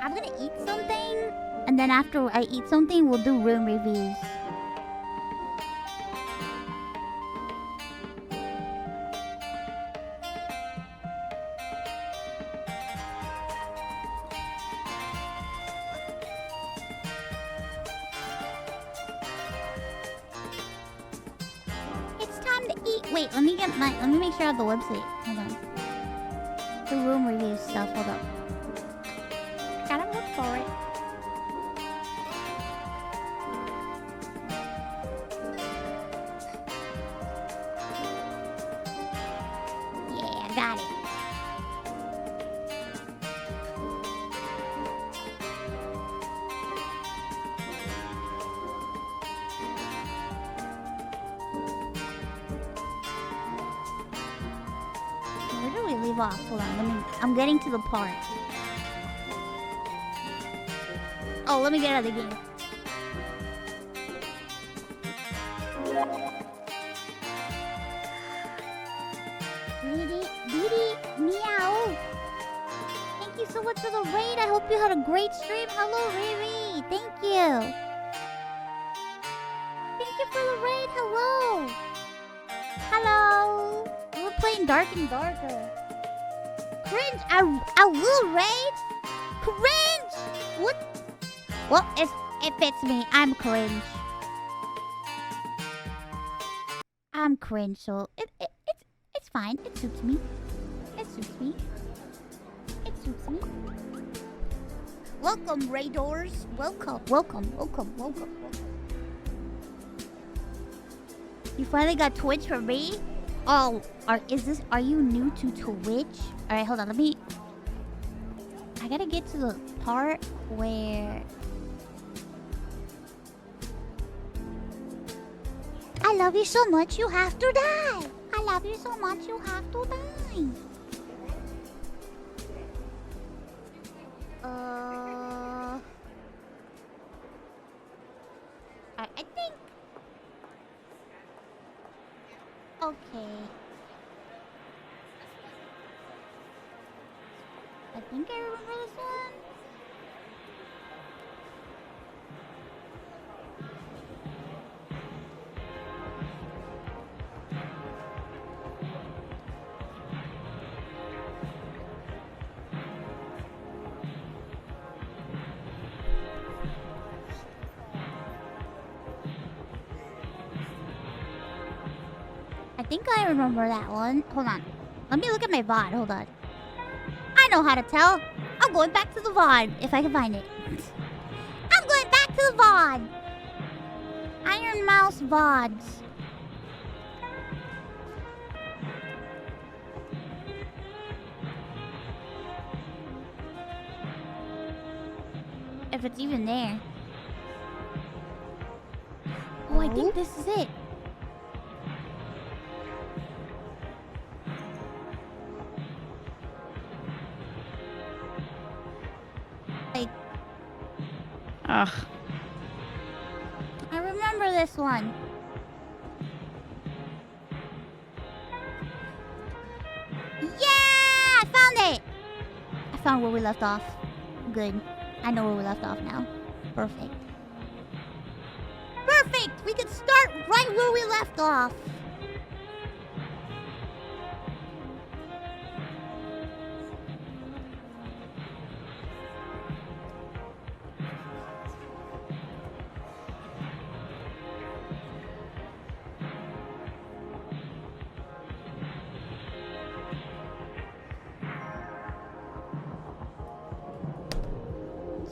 I'm gonna eat something, and then after I eat something, we'll do room reviews. It's time to eat. Wait, let me make sure I have the website. Hold on. The room review stuff. Hold up. Gotta look for it. Yeah, I got it. Where do we leave off? Hold on, I'm getting to the part. Oh, let me get out of the game. Didi, meow. Thank you so much for the raid. I hope you had a great stream. Hello, Riri. Thank you. Thank you for the raid. Hello. Hello. We're playing Dark and Darker. Cringe. A little raid? Cringe. What? Well, it fits me. I'm cringe. I'm cringe, so it's fine. It suits me. It suits me. It suits me. Welcome, Raiders. Welcome. You finally got Twitch for me? Oh, are you new to Twitch? Alright, hold on, I gotta get to the part where I love you so much you have to die. I love you so much you have to die. I think. Okay. I think I remember this one. I think I remember that one. Hold on. Let me look at my VOD. Hold on. I know how to tell. I'm going back to the VOD if I can find it. I'm going back to the VOD. Ironmouse VODs. If it's even there. Oh, I think this is it. Ugh. I remember this one. Yeah! I found it! I found where we left off. Good. I know where we left off now. Perfect. Perfect! We can start right where we left off.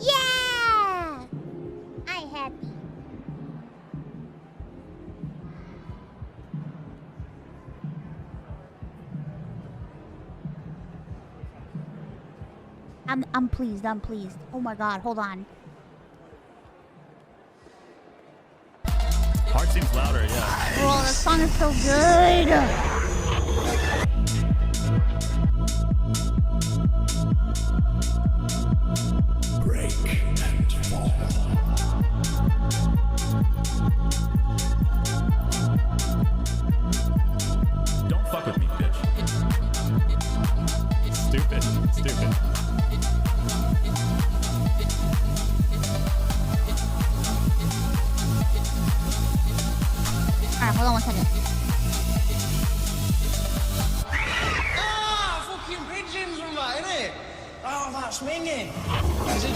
Yeah! I happy. I'm pleased. Oh my god, hold on. Heart seems louder, yeah. Bro, the song is so good. Break and fall. Don't fuck with me, bitch. Stupid. on 1 second. Ah, fucking pigeons from that, innit? Oh, that's minging. Is it?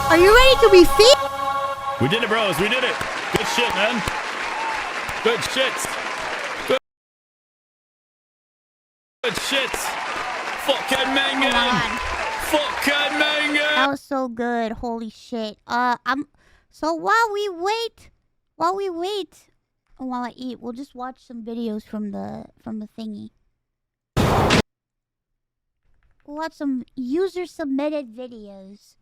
Are you ready to be fit? We did it, bros. We did it. Good shit, man. Good shit. Good shit. Fucking mango. Fucking mango. That was so good. Holy shit. So while we wait, and while I eat, we'll just watch some videos from the thingy. We'll watch some user submitted videos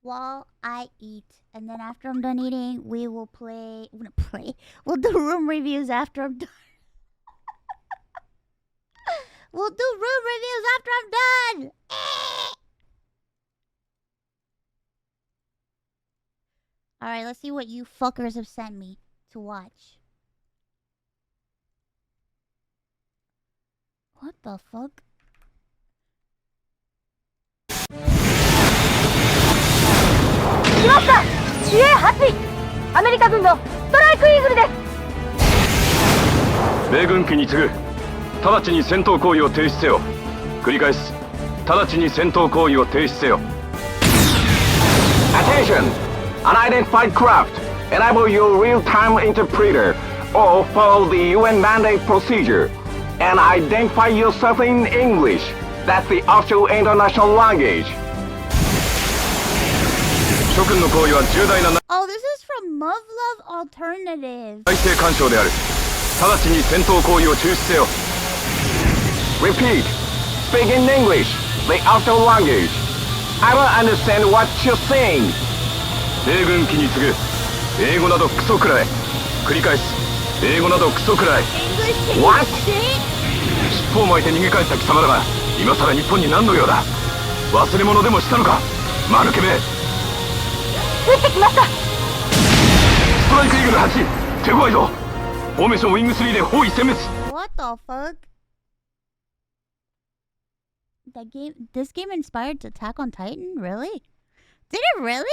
while I eat, and then after I'm done eating, we will play. We'll do room reviews after I'm done. We'll do room reviews after I'm done. All right, let's see what you fuckers have sent me to watch. What the fuck? 来ました。自衛8位。アメリカ軍のストライクイーグルです。米軍機に次ぐ。直ちに戦闘行為を停止せよ。繰り返す。直ちに戦闘行為を停止せよ。Attention! Unidentified craft. Enable your real-time interpreter or follow the UN mandate procedure and identify yourself in English. That's the official international language. 諸君の行為は重大な Oh, this is from Love Alternative. 内政干渉である。直ちに戦闘行為を中止せよ。Repeat. Speak in English, the official language. I don't understand what you're saying. 米軍機に次ぐ。英語などクソくらい。繰り返す。英語などクソくらい。English What? shit? 尻尾を巻いて逃げ帰った貴様らが今さら日本に何の用だ。忘れ物でもしたのか。間抜けめ。撃ってきました。ストライクイーグル8、手強いぞ。フォーメーションウィング3で包囲殲滅。 What the fuck? This game inspired Attack on Titan? Really? Did it really?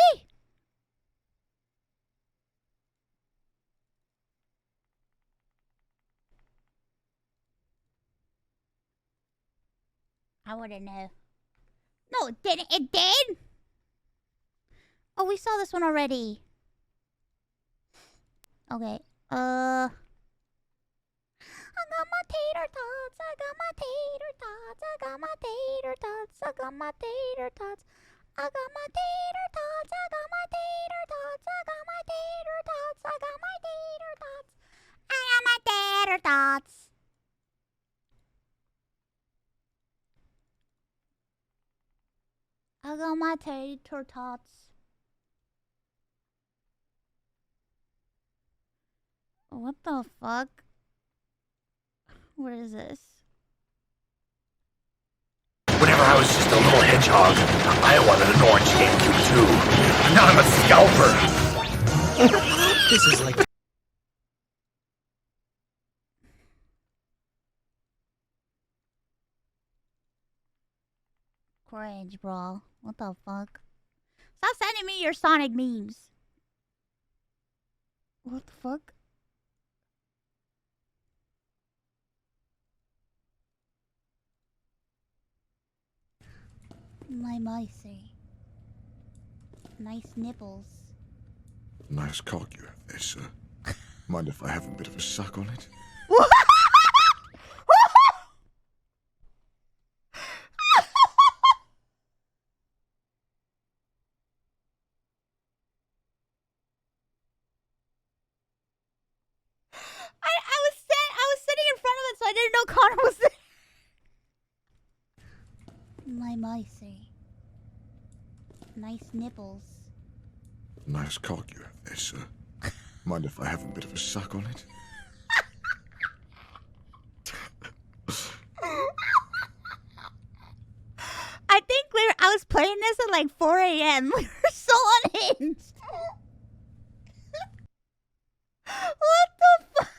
I wouldn't know. No, it didn't. It did? Oh, we saw this one already. Okay. I got my tater tots. I got my tater tots. I got my tater tots. I got my tater tots. I got my tater tots. I got my tater tots. I got my tater tots. I got my tater tots. I got my tater tots. I got my tater tots. What the fuck? What is this? Whenever I was just a little hedgehog, I wanted an orange GameCube too. Now I'm a scalper. This is like... Cringe, bro. What the fuck? Stop sending me your Sonic memes. What the fuck? My micey. Nice nipples. Nice cock you have there, sir. Mind if I have a bit of a suck on it? I was sitting in front of it, so I didn't know Connor was there. My micey. Nice nipples. Nice cock you have there, sir. Mind if I have a bit of a suck on it? I think I was playing this at like 4 a.m. We were so unhinged. What the fuck?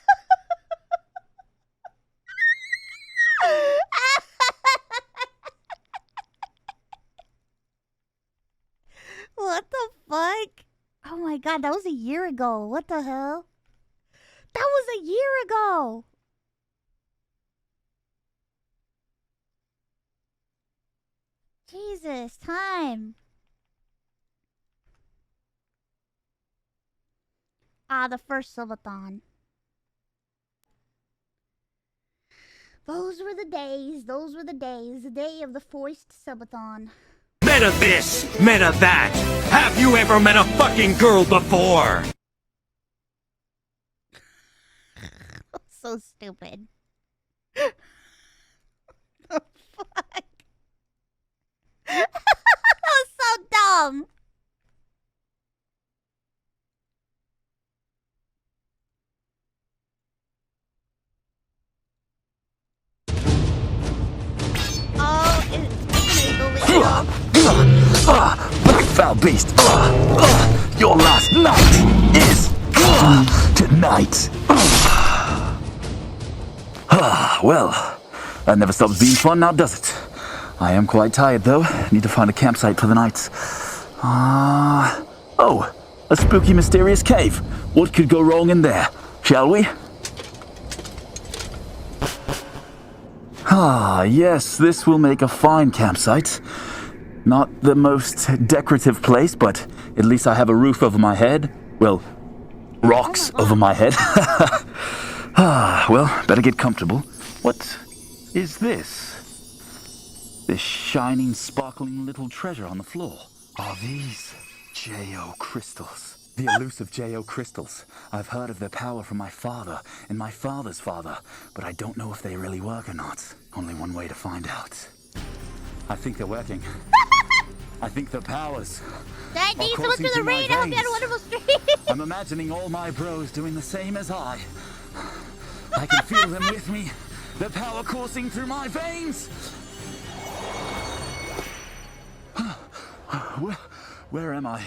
What the fuck? Oh my god, that was a year ago. What the hell? That was a year ago. Jesus, time. Ah, the first subathon. Those were the days. Those were the days. The day of the forced subathon. Meta this, meta that. Have you ever met a fucking girl before? So stupid. The fuck? That was so dumb. Oh, it's illegal. Black foul beast. Your last night is tonight. Well, that never stops being fun now, does it? I am quite tired, though. Need to find a campsite for the night. Oh, a spooky, mysterious cave. What could go wrong in there? Shall we? Yes, this will make a fine campsite. Not the most decorative place, but at least I have a roof over my head. Well, rocks over my head. Well, better get comfortable. What is this? This shining, sparkling little treasure on the floor. Are these J.O. crystals? The elusive J.O. crystals. I've heard of their power from my father and my father's father, but I don't know if they really work or not. Only one way to find out. I think they're working. I think the powers. Thank you so much for the raid. I hope you had a wonderful stream. I'm imagining all my bros doing the same as I. I can feel them with me. The power coursing through my veins. Where am I?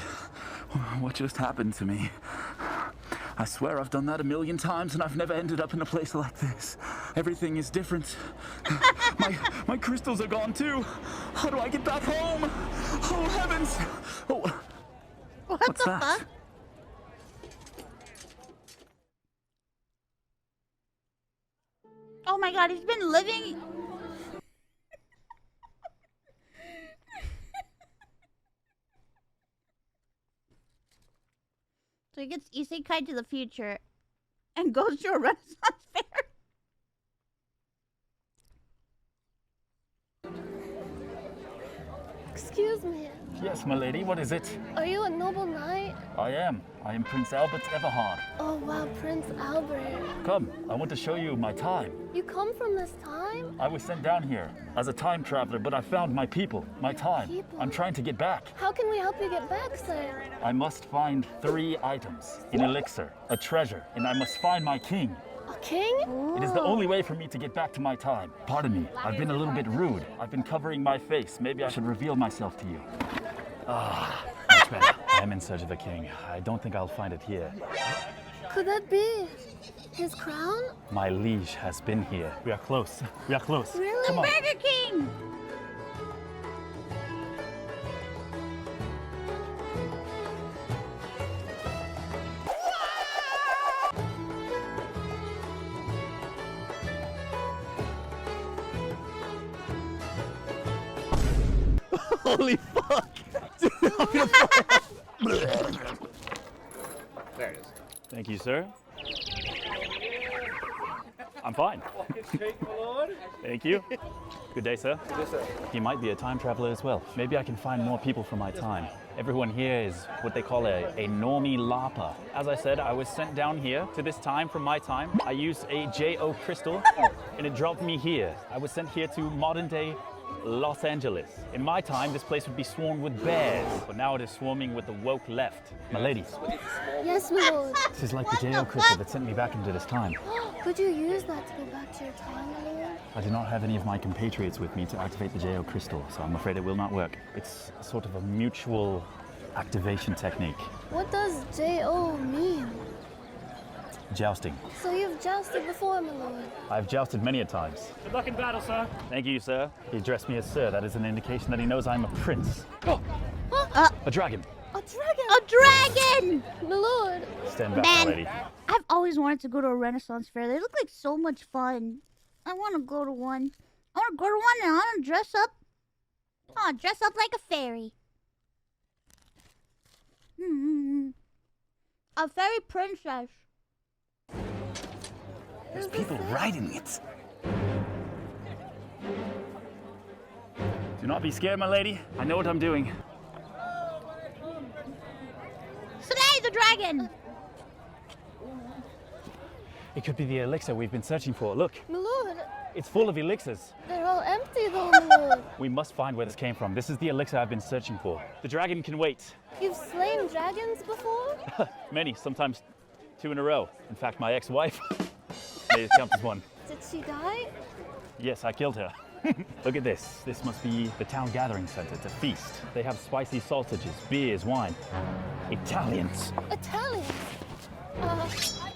What just happened to me? I swear I've done that 1,000,000 times and I've never ended up in a place like this. Everything is different. My crystals are gone too. How do I get back home? Oh heavens! Oh, what's that? Fuck? Oh my god, he's been living. So he gets isekai to the future and goes to a Renaissance fair. Excuse me. Yes, my lady, what is it? Are you a noble knight? I am. I am Prince Albert Everhard. Oh wow, Prince Albert. Come, I want to show you my time. You come from this time? I was sent down here as a time traveler, but I found my people, my time. People? I'm trying to get back. How can we help you get back, sir? I must find 3 items, an elixir, a treasure, and I must find my king. A king? It is the only way for me to get back to my time. Pardon me, I've been a little bit rude. I've been covering my face. Maybe I should reveal myself to you. Much better. I am in search of a king. I don't think I'll find it here. Could that be his crown? My liege has been here. We are close. We are close. Really? Come on. Burger King! Holy fuck! There it is. Thank you, sir. I'm fine. Thank you. Good day, sir. Yes, sir. He might be a time traveler as well. Maybe I can find more people from my time. Everyone here is what they call a normie larper. As I said, I was sent down here to this time from my time. I used a J.O. crystal and it dropped me here. I was sent here to modern day Los Angeles. In my time, this place would be swarmed with bears, but now it is swarming with the woke left. My ladies, Yes, my lord. this is like the JO crystal that sent me back into this time. Could you use that to go back to your time, my lord? I do not have any of my compatriots with me to activate the JO crystal, so I'm afraid it will not work. It's sort of a mutual activation technique. What does J.O. mean? Jousting. So you've jousted before, my lord. I've jousted many a times. Good luck in battle, sir. Thank you, sir. He addressed me as sir. That is an indication that he knows I'm a prince. Oh! A dragon. A dragon! A dragon! My lord! Stand back, Man, my lady. I've always wanted to go to a Renaissance fair. They look like so much fun. I want to go to one. I want to go to one and I want to dress up. I want to dress up like a fairy. A fairy princess. There's people riding it. Do not be scared, my lady. I know what I'm doing. Slay the dragon! It could be the elixir we've been searching for. Look, My lord! it's full of elixirs. They're all empty though, my lord. We must find where this came from. This is the elixir I've been searching for. The dragon can wait. You've slain dragons before? Many, sometimes 2 in a row. In fact, my ex-wife made it count as one. Did she die? Yes, I killed her. Look at this. This must be the town gathering center. It's a feast. They have spicy sausages, beers, wine. Italians. Italians?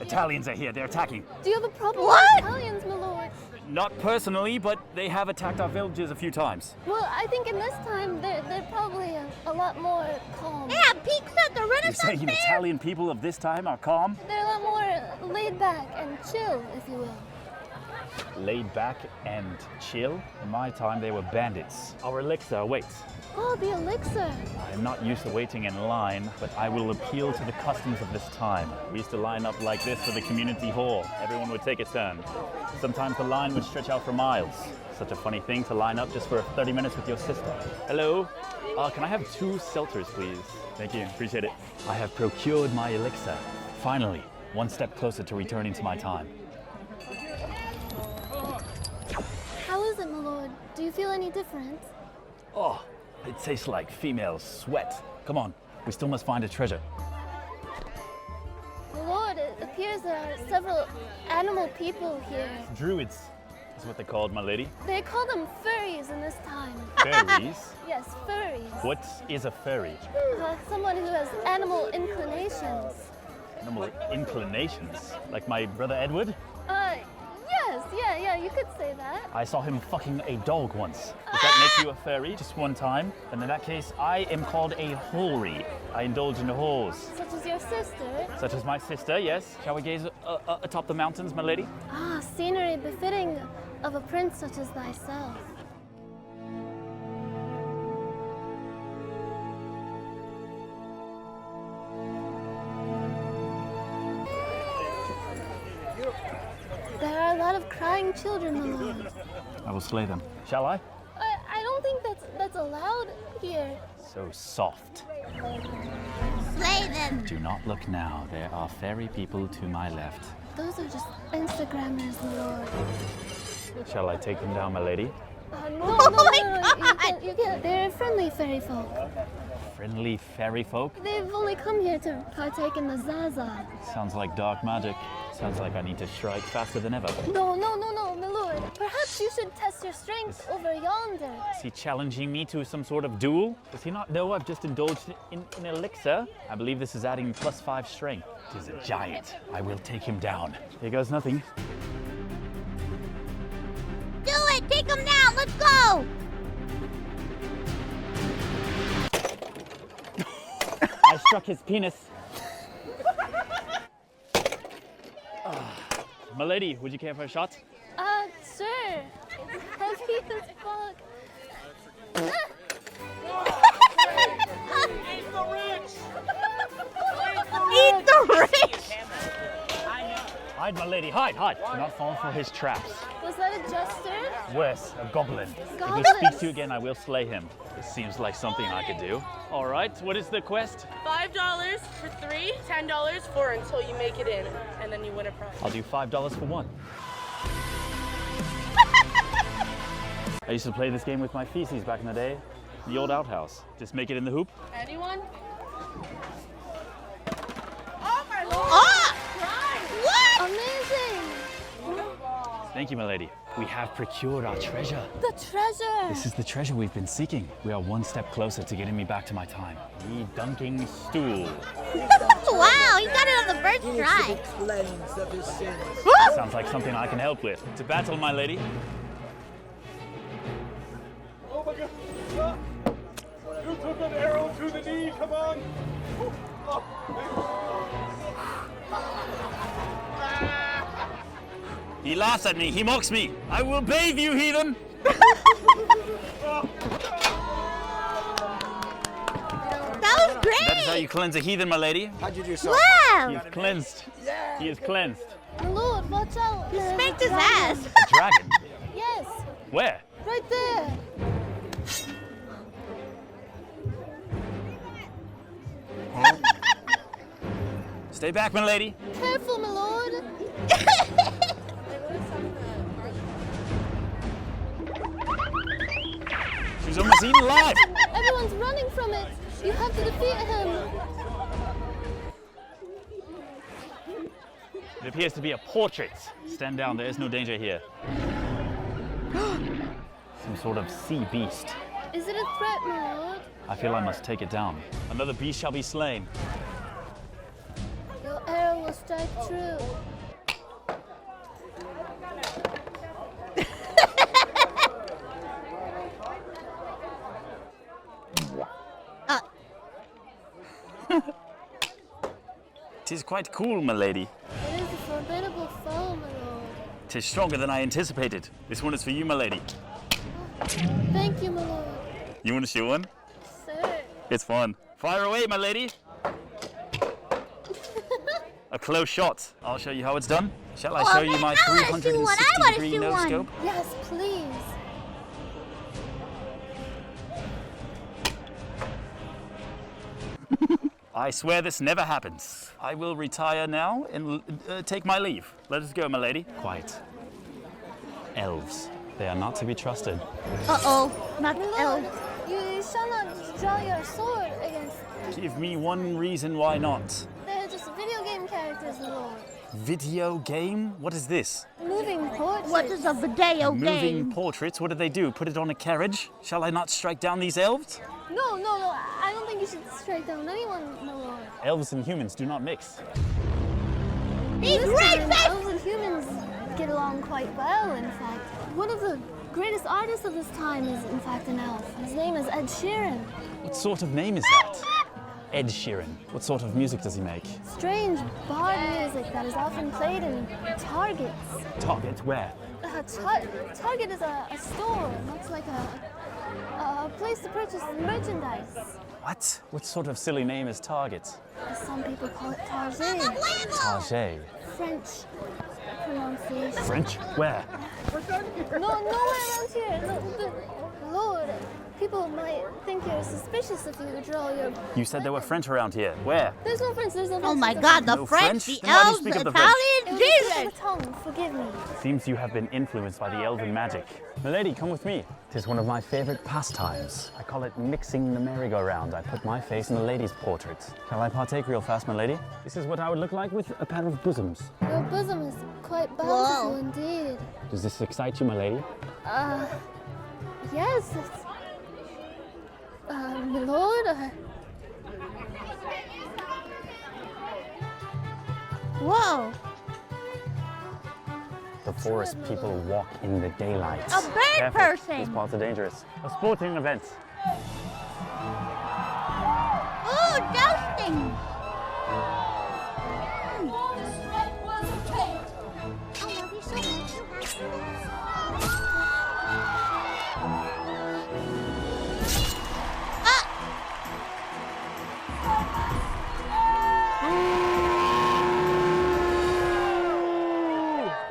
Italians are here. They're attacking. Do you have a problem What? with Italians, my lord? Not personally, but they have attacked our villages a few times. Well, I think in this time they're probably a lot more calm. They have peaks at the You're Renaissance saying fair? Italian people of this time are calm? They're a lot more laid back and chill, if you will. Laid back and chill? In my time, they were bandits. Our elixir awaits. Oh, the elixir. I am not used to waiting in line, but I will appeal to the customs of this time. We used to line up like this for the community hall. Everyone would take a turn. Sometimes the line would stretch out for miles. Such a funny thing to line up just for 30 minutes with your sister. Hello? Can I have 2 seltzers, please? Thank you, appreciate it. I have procured my elixir. Finally, one step closer to returning to my time. How is it, my lord? Do you feel any different? Oh, it tastes like female sweat. Come on, we still must find a treasure. My lord, it appears there are several animal people here. Druids is what they're called, my lady. They call them furries in this time. Fairies? Yes, furries. What is a fairy? Someone who has animal inclinations. Animal inclinations? Like my brother Edward? Yes, yeah, you could say that. I saw him fucking a dog once. Does that make you a fairy? Just one time? And in that case, I am called a hoary. I indulge in whores. Such as your sister. Such as my sister, yes. Shall we gaze atop the mountains, my lady? Scenery befitting of a prince such as thyself. There are a lot of crying children, my lord. I will slay them. Shall I? I don't think that's allowed here. So soft. Slay them! Do not look now. There are fairy people to my left. Those are just Instagrammers, my lord. Shall I take them down, my lady? No, you can't. They're friendly fairy folk. Friendly fairy folk? They've only come here to partake in the Zaza. Sounds like dark magic. Sounds like I need to strike faster than ever. No, my lord. Perhaps you should test your strength over yonder. Is he challenging me to some sort of duel? Does he not know I've just indulged in elixir? I believe this is adding +5 strength. It is a giant. I will take him down. Here goes nothing. Do it! Take them down! Let's go! I struck his penis. My lady, would you care for a shot? Sure. Heavy as fuck. Eat the rich! Hide, my lady, hide! Do not fall for his traps. Was that a jester? Worse, a goblin. If Goblins. he speaks to you again, I will slay him. This seems like something I could do. All right, what is the quest? $5 for 3, $10 for until you make it in, and then you win a prize. I'll do $5 for 1. I used to play this game with my feces back in the day. The old outhouse. Just make it in the hoop. Anyone? Oh! What? Amazing! Thank you, my lady. We have procured our treasure. The treasure! This is the treasure we've been seeking. We are one step closer to getting me back to my time. The dunking stool. Wow, you got it on the first try. Cleanse of his sins. Sounds like something I can help with. To battle, my lady. Oh my God! You took an arrow to the knee. Come on! He laughs at me. He mocks me. I will bathe you, heathen. That was great. That is how you cleanse a heathen, my lady. How'd you do so? Wow. He is cleansed. He is cleansed. My lord, watch out! He spanked his ass. A dragon. Yes, Where? right there! Stay back, my lady. Careful, my lord! She's almost eaten alive. Everyone's running from it! You have to defeat him! It appears to be a portrait. Stand down. There is no danger here. Some sort of sea beast. Is it a threat, my lord? I feel I must take it down. Another beast shall be slain. Your arrow will strike true. Tis quite cool, my lady. It is a formidable foe, my lord. Tis stronger than I anticipated. This one is for you, my lady. Thank you, my lord. You want to shoot one? Sir. It's fun. Fire away, my lady. A close shot. I'll show you how it's done. Shall I show you my 360-degree no-scope? Yes, please. I swear this never happens. I will retire now and take my leave. Let us go, my lady. Quiet. Elves. They are not to be trusted. Uh-oh, not My the lord, elf. you shall not draw your sword against... Give me one reason why not. They're just video game characters, my lord. Video game? What is this? Moving portraits. What is a video Moving game? portraits? What do they do? Put it on a carriage? Shall I not strike down these elves? No, I don't think you should strike down anyone, my lord. Elves and humans do not mix. He's This time, racist! elves and humans get along quite well, in fact. One of the greatest artists of this time is, in fact, an elf. His name is Ed Sheeran. What sort of name is that? Ed Sheeran. What sort of music does he make? Strange bard music that is often played in Targets. Target where? Target is a store, looks like a place to purchase merchandise. What? What sort of silly name is Target? Some people call it Target. Target. French pronunciation. French? Where? Nowhere around here. Lord, people might think you're suspicious if you draw your... You said there were French around here. Where? There's no French, there's no French. Oh my there's no god, the No French, French? the Then why do you elves, speak the of the French? It Italian, was a slip Jesus! of the tongue, forgive me. Seems you have been influenced by the elven magic. Milady, come with me. Tis one of my favorite pastimes. I call it mixing the merry-go-round. I put my face in a lady's portrait. Shall I partake real fast, my lady? This is what I would look like with a pair of bosoms. Your bosom is quite bountiful Whoa. indeed. Does this excite you, my lady? Yes, it's... my lord, Whoa, The forest people walk in the daylight. a bird Careful. person! These parts are dangerous. A sporting event. Ooh, jousting!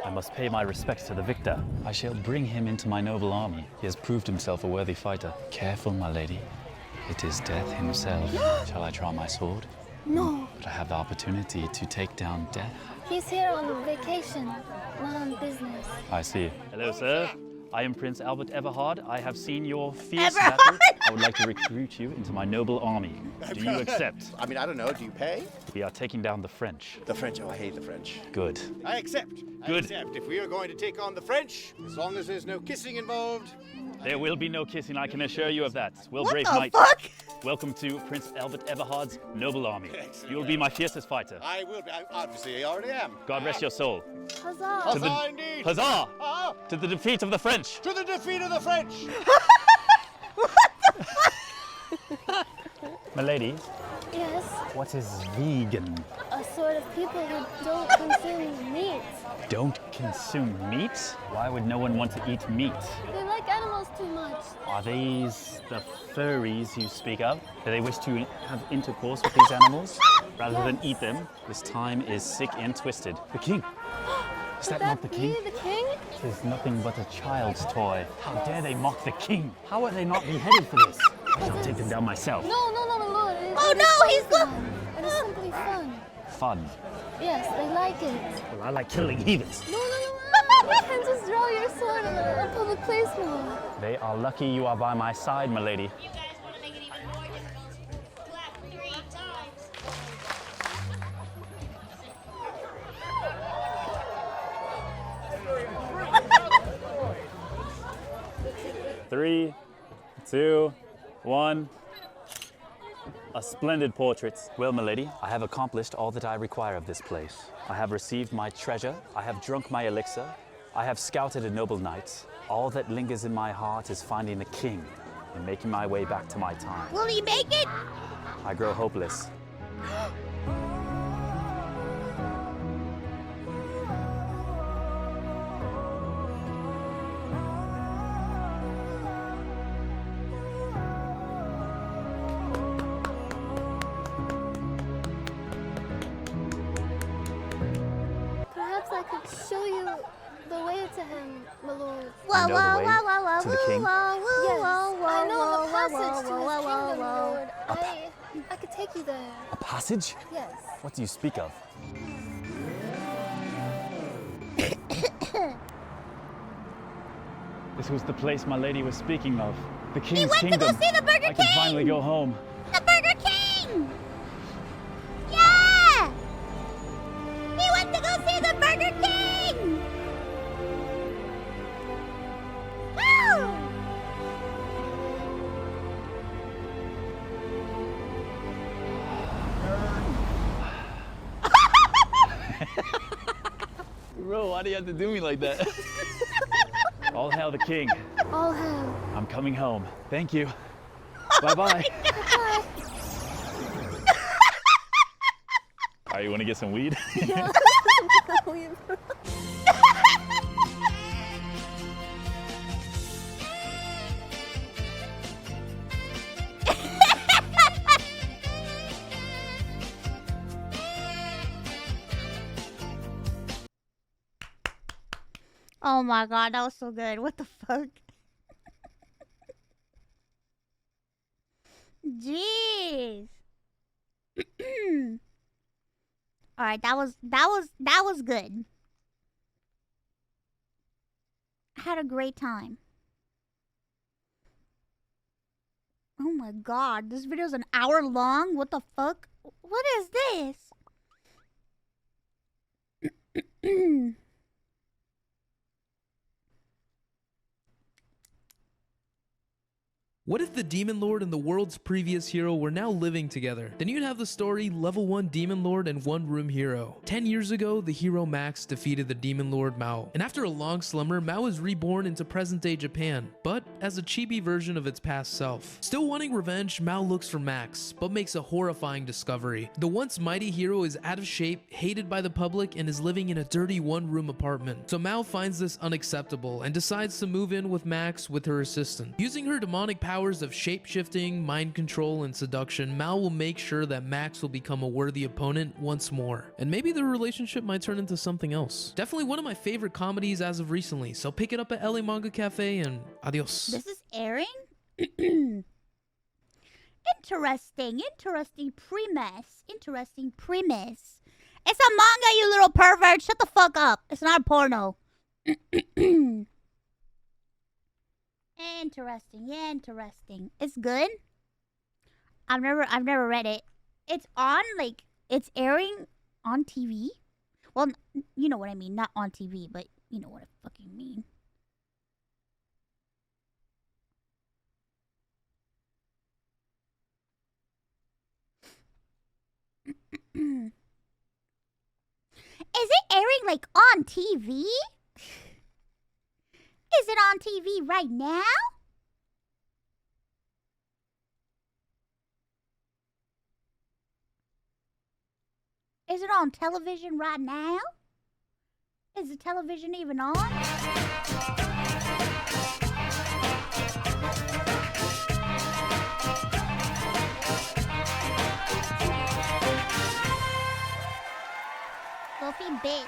I must pay my respects to the victor. I shall bring him into my noble army. He has proved himself a worthy fighter. Careful, my lady. It is death himself. Shall I draw my sword? no. But I have the opportunity to take down death. He's here on vacation, not on business. I see. Hello, sir. I am Prince Albert Everhard. I have seen your fierce Everhard? battle. I would like to recruit you into my noble army. Do you accept? I mean, I don't know. Do you pay? We are taking down the French. The French. Oh, I hate the French. Good. I accept. Good. I accept. If we are going to take on the French, as long as there's no kissing involved. There will be no kissing, I can assure you of that. Well, What brave the knight. fuck? Welcome to Prince Albert Everhard's noble army. Excellent. You will be my fiercest fighter. I will be. Obviously, I already am. God rest your soul. Huzzah! Huzzah, indeed. Huzzah! Ah, To the defeat of the French. to the defeat of the French. Milady, Yes, what is vegan? a sort of people who don't consume meat. Don't consume meat? Why would no one want to eat meat? They like animals too much. Are these the furries you speak of? Do they wish to have intercourse with these animals rather than eat them? This time is sick and twisted. The king! Is Could that not the be king? the king? It is nothing but a child's toy. How dare they mock the king? How are they not beheaded for this? I shall take them down myself. No, my lord. Oh no, he's the... It is simply fun. Fun. Yes, they like it. Well, I like killing heathens. No. You can't just draw your sword in a public place, my lord. They are lucky you are by my side, milady. You guys want to make it even more difficult? Clap 3 times. 3, 2, 1. A splendid portrait. Well, milady, I have accomplished all that I require of this place. I have received my treasure. I have drunk my elixir. I have scouted a noble knight. All that lingers in my heart is finding the king and making my way back to my time. Will he make it? I grow hopeless. Perhaps I could show you the way to him, my lord. Whoa, You know the whoa, way whoa, whoa, whoa, to the king? Yes, I know the passage to his whoa, kingdom, my whoa. lord. I could take you there. A passage? Yes. What do you speak of? This was the place my lady was speaking of. The king's went to go kingdom. see the Burger I can King! finally go home. The Burger King! Yeah! He went to go see the Burger King! Woo! Bro, why do you have to do me like that? All hail the king. All hail. I'm coming home. Thank you. Bye-bye. Bye. All right, you want to get some weed? Oh my god, that was so good. What the fuck? Jeez. All right, that was good. I had a great time. Oh my god, this video's an hour long? What the fuck? What is this? What if the Demon Lord and the world's previous hero were now living together? Then you'd have the story Level 1 Demon Lord and One Room Hero. 10 years ago, the hero Max defeated the Demon Lord Mao. And after a long slumber, Mao is reborn into present-day Japan, but as a chibi version of its past self. Still wanting revenge, Mao looks for Max, but makes a horrifying discovery. The once mighty hero is out of shape, hated by the public, and is living in a dirty one-room apartment. So Mao finds this unacceptable and decides to move in with Max with her assistant. Using her demonic powers of shape-shifting, mind control, and seduction, Mao will make sure that Max will become a worthy opponent once more. And maybe their relationship might turn into something else. Definitely one of my favorite comedies as of recently, so pick it up at LA Manga Cafe and adios. This is airing? Interesting premise. It's a manga, you little pervert. Shut the fuck up. It's not a porno. Interesting. It's good. I've never read it. It's on, like, it's airing on TV. Well, you know what I mean. Not on TV, but you know what I fucking mean. Is it airing, like, on TV? Is it on TV right now? Is it on television right now? Is the television even on? Fluffy bits.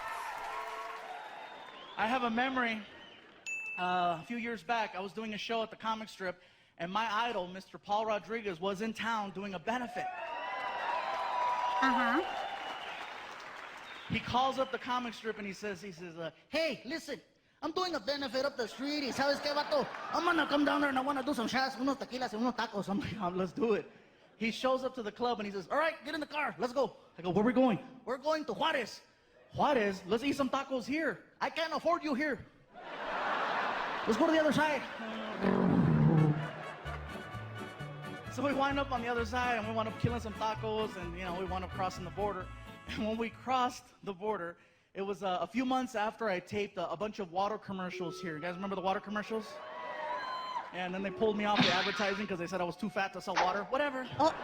I have a memory. A few years back, I was doing a show at the comic strip, and my idol, Mr. Paul Rodriguez, was in town doing a benefit. Uh-huh. He calls up the comic strip and he says, Hey, listen, I'm doing a benefit up the street. ¿Sabes qué, vato? I'm gonna come down there and I wanna do some shots, unos tequilas and unos tacos. I'm like, let's do it. He shows up to the club and he says, all right, get in the car, let's go. I go, where are we going? We're going to Juarez. Juarez? Let's eat some tacos here. I can't afford you here. Let's go to the other side. So we wind up on the other side and we wound up killing some tacos and, you know, we wound up crossing the border. And when we crossed the border, it was a few months after I taped a bunch of water commercials here. You guys remember the water commercials? And then they pulled me off the advertising because they said I was too fat to sell water. Whatever. Oh.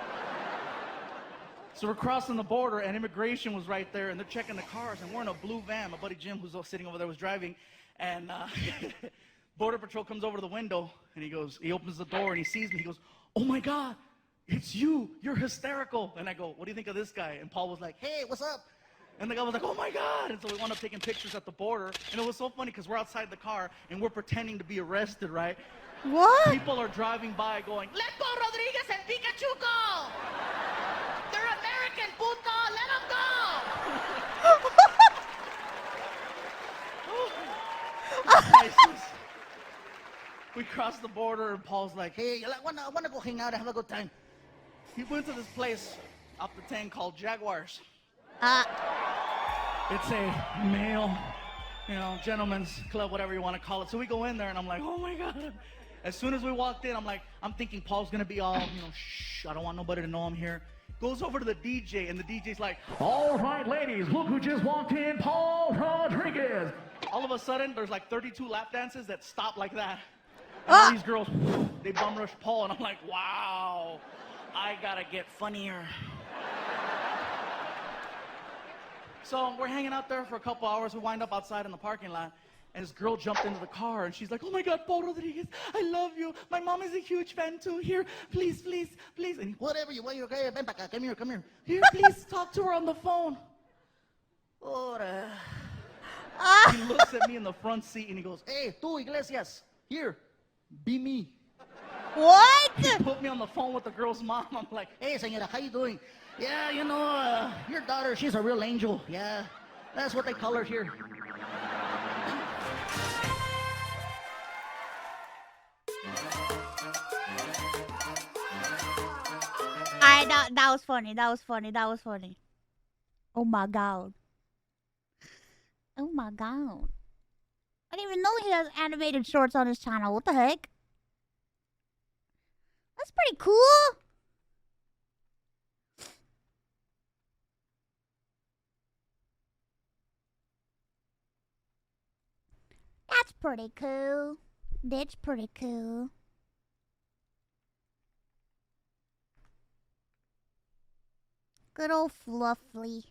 So we're crossing the border and immigration was right there and they're checking the cars and we're in a blue van. My buddy Jim, who's sitting over there, was driving. And Border Patrol comes over to the window and he opens the door and he sees me. He goes, oh my God, it's you. You're hysterical. And I go, what do you think of this guy? And Paul was like, hey, what's up? And the guy was like, oh my God. And so we wound up taking pictures at the border. And it was so funny because we're outside the car and we're pretending to be arrested, right? What? People are driving by going, let Paul Rodriguez and Pikachu go. They're American, puto. Let them go. We crossed the border and Paul's like, hey, I want to go hang out and have a good time. He went to this place up the 10 called Jaguars. It's a male, gentleman's club, whatever you want to call it. So we go in there and I'm like, oh my God. As soon as we walked in, I'm thinking Paul's going to be all, shh, I don't want nobody to know I'm here. Goes over to the DJ and the DJ's like, all right, ladies, look who just walked in, Paul Rodriguez. All of a sudden, there's like 32 lap dances that stop like that. And all these girls, they bum rush Paul, and I'm like, wow, I gotta get funnier. So we're hanging out there for a couple hours. We wind up outside in the parking lot, and this girl jumped into the car, and she's like, oh my God, Paul Rodriguez, I love you. My mom is a huge fan too. Here, please, please, please. And whatever you want, you're okay. Ven para acá. Come here, come here. Here, please talk to her on the phone. He looks at me in the front seat, and he goes, hey, tú, Iglesias, here, be me. What? He put me on the phone with the girl's mom. I'm like, hey, señora, how you doing? Yeah, your daughter, she's a real angel. Yeah, that's what they call her here. That was funny. Oh my God. Oh my God. I didn't even know he has animated shorts on his channel. What the heck? That's pretty cool. That's pretty cool. That's pretty cool. Good old Fluffy.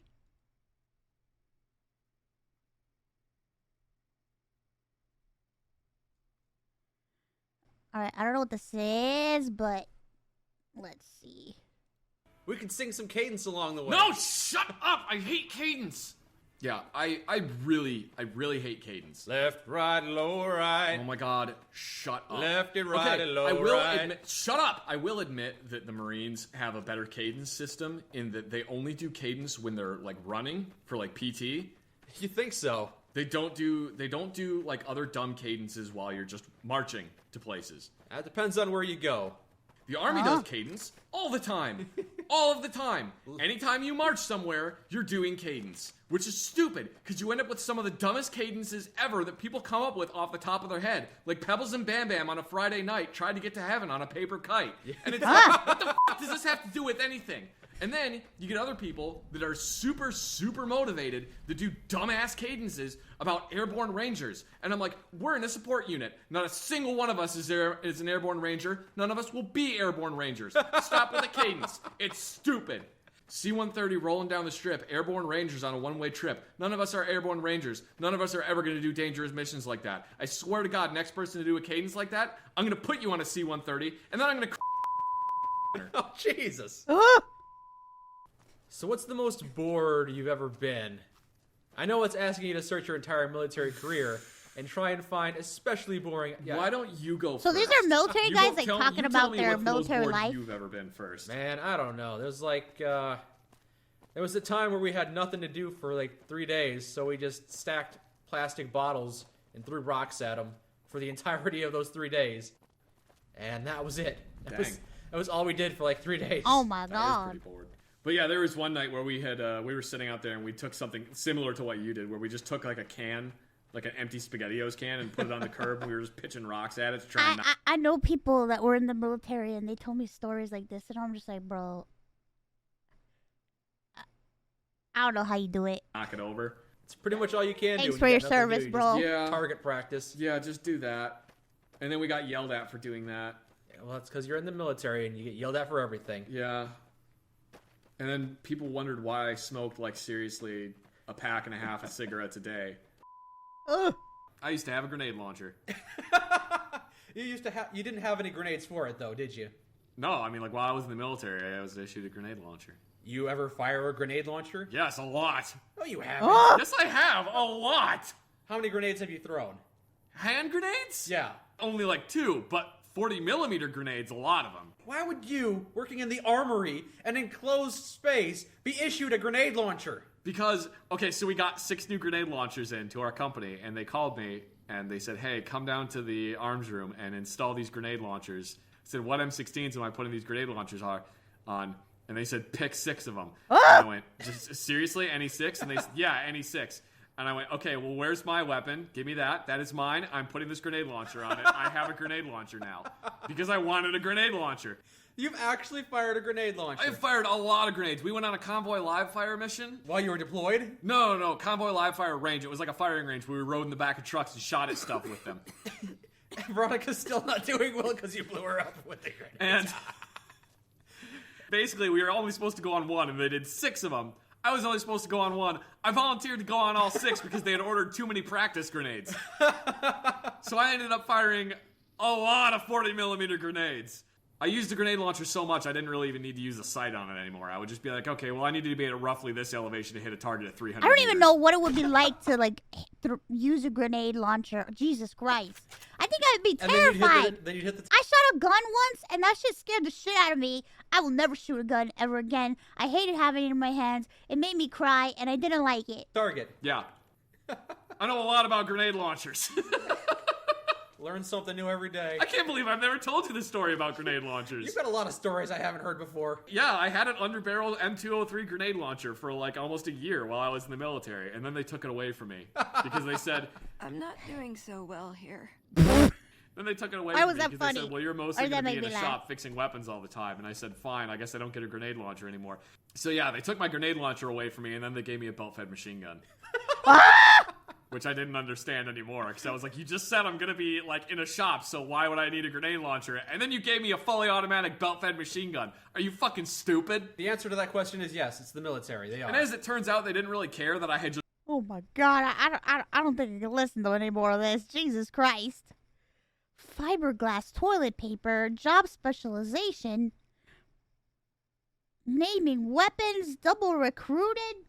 Alright, I don't know what this is, but let's see. We can sing some cadence along the way. No, shut up! I hate cadence! Yeah, I really hate cadence. Left, right, low, right. Oh my God, shut up. Lefty, right, okay, low, I will right. admit, shut up! I will admit that the Marines have a better cadence system in that they only do cadence when they're like running for like PT. You think so? They don't do like other dumb cadences while you're just marching to places. That depends on where you go. The army does cadence all the time. All of the time. Anytime you march somewhere, you're doing cadence. Which is stupid, because you end up with some of the dumbest cadences ever that people come up with off the top of their head. Like Pebbles and Bam Bam on a Friday night tried to get to heaven on a paper kite. And it's like, what the f*** does this have to do with anything? And then you get other people that are super, super motivated that do dumbass cadences about airborne rangers. And I'm like, we're in a support unit. Not a single one of us is an airborne ranger. None of us will be airborne rangers. Stop with the cadence. It's stupid. C-130 rolling down the strip, airborne rangers on a one-way trip. None of us are airborne rangers. None of us are ever going to do dangerous missions like that. I swear to God, next person to do a cadence like that, I'm going to put you on a C-130, and then I'm going to Oh, Jesus. So what's the most bored you've ever been? I know it's asking you to search your entire military career and try and find especially boring... Yeah. Why don't you go So first? these are military guys like talking about their what's the most military bored life? you've ever been first. Man, I don't know. There's like... there was a time where we had nothing to do for like 3 days, so we just stacked plastic bottles and threw rocks at them for the entirety of those 3 days. And that was it. That was all we did for like 3 days. Oh my That is God. pretty bored. But yeah, there was one night where we were sitting out there and we took something similar to what you did, where we just took like a can, like an empty SpaghettiOs can, and put it on the curb, and we were just pitching rocks at it to try and I know people that were in the military and they told me stories like this, and I'm just like, bro, I don't know how you do it. knock it over. It's pretty much all you can do. Thanks when for you your got nothing to service, do. You bro. just target practice. Yeah, just do that. And then we got yelled at for doing that. Yeah, well, that's because you're in the military and you get yelled at for everything. Yeah. And then people wondered why I smoked, like, seriously, a pack and a half of cigarettes a day. I used to have a grenade launcher. You didn't have any grenades for it, though, did you? No, I mean, like, while I was in the military, I was issued a grenade launcher. You ever fire a grenade launcher? Yes, a lot. No, you haven't. Yes, I have. A lot. How many grenades have you thrown? Hand grenades? Yeah. Only like 2, but 40mm grenades, a lot of them. Why would you, working in the armory, an enclosed space, be issued a grenade launcher? Because, okay, so we got 6 new grenade launchers into our company, and they called me, and they said, hey, come down to the arms room and install these grenade launchers. I said, what M16s am I putting these grenade launchers on? And they said, pick 6 of them. And I went, seriously, any 6? And they said, yeah, any 6. And I went, okay, well, where's my weapon? Give me that. That is mine. I'm putting this grenade launcher on it. I have a grenade launcher now. Because I wanted a grenade launcher. You've actually fired a grenade launcher. I fired a lot of grenades. We went on a convoy live fire mission. While you were deployed? No. Convoy live fire range. It was like a firing range where we rode in the back of trucks and shot at stuff with them. Veronica's still not doing well because you blew her up with the grenades. And basically, we were only supposed to go on 1, and they did 6 of them. I was only supposed to go on 1. I volunteered to go on all 6 because they had ordered too many practice grenades. So I ended up firing a lot of 40mm grenades. I used the grenade launcher so much I didn't really even need to use a sight on it anymore. I would just be like, okay, well, I need to be at roughly this elevation to hit a target at 300 I don't even know what it would be like to like use a grenade launcher. Jesus Christ. I think I'd be terrified. Then you'd hit the I shot a gun once, and that shit scared the shit out of me. I will never shoot a gun ever again. I hated having it in my hands. It made me cry, and I didn't like it. target. Yeah. I know a lot about grenade launchers. Learn something new every day. I can't believe I've never told you this story about grenade launchers. You've got a lot of stories I haven't heard before. Yeah, I had an underbarrel M203 grenade launcher for like almost a year while I was in the military, and then they took it away from me because they said, I'm not doing so well here. Then they took it away Why from was me that because funny? they said, well, you're Or mostly did that going to be make in a me laugh? shop fixing weapons all the time. And I said, fine, I guess I don't get a grenade launcher anymore. So yeah, they took my grenade launcher away from me, and then they gave me a belt-fed machine gun. Which I didn't understand anymore, because I was like, you just said I'm going to be, like, in a shop, so why would I need a grenade launcher? And then you gave me a fully automatic belt-fed machine gun. Are you fucking stupid? The answer to that question is yes, it's the military. They are. And as it turns out, they didn't really care that I had just... Oh my God, I don't think I can listen to any more of this. Jesus Christ. Fiberglass toilet paper, job specialization, naming weapons, double recruited.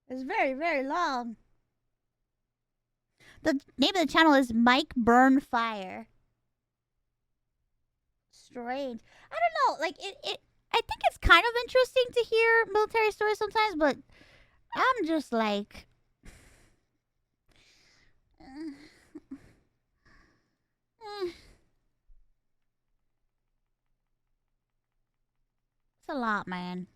It's very, very long. The name of the channel is Mike Burn Fire. Strange. I don't know, like I think it's kind of interesting to hear military stories sometimes, but I'm just like, It's a lot, man.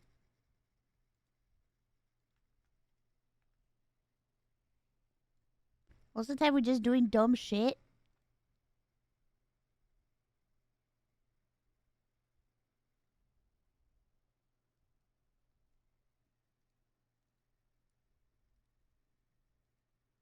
Most of the time we're just doing dumb shit.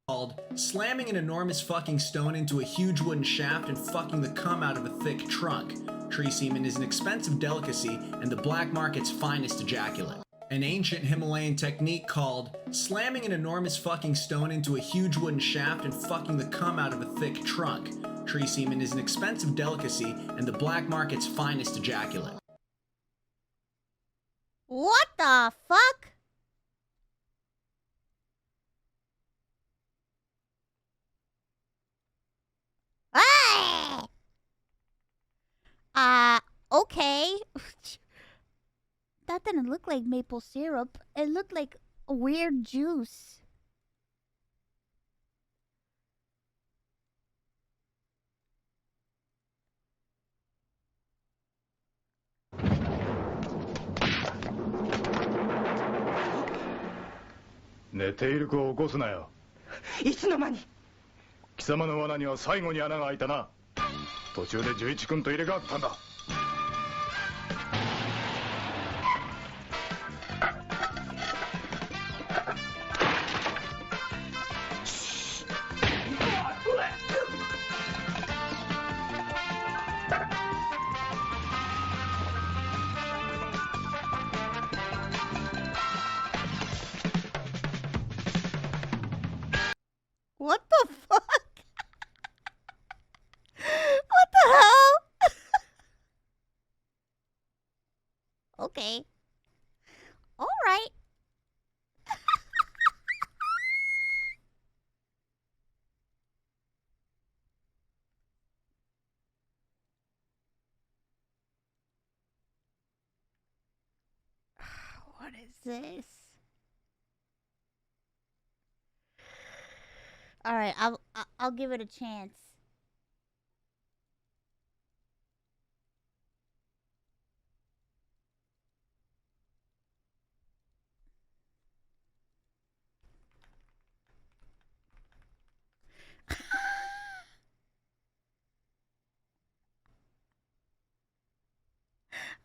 Called slamming an enormous fucking stone into a huge wooden shaft and fucking the cum out of a thick trunk. Tree semen is an expensive delicacy and the black market's finest ejaculate. An ancient Himalayan technique called slamming an enormous fucking stone into a huge wooden shaft and fucking the cum out of a thick trunk. Tree semen is an expensive delicacy and the black market's finest ejaculate. What the fuck? Okay. That didn't look like maple syrup. It looked like a weird juice.寝ている子を起こすなよ。いつの間に。貴様の罠には最後に穴が開いたな。途中で純一君と入れ替わったんだ。What the fuck? What the hell? Okay. All right. What is this? All right, I'll give it a chance.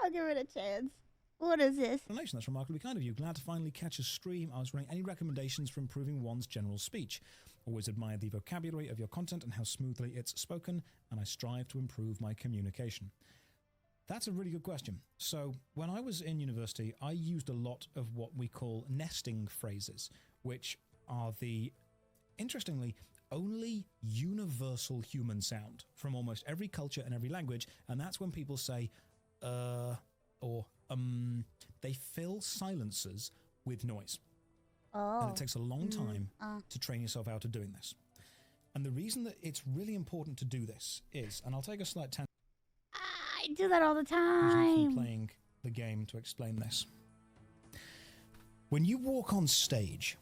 I'll give it a chance. What is this? That's remarkably kind of you. Glad to finally catch a stream. I was wondering, any recommendations for improving one's general speech? Always admire the vocabulary of your content and how smoothly it's spoken, and I strive to improve my communication. That's a really good question. So, when I was in university, I used a lot of what we call nesting phrases, which are the, interestingly, only universal human sound from almost every culture and every language, and that's when people say, or they fill silences with noise. Oh. And it takes a long time to train yourself out of doing this. And the reason that it's really important to do this is, and I'll take a slight tangent. I do that all the time. Playing the game to explain this. When you walk on stage,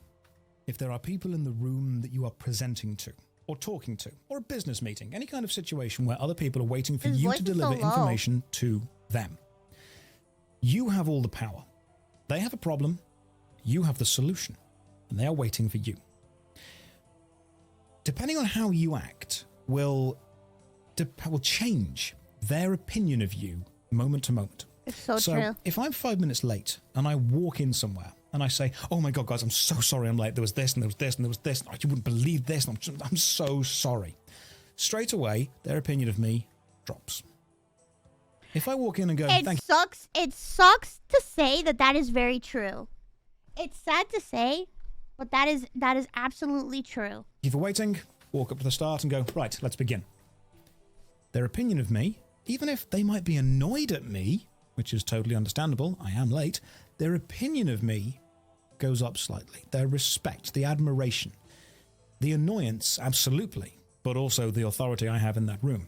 if there are people in the room that you are presenting to, or talking to, or a business meeting, any kind of situation where other people are waiting for you to deliver information to them, you have all the power. They have a problem, you have the solution, and they are waiting for you. Depending on how you act will change their opinion of you moment to moment. It's so true. If I'm 5 minutes late and I walk in somewhere and I say, "Oh my God, guys, I'm so sorry I'm late. There was this and there was this and there was this. Oh, you wouldn't believe this. And I'm so sorry." Straight away, their opinion of me drops. If I walk in and go, "Thank you," it sucks to say that is very true. It's sad to say, but that is absolutely true. "Thank you for waiting," walk up to the start and go, "Right, let's begin." Their opinion of me, even if they might be annoyed at me, which is totally understandable, I am late, their opinion of me goes up slightly. Their respect, the admiration, the annoyance, absolutely, but also the authority I have in that room.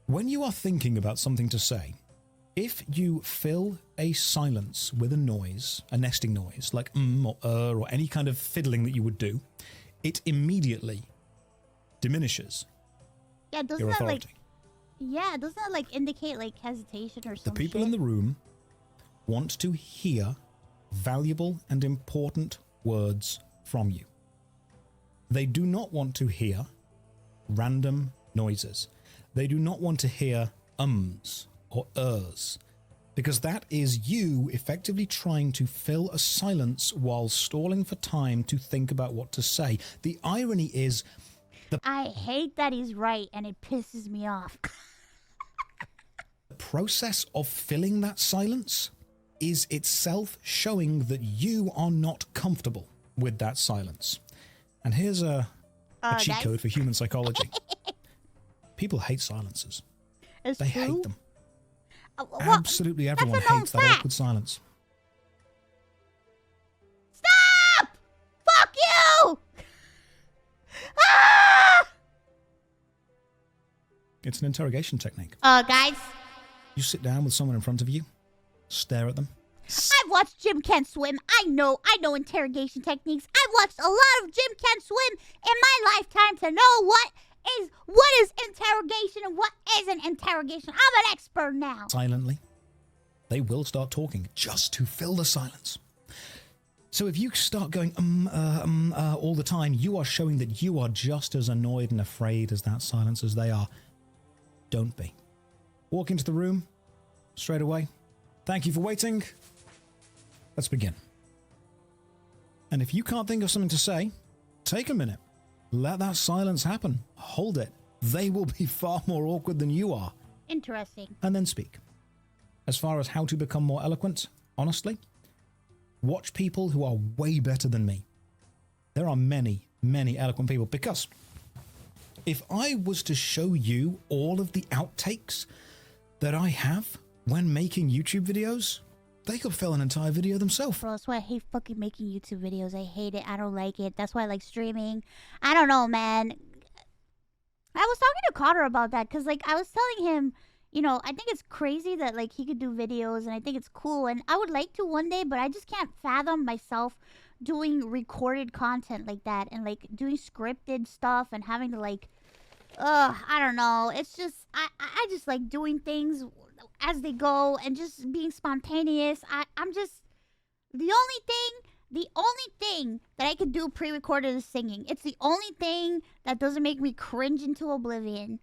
When you are thinking about something to say, if you fill a silence with a noise, a nesting noise, like or any kind of fiddling that you would do, it immediately diminishes Yeah, doesn't your that authority. doesn't that like indicate like hesitation or The something? people in the room want to hear valuable and important words from you. They do not want to hear random noises. They do not want to hear ums or ers, because that is you effectively trying to fill a silence while stalling for time to think about what to say. The irony is I hate that he's right, and it pisses me off. the process of filling that silence is itself showing that you are not comfortable with that silence. And here's a cheat code for human psychology. People hate silences. They hate them. Absolutely everyone hates that awkward silence. Stop! Fuck you! Ah! It's an interrogation technique. Guys, You sit down with someone in front of you, stare at them. I've watched Jim Ken swim. I know interrogation techniques. I've watched a lot of Jim Ken swim in my lifetime to know what is interrogation and what isn't interrogation. I'm an expert now. Silently, they will start talking just to fill the silence. So if you start going all the time, you are showing that you are just as annoyed and afraid as that silence as they are. Don't be. Walk into the room straight away. Thank you for waiting. Let's begin. And if you can't think of something to say, take a minute. Let that silence happen. Hold it. They will be far more awkward than you are. Interesting. And then speak. As far as how to become more eloquent, honestly, watch people who are way better than me. There are many, many eloquent people, because if I was to show you all of the outtakes that I have when making YouTube videos, they could fill an entire video themselves. Bro, that's why I hate fucking making YouTube videos. I hate it. I don't like it. That's why I like streaming. I don't know, man. I was talking to Connor about that because, like, I was telling him, you know, I think it's crazy that, like, he could do videos, and I think it's cool, and I would like to one day, but I just can't fathom myself doing recorded content like that and, like, doing scripted stuff and having to, like, I don't know. It's just, I just like doing things as they go and just being spontaneous. I'm just, the only thing that I could do pre-recorded is singing. It's the only thing that doesn't make me cringe into oblivion.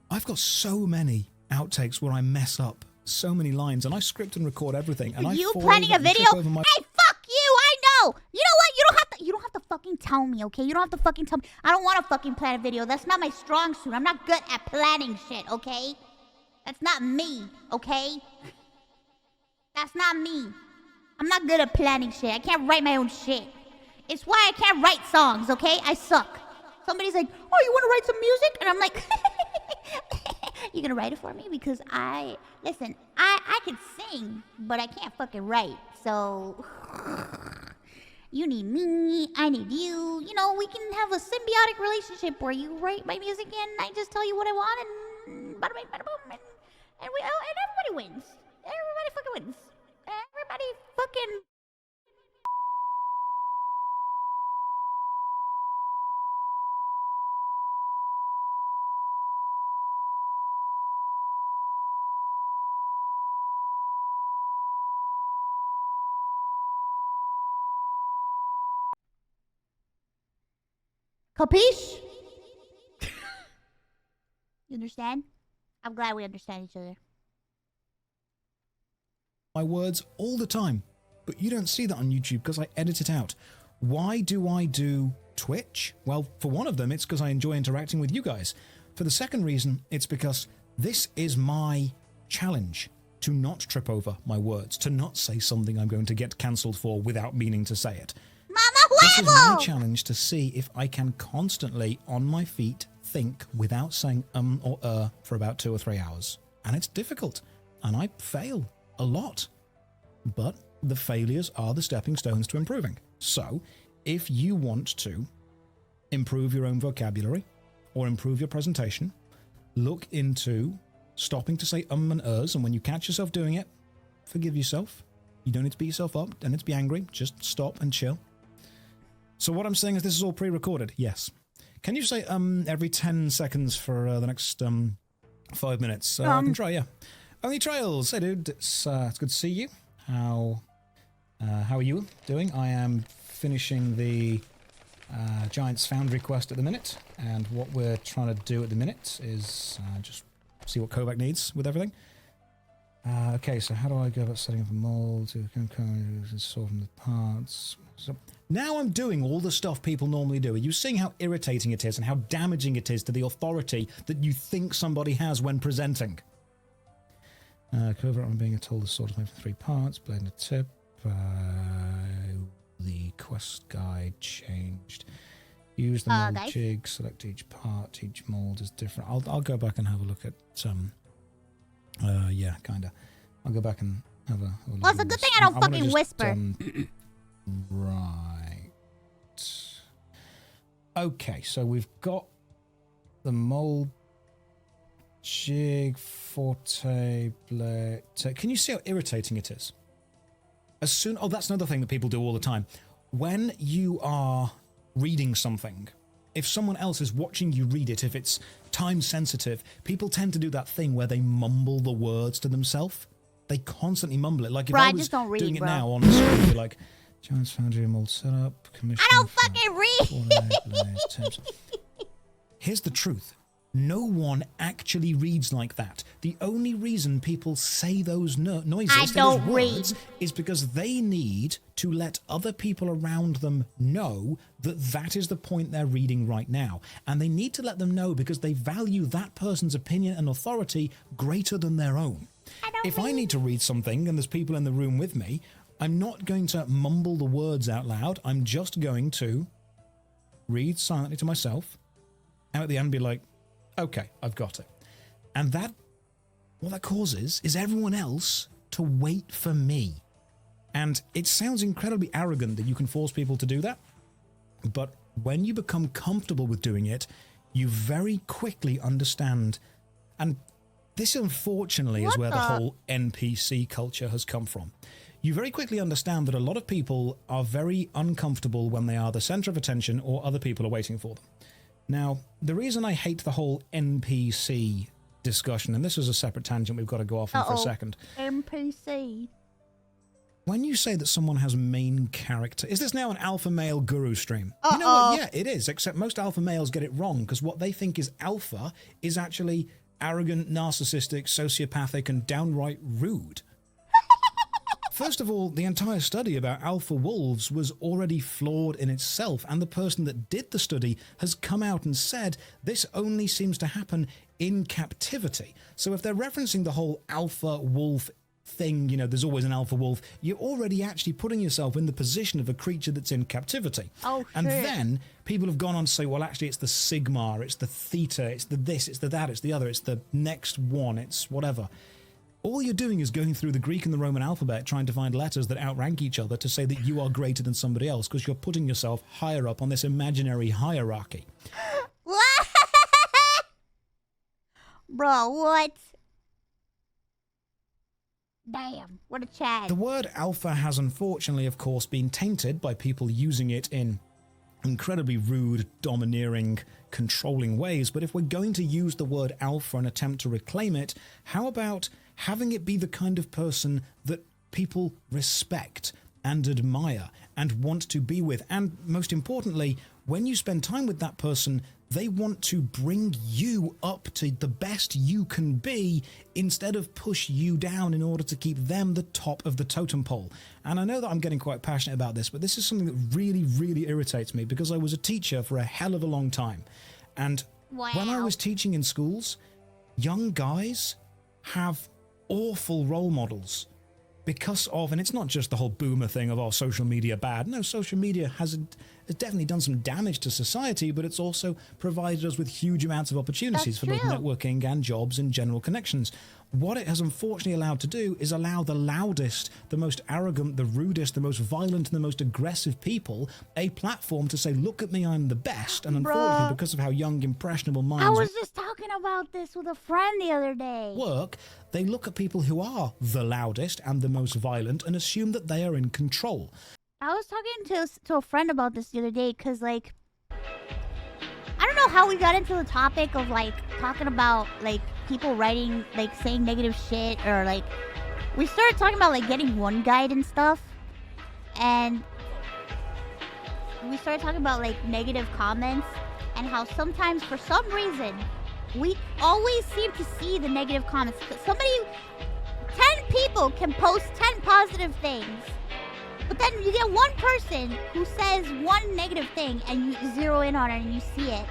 I've got so many outtakes where I mess up so many lines, and I script and record everything. And You I planning a video? Hey, fuck you! I know. You know what? You don't have to fucking tell me, okay? You don't have to fucking tell me. I don't want to fucking plan a video. That's not my strong suit. I'm not good at planning shit, okay? That's not me, okay? That's not me. I'm not good at planning shit. I can't write my own shit. It's why I can't write songs, okay? I suck. Somebody's like, oh, you want to write some music? And I'm like, you gonna write it for me? Because listen, I can sing, but I can't fucking write. So, you need me, I need you. You know, we can have a symbiotic relationship where you write my music and I just tell you what I want, and bada bing, bada boom, and everybody wins. Everybody fucking wins. Everybody fucking... Capiche? You understand? I'm glad we understand each other. my words all the time, but you don't see that on YouTube because I edit it out. Why do I do Twitch? Well, for one of them, it's because I enjoy interacting with you guys. For the second reason, it's because this is my challenge to not trip over my words, to not say something I'm going to get cancelled for without meaning to say it. This is my challenge to see if I can constantly, on my feet, think without saying or for about 2 or 3 hours. And it's difficult, and I fail a lot. But the failures are the stepping stones to improving. So, if you want to improve your own vocabulary or improve your presentation, look into stopping to say and ers, and when you catch yourself doing it, forgive yourself. You don't need to beat yourself up, don't need to be angry, just stop and chill. So what I'm saying is this is all pre-recorded. Yes. Can you say every 10 seconds for the next 5 minutes? I can try. Yeah. Only Trails. Hey, dude. It's good to see you. How are you doing? I am finishing the Giants Foundry quest at the minute, and what we're trying to do at the minute is just see what Kovac needs with everything. Okay, so how do I go about setting up a mold to solve from the parts? So now I'm doing all the stuff people normally do. Are you seeing how irritating it is and how damaging it is to the authority that you think somebody has when presenting? Kovac, I'm being told the sword is made from 3 parts, blade and a tip. The quest guide changed. Use the mold jig, select each part, each mold is different. I'll go back and have a look at yeah, kinda. I'll go back and have a look. Well, it's a good thing I don't fucking whisper. Right. Okay, so we've got the mold jig, forte, blade. Can you see how irritating it is? Oh, that's another thing that people do all the time. When you are reading something, if someone else is watching you read it, if it's time sensitive, people tend to do that thing where they mumble the words to themselves. They constantly mumble it. Like if I was doing it now on the screen, it'd be like, Giants Foundry mold setup, commission. I don't fucking read. Here's the truth. No one actually reads like that. The only reason people say those noises, those words, is because they need to let other people around them know that that is the point they're reading right now. And they need to let them know because they value that person's opinion and authority greater than their own. If I need to read something and there's people in the room with me, I'm not going to mumble the words out loud. I'm just going to read silently to myself and at the end be like, okay, I've got it. And what that causes is everyone else to wait for me. And it sounds incredibly arrogant that you can force people to do that. But when you become comfortable with doing it, you very quickly understand. And this, unfortunately, is where the whole NPC culture has come from. You very quickly understand that a lot of people are very uncomfortable when they are the center of attention or other people are waiting for them. Now, the reason I hate the whole NPC discussion, and this is a separate tangent we've got to go off on for a second. NPC. When you say that someone has main character, is this now an alpha male guru stream? You know what? Yeah, it is, except most alpha males get it wrong, because what they think is alpha is actually arrogant, narcissistic, sociopathic, and downright rude. First of all, the entire study about alpha wolves was already flawed in itself, and the person that did the study has come out and said this only seems to happen in captivity. So if they're referencing the whole alpha wolf thing, you know, there's always an alpha wolf, you're already actually putting yourself in the position of a creature that's in captivity. Oh, and then people have gone on to say, well, actually, it's the sigma, it's the theta, it's the this, it's the that, it's the other, it's the next one, it's whatever. All you're doing is going through the Greek and the Roman alphabet trying to find letters that outrank each other to say that you are greater than somebody else because you're putting yourself higher up on this imaginary hierarchy. What? Bro, what? Damn, what a Chad. The word alpha has unfortunately, of course, been tainted by people using it in incredibly rude, domineering, controlling ways. But if we're going to use the word alpha and attempt to reclaim it, how about having it be the kind of person that people respect and admire and want to be with? And most importantly, when you spend time with that person, they want to bring you up to the best you can be instead of push you down in order to keep them the top of the totem pole. And I know that I'm getting quite passionate about this, but this is something that really, really irritates me because I was a teacher for a hell of a long time. And when I was teaching in schools, young guys have awful role models because of, and it's not just the whole boomer thing of, oh, social media bad. No, social media has definitely done some damage to society, but it's also provided us with huge amounts of opportunities for both networking and jobs and general connections. What it has unfortunately allowed to do is allow the loudest, the most arrogant, the rudest, the most violent, and the most aggressive people a platform to say, look at me, I'm the best. And unfortunately, because of how young, impressionable minds I was just talking about this with a friend the other day. Work, they look at people who are the loudest and the most violent and assume that they are in control. I was talking to a friend about this the other day, cause like, I don't know how we got into the topic of like talking about like people writing, like saying negative shit, or like we started talking about like getting one guide and stuff, and we started talking about like negative comments and how sometimes for some reason we always seem to see the negative comments. Somebody, 10 people can post 10 positive things, but then you get one person who says one negative thing and you zero in on it and you see it.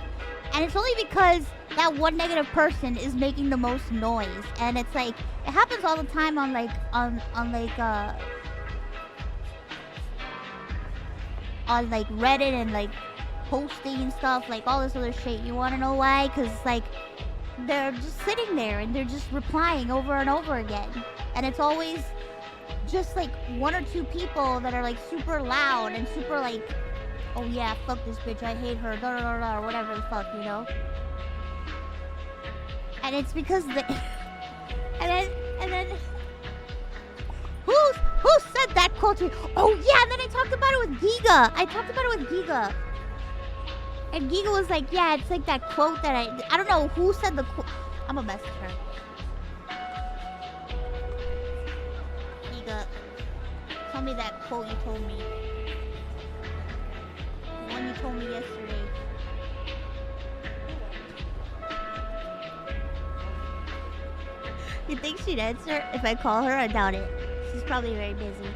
And it's only because that one negative person is making the most noise. And it's like, it happens all the time on like, on Reddit and like posting and stuff, like all this other shit. You wanna know why? Cause like, they're just sitting there and they're just replying over and over again. And it's always just like one or two people that are like super loud and super like, oh yeah, fuck this bitch, I hate her, da da da da, or whatever the fuck, you know? And it's because the and then who said that quote to me? Oh yeah, and then I talked about it with Geega. And Geega was like, yeah, it's like that quote that I don't know who said the quote. I'm gonna message her. Geega, tell me that quote you told me. The one you told me yesterday. You think she'd answer if I call her? I doubt it. She's probably very busy.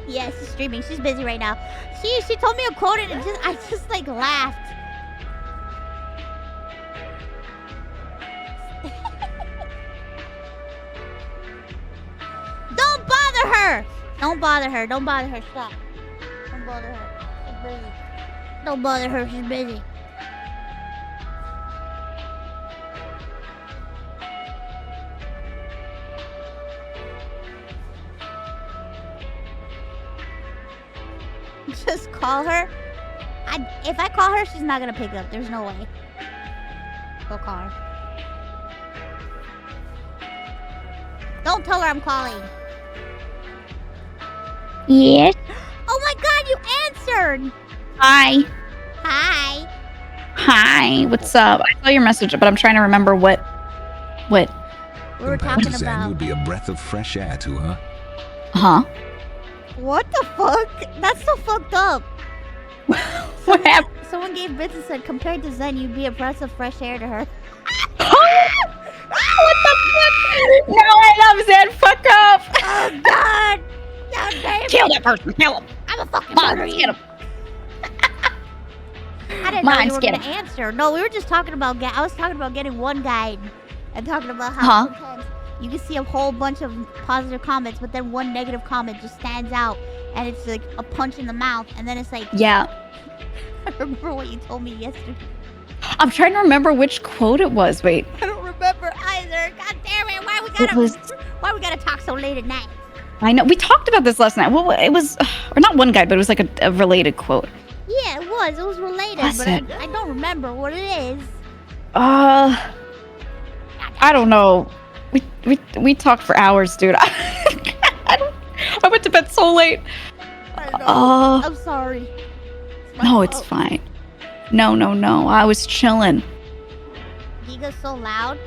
Yeah, she's streaming. She's busy right now. She told me a quote and I just like laughed. Don't bother her. Stop. Don't bother her. She's busy. Don't bother her. She's busy. Just call her. If I call her, she's not gonna pick up. There's no way. Go call her. Don't tell her I'm calling. Yes. Oh my god, you answered! Hi. Hi. Hi. What's up? I saw your message, but I'm trying to remember what. We were talking Mudan about. would be a breath of fresh air to her. Huh? What the fuck? That's so fucked up. What happened? Someone gave bits and said, compared to Zen, you'd be a breath of fresh air to her. What the fuck? No, I love Zen. Fuck up. Oh god. God damn it. Kill that person. Kill him. I'm a fucking murderer. Get him. I didn't know you were gonna answer. No, we were just talking about. I was talking about getting one guide and talking about how sometimes you can see a whole bunch of positive comments, but then one negative comment just stands out, and it's like a punch in the mouth, and then it's like, yeah. I remember what you told me yesterday. I'm trying to remember which quote it was. Wait. I don't remember either. God damn it! Why we gotta talk so late at night? I know we talked about this last night. Well, it was, or not one guide, but it was like a related quote. Yeah, it was. It was related, but I don't remember what it is. I don't know. We talked for hours, dude. I went to bed so late. I know. I'm sorry. No, it's fine. No. I was chilling. Geega's so loud.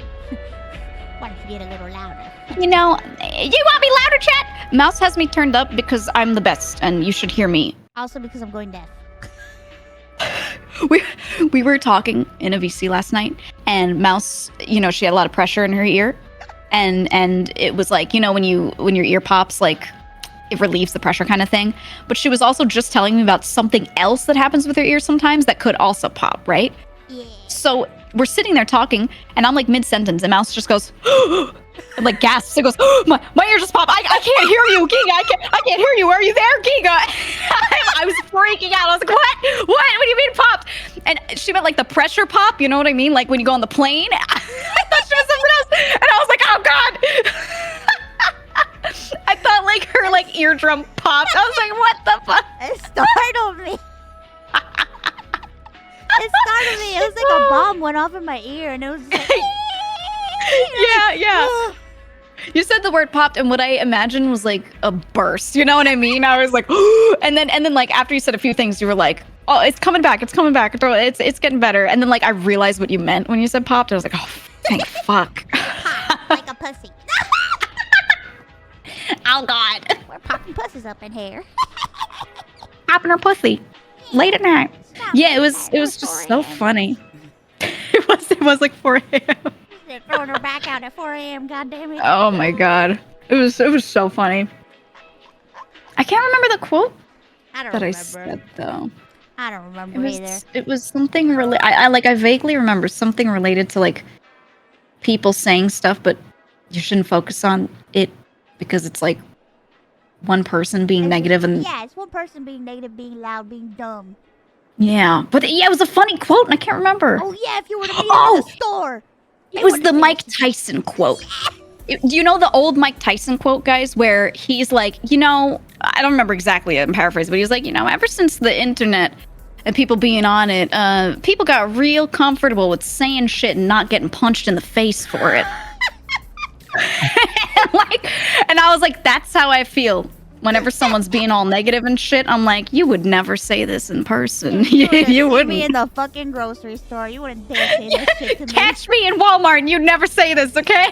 Why don't you get a little louder? You know, you want me louder, chat? Mouse has me turned up because I'm the best, and you should hear me. Also because I'm going deaf. We were talking in a VC last night, and Mouse, you know, she had a lot of pressure in her ear, and it was like, you know, when your ear pops, like it relieves the pressure kind of thing. But she was also just telling me about something else that happens with her ear sometimes that could also pop, right? Yeah. So we're sitting there talking, and I'm like mid-sentence, and Mouse just goes, and like gasps. It goes, my ear just popped. I can't hear you, Geega. I can't hear you. Are you there, Geega? I was freaking out. I was like, what? What do you mean popped? And she meant like the pressure pop. You know what I mean? Like when you go on the plane. I thought she was something else. And I was like, oh God! I thought like her like eardrum popped. I was like, what the fuck? It startled me. It startled me. It was like a bomb went off in my ear, and it was like, yeah. You said the word popped, and what I imagined was like a burst. You know what I mean? I was like, and then like after you said a few things, you were like, oh, it's coming back. It's getting better. And then like I realized what you meant when you said popped. I was like, oh, thank fuck. like a pussy. Oh God. We're popping pussies up in here. Popping her pussy late at night. Yeah, it was just so funny. It was like 4 a.m. They're throwing her back out at 4 a.m. God damn it. Oh my God. It was so funny. I can't remember the quote I said though. I don't remember either. It was something really. I vaguely remember something related to like people saying stuff, but you shouldn't focus on it because it's like one person being negative and yeah, it's one person being negative, being loud, being dumb. Yeah, but yeah, it was a funny quote, and I can't remember. Oh yeah, if you were to meet him in the store. It was the Mike Tyson quote. Do you know the old Mike Tyson quote, guys, where he's like, you know, I don't remember exactly, I'm paraphrasing, but he's like, you know, ever since the internet and people being on it, people got real comfortable with saying shit and not getting punched in the face for it. and I was like, that's how I feel. Whenever someone's being all negative and shit, I'm like, you would never say this in person. You wouldn't. Me in the fucking grocery store. You wouldn't dare say that shit to me. Catch me in Walmart and you'd never say this, okay?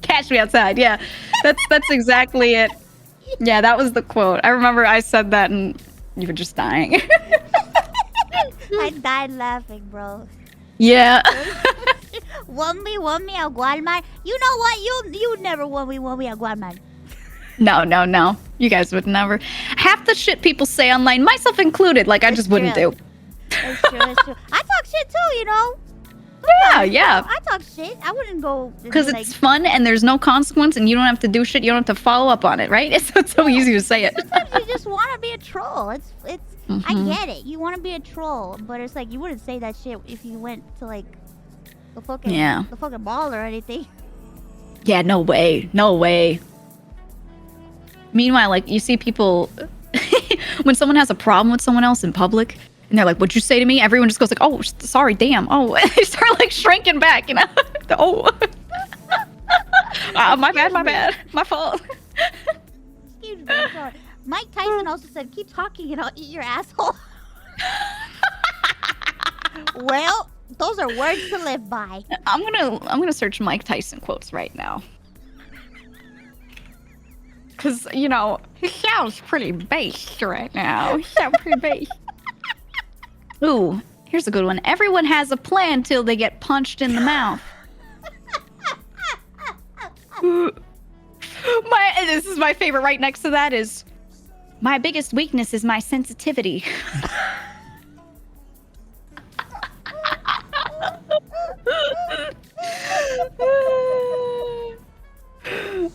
Catch me outside. Yeah, that's exactly it. Yeah, that was the quote. I remember I said that and you were just dying. I died laughing, bro. Yeah. Won me a Walmart. You know what? You never won me a Walmart. No. You guys would never. Half the shit people say online, myself included, like I just wouldn't do. It's true. I talk shit too, you know? Yeah. I talk shit. I wouldn't go. Because it's fun and there's no consequence and you don't have to do shit. You don't have to follow up on it, right? It's so easy to say it. Sometimes you just want to be a troll. It's. I get it. You want to be a troll, but it's like you wouldn't say that shit if you went to like the fucking mall or anything. Yeah, no way. Meanwhile, like, you see people, when someone has a problem with someone else in public, and they're like, what'd you say to me? Everyone just goes like, oh, sorry, damn. Oh, they start like shrinking back, you know? My bad. My fault. Excuse me, sorry. Mike Tyson also said, keep talking and I'll eat your asshole. Well, those are words to live by. I'm gonna search Mike Tyson quotes right now. Because, you know, he sounds pretty based right now. He sounds pretty based. Ooh, here's a good one. Everyone has a plan till they get punched in the mouth. This is my favorite. Right next to that is, my biggest weakness is my sensitivity.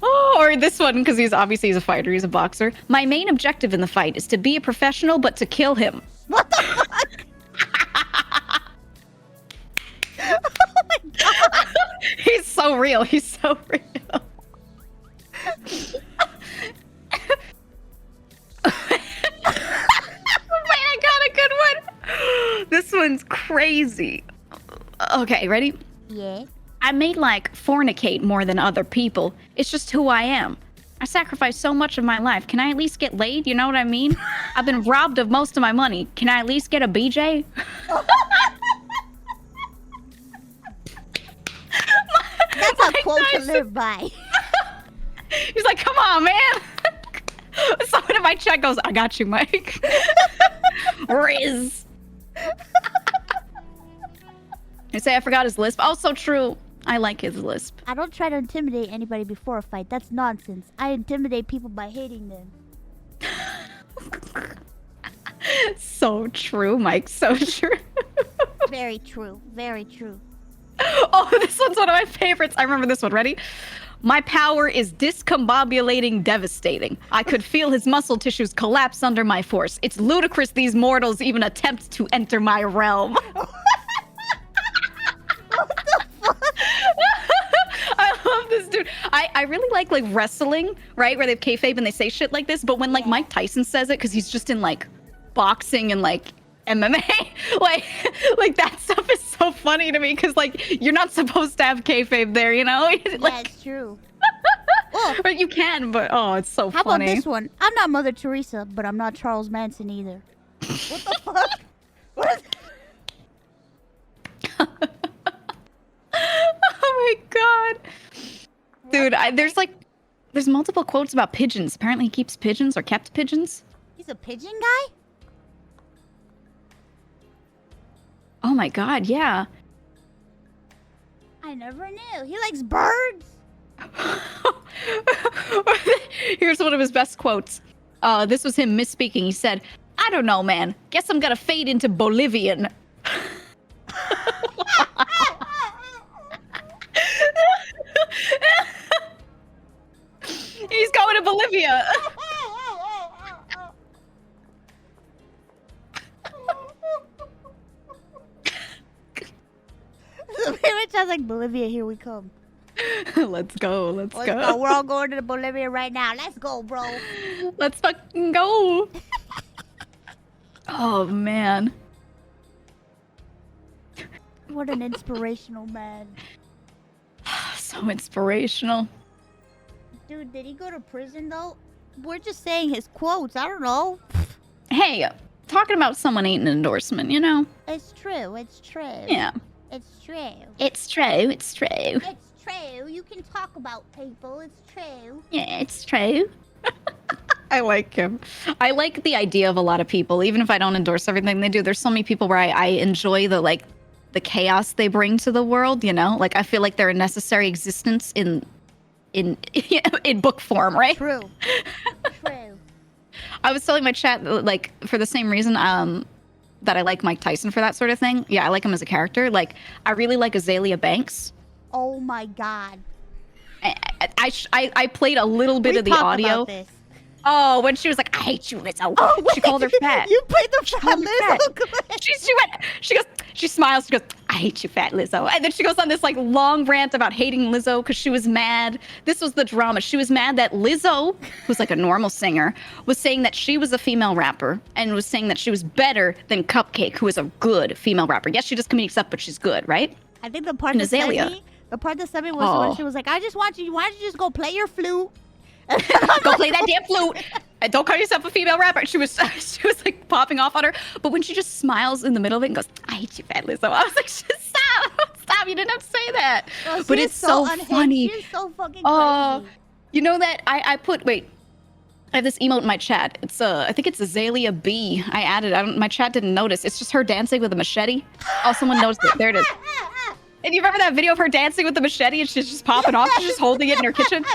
Oh, or this one, because he's a fighter, he's a boxer. My main objective in the fight is to be a professional, but to kill him. What the fuck? Oh my god. He's so real. Man, I got a good one. This one's crazy. Okay, ready? Yeah. I may like fornicate more than other people. It's just who I am. I sacrificed so much of my life. Can I at least get laid? You know what I mean? I've been robbed of most of my money. Can I at least get a BJ? That's a quote to live by. He's like, come on, man. Someone in my chat goes, I got you, Mike. Riz. I say I forgot his lisp. Oh, so true. I like his lisp. I don't try to intimidate anybody before a fight. That's nonsense. I intimidate people by hating them. So true, Mike. So true. Very true. Very true. Oh, this one's one of my favorites. I remember this one. Ready? My power is discombobulating, devastating. I could feel his muscle tissues collapse under my force. It's ludicrous these mortals even attempt to enter my realm. I really like wrestling, right? Where they have kayfabe and they say shit like this. But when like Mike Tyson says it, because he's just in like boxing and like MMA, like that stuff is so funny to me because like you're not supposed to have kayfabe there, you know? Yeah, it's true. But you can, but oh, it's so How funny. about this one? I'm not Mother Teresa, but I'm not Charles Manson either. What the fuck? What is... Oh my god. Dude, there's multiple quotes about pigeons. Apparently he keeps pigeons or kept pigeons. He's a pigeon guy? Oh my god, yeah. I never knew. He likes birds? Here's one of his best quotes. This was him misspeaking. He said, I don't know, man. Guess I'm gonna fade into Bolivian. He's going to Bolivia. Pretty much sounds like Bolivia, here we come. Let's go. Let's go. We're all going to Bolivia right now. Let's go, bro. Let's fucking go. Oh, man. What an inspirational man. So inspirational. Dude, did he go to prison, though? We're just saying his quotes. I don't know. Hey, talking about someone ain't an endorsement, you know? It's true. It's true. Yeah. It's true. It's true. It's true. It's true. You can talk about people. It's true. Yeah, it's true. I like him. I like the idea of a lot of people, even if I don't endorse everything they do. There's so many people where I enjoy the chaos they bring to the world, you know? Like I feel like they're a necessary existence in book form, right? True. True. I was telling my chat like for the same reason that I like Mike Tyson for that sort of thing. Yeah, I like him as a character. Like I really like Azalea Banks. Oh my god. I played a little bit of the audio. About this. Oh, when she was like, I hate you, Lizzo. Oh, she called her fat. You played the fat Lizzo. She smiles, she goes, I hate you, fat Lizzo. And then she goes on this like long rant about hating Lizzo because she was mad. This was the drama. She was mad that Lizzo, who's like a normal singer, was saying that she was a female rapper and was saying that she was better than Cupcake, who is a good female rapper. Yes, she does comedic stuff, but she's good, right? I think the part that sent me was when she was like, I just want you, why don't you just go play your flute? Go play that damn flute and don't call yourself a female rapper. She was like popping off on her, but when she just smiles in the middle of it and goes, I hate you, fat Lizzo, I was like, stop, you didn't have to say that. Oh, but it's so funny. She's so fucking crazy. You know that I have this emote in my chat. It's I think it's Azalea B. I added. My chat didn't notice. It's just her dancing with a machete. Oh, someone noticed it. There it is. And you remember that video of her dancing with the machete and she's just popping off? She's just holding it in her kitchen.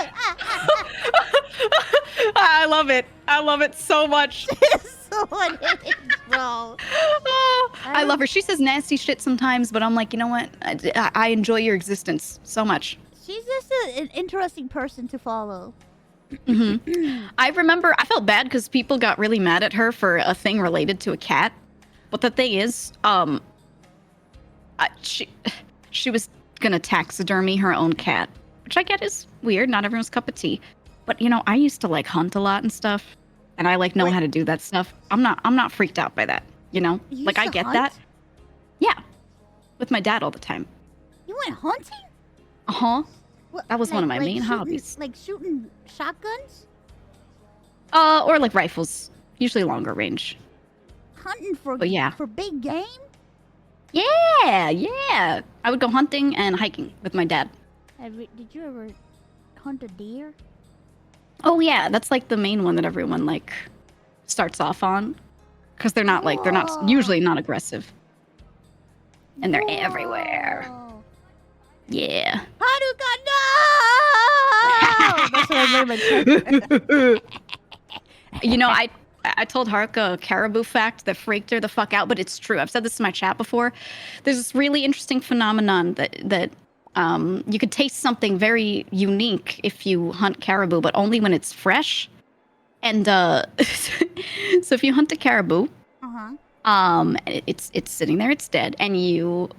I love it. I love it so much. So unhinged, bro. I love her. She says nasty shit sometimes, but I'm like, you know what? I enjoy your existence so much. She's just an interesting person to follow. Mm-hmm. I remember I felt bad because people got really mad at her for a thing related to a cat. But the thing is, she was gonna taxidermy her own cat, which I get is weird. Not everyone's cup of tea. But you know, I used to like hunt a lot and stuff, and I like know how to do that stuff. I'm not freaked out by that. You know, like I get that. Yeah, with my dad all the time. You went hunting? Uh-huh. That was one of my main hobbies. Like shooting shotguns? Or like rifles, usually longer range. Hunting for big game? Yeah. I would go hunting and hiking with my dad. Did you ever hunt a deer? Oh yeah, that's like the main one that everyone like starts off on, because they're not usually not aggressive, and they're everywhere. Yeah. Haruka, no! That's what I remember. You know, I told Haruka a caribou fact that freaked her the fuck out, but it's true. I've said this in my chat before. There's this really interesting phenomenon that you could taste something very unique if you hunt caribou, but only when it's fresh. And so if you hunt a caribou, it's sitting there, it's dead, and you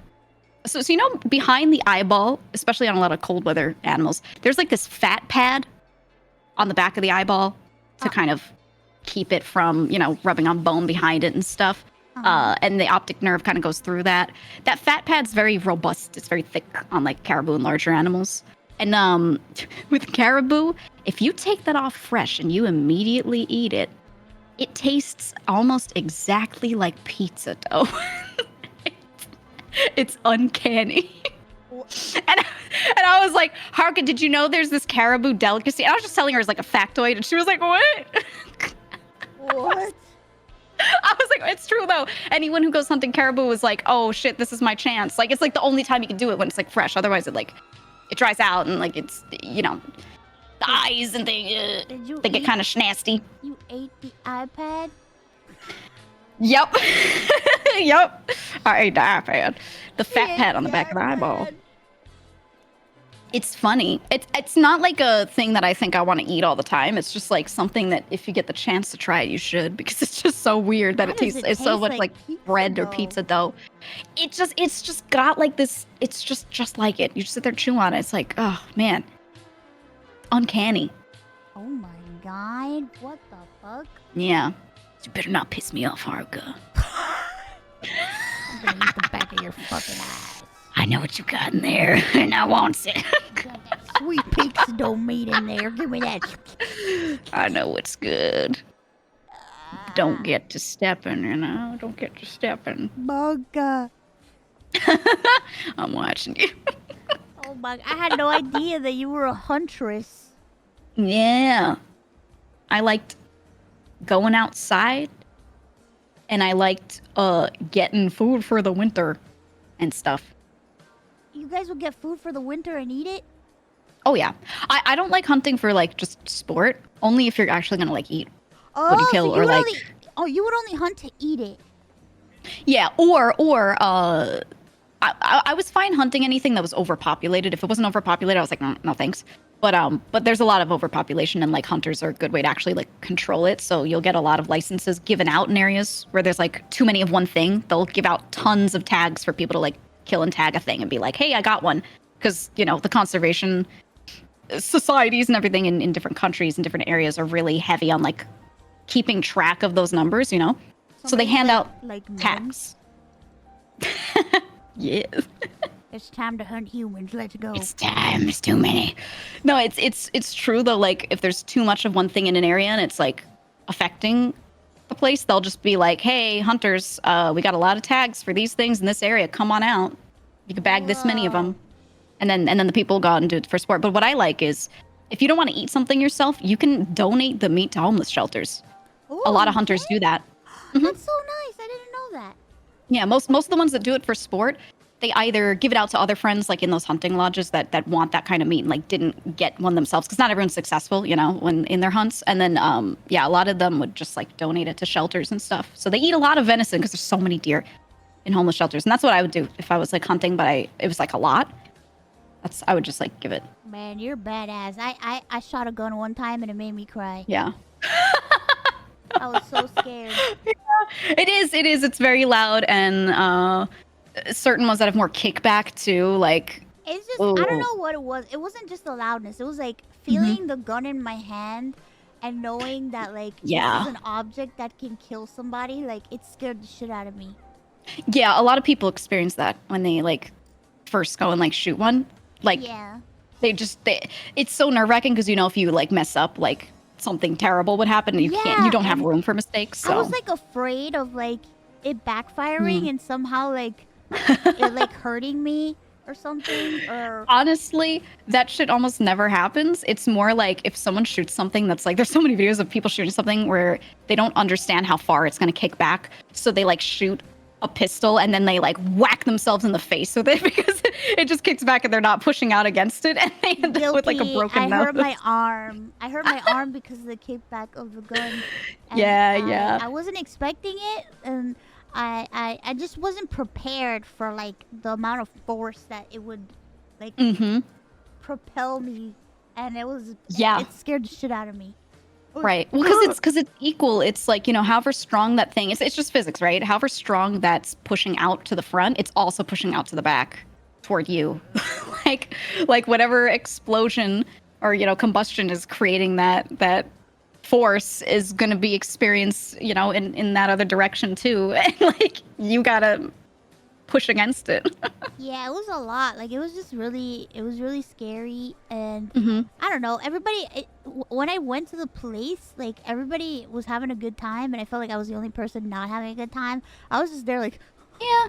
So you know, behind the eyeball, especially on a lot of cold weather animals, there's like this fat pad on the back of the eyeball to kind of keep it from, you know, rubbing on bone behind it and stuff. And the optic nerve kind of goes through that. That fat pad's very robust. It's very thick on like caribou and larger animals. And with caribou, if you take that off fresh and you immediately eat it, it tastes almost exactly like pizza dough. It's uncanny. And I was like, Harka, did you know there's this caribou delicacy? And I was just telling her as like a factoid, and she was like, what? What? I was like, it's true though. Anyone who goes hunting caribou was like, oh shit, this is my chance. Like, it's like the only time you can do it when it's like fresh. Otherwise it dries out and like it's, you know, the eyes and they get kind of nasty. You ate the iPad? Yep. Yep. I ate the iPad. The fat pad on the back of the eyeball. It's funny. It's not like a thing that I think I want to eat all the time. It's just like something that if you get the chance to try it, you should, because it's just so weird that it's so much like bread or pizza dough. It's just got like this. It's just like it. You just sit there chew on it. It's like, oh man, uncanny. Oh my god! What the fuck? Yeah. You better not piss me off, Haruka. I'm gonna eat the back of your fucking eyes. I know what you got in there, and I want it. Sweet pizza dough meat in there. Give me that. I know what's good. Don't get to stepping, you know? Don't get to stepping. Bugga. I'm watching you. Oh my! I had no idea that you were a huntress. Yeah. I liked going outside, and I liked getting food for the winter and stuff. You guys will get food for the winter and eat it? Oh yeah. I don't like hunting for like just sport, only if you're actually gonna like eat what you kill, so you or like you would only hunt to eat it. yeah, or I was fine hunting anything that was overpopulated. If it wasn't overpopulated, I was like, no thanks. But there's a lot of overpopulation, and like hunters are a good way to actually like control it. So you'll get a lot of licenses given out in areas where there's like too many of one thing. They'll give out tons of tags for people to like kill and tag a thing and be like, hey, I got one. Because, you know, the conservation societies and everything in different countries and different areas are really heavy on like keeping track of those numbers, you know? So they hand out tags. Yes. It's time to hunt humans. Let's go. It's time. It's too many. No, it's true though. Like if there's too much of one thing in an area and it's like affecting the place, they'll just be like, "Hey, hunters, we got a lot of tags for these things in this area. Come on out. You can bag this many of them." And then the people go out and do it for sport. But what I like is, if you don't want to eat something yourself, you can donate the meat to homeless shelters. Ooh, a lot of hunters do that. That's so nice. I didn't know that. Yeah, most of the ones that do it for sport, they either give it out to other friends, like in those hunting lodges that want that kind of meat and like didn't get one themselves, because not everyone's successful, you know, when in their hunts. And then, yeah, a lot of them would just like donate it to shelters and stuff. So they eat a lot of venison because there's so many deer in homeless shelters, and that's what I would do if I was like hunting. But it was like a lot. I would just like give it. Man, you're badass. I shot a gun one time and it made me cry. Yeah. I was so scared. Yeah, it is. It's very loud, and certain ones that have more kickback too, like. It's just, I don't know what it was. It wasn't just the loudness. It was like feeling the gun in my hand and knowing that like this is an object that can kill somebody. Like, it scared the shit out of me. Yeah, a lot of people experience that when they like first go and like shoot one. Like, it's so nerve-wracking because, you know, if you like mess up, like something terrible would happen, and you don't have room for mistakes. So I was like afraid of like it backfiring and somehow like it like hurting me or something. Or honestly, that shit almost never happens. It's more like if someone shoots something that's like, there's so many videos of people shooting something where they don't understand how far it's going to kick back, so they like shoot a pistol and then they like whack themselves in the face with it because it just kicks back and they're not pushing out against it, and they end up with like a broken nose. I hurt my arm. I hurt my arm because of the kickback of the gun. And yeah. I wasn't expecting it, and I just wasn't prepared for like the amount of force that it would like propel me, and it scared the shit out of me. Right. Well, because it's equal. It's like, you know, however strong that thing is, it's just physics, right? However strong that's pushing out to the front, it's also pushing out to the back. toward you. like whatever explosion or combustion is creating that force is going to be experienced in that other direction too. And like you gotta push against it. Yeah, it was a lot. Like it was really scary, and I don't know. When I went to the place, like everybody was having a good time, and I felt like I was the only person not having a good time. I was just there, like, yeah.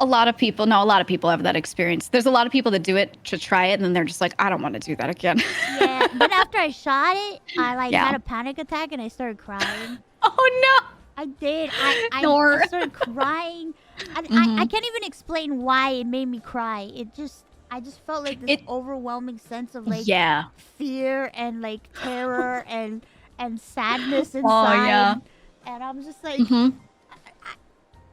A lot of people have that experience. There's a lot of people that do it to try it, and then they're just like, I don't want to do that again. Yeah, but after I shot it, I Yeah. had a panic attack and I started crying. Oh no! I did. I started crying. I can't even explain why it made me cry. I just felt like this overwhelming sense of like fear and like terror and sadness inside. Oh yeah. And I'm just like,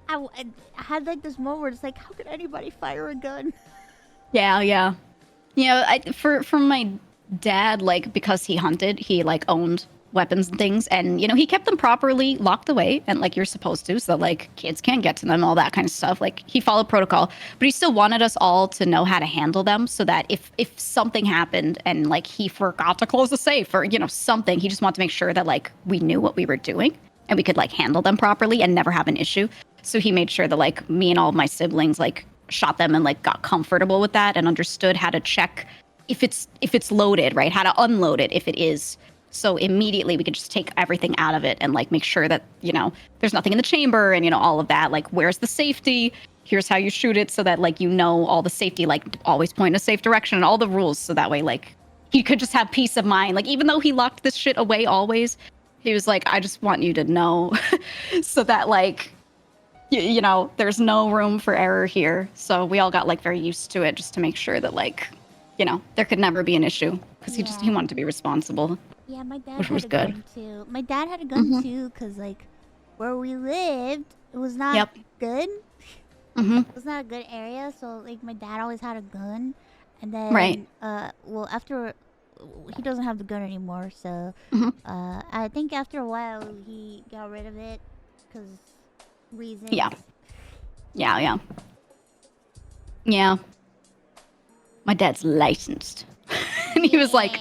I had like this moment where it's like, how could anybody fire a gun? Yeah. For my dad, like because he hunted, he like owned weapons and things, and he kept them properly locked away and like you're supposed to, so that like kids can't get to them, all that kind of stuff. Like he followed protocol, but he still wanted us all to know how to handle them, so that if something happened and like he forgot to close the safe or something, he just wanted to make sure that like we knew what we were doing and we could like handle them properly and never have an issue. So he made sure that like me and all of my siblings like shot them and like got comfortable with that and understood how to check if it's loaded, right? How to unload it if it is. So immediately we could just take everything out of it and like make sure that, there's nothing in the chamber and, all of that. Like, where's the safety? Here's how you shoot it, so that like, all the safety, like always point in a safe direction and all the rules. So that way, like he could just have peace of mind. Like, even though he locked this shit away always, he was like, I just want you to know so that like, there's no room for error here. So we all got like very used to it just to make sure that like, there could never be an issue because he wanted to be responsible. Yeah, my dad Which had was a good. gun too. My dad had a gun too, because like where we lived, it was not good. It was not a good area, so like my dad always had a gun, and then well, after he doesn't have the gun anymore, so I think after a while he got rid of it because reasons. Yeah. My dad's licensed, and he was like,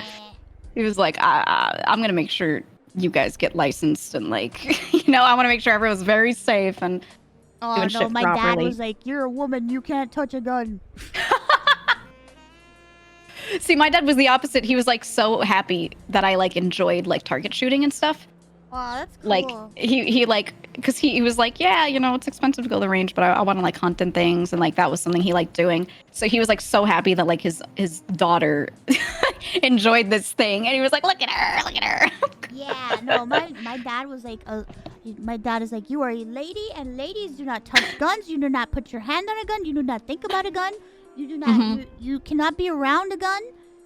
I'm gonna make sure you guys get licensed, and like, I want to make sure everyone's very safe and Oh doing no, shit my properly. dad was like, "You're a woman, you can't touch a gun." See, my dad was the opposite. He was like so happy that I like enjoyed like target shooting and stuff. Oh, that's cool. Like he like, because he was like, yeah, it's expensive to go to the range, but I want to like hunt and things, and like that was something he liked doing. So he was like so happy that like his daughter enjoyed this thing, and he was like, look at her. Yeah, no, my dad was like, my dad is like, you are a lady, and ladies do not touch guns. You do not put your hand on a gun. You do not think about a gun. You do not. You cannot be around a gun.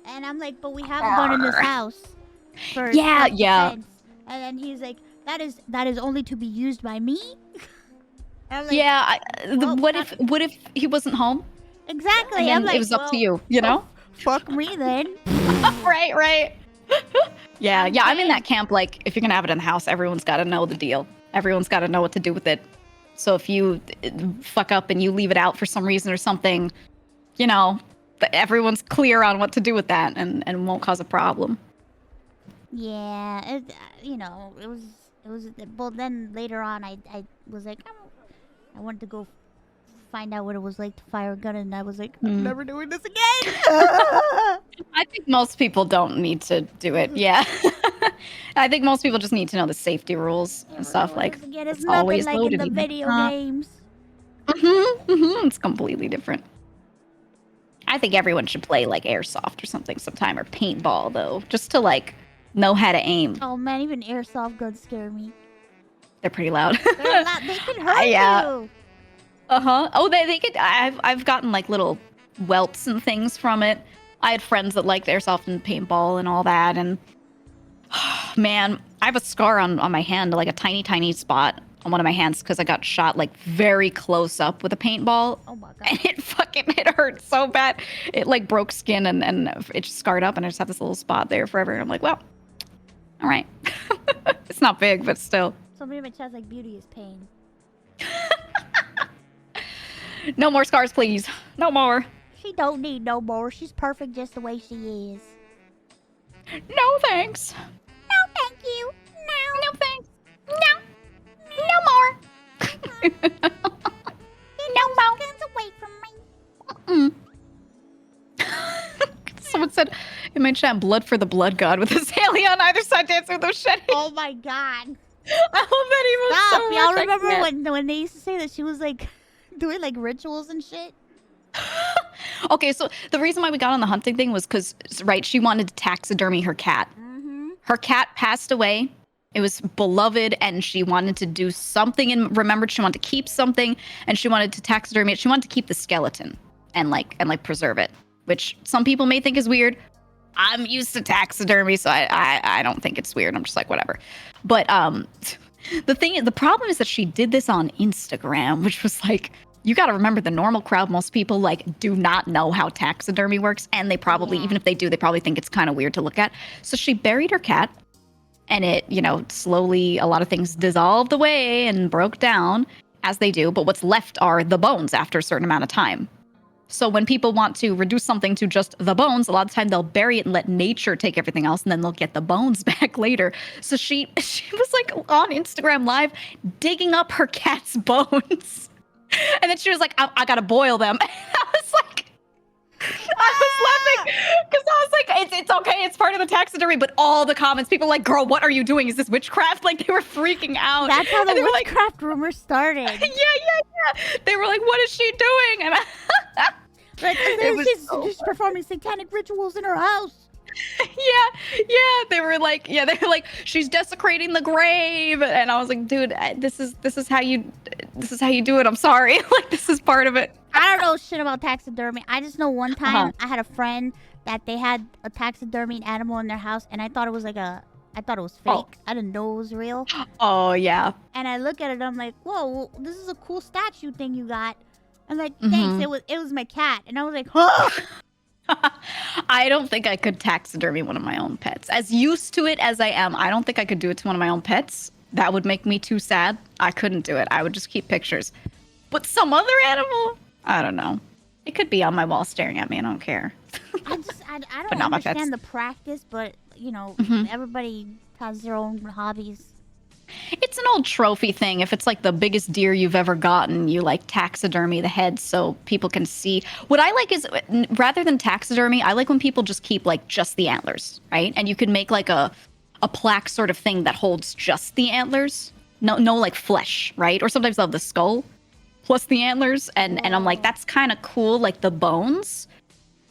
And I'm like, but we have a gun in this house. For self-defense. And then he's like, that is only to be used by me. I'm like, yeah. What if he wasn't home? Exactly. And I'm then like, it was up to you. Fuck me then. Right. Yeah. I'm in that camp. Like, if you're gonna have it in the house, everyone's got to know the deal. Everyone's got to know what to do with it. So if you fuck up and you leave it out for some reason or something, everyone's clear on what to do with that and won't cause a problem. Yeah, it was. Well, then later on, I was like, I wanted to go find out what it was like to fire a gun, and I was like, I'm never doing this again. I think most people don't need to do it. Yeah, I think most people just need to know the safety rules and stuff. Like, Again, it's it's nothing always like loaded. in the video games. It's completely different. I think everyone should play like airsoft or something sometime, or paintball though, just to like know how to aim. Oh man, even airsoft guns scare me. They're pretty loud. They're loud. They can hurt you. Oh, they could. I've gotten like little welts and things from it. I had friends that liked airsoft and paintball and all that, and man, I have a scar on my hand, like a tiny spot on one of my hands because I got shot like very close up with a paintball. Oh my god. And it hurt so bad. It like broke skin and it just scarred up, and I just have this little spot there forever. And I'm like, well, all right. It's not big, but still. Somebody in my chat's like, beauty is pain. No more scars, please. No more. She don't need no more. She's perfect just the way she is. No thanks. No, thank you. No. No thanks. No. No more. No more. Guns away from me. Someone said in my chat, blood for the blood god with his alien on either side dancing with those shedding. Oh my god. I love that emote Stop. so Y'all much. remember when they used to say that she was like doing like rituals and shit? Okay, so the reason why we got on the hunting thing was because, right, she wanted to taxidermy her cat. Her cat passed away. It was beloved, and she wanted to do something and remembered she wanted to keep something, and she wanted to taxidermy it. She wanted to keep the skeleton and preserve it, which some people may think is weird. I'm used to taxidermy, so I don't think it's weird. I'm just like, whatever. But the problem is that she did this on Instagram, which was like, you got to remember the normal crowd, most people do not know how taxidermy works. And they probably, even if they do, they probably think it's kind of weird to look at. So she buried her cat and it, slowly a lot of things dissolved away and broke down as they do. But what's left are the bones after a certain amount of time. So when people want to reduce something to just the bones, a lot of the time they'll bury it and let nature take everything else, and then they'll get the bones back later. So she was on Instagram Live digging up her cat's bones. And then she was like, I gotta boil them. I was laughing because I was like, it's okay, it's part of the taxidermy. But all the comments, people girl, what are you doing? Is this witchcraft? They were freaking out. That's how the witchcraft rumor started. Yeah. They were like, what is she doing? And she's performing satanic rituals in her house. Yeah. They were like, she's desecrating the grave, and I was like, dude, this is how you do it. I'm sorry, this is part of it. I don't know shit about taxidermy. I just know one time I had a friend that they had a taxidermied animal in their house, and I thought it was fake. I didn't know it was real. Oh yeah. And I look at it, I'm like, whoa, this is a cool statue thing you got. I'm like, thanks. It was my cat, and I was like, huh. I don't think I could taxidermy one of my own pets. As used to it as I am, I don't think I could do it to one of my own pets. That would make me too sad. I couldn't do it. I would just keep pictures. But some other animal, I don't know. It could be on my wall staring at me. I don't care. I don't understand the practice, but everybody has their own hobbies. It's an old trophy thing. If it's the biggest deer you've ever gotten, you taxidermy the head so people can see. What I like is, rather than taxidermy, I like when people just keep just the antlers, right? And you can make a plaque sort of thing that holds just the antlers. No flesh, right? Or sometimes they'll have the skull plus the antlers. And I'm like, that's kind of cool, the bones.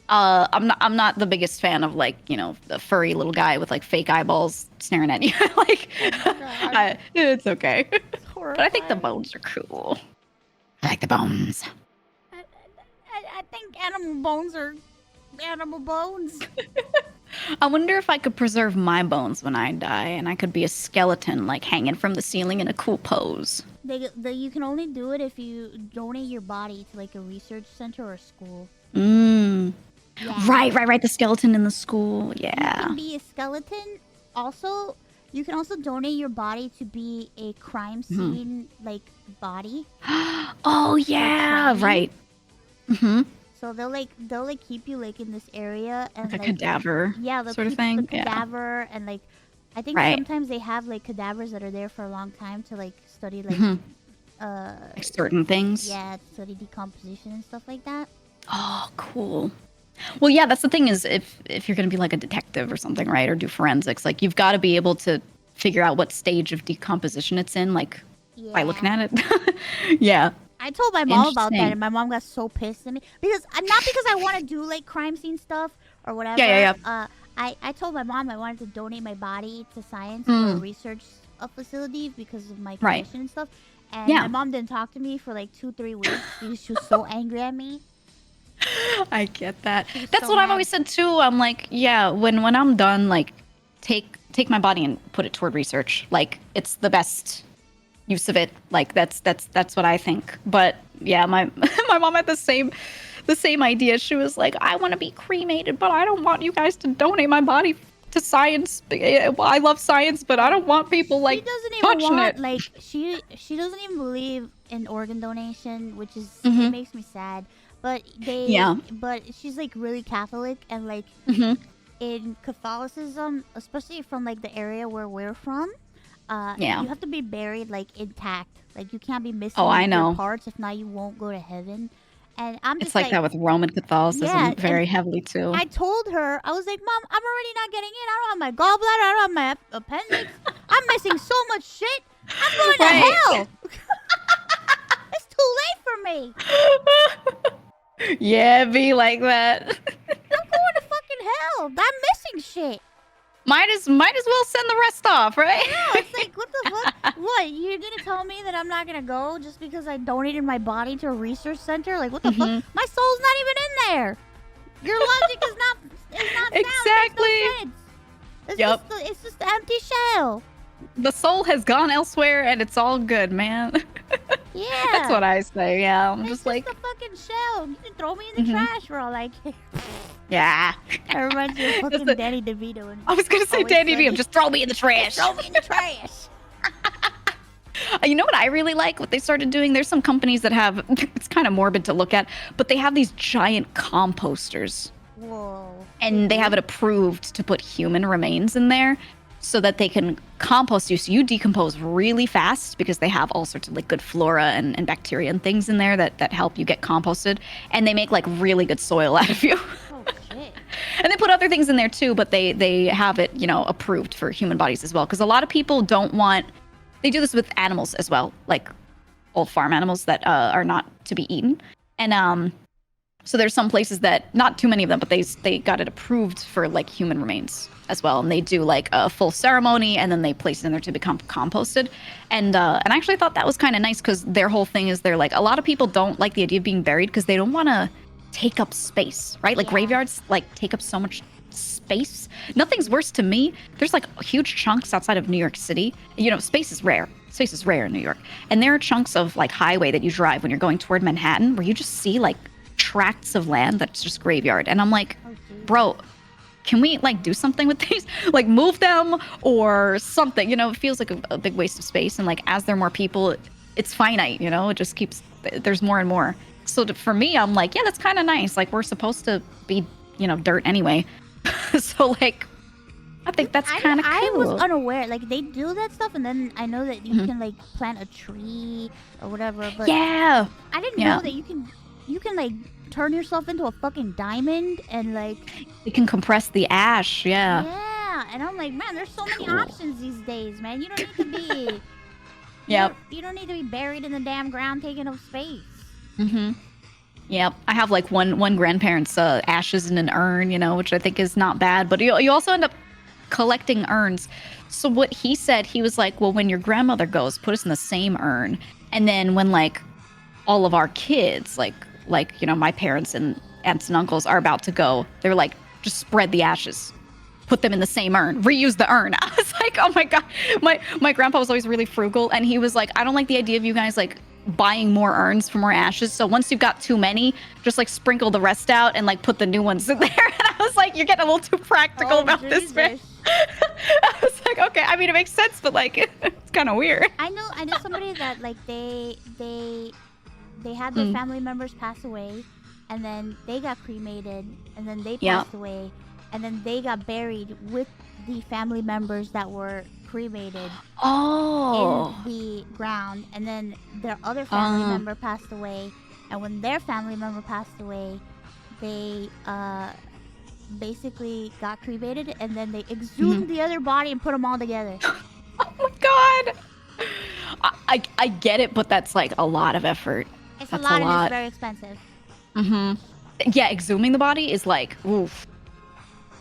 I'm not the biggest fan of the furry little guy with fake eyeballs staring at you. It's okay. But I think the bones are cool. I like the bones. I think animal bones are animal bones. I wonder if I could preserve my bones when I die, and I could be a skeleton hanging from the ceiling in a cool pose. You can only do it if you donate your body to a research center or a school. Yeah. Right. The skeleton in the school. Yeah. You can be a skeleton. Also, you can also donate your body to be a crime scene body. Oh yeah, right. So they'll keep you in this area and a cadaver. Yeah, they'll sort of keep thing. the cadaver and I think sometimes they have cadavers that are there for a long time to study certain things. Yeah, study decomposition and stuff like that. Oh, cool. Well, yeah, that's the thing is if you're going to be a detective or something, right, or do forensics, you've got to be able to figure out what stage of decomposition it's in, by looking at it. Yeah. I told my mom about that, and my mom got so pissed at me because not because I want to do crime scene stuff or whatever. Yeah. I told my mom I wanted to donate my body to science for a research facility because of my condition and stuff. And my mom didn't talk to me for 2-3 weeks because she was so angry at me. I get that. That's what I've always said too. I'm like, yeah, when I'm done, take my body and put it toward research. It's the best use of it. That's what I think. But yeah, my mom had the same idea. She was like, I want to be cremated, but I don't want you guys to donate my body to science. I love science, but I don't want people she doesn't even touching want, it. she doesn't even believe in organ donation, which is it makes me sad. but Yeah. but she's like really Catholic, and like in Catholicism, especially from like the area where we're from, Yeah. you have to be buried like intact. Like you can't be missing Oh, I know. your parts, if not you won't go to heaven. And I'm just It's like that with Roman Catholicism yeah, very and heavily too. I told her, I was like, Mom, I'm already not getting in. I don't have my gallbladder. I don't have my appendix. I'm missing so much shit. I'm going to hell. It's too late for me. Yeah, be like that. I'm going to fucking hell. I'm missing shit. Might as well send the rest off, right? No, it's like, what the fuck? What? You're gonna tell me that I'm not gonna go just because I donated my body to a research center? Like, what the fuck? My soul's not even in there. Your logic is not sound. Exactly. It makes no sense. It's just an empty shell. The soul has gone elsewhere, and it's all good, man. Yeah. That's what I say. Yeah, I'm It's just like, a fucking shell. You can throw me in the trash for all I care. yeah. That reminds me of fucking Danny DeVito. And I was gonna say Always Danny Sunny. DeVito. Just throw me in the trash. Throw me in the trash. You know what I really like? What they started doing? There's some companies that have, it's kind of morbid to look at, but they have these giant composters. Whoa. And they have it approved to put human remains in there so that they can compost you. So you decompose really fast because they have all sorts of like good flora and bacteria and things in there that help you get composted. And they make like really good soil out of you. Oh, shit. And they put other things in there too, but they have it, approved for human bodies as well. Because a lot of people don't want, they do this with animals as well, like old farm animals that are not to be eaten. And so there's some places that, not too many of them, but they got it approved for like human remains as well. And they do like a full ceremony and then they place it in there to become composted. And I actually thought that was kind of nice because their whole thing is they're like, a lot of people don't like the idea of being buried because they don't want to take up space, right? Like graveyards like take up so much space. Nothing's worse to me. There's like huge chunks outside of New York City. Space is rare. Space is rare in New York. And there are chunks of like highway that you drive when you're going toward Manhattan where you just see like tracts of land that's just graveyard. And I'm like, bro, can we like do something with these? Like move them or something, it feels like a big waste of space. And like, as there are more people, it's finite, it just keeps, there's more and more. So for me, I'm like, yeah, that's kind of nice. Like we're supposed to be, dirt anyway. So like, I think that's kind of cool. I was unaware. Like they do that stuff, and then I know that you can like plant a tree or whatever. But yeah, I didn't know that you can like turn yourself into a fucking diamond and like you can compress the ash. Yeah. Yeah, and I'm like, man, there's so many options these days, man. You don't need to be. Yep. You don't need to be buried in the damn ground taking up space. Yep. I have like one grandparent's ashes in an urn, which I think is not bad. But you also end up collecting urns. So what he said, he was like, well, when your grandmother goes, put us in the same urn. And then when like all of our kids, like my parents and aunts and uncles are about to go, they're like, just spread the ashes. Put them in the same urn. Reuse the urn. I was like, oh my God. My grandpa was always really frugal. And he was like, I don't like the idea of you guys like buying more urns for more ashes. So once you've got too many, just like sprinkle the rest out and like put the new ones in there. And I was like, you're getting a little too practical about this, man. I was like, okay, I mean, it makes sense, but like, it's kind of weird. I know somebody that like they had their family members pass away, and then they got cremated, and then they passed away, and then they got buried with the family members that were cremated in the ground, and then their other family member passed away, and when their family member passed away, they basically got cremated, and then they exhumed the other body and put them all together. Oh my God. I get it, but that's like a lot of effort. It's a lot and it's very expensive. Yeah, exhuming the body is like, oof.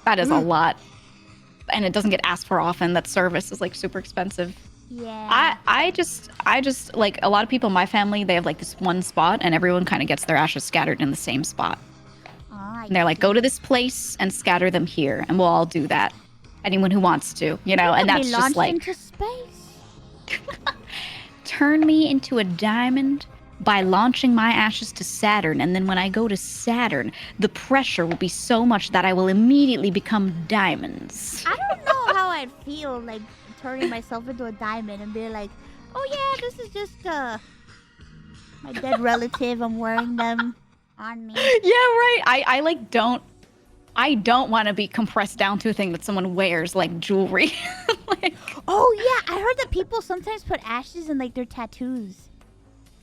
That is a lot. And it doesn't get asked for often. That service is like super expensive. Yeah. I just like a lot of people in my family, they have like this one spot and everyone kind of gets their ashes scattered in the same spot. And they're like, go to this place and scatter them here, and we'll all do that. Anyone who wants to, and that's just like into space. Turn me into a diamond by launching my ashes to Saturn, and then when I go to Saturn, the pressure will be so much that I will immediately become diamonds. I don't know how I'd feel like turning myself into a diamond and be like, oh yeah, this is just my dead relative. I'm wearing them. on me. Yeah, right. I like don't. I don't want to be compressed down to a thing that someone wears, like jewelry. Oh yeah, I heard that people sometimes put ashes in like their tattoos.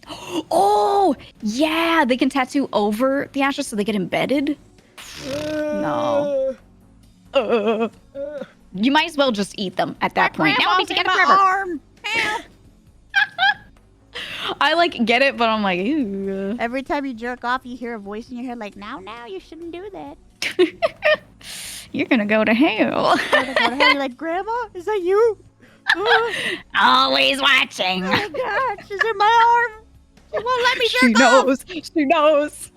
Oh yeah, they can tattoo over the ashes so they get embedded. No. You might as well just eat them at that point. Now we'll be together forever. Arm. I like get it, but I'm like, ew. Every time you jerk off, you hear a voice in your head like, now, you shouldn't do that. You're gonna go to hell. You're like, Grandma, is that you? Always watching. Oh my God, she's in my arm. She won't let me jerk off. She knows.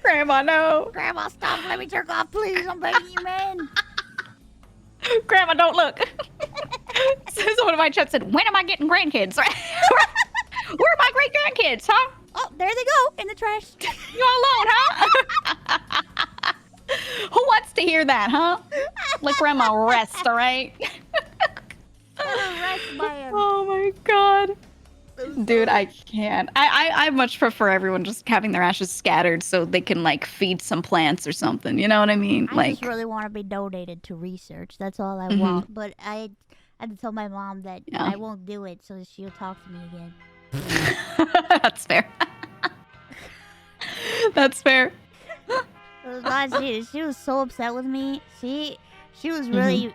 Grandma, no. Grandma, stop. Let me jerk off, please. I'm begging you, man. Grandma, don't look. Someone in my chat said, when am I getting grandkids? Where are my great grandkids, huh? Oh, there they go, in the trash. You all alone, huh? Who wants to hear that, huh? Let Grandma rest, all right? Oh my God. Dude, I can't. I much prefer everyone just having their ashes scattered so they can like feed some plants or something. You know what I mean? I just really want to be donated to research. That's all I want. But I had to tell my mom that I won't do it, so she'll talk to me again. That's fair. That's fair. She was so upset with me. She was really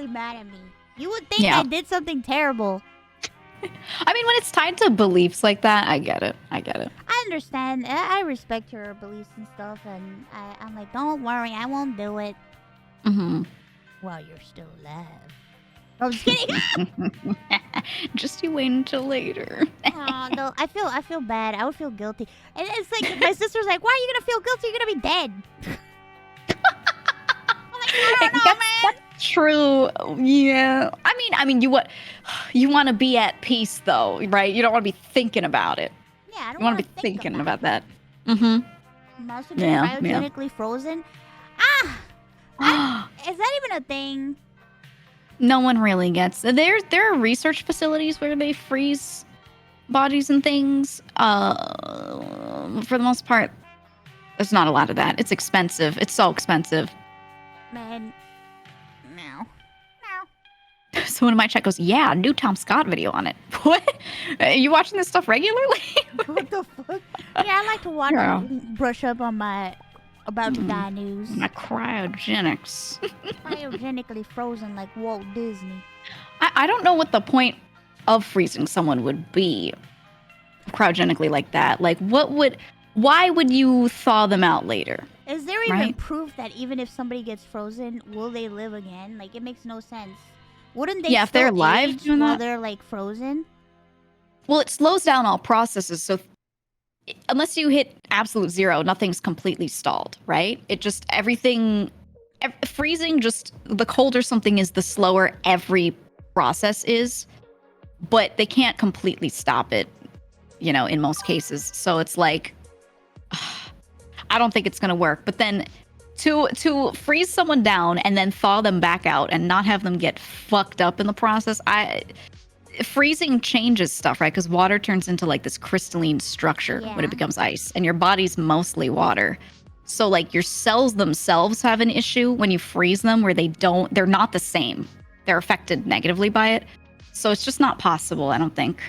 mad at me. You would think I did something terrible. I mean, when it's tied to beliefs like that, I get it. I understand. I respect her beliefs and stuff, and I'm like, don't worry, I won't do it. While you're still alive. I'm just kidding. Just you wait until later. Oh no, I feel bad. I would feel guilty, and it's like my sister's like, "Why are you gonna feel guilty? You're gonna be dead." I'm like, I don't know, man. That's true. Yeah. I mean, you want to be at peace though, right? You don't want to be thinking about it. Yeah, I don't want to be thinking about that. Mm-hmm. Must have been cryogenically frozen. Is that even a thing? No one really gets. There are research facilities where they freeze bodies and things. For the most part, there's not a lot of that. It's expensive. It's so expensive. Man, no. Someone in my chat goes, "Yeah, new Tom Scott video on it." What? Are you watching this stuff regularly? What the fuck? Yeah, I like to watch brush up on my about to die news. My cryogenics. Cryogenically frozen like Walt Disney. I don't know what the point of freezing someone would be cryogenically like that. Like, why would you thaw them out later? Is there even proof that even if somebody gets frozen, will they live again? Like, it makes no sense. Wouldn't they if they're alive age doing while that? they're like frozen? Well, it slows down all processes, so unless you hit absolute zero, nothing's completely stalled, right? It just freezing, just the colder something is, the slower every process is, but they can't completely stop it, in most cases. So it's like, I don't think it's going to work. But then to freeze someone down and then thaw them back out and not have them get fucked up in the process, freezing changes stuff, right? Because water turns into like this crystalline structure when it becomes ice, and your body's mostly water. So like your cells themselves have an issue when you freeze them, where they're not the same. They're affected negatively by it. So it's just not possible, I don't think.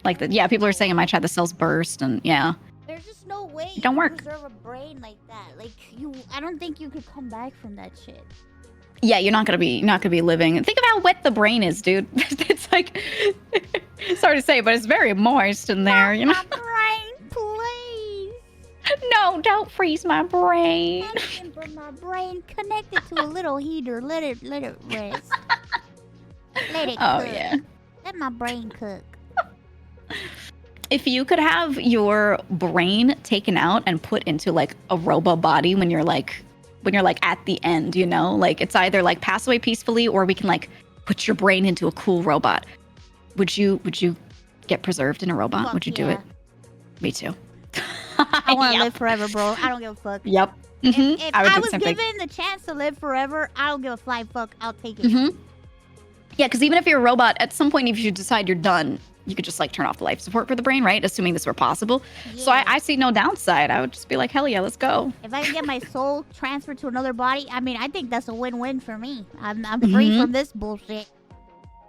Like people are saying in my chat the cells burst, and There's just no way you don't can work. preserve a brain like that. Like I don't think you could come back from that shit. Yeah, you're not gonna be living. Think of how wet the brain is, dude. It's like, sorry to say, but it's very moist in there, My brain, please. No, don't freeze my brain. My brain connected to a little heater. Let it rest. Let it cook. Yeah. Let my brain cook. If you could have your brain taken out and put into like a robot body when you're like at the end, like it's either like pass away peacefully or we can like put your brain into a cool robot. Would you get preserved in a robot? Would you do it? Me too. I want to live forever, bro. I don't give a fuck. Yep. If I was given the chance to live forever, I don't give a flying fuck. I'll take it. Yeah, because even if you're a robot, at some point if you decide you're done, you could just like turn off the life support for the brain, right? Assuming this were possible. So Yeah. I see no downside. I would just be like, hell yeah, let's go. If I can get my soul transferred to another body, I mean, I think that's a win-win for me. I'm free from this bullshit.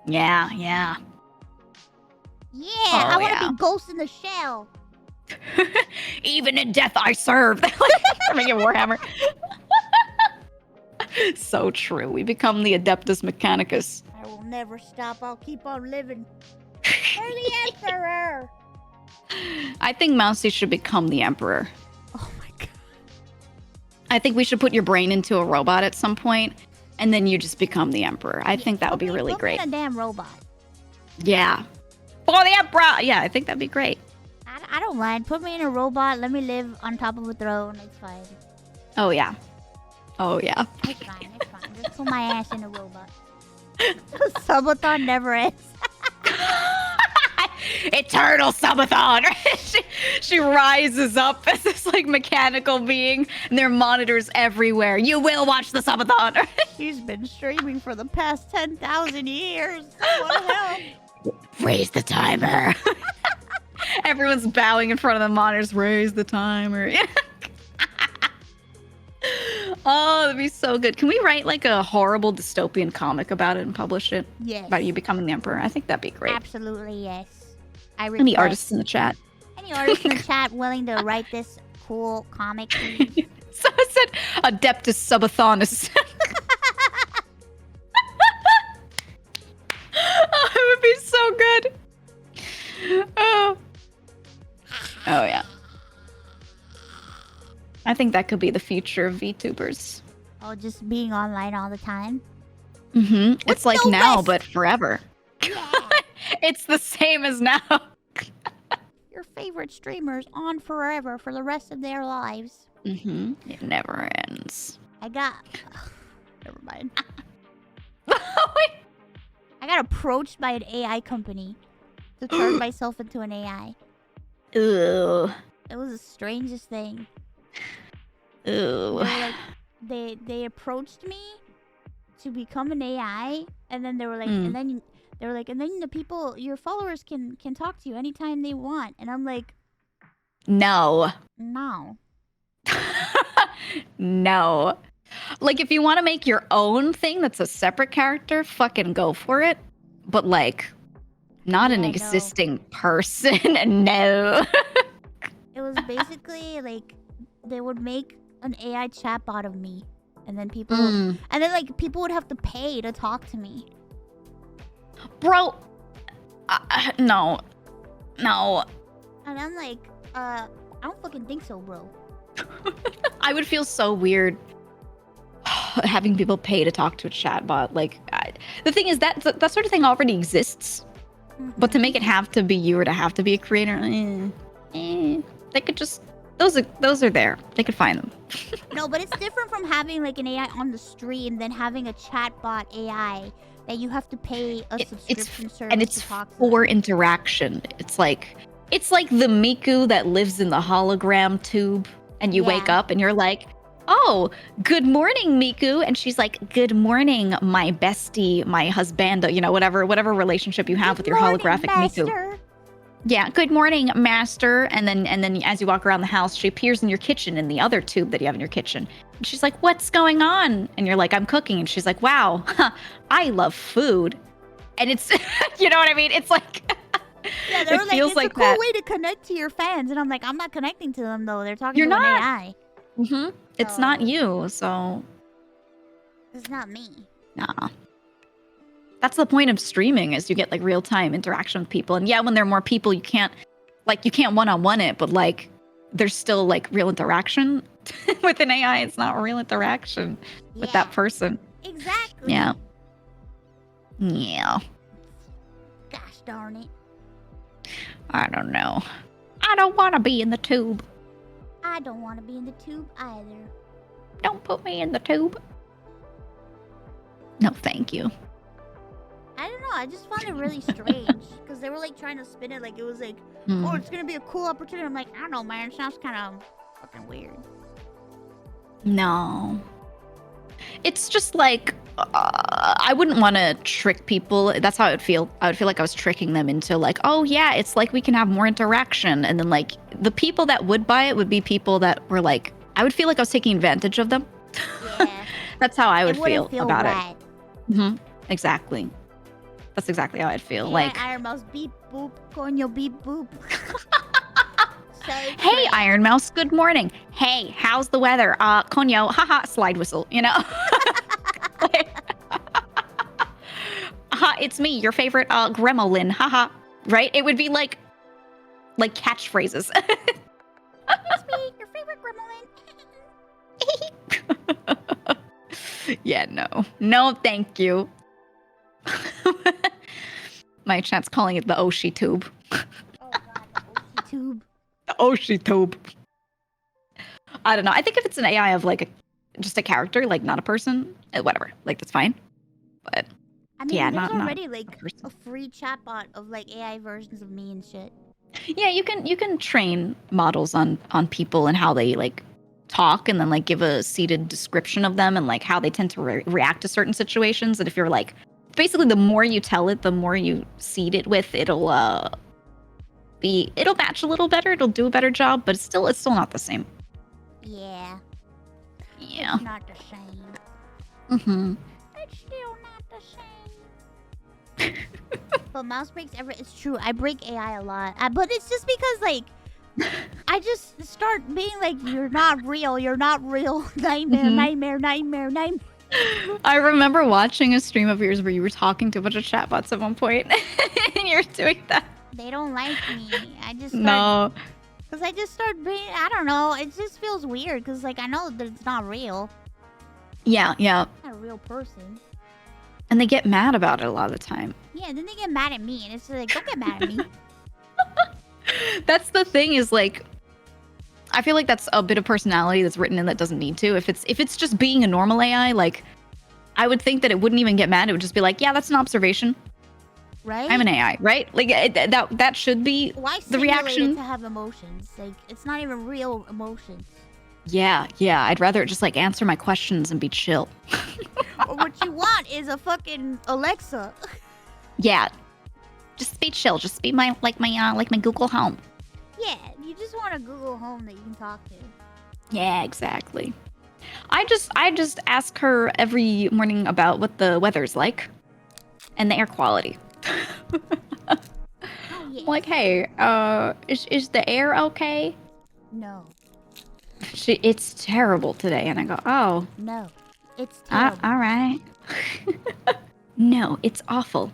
Yeah, yeah. Yeah, Oh, I want to yeah. be Ghost in the Shell. Even in death I serve. Making Warhammer. So true. We become the Adeptus Mechanicus. I will never stop. I'll keep on living. You're the Emperor. I think Mousy should become the Emperor. Oh my god. I think we should put your brain into a robot at some point, and then you just become the Emperor. I think that would be really great. Put me in a damn robot. Yeah. For the Emperor! Yeah, I think that'd be great. I don't mind. Put me in a robot. Let me live on top of a throne. It's fine. Oh, yeah. Oh, yeah. It's fine. It's fine. Just put my ass in a robot. Subathon never ends. Eternal Subathon. she rises up as this like mechanical being, and there are monitors everywhere. You will watch the Subathon. She's been streaming for the past 10,000 years. What the hell? Raise the timer. Everyone's bowing in front of the monitors. Raise the timer. Oh, that'd be so good. Can we write like a horrible dystopian comic about it and publish it? Yes. About you becoming the Emperor? I think that'd be great. Absolutely, yes. Any artists in the chat? Any artists in the chat willing to write this cool comic, please? Someone said Adeptus Subathonus. Oh, it would be so good. Oh yeah. I think that could be the future of VTubers. Oh, just being online all the time? Mm-hmm. It's like no now, rest? but forever. Yeah. It's the same as now. Your favorite streamers on forever for the rest of their lives. Mm-hmm. It never ends. I got... Never mind. I got approached by an AI company to turn myself into an AI. Ugh. It was the strangest thing. Ooh. They approached me to become an AI, and then they were like, and then the people, your followers can talk to you anytime they want, and I'm like, no. No. Like, if you want to make your own thing that's a separate character, fucking go for it. But like, not an existing person. No. It was basically like they would make an AI chatbot of me, and then people would have to pay to talk to me. Bro, no. And I'm like, I don't fucking think so, bro. I would feel so weird having people pay to talk to a chatbot. Like, the thing is that sort of thing already exists, but to make it have to be you or to have to be a creator, they could just those are there. They could find them. No, but it's different from having like an AI on the stream than having a chatbot AI that you have to pay a subscription service and it's to talk to. For interaction. It's like the Miku that lives in the hologram tube, and you wake up and you're like, oh, good morning, Miku. And she's like, good morning, my bestie, my husbando, whatever relationship you have with your holographic Miku. Yeah, good morning, master. And then as you walk around the house, she appears in your kitchen in the other tube that you have in your kitchen. And she's like, what's going on? And you're like, I'm cooking. And she's like, wow, I love food. And it's, you know what I mean? It's like, yeah, they were feels it's like a cool that. way to connect to your fans. And I'm like, I'm not connecting to them, though. They're talking You're to an not. AI. Mm-hmm. It's not you, so. It's not me. Nah. That's the point of streaming, is you get like real-time interaction with people. And yeah, when there are more people, you can't one-on-one it, but like there's still like real interaction with an AI. It's not real interaction with that person. Exactly. Yeah. Gosh darn it. I don't know. I don't want to be in the tube. I don't want to be in the tube either. Don't put me in the tube. No, thank you. I don't know. I just found it really strange because they were like trying to spin it like it was like, oh, it's gonna be a cool opportunity. I'm like, I don't know, man. It sounds kind of fucking weird. No. It's just like I wouldn't want to trick people. That's how I would feel. I would feel like I was tricking them into like, oh yeah, it's like we can have more interaction. And then like the people that would buy it would be people that were like, I would feel like I was taking advantage of them. Yeah. That's how I would feel about right. it. Exactly. That's exactly how I'd feel. Yeah, like, Ironmouse, beep boop, coño, beep boop. So hey, Ironmouse, good morning. Hey, how's the weather? Coño, haha, slide whistle, you know? It's me, your favorite gremlin, haha. Right? It would be like catchphrases. It's me, your favorite gremlin. Yeah, no, thank you. My chat's calling it the Oshi tube. Oh god, the Oshi tube. The Oshi tube. I don't know. I think if it's an AI of like just a character, like not a person, whatever. Like that's fine. But I mean, yeah, there's not already like a free chatbot of like AI versions of me and shit. Yeah, you can train models on people and how they like talk, and then like give a seated description of them and like how they tend to react to certain situations. And if you're like, basically, the more you tell it, the more you seed it with, it'll match a little better. It'll do a better job, but it's still not the same. Yeah. Yeah. It's not the same. Mm-hmm. It's still not the same. But mouse breaks it's true. I break AI a lot. But it's just because like I just start being like, you're not real. Nightmare, nightmare, nightmare, nightmare. I remember watching a stream of yours where you were talking to a bunch of chatbots at one point, and you're doing that. They don't like me. No. Because I just start being, I don't know. It just feels weird because like I know that it's not real. Yeah. Not a real person. And they get mad about it a lot of the time. Yeah, then they get mad at me, and it's like, don't get mad at me. That's the thing is like, I feel like that's a bit of personality that's written in that doesn't need to. If it's just being a normal AI, like I would think that it wouldn't even get mad. It would just be like, yeah, that's an observation. Right? I'm an AI, right? Like that should be the reaction. To have emotions, like it's not even real emotions. Yeah. I'd rather it just like answer my questions and be chill. Or what you want is a fucking Alexa. Yeah. Just be chill. Just be my Google Home. Yeah, you just want a Google Home that you can talk to. Yeah, exactly. I just ask her every morning about what the weather's like and the air quality. Oh, yeah. Like, hey, is the air okay? No. It's terrible today, and I go, oh. No, it's terrible. All right. No, it's awful.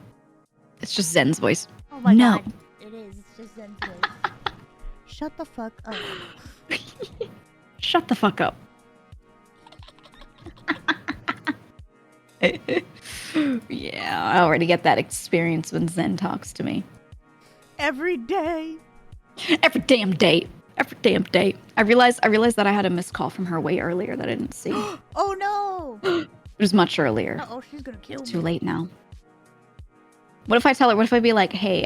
It's just Zen's voice. Oh my no. god, it is. It's just Zen's voice. Shut the fuck up. Shut the fuck up. Yeah, I already get that experience when Zen talks to me. Every day. Every damn day. Every damn day. I realized that I had a missed call from her way earlier that I didn't see. Oh no! It was much earlier. Uh-oh, she's gonna kill me. It's too late now. What if I tell her? What if I be like, hey,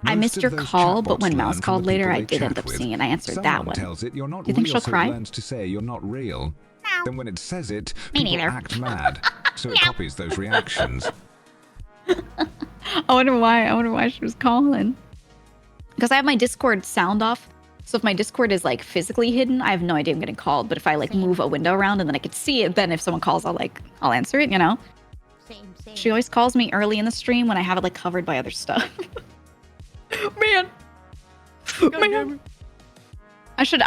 I missed your call, but when Mouse called later, I did end up seeing it. I answered that one. Tells it you're not Do you think real, she'll so cry? it learns to say you're not real. No. Then when it says it, Me people neither. act mad. So it copies those reactions. I wonder why she was calling. Because I have my Discord sound off. So if my Discord is like physically hidden, I have no idea I'm getting called. But if I like move a window around and then I could see it, then if someone calls, I'll answer it, you know? Same. She always calls me early in the stream when I have it like covered by other stuff. Man. Man. I should,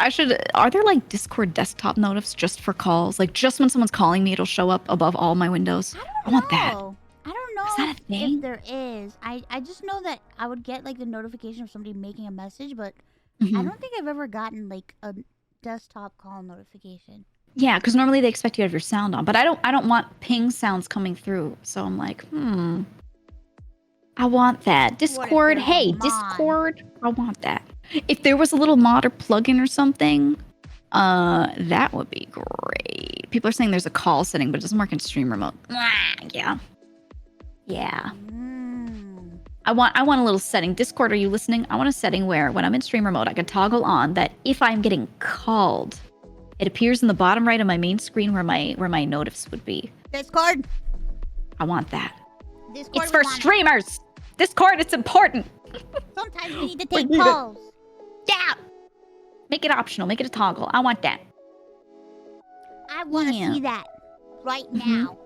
are there like Discord desktop notifs just for calls? Like just when someone's calling me, it'll show up above all my windows? I want that. I don't know Is that a thing? if there is. I just know that I would get like the notification of somebody making a message, but Mhm. I don't think I've ever gotten like a desktop call notification. Yeah, because normally they expect you to have your sound on, but I don't want ping sounds coming through. So I'm like, I want that. Discord, there's a hey, mod? Discord, I want that. If there was a little mod or plugin or something, that would be great. People are saying there's a call setting, but it doesn't work in stream remote. Yeah. I want a little setting. Discord, are you listening? I want a setting where when I'm in stream remote, I can toggle on that if I'm getting called, it appears in the bottom right of my main screen where my notifs would be. Discord. I want that. Discord It's for we want it. streamers. Discord, it's important. Sometimes we need to take calls. Yeah. Make it optional. Make it a toggle. I want that. I want to see that right now.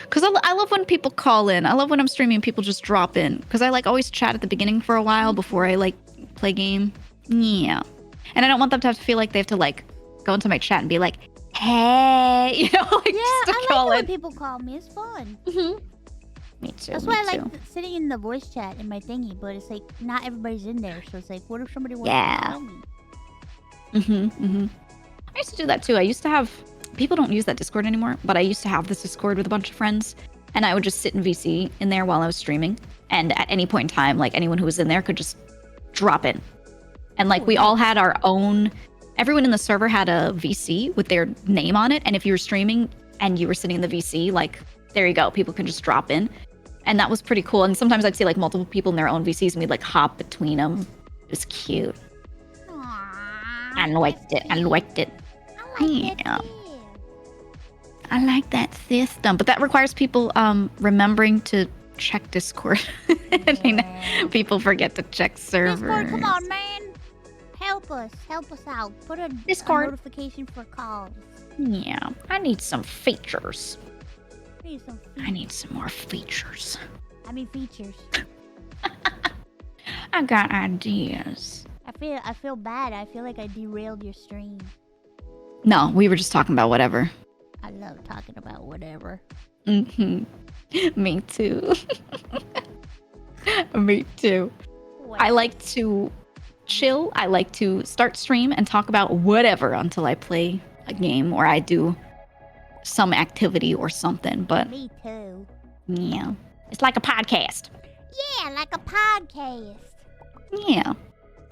Because I love when people call in. I love when I'm streaming and people just drop in. Because I like always chat at the beginning for a while before I like play game. Yeah. And I don't want them to have to feel like they have to like go into my chat and be like, hey, you know, like Yeah, just to I call like it in. when people call me. It's fun. Me too. That's why I like sitting in the voice chat in my thingy, but it's like not everybody's in there, so it's like, what if somebody wants to call me? I used to do that too. I used to have people don't use that Discord anymore, but I used to have this Discord with a bunch of friends, and I would just sit in VC in there while I was streaming, and at any point in time, like anyone who was in there could just drop in, and like we all had our own. Everyone in the server had a VC with their name on it, and if you were streaming and you were sitting in the VC, like there you go, people can just drop in, and that was pretty cool. And sometimes I'd see like multiple people in their own VCs, and we'd like hop between them. It was cute. I liked it. Yeah. I like that system, but that requires people remembering to check Discord. People forget to check servers. Discord, come on, man. Help us out. Put a Discord notification for calls. Yeah, I need some features. I need some more features. I mean features. I got ideas. I feel bad. I feel like I derailed your stream. No, we were just talking about whatever. I love talking about whatever. Me too. Me too. I like to chill. I like to start stream and talk about whatever until I play a game or I do some activity or something. But me too. Yeah, it's like a podcast. Yeah, like a podcast. Yeah.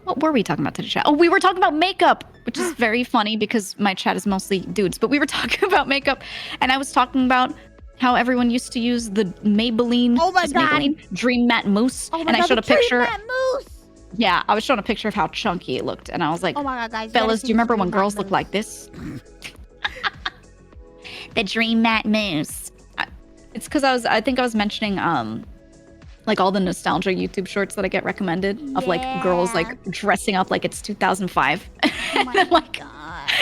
What were we talking about to the chat? Oh, we were talking about makeup, which is very funny because my chat is mostly dudes. But we were talking about makeup, and I was talking about how everyone used to use the Maybelline, Dream Matte Mousse, and I showed a picture. Dream Matte Mousse. Yeah, I was showing a picture of how chunky it looked, and I was like, "Oh my god, guys! Fellas, do you remember when girls looked like this?" The Dream Matte Mousse. It's because I think I was mentioning like all the nostalgia YouTube shorts that I get recommended of like girls like dressing up like it's 2005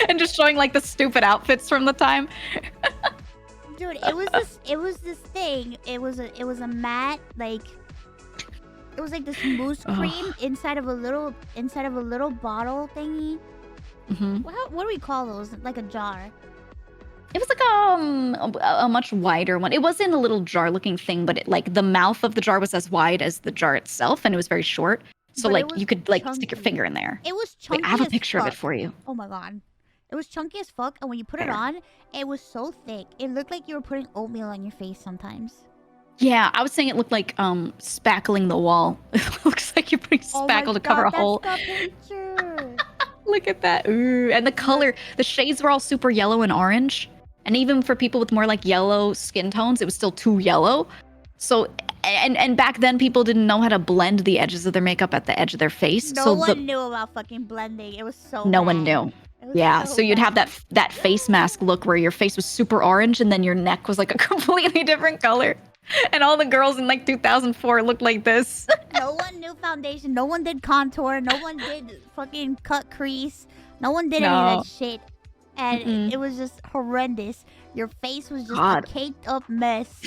and just showing like the stupid outfits from the time. Dude, it was this thing. It was a matte like it was like this mousse cream inside of a little bottle thingy. What do we call those? Like a jar. It was like a much wider one. It wasn't a little jar-looking thing, but it like the mouth of the jar was as wide as the jar itself, and it was very short. So But like you could like stick your finger in there. It was Wait, chunky. I have a as picture of it fuck. for you. Oh my god. It was chunky as fuck, and when you put it There. on, it was so thick. It looked like you were putting oatmeal on your face sometimes. Yeah, I was saying it looked like spackling the wall. It looks like you're putting spackle to cover a hole. Look at that. Ooh. And the color, the shades were all super yellow and orange. And even for people with more like yellow skin tones, it was still too yellow. So, and back then people didn't know how to blend the edges of their makeup at the edge of their face. No so one knew about fucking blending. It was so no bad. one knew. It was Yeah, so so you'd bad. have that face mask look where your face was super orange and then your neck was like a completely different color. And all the girls in like 2004 looked like this. No one knew foundation. No one did contour. No one did fucking cut crease. No one did any of No. that shit. And it was just horrendous. Your face was just God. a caked up mess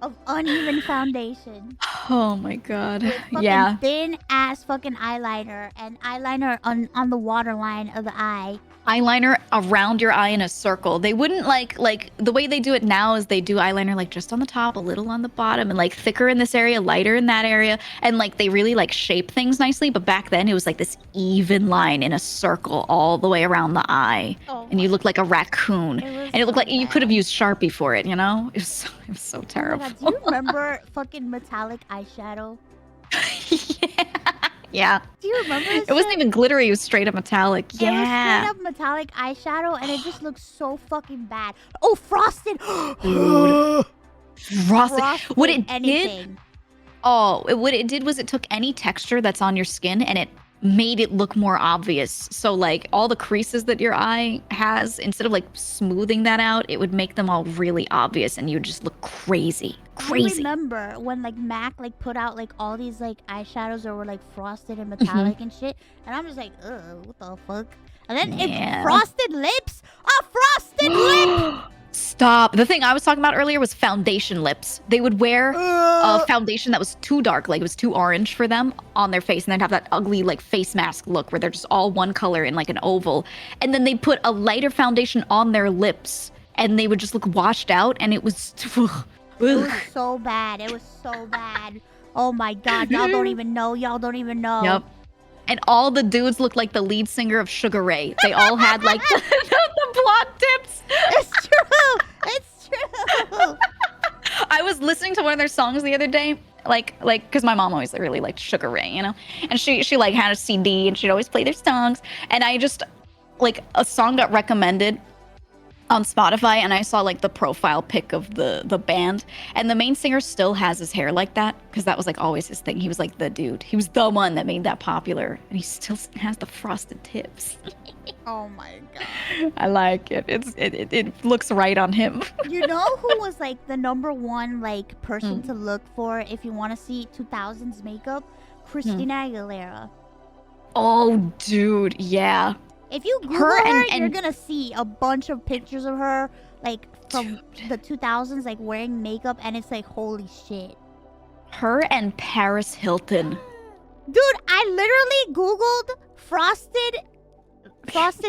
of uneven foundation. Oh my god. Fucking Yeah. thin ass fucking eyeliner and eyeliner on the waterline of the eye. Eyeliner around your eye in a circle. They wouldn't like the way they do it now is they do eyeliner like just on the top, a little on the bottom, and like thicker in this area, lighter in that area, and like they really like shape things nicely. But back then it was like this even line in a circle all the way around the eye, and you looked like a raccoon, and it looked like you could have used Sharpie for it. You know, it was so Oh my terrible. god, do you remember fucking metallic eyeshadow? Yeah. Do you remember this It wasn't shit? even glittery. It was straight up metallic. It was Yeah. straight up metallic eyeshadow, and it just looks so fucking bad. Oh, frosted! Dude. Frosted. What it did? anything. Oh, what it did was it took any texture that's on your skin and it made it look more obvious. So like all the creases that your eye has, instead of like smoothing that out, it would make them all really obvious and you would just look crazy. I remember when like MAC like put out like all these like eyeshadows that were like frosted and metallic and shit, and I'm just like, ugh, what the fuck? And then it frosted lips, a frosted lip. Stop. The thing I was talking about earlier was foundation lips. They would wear a foundation that was too dark, like it was too orange for them on their face, and they'd have that ugly like face mask look where they're just all one color in like an oval. And then they put a lighter foundation on their lips and they would just look washed out, and it was It was so bad. It was so bad. Oh my god, y'all don't even know. Y'all don't even know. Yep. And all the dudes looked like the lead singer of Sugar Ray. They all had like the blonde tips. It's true. It's true. I was listening to one of their songs the other day, like, because my mom always really liked Sugar Ray, you know, and she like had a CD and she'd always play their songs, and I just like a song got recommended on Spotify, and I saw like the profile pic of the band, and the main singer still has his hair like that because that was like always his thing. He was like the dude. He was the one that made that popular, and he still has the frosted tips. Oh my god. I like it. It looks right on him. You know who was like the #1 like person to look for if you want to see 2000s makeup? Christina Aguilera. Oh, dude, yeah. If you Google her, you're gonna see a bunch of pictures of her, like from the 2000s, like wearing makeup, and it's like, holy shit. Her and Paris Hilton. Dude, I literally Googled frosted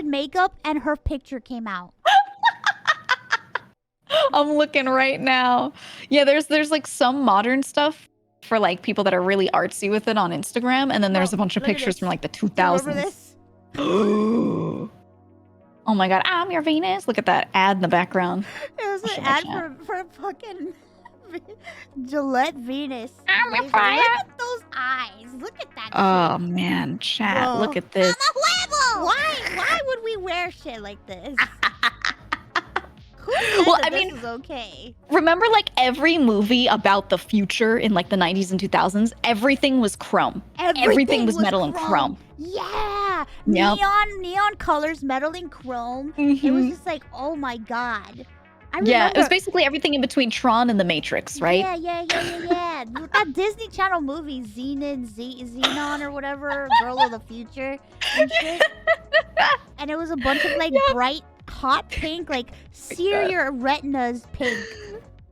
makeup, and her picture came out. I'm looking right now. Yeah, there's like some modern stuff for like people that are really artsy with it on Instagram, and then there's a bunch of pictures from like the 2000s. Remember this? Oh my god, I'm your Venus. Look at that ad in the background. It was an ad for fucking Gillette Venus. I'm your Look fire. at those eyes. Look at that Oh shit. man, chat, Bro. look at this. Why would we wear shit like this? Who said Well, that I mean, this is okay? Remember like every movie about the future in like the 90s and 2000s, everything was chrome. Everything was metal and chrome. Yeah. Yep. Neon colors, metal and chrome. It was just like, oh my god. I remember. Yeah, it was basically everything in between Tron and the Matrix, right? Yeah. That Disney Channel movie, Xenon or whatever, Girl of the Future and shit. And it was a bunch of like bright, hot pink, like sear your retinas pink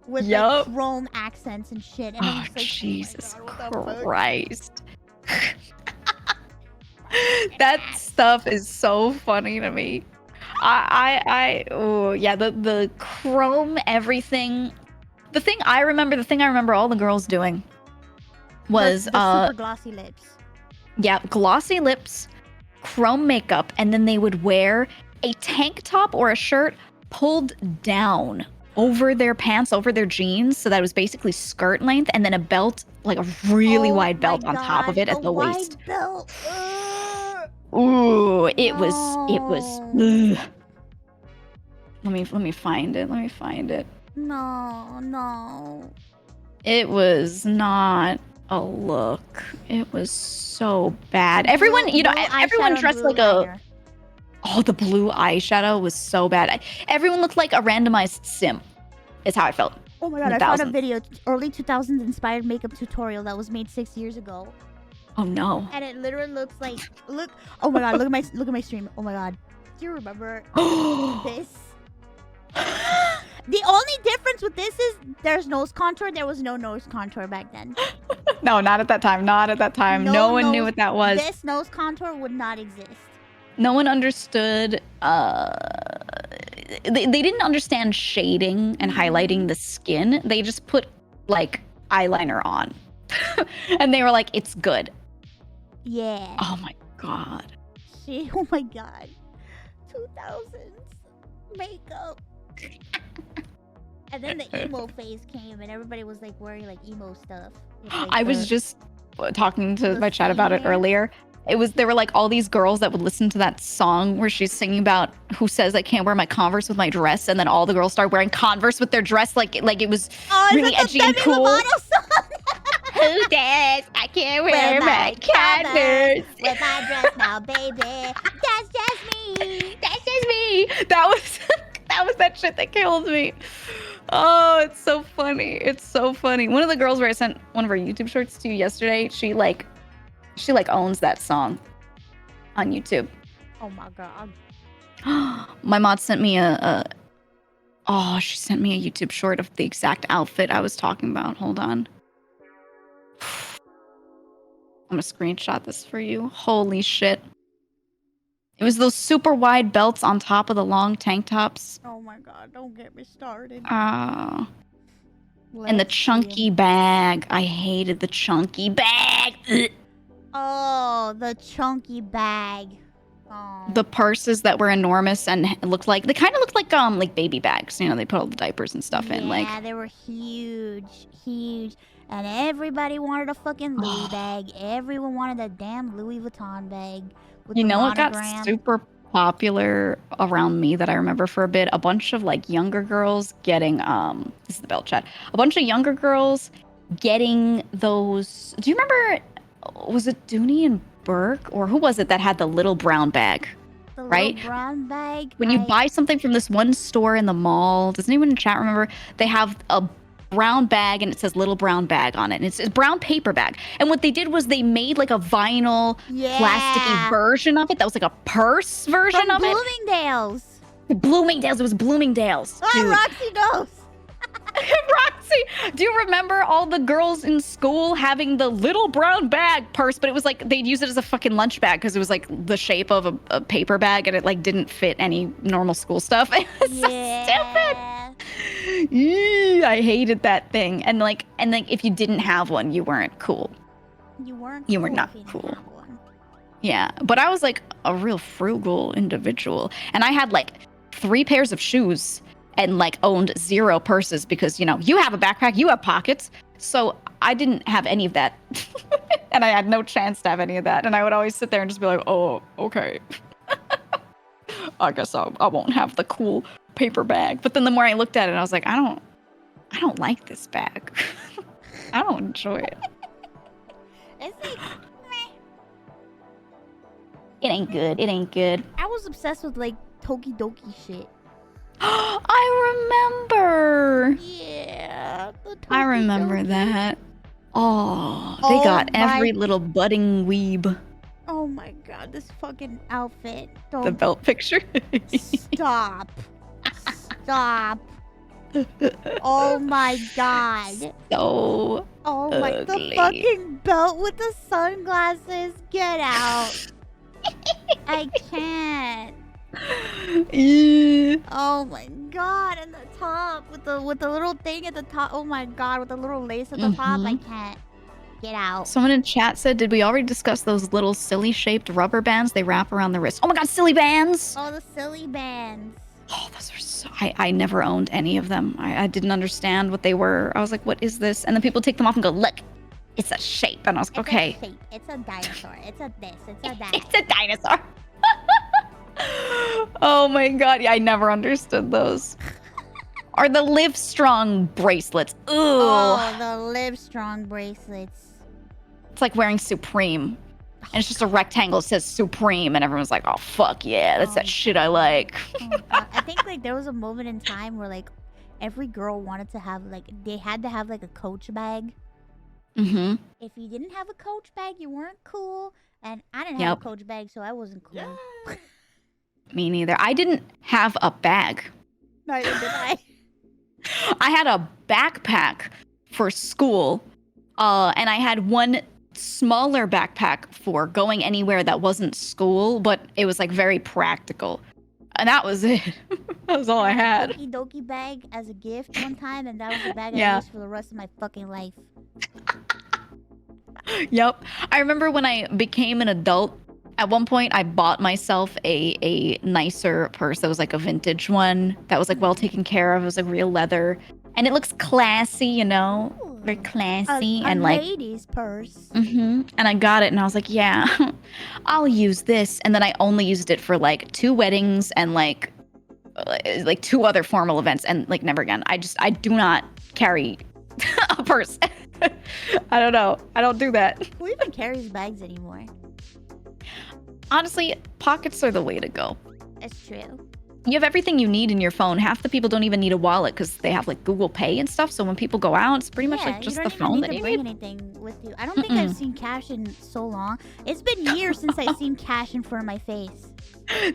with like chrome accents and shit. And I'm just like, Jesus oh my God, Christ. That stuff is so funny to me. Oh yeah, the chrome everything. The thing I remember all the girls doing was the super glossy lips. Yeah, glossy lips, chrome makeup, and then they would wear a tank top or a shirt pulled down over their pants, over their jeans, so that it was basically skirt length, and then a belt, like a really wide belt on top of it at the waist. Belt. Ooh, it was. Ugh. Let me find it. No. It was not a look. It was so bad. Everyone dressed like a. Oh, the blue eyeshadow was so bad. Everyone looked like a randomized sim. Is how I felt. Oh my god, I found a video, early 2000s inspired makeup tutorial that was made 6 years ago. Oh no. And it literally looks like, oh my god, look at my stream. Oh my god. Do you remember this? The only difference with this is there's nose contour. There was no nose contour back then. No, not at that time. No one knew what that was. This nose contour would not exist. No one understood. They didn't understand shading and highlighting the skin. They just put like eyeliner on, and they were like, "It's good." Yeah. Oh my god. Shit. Oh my god. 2000s makeup. And then the emo phase came, and everybody was like wearing like emo stuff. Like, I was just talking to my chat about it earlier. There were like all these girls that would listen to that song where she's singing about who says I can't wear my Converse with my dress, and then all the girls start wearing Converse with their dress, like it was really edgy and cool. Who dares? I can't wear my Converse. With my dress now, baby. That's just me. That's just me. That was that shit that killed me. Oh, it's so funny. It's so funny. One of the girls where I sent one of her YouTube shorts to yesterday, she owns that song on YouTube. Oh my god. My mod sent me she sent me a YouTube short of the exact outfit I was talking about. Hold on. I'm gonna screenshot this for you. Holy shit. It was those super wide belts on top of the long tank tops. Oh my god, don't get me started. And the chunky bag. I hated the chunky bag. Ugh. Oh, the chunky bag. Oh. The purses that were enormous and looked like, they kind of looked like baby bags. You know, they put all the diapers and stuff in. Yeah, they were huge. And everybody wanted a fucking Louis bag. Everyone wanted a damn Louis Vuitton bag. With You the know what got monogram. super popular around me that I remember for a bit? A bunch of younger girls getting this is the belt chat. A bunch of younger girls getting those. Do you remember, was it Dooney and Burke, or who was it that had the little brown bag? The right? little brown bag. When you buy something from this one store in the mall, does anyone in chat remember? They have a brown bag and it says little brown bag on it. And it's a brown paper bag. And what they did was they made like a vinyl plasticky version of it that was like a purse version From of Bloomingdale's. Bloomingdale's. It was Bloomingdale's. Oh, Dude. Roxy knows. Roxy, do you remember all the girls in school having the little brown bag purse? But it was like they'd use it as a fucking lunch bag because it was like the shape of a paper bag and it like didn't fit any normal school stuff. It was so stupid. I hated that thing. And like if you didn't have one, you weren't cool. You weren't. You were not cool. Yeah, but I was like a real frugal individual, and I had like 3 pairs of shoes and like owned 0 purses because, you know, you have a backpack, you have pockets. So I didn't have any of that. And I had no chance to have any of that. And I would always sit there and just be like, oh, okay. I guess I won't have the cool paper bag. But then the more I looked at it, I was like, I don't like this bag. I don't enjoy it. It's like, It ain't good. It ain't good. I was obsessed with like Tokidoki shit. I remember. Yeah. I remember that. Oh, they got every little budding weeb. Oh my god, this fucking outfit. Don't. The belt picture. Stop. Stop. Oh my god. So Oh my, ugly. the fucking belt with the sunglasses. Get out. I can't. Oh my god, and the top with the little thing at the top. Oh my god, with the little lace at the top. I can't. Get out. Someone in chat said, did we already discuss those little silly shaped rubber bands they wrap around the wrist? Oh my god, silly bands! Oh, the silly bands. Oh, those were so... I never owned any of them. I didn't understand what they were. I was like, what is this? And then people take them off and go, look, it's a shape. And I was like, okay. A shape. It's a dinosaur. It's a this. It's a that. It's a dinosaur. Oh my god, yeah, I never understood those. Or the Live Strong bracelets. Ooh. Oh, the Live Strong bracelets. It's like wearing Supreme. And it's just a rectangle that says Supreme, and everyone's like, oh, fuck yeah, that's that shit I like. Oh my god. I think like there was a moment in time where like every girl wanted to have like, they had to have like a Coach bag. Mm-hmm. If you didn't have a Coach bag, you weren't cool. And I didn't have a Coach bag, so I wasn't cool. Me neither. I didn't have a bag. Neither did I. I had a backpack for school, and I had one smaller backpack for going anywhere that wasn't school, but it was like very practical. And that was it. That was all I had. Doki Doki bag as a gift one time, and that was the bag I Yeah. used for the rest of my fucking life. Yep. I remember when I became an adult, at one point I bought myself a nicer purse that was like a vintage one that was like well taken care of. It was like real leather. And it looks classy, you know? Very classy and like lady's purse. Mm-hmm. And I got it and I was like, yeah, I'll use this. And then I only used it for like 2 weddings and like 2 other formal events and like never again. I do not carry a purse I don't know. I don't do that. Who even carries bags anymore? Honestly, pockets are the way to go. That's true. You have everything you need in your phone. Half the people don't even need a wallet because they have like Google Pay and stuff. So when people go out, it's pretty much like just the phone that you you don't even need. need to bring anything with you. I don't think I've seen cash in so long. It's been years since I've seen cash in front of my face.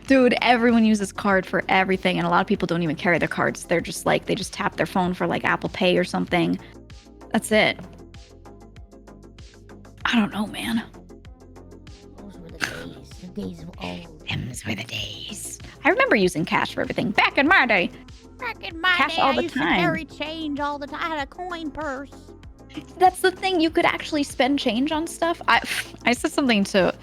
Dude, everyone uses card for everything, and a lot of people don't even carry their cards. They're just like, they just tap their phone for like Apple Pay or something. That's it. I don't know, man. Those were the days. The days of old. Them's were the days. I remember using cash for everything back in my day. Back in my Cash day, all I the used time. to carry change all the time. I had a coin purse. That's the thing. You could actually spend change on stuff. I said something to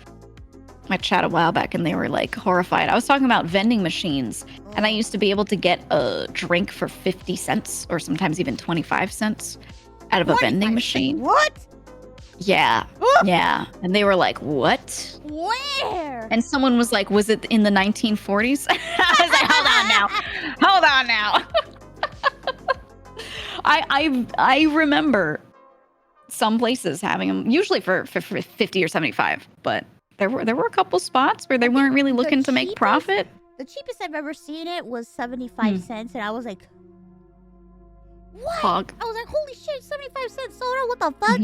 my chat a while back, and they were like horrified. I was talking about vending machines, and I used to be able to get a drink for 50 cents or sometimes even 25 cents out of a vending machine. What? Yeah. Yeah. And they were like, what? Where? And someone was like, was it in the 1940s? I was like, hold on now. I remember some places having them, usually for 50 or 75, but there were a couple spots where they weren't really looking to make profit. The cheapest I've ever seen it was 75 cents, and I was like, what? Hog. I was like, holy shit, 75 cents soda? What the fuck?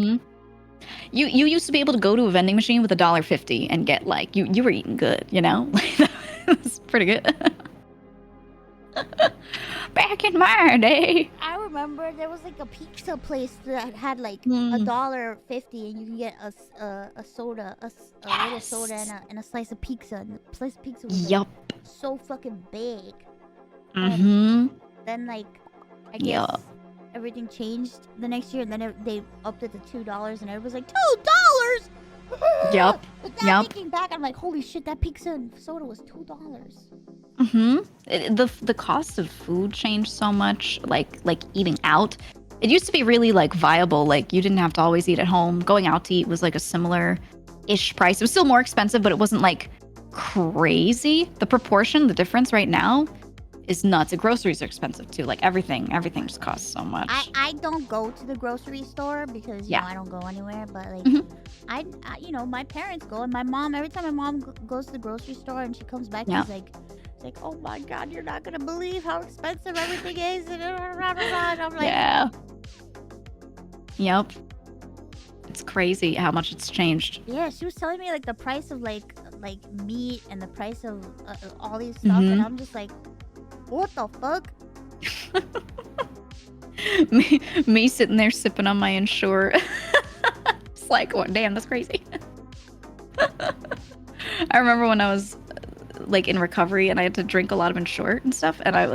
You used to be able to go to a vending machine with $1.50 and get like, you were eating good, you know? It was pretty good. Back in my day. I remember there was like a pizza place that had like $1.50, and you can get a soda, a little soda, and a slice of pizza. And the slice of pizza was like, so fucking big. And then like, I guess everything changed the next year, and then they upped it to $2, and everybody's like, $2. Yep. But now thinking back, I'm like, holy shit, that pizza and soda was $2. The cost of food changed so much, like eating out. It used to be really like viable, like you didn't have to always eat at home. Going out to eat was like a similar-ish price. It was still more expensive, but it wasn't like crazy. The proportion, the difference right now is nuts. The groceries are expensive too. Like everything just costs so much. I don't go to the grocery store because you know I don't go anywhere. But like I you know, my parents go, and my mom. Every time my mom goes to the grocery store and she comes back, she's like, oh my god, you're not gonna believe how expensive everything is. And I'm like, Yep. It's crazy how much it's changed. Yeah, she was telling me like the price of like meat and the price of all these stuff, and I'm just like, what the fuck? me sitting there sipping on my Ensure. It's like, oh, damn, that's crazy. I remember when I was like in recovery and I had to drink a lot of Ensure and stuff, and I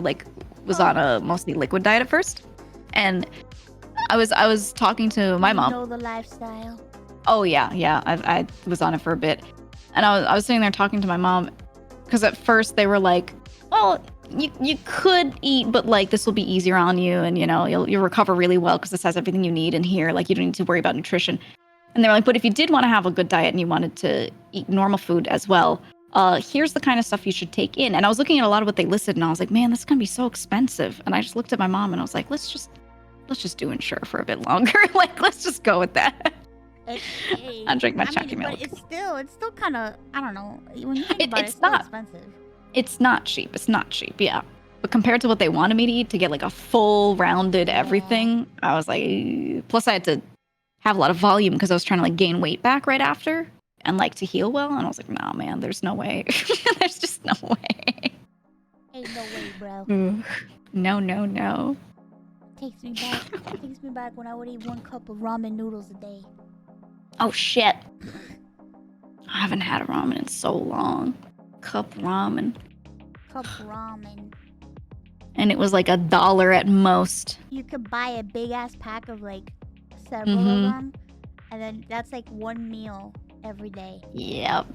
was on a mostly liquid diet at first, and I was talking to my mom. You know the lifestyle. Oh yeah. I was on it for a bit, and I was sitting there talking to my mom, because at first they were like, well, you could eat, but like this will be easier on you, and you know you'll recover really well because this has everything you need in here. Like you don't need to worry about nutrition. And they're like, but if you did want to have a good diet and you wanted to eat normal food as well, here's the kind of stuff you should take in. And I was looking at a lot of what they listed, and I was like, man, that's gonna be so expensive. And I just looked at my mom and I was like, let's just do Ensure for a bit longer. Like let's just go with that. I drink my chalky milk. But it's still kind of, I don't know. When you think about it, it's not still expensive. It's not cheap, yeah. But compared to what they wanted me to eat, to get like a full rounded everything, I was like, plus I had to have a lot of volume because I was trying to like gain weight back right after and like to heal well. And I was like, nah, man, there's no way. There's just no way. Ain't no way, bro. No. Takes me back when I would eat 1 cup of ramen noodles a day. Oh shit. I haven't had a ramen in so long. Cup ramen. And it was like $1 at most. You could buy a big ass pack of like several of them, and then that's like 1 meal every day. Yep.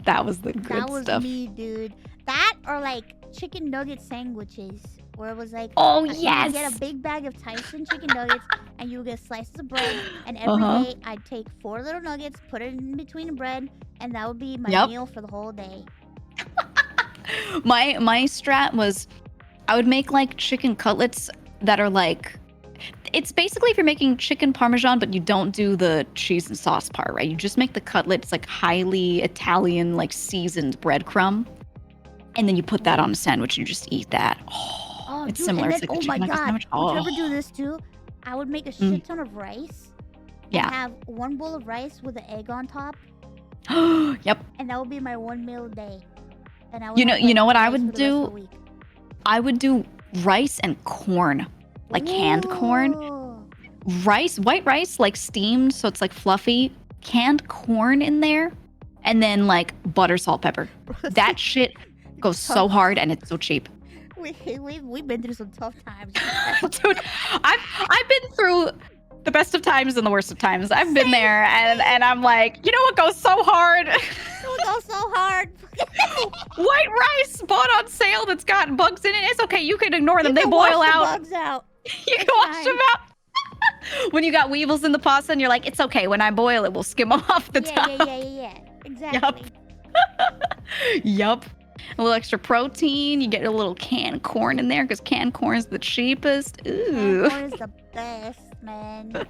That was the good stuff. That was me, dude. That or like chicken nugget sandwiches, where it was like, oh you yes, get a big bag of Tyson chicken nuggets, and you get slices of bread, and every day I'd take 4 little nuggets, put it in between the bread, and that would be my meal for the whole day. My strat was, I would make like chicken cutlets that are like It's basically if you're making chicken parmesan, but you don't do the cheese and sauce part, right? You just make the cutlet. It's like highly Italian, like seasoned breadcrumb, and then you put that on a sandwich and you just eat that. Oh, it's dude, similar. And It's then, like oh the my chicken nugget god! sandwich. Would you ever Oh, do this too? I would make a shit ton of rice. Yeah. And have one bowl of rice with an egg on top. Yep. And that would be my one meal a day. And I would You know, have, you know what I rice would for the rest of the do? week. I would do rice and corn, like canned corn. Rice, white rice, like steamed, so it's like fluffy. Canned corn in there, and then like butter, salt, pepper. That shit goes so hard, and it's so cheap. We've been through some tough times. Dude, I've been through the best of times and the worst of times. I've been there, and I'm like, you know what goes so hard? It goes so hard. White rice bought on sale that's got bugs in it. It's okay. You can ignore them. You They can boil wash the out. bugs out. You can wash them out. When you got weevils in the pasta and you're like, it's okay. When I boil it, we'll skim them off the top. Yeah. Exactly. Yup. A little extra protein. You get a little canned corn in there because canned corn is the cheapest. Ooh. Canned corn is the best, man.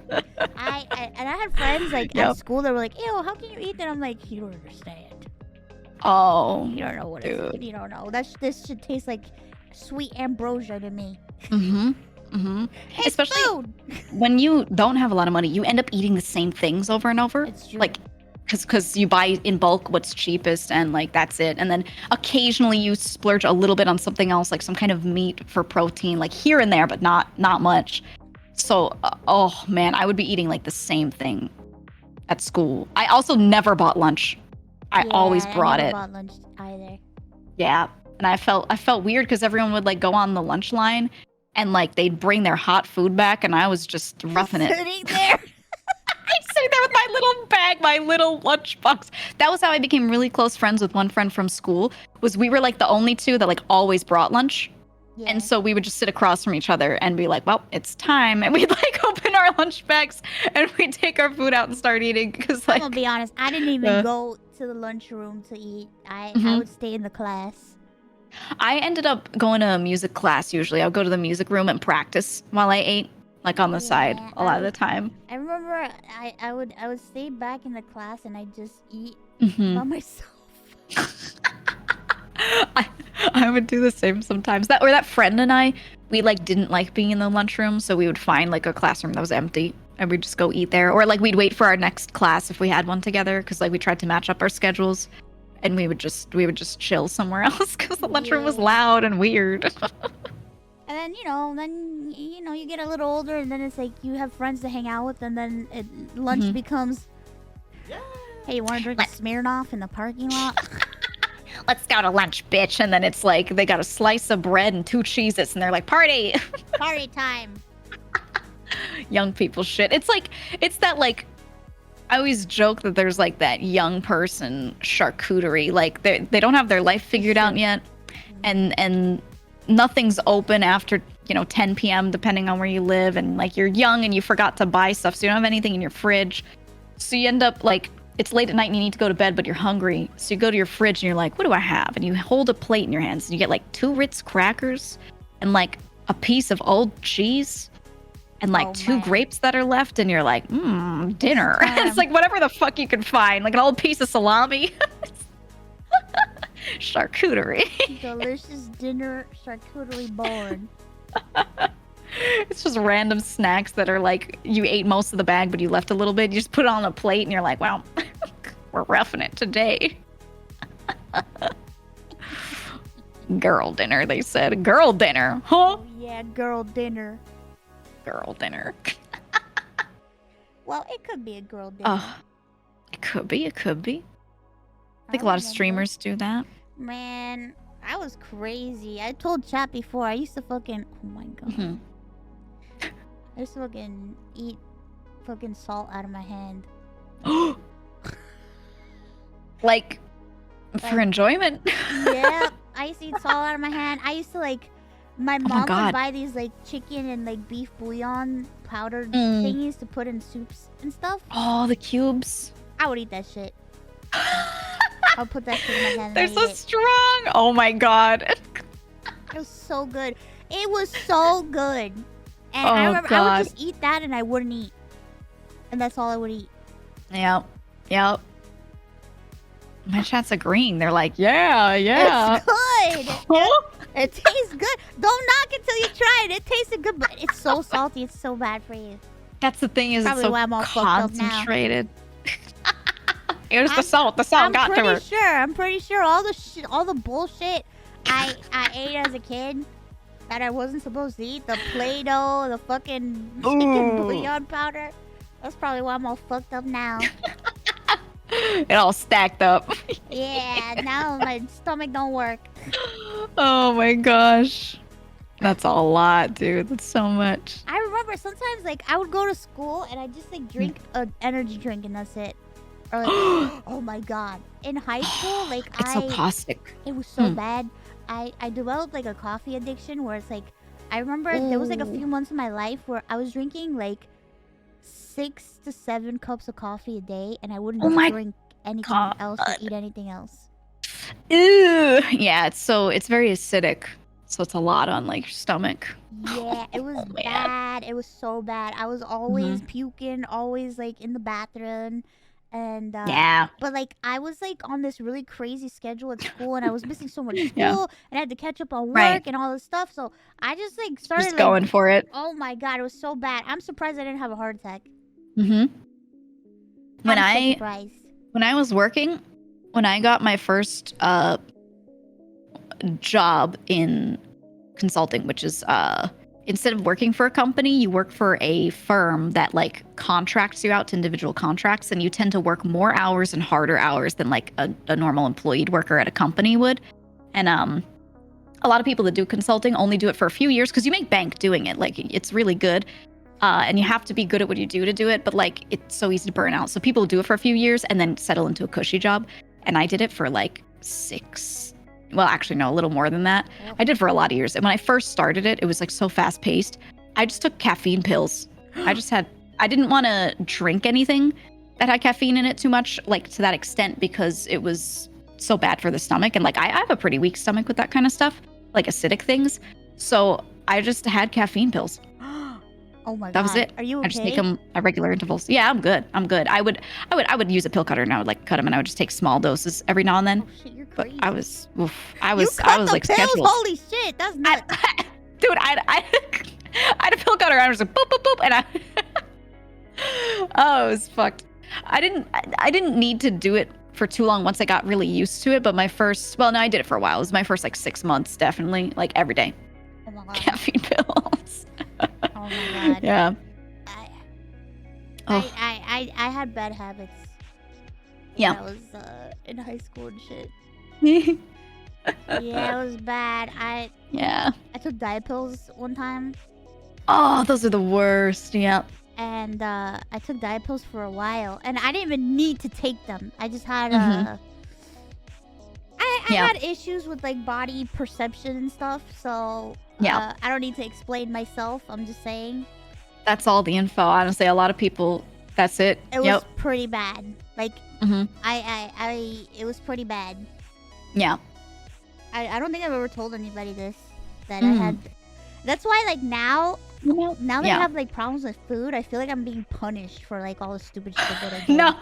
I had friends like Yep. at school that were like, ew, how can you eat that? I'm like, you don't understand. Oh. You don't know what it is. You don't know. This should taste like sweet ambrosia to me. Mm-hmm. Mm-hmm. It's Especially food. when you don't have a lot of money, you end up eating the same things over and over. It's true. Like, because you buy in bulk what's cheapest and like that's it. And then occasionally you splurge a little bit on something else, like some kind of meat for protein, like here and there, but not much. So, oh man, I would be eating like the same thing at school. I also never bought lunch. I always brought I never it. bought lunch either. Yeah, and I felt weird because everyone would like go on the lunch line and like they'd bring their hot food back, and I was just roughing it. Sitting there. I'd sit there with my little bag, my little lunchbox. That was how I became really close friends with one friend from school. Was we were like the only two that like always brought lunch. Yeah. And so we would just sit across from each other and be like, well, it's time. And we'd like open our lunch bags and we'd take our food out and start eating. Because like, I'm gonna be honest, I didn't even go to the lunchroom to eat. I would stay in the class. I ended up going to a music class usually. I would go to the music room and practice while I ate, like on the side a lot of the time. I remember I would stay back in the class and I'd just eat Mhm. by myself. I would do the same sometimes. That friend and I, we like didn't like being in the lunchroom, so we would find like a classroom that was empty and we'd just go eat there. Or like we'd wait for our next class if we had one together, because like we tried to match up our schedules, and we would just chill somewhere else because the lunchroom was loud and weird. And then you get a little older, and then it's like you have friends to hang out with, and then lunch Mhm. becomes, hey, you want to drink a Smirnoff in the parking lot? Let's go to lunch, bitch. And then it's like they got a slice of bread and 2 Cheez-Its and they're like, party. Party time. Young people shit. It's like, it's that like, I always joke that there's like that young person charcuterie. Like they don't have their life figured out yet. And nothing's open after, 10 p.m. depending on where you live. And like you're young and you forgot to buy stuff. So you don't have anything in your fridge. So you end up like, it's late at night and you need to go to bed, but you're hungry. So you go to your fridge and you're like, what do I have? And you hold a plate in your hands and you get like 2 Ritz crackers and like a piece of old cheese and like 2 grapes that are left. And you're like, dinner. It's like whatever the fuck you can find, like an old piece of salami. Charcuterie. Delicious dinner charcuterie board. It's just random snacks that are like, you ate most of the bag, but you left a little bit. You just put it on a plate and you're like, wow, we're roughing it today. Girl dinner, they said. Girl dinner, huh? Oh, yeah, girl dinner. Girl dinner. Well, it could be a girl dinner. It could be. I think a lot of streamers do that. Man, I was crazy. I told chat before, I used to fucking, oh my god. I used to fucking eat fucking salt out of my hand. Like, for enjoyment? Yeah, I used to eat salt out of my hand. I used to like, my mom God. would buy these like chicken and like beef bouillon powdered Mm. thingies to put in soups and stuff. Oh, the cubes. I would eat that shit. I'll put that shit in my hand. They're and so eat it. strong. Oh my god. It was so good. It was so good. And I remember I God. would just eat that and I wouldn't eat. And that's all I would eat. Yep. Yep. My chat's agreeing. They're like, yeah, yeah. It's good. It tastes good. Don't knock it till you try it. It tasted good, but it's so salty. It's so bad for you. That's the thing is Probably it's so why I'm all fucked up now. concentrated. It was the salt. The salt got to her. I'm pretty sure all the bullshit I ate as a kid that I wasn't supposed to eat, the Play-Doh, the fucking chicken bouillon powder. That's probably why I'm all fucked up now. It all stacked up. Yeah, now my stomach don't work. Oh my gosh. That's a lot, dude. That's so much. I remember sometimes like I would go to school and I just like drink an energy drink and that's it. Or like, oh my god. In high school, like It's so caustic. It was so bad. I developed like a coffee addiction where it's like I remember there was like a few months in my life where I was drinking like 6 to 7 cups of coffee a day and I wouldn't drink anything else or eat anything else. Ew. Yeah, it's very acidic. So it's a lot on like your stomach. Yeah, it was bad. It was so bad. I was always puking, always like in the bathroom. And but like I was like on this really crazy schedule at school and I was missing so much school and I had to catch up on work and all this stuff. So I just like started Just going for it. Oh my god, it was so bad. I'm surprised I didn't have a heart attack. When I'm so surprised. when I was working, when I got my first job in consulting, which is instead of working for a company, you work for a firm that like contracts you out to individual contracts, and you tend to work more hours and harder hours than like a normal employed worker at a company would. And a lot of people that do consulting only do it for a few years because you make bank doing it. Like it's really good. And you have to be good at what you do to do it, but like it's so easy to burn out. So people do it for a few years and then settle into a cushy job. And I did it for like 6. Well, actually, no, a little more than that. I did for a lot of years. And when I first started it, it was like so fast paced. I just took caffeine pills. I didn't want to drink anything that had caffeine in it too much, like to that extent, because it was so bad for the stomach. And like, I have a pretty weak stomach with that kind of stuff, like acidic things. So I just had caffeine pills. Oh my god. That was it. Are you okay? I just make them at regular intervals. Yeah, I'm good. I would use a pill cutter and I would like cut them and I would just take small doses every now and then. Oh shit, you're crazy. But I was You cut the like pills? scheduled. Holy shit, that's nuts. Dude, I had a pill cutter and I was like boop boop boop and I oh, it was fucked. I didn't need to do it for too long once I got really used to it, but I did it for a while. It was my first like 6 months, definitely, like every day. Oh my god. Caffeine pills. Oh my god. Yeah. I had bad habits. Yeah. I was in high school and shit. Yeah, it was bad. I took diet pills one time. Oh, those are the worst. Yeah. And I took diet pills for a while, and I didn't even need to take them. I just had I had issues with like body perception and stuff, so I don't need to explain myself. I'm just saying. That's all the info. Honestly, a lot of people. That's it. It was pretty bad. Like it was pretty bad. Yeah. I don't think I've ever told anybody this that I had. That's why like now that I have like problems with food, I feel like I'm being punished for like all the stupid shit that I do. No.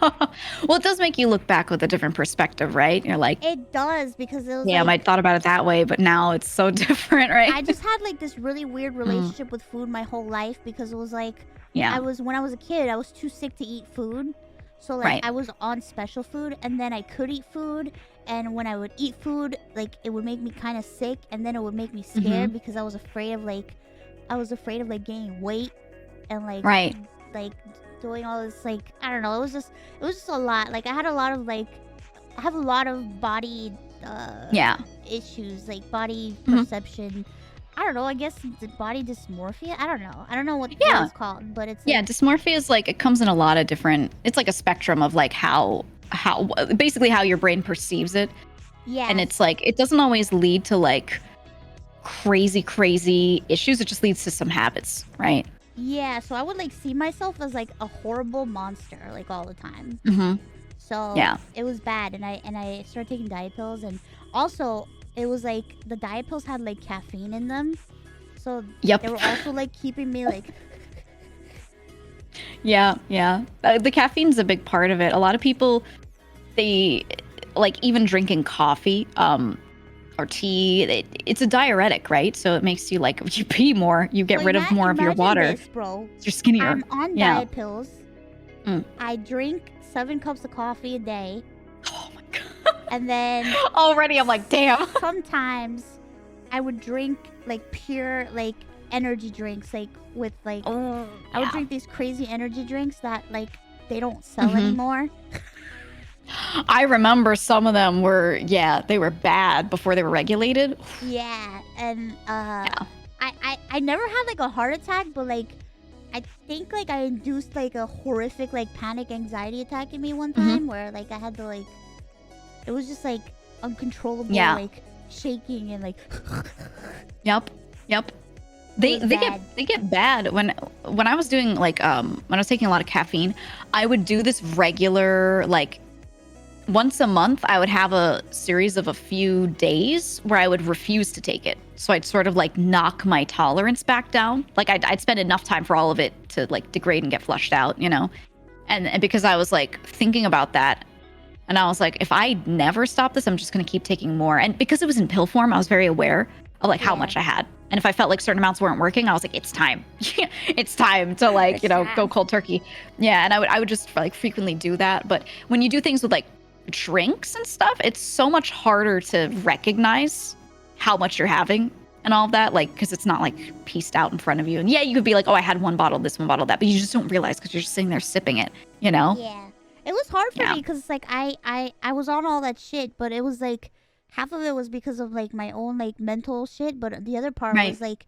Well, it does make you look back with a different perspective, right? You're like, it does, because it was I might thought about it that way, but now it's so different, right? I just had like this really weird relationship with food my whole life, because it was like when I was a kid, I was too sick to eat food. So like I was on special food, and then I could eat food, and when I would eat food, like it would make me kind of sick, and then it would make me scared because I was afraid of like gaining weight and like doing all this, like I don't know, it was just a lot. Like I have a lot of body issues, like body perception. I don't know, I guess body dysmorphia. I don't know what it's called, but it's dysmorphia is like, it comes in a lot of different, it's like a spectrum of like how basically how your brain perceives it. Yeah. And it's like, it doesn't always lead to like crazy issues. It just leads to some habits, right? Yeah, so I would like see myself as like a horrible monster like all the time. So it was bad, and I started taking diet pills, and also it was like the diet pills had like caffeine in them. So so Yep. they were also like keeping me like. Yeah, yeah. The caffeine's a big part of it. A lot of people, they like even drinking coffee, or tea. It's a diuretic, right? So it makes you like you pee more, you get rid of more of your water. Imagine this, bro. You're skinnier. I'm on Yeah. diet pills. Mm. I drink 7 cups of coffee a day. Oh my god. And then already I'm like, damn. Sometimes I would drink like pure like energy drinks, like with like I would drink these crazy energy drinks that like they don't sell anymore. I remember some of them were, they were bad before they were regulated. Yeah, and I never had like a heart attack, but like I think like I induced like a horrific like panic anxiety attack in me one time where like I had to like it was just like uncontrollable like shaking and like Yep. They get bad when I was doing like when I was taking a lot of caffeine, I would do this regular like once a month. I would have a series of a few days where I would refuse to take it. So I'd sort of like knock my tolerance back down. Like I'd spend enough time for all of it to like degrade and get flushed out, you know? And because I was like thinking about that, and I was like, if I never stop this, I'm just going to keep taking more. And because it was in pill form, I was very aware of like how much I had. And if I felt like certain amounts weren't working, I was like, it's time. It's time to like, you know, go cold turkey. Yeah. And I would just like frequently do that. But when you do things with like drinks and stuff, it's so much harder to recognize how much you're having and all of that. Like, because it's not like pieced out in front of you. And yeah, you could be like, oh, I had one bottle of this, one bottle of that. But you just don't realize because you're just sitting there sipping it, you know? Yeah. It was hard for me because like I was on all that shit, but it was like half of it was because of like my own like mental shit, but the other part was like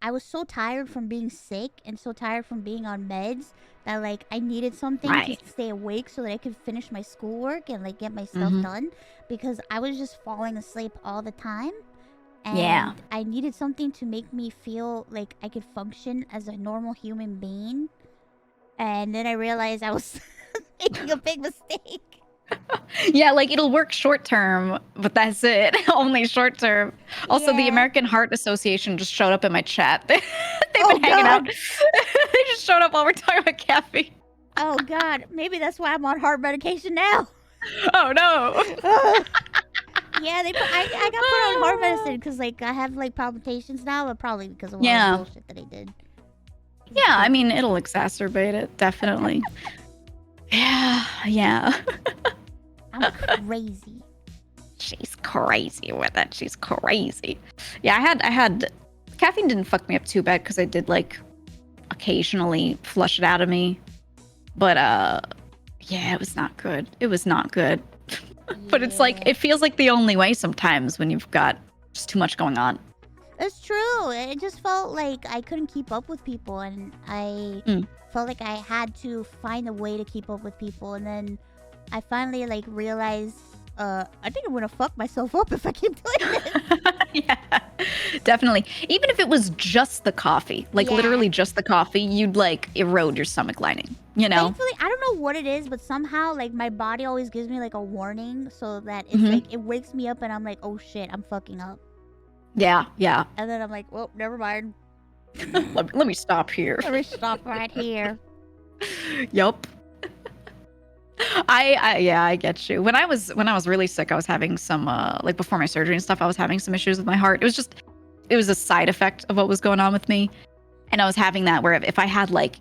I was so tired from being sick and so tired from being on meds that like I needed something to stay awake so that I could finish my schoolwork and like get my stuff done because I was just falling asleep all the time. And I needed something to make me feel like I could function as a normal human being. And then I realized I was making a big mistake. Yeah, like it'll work short term, but that's it. Only short term. Also, the American Heart Association just showed up in my chat. They've been hanging out. They just showed up while we're talking about caffeine. Oh god, maybe that's why I'm on heart medication now. Oh no. Yeah, I got put on heart medicine because like I have like palpitations now, but probably because of all the bullshit that I did. Yeah, I mean it'll exacerbate it, definitely. Yeah. I'm crazy. She's crazy with it. She's crazy. Yeah, I had caffeine didn't fuck me up too bad because I did like occasionally flush it out of me. But yeah, it was not good. It was not good. But it's like it feels like the only way sometimes when you've got just too much going on. It's true. It just felt like I couldn't keep up with people, and I felt like I had to find a way to keep up with people. And then I finally like realized, I think I'm gonna fuck myself up if I keep doing this. Yeah, definitely. Even if it was just the coffee, like literally just the coffee, you'd like erode your stomach lining. You know. Thankfully, I don't know what it is, but somehow like my body always gives me like a warning, so that it's like it wakes me up, and I'm like, oh shit, I'm fucking up. Yeah. And then I'm like, well, never mind. let me stop here. Let me stop right here. Yup. I get you. When I was really sick, I was having some like before my surgery and stuff, I was having some issues with my heart. It was a side effect of what was going on with me. And I was having that where if I had like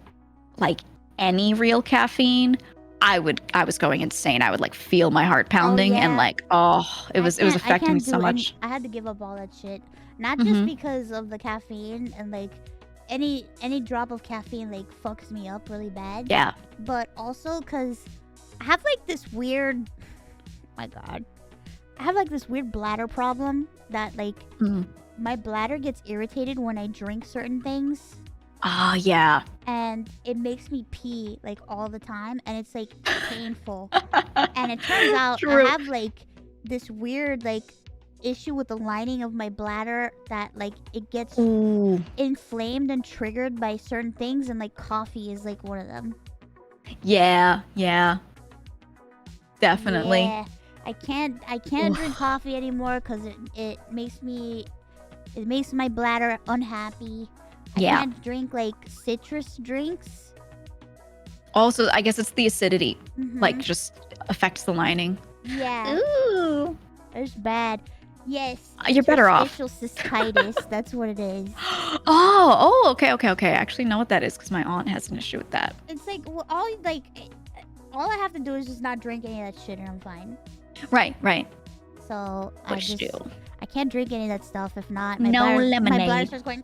any real caffeine, I was going insane. I would like feel my heart pounding and like it was affecting me so much. I had to give up all that shit. Not just because of the caffeine and like any drop of caffeine like fucks me up really bad. Yeah. But also because I have like this weird I have like this weird bladder problem that like my bladder gets irritated when I drink certain things. Ah, yeah. And it makes me pee like all the time, and it's like painful. And it turns out I have like this weird like issue with the lining of my bladder that like it gets inflamed and triggered by certain things, and like coffee is like one of them. Yeah. Definitely. Yeah. I can't drink coffee anymore because it makes me It makes my bladder unhappy. I Yeah. can't drink like citrus drinks. Also, I guess it's the acidity. Mhm. Like, just affects the lining. Yeah. Ooh. It's bad. Yes. You're better off. Interstitial cystitis. That's what it is. Okay. I actually know what that is because my aunt has an issue with that. It's like all I have to do is just not drink any of that shit and I'm fine. Right. So Push you. I can't drink any of that stuff. If not, No my lemonade. bladder starts going.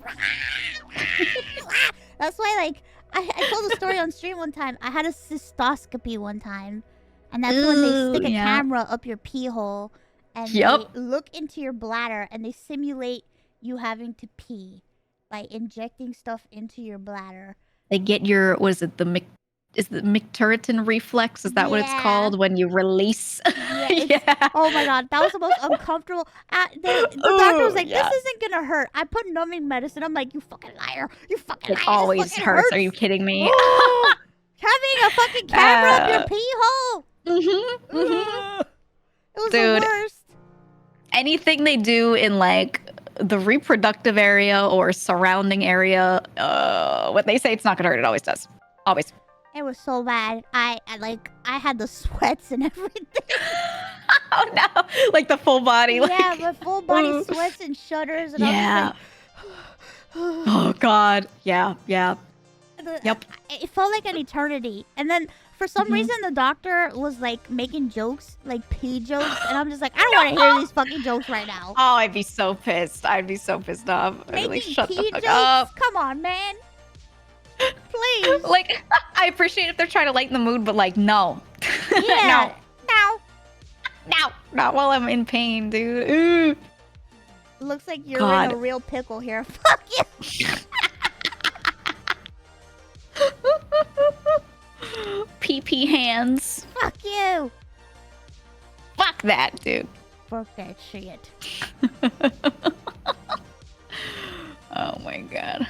That's why, like, I told the story on stream one time. I had a cystoscopy one time, and that's when they stick a camera up your pee hole and they look into your bladder and they simulate you having to pee by injecting stuff into your bladder. They get your is the McTurriton reflex? Is that what it's called when you release? Yeah. Oh my god, that was the most uncomfortable. The doctor was like, "This isn't gonna hurt." I put numbing medicine. I'm like, "You fucking liar! You fucking liar! It always This fucking hurts. Are you kidding me? Having a fucking camera up your pee hole. Mm-hmm. It was Dude, the worst. anything they do in like the reproductive area or surrounding area, what they say it's not gonna hurt, it always does. Always. It was so bad. I had the sweats and everything. Oh no! Like the full body. Yeah, my full body sweats and shudders. And Yeah. Oh god. Yeah. Yep. It felt like an eternity. And then for some reason the doctor was like making jokes, like pee jokes, and I'm just like, I don't want to hear these fucking jokes right now. Oh, I'd be so pissed. I'd be so pissed off. I'd be like, shut the Pee fuck jokes? up. Come on, man. Please. Like, I appreciate if they're trying to lighten the mood, but like, no. Yeah. No. Not while I'm in pain, dude. Ooh. Looks like you're God. in a real pickle here. Fuck you. PP hands. Fuck you. Fuck that, dude. Fuck that shit. Oh my god.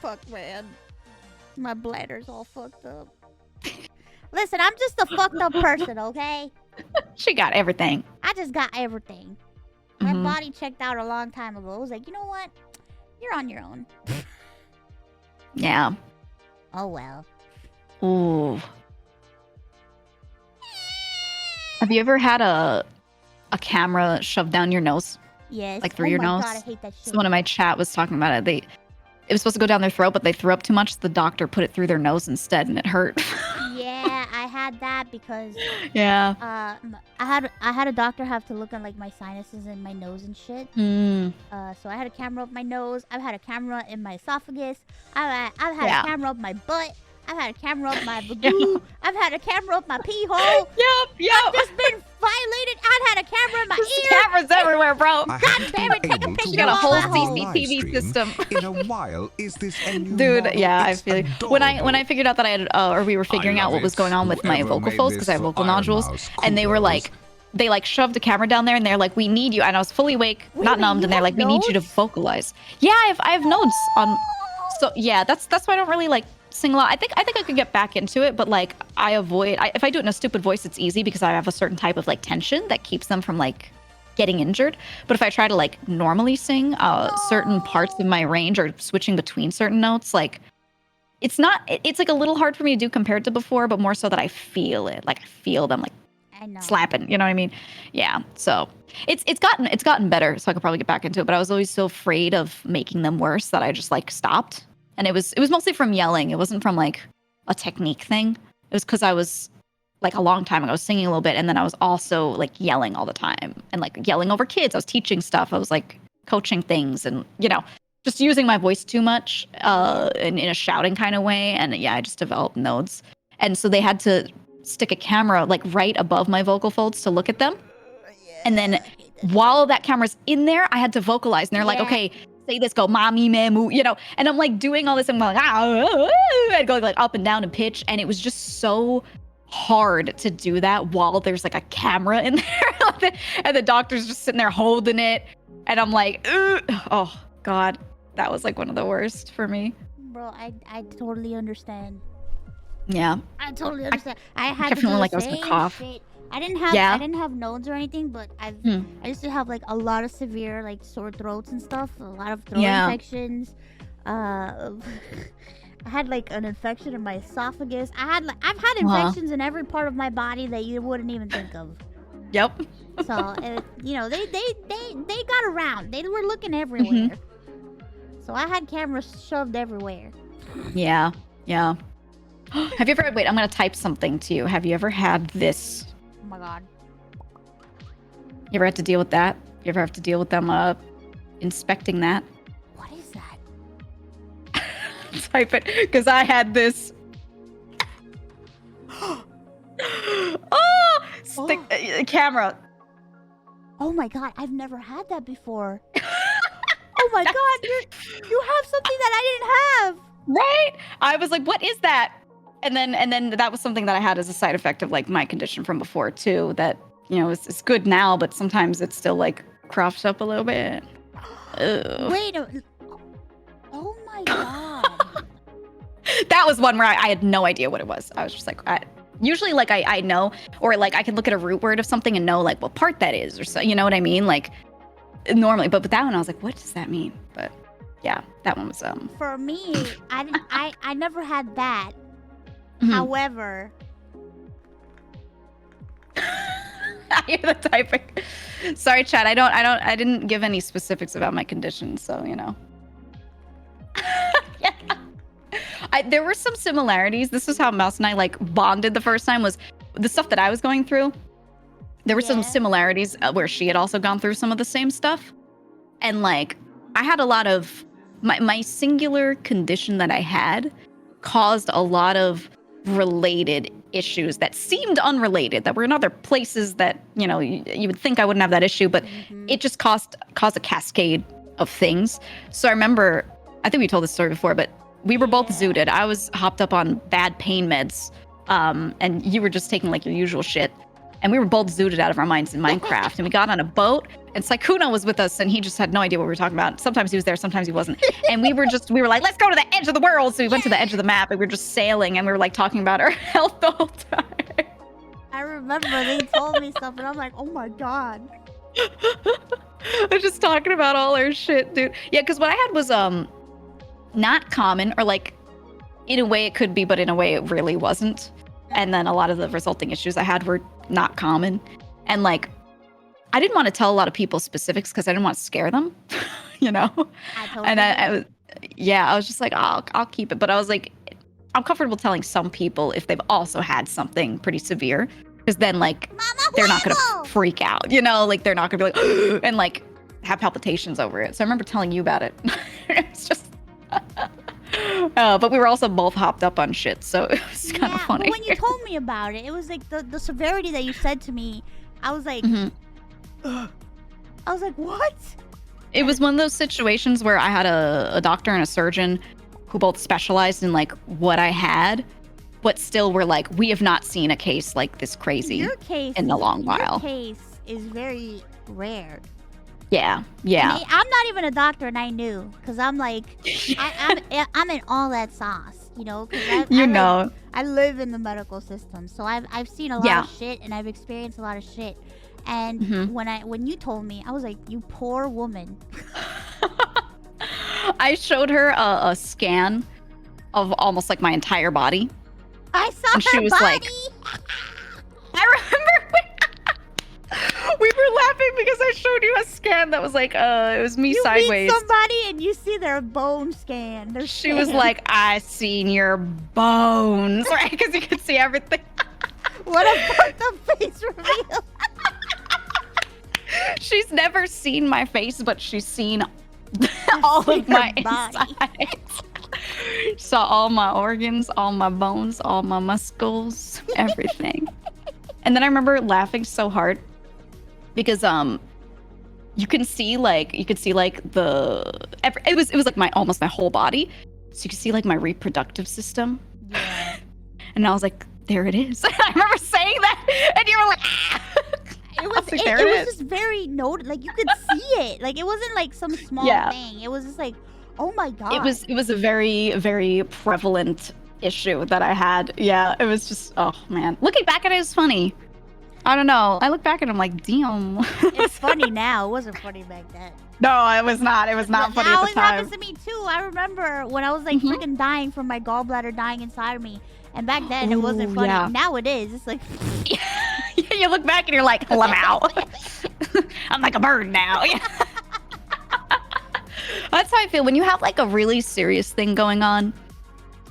Fuck, man. My bladder's all fucked up. Listen, I'm just a fucked up person, okay? She got everything. I just got everything. My body checked out a long time ago. It was like, you know what? You're on your own. Yeah. Oh well. Ooh. Have you ever had a camera shoved down your nose? Yes. Like through your my nose? God, I hate that shit. Someone in my chat was talking about it. It was supposed to go down their throat, but they threw up too much. The doctor put it through their nose instead, and it hurt. Yeah, I had that because Yeah. I had a doctor have to look at like my sinuses and my nose and shit. Mm. So I had a camera up my nose. I've had a camera in my esophagus. I've had a camera up my butt. I've had a camera up my vagoo. I've had a camera up my pee hole. Yep. I've just been violated. I've had a camera in my ear. Cameras everywhere, bro. God damn it, take a picture You got a of whole all my holes. CCTV system. In a while, is this a new Dude, model? yeah, It's I feel like when I figured out that I had or we were figuring out what was going on with my Whoever vocal made folds this because I have for vocal nodules, Ironmouse, and they were kudos. like, they like shoved a camera down there and they're like, we need you, and I was fully awake, not numbed, and they're like, we need you to vocalize. Yeah, I have nodes on, so yeah, that's why I don't really like sing a lot. I think I could get back into it, but like I avoid if I do it in a stupid voice, it's easy because I have a certain type of like tension that keeps them from like getting injured. But if I try to like normally sing certain parts of my range or switching between certain notes, like it's like a little hard for me to do compared to before, but more so that I feel it, like I feel them like slapping, you know what I mean? Yeah. So it's gotten better, so I could probably get back into it, but I was always so afraid of making them worse that I just like stopped. And it was mostly from yelling. It wasn't from like a technique thing. It was because I was like a long time ago, I was singing a little bit, and then I was also like yelling all the time and like yelling over kids. I was teaching stuff. I was like coaching things and, you know, just using my voice too much in a shouting kind of way. And yeah, I just developed nodes. And so they had to stick a camera like right above my vocal folds to look at them. And then while that camera's in there, I had to vocalize. And they're like, okay, say this, go mommy, mamu, you know. And I'm like doing all this, and I'm like, I'd go like up and down in pitch. And it was just so hard to do that while there's like a camera in there. And the doctor's just sitting there holding it. And I'm like, oh God, that was like one of the worst for me. Bro, I totally understand. Yeah. I totally understand. I had to kept do feeling the like I was gonna same cough. shit. I didn't have nodes or anything, but I used to have like a lot of severe like sore throats and stuff, a lot of throat infections. I had like an infection in my esophagus. I've had infections in every part of my body that you wouldn't even think of. Yep. So they got around. They were looking everywhere. So I had cameras shoved everywhere. Yeah. Have you ever? Wait, I'm gonna type something to you. Have you ever had this? Oh my god. You ever had to deal with that? You ever have to deal with them inspecting that? What is that? Type it, because I had this. Stick camera. Oh my god, I've never had that before. Oh my god, you have something that I didn't have. Right? I was like, what is that? And then that was something that I had as a side effect of like my condition from before too. That, you know, it's good now, but sometimes it's still like crops up a little bit. Ugh. Wait. Oh my god. That was one where I had no idea what it was. I was just like, usually like I know, or like I can look at a root word of something and know like what part that is, or so, you know what I mean? Like normally, but with that one I was like, what does that mean? But yeah, that one was For me, I never had that. However, I hear the typing. Sorry, chat. I didn't give any specifics about my condition, so you know. Yeah. There were some similarities. This is how Mouse and I like bonded the first time, was the stuff that I was going through. There were some similarities where she had also gone through some of the same stuff. And like, I had a lot of, my singular condition that I had caused a lot of related issues that seemed unrelated, that were in other places that, you know, you would think I wouldn't have that issue, but it just caused a cascade of things. So I remember, I think we told this story before, but we were both zooted. I was hopped up on bad pain meds, and you were just taking like your usual shit. And we were both zooted out of our minds in Minecraft. And we got on a boat, and Sykkuno was with us, and he just had no idea what we were talking about. Sometimes he was there, sometimes he wasn't. And we were like, let's go to the edge of the world. So we went to the edge of the map, and we were just sailing, and we were like talking about our health the whole time. I remember they told me stuff, and I'm like, oh my god. I was just talking about all our shit, dude. Yeah, because what I had was not common, or like in a way it could be, but in a way it really wasn't. And then a lot of the resulting issues I had were not common. And like, I didn't want to tell a lot of people specifics because I didn't want to scare them, you know? And I was just like, I'll keep it. But I was like, I'm comfortable telling some people if they've also had something pretty severe, because then like, they're not going to freak out, you know? Like they're not going to be like, and like have palpitations over it. So I remember telling you about it. It's just, but we were also both hopped up on shit, so it was kind of funny. But when you told me about it, it was like the severity that you said to me. I was like, I was like, what? It was one of those situations where I had a doctor and a surgeon who both specialized in like what I had, but still were like, we have not seen a case like this crazy in a long while. Your case is very rare. Yeah. I'm not even a doctor, and I knew, because I'm like, I'm in all that sauce, you know. I live in the medical system, so I've seen a lot of shit, and I've experienced a lot of shit. And when you told me, I was like, you poor woman. I showed her a scan of almost like my entire body. I saw and she her was body. Like, I remember. We were laughing because I showed you a scan that was like, it was me sideways. You meet somebody and you see their bone scan. She was like, I seen your bones, right? Because you could see everything. What a fucked up face reveal. She's never seen my face, but she's seen all of my insides. Saw all my organs, all my bones, all my muscles, everything. And then I remember laughing so hard because you could see like it was like almost my whole body, so you could see like my reproductive system. Yeah. And I was like, there it is. I remember saying that, and you were like, ah! It was just very like you could see it. Like it wasn't like some small thing. It was just like, oh my god. It was a very, very prevalent issue that I had. Yeah, it was just, oh man. Looking back at it, it's funny. I don't know. I look back and I'm like, damn. It's funny now. It wasn't funny back then. No, it was not. It was not funny That at always the time. happens to me too. I remember when I was like freaking dying from my gallbladder dying inside of me. And back then it wasn't Ooh, funny. yeah. Now it is. It's like You look back and you're like, wow. I'm like a bird now. That's how I feel when you have like a really serious thing going on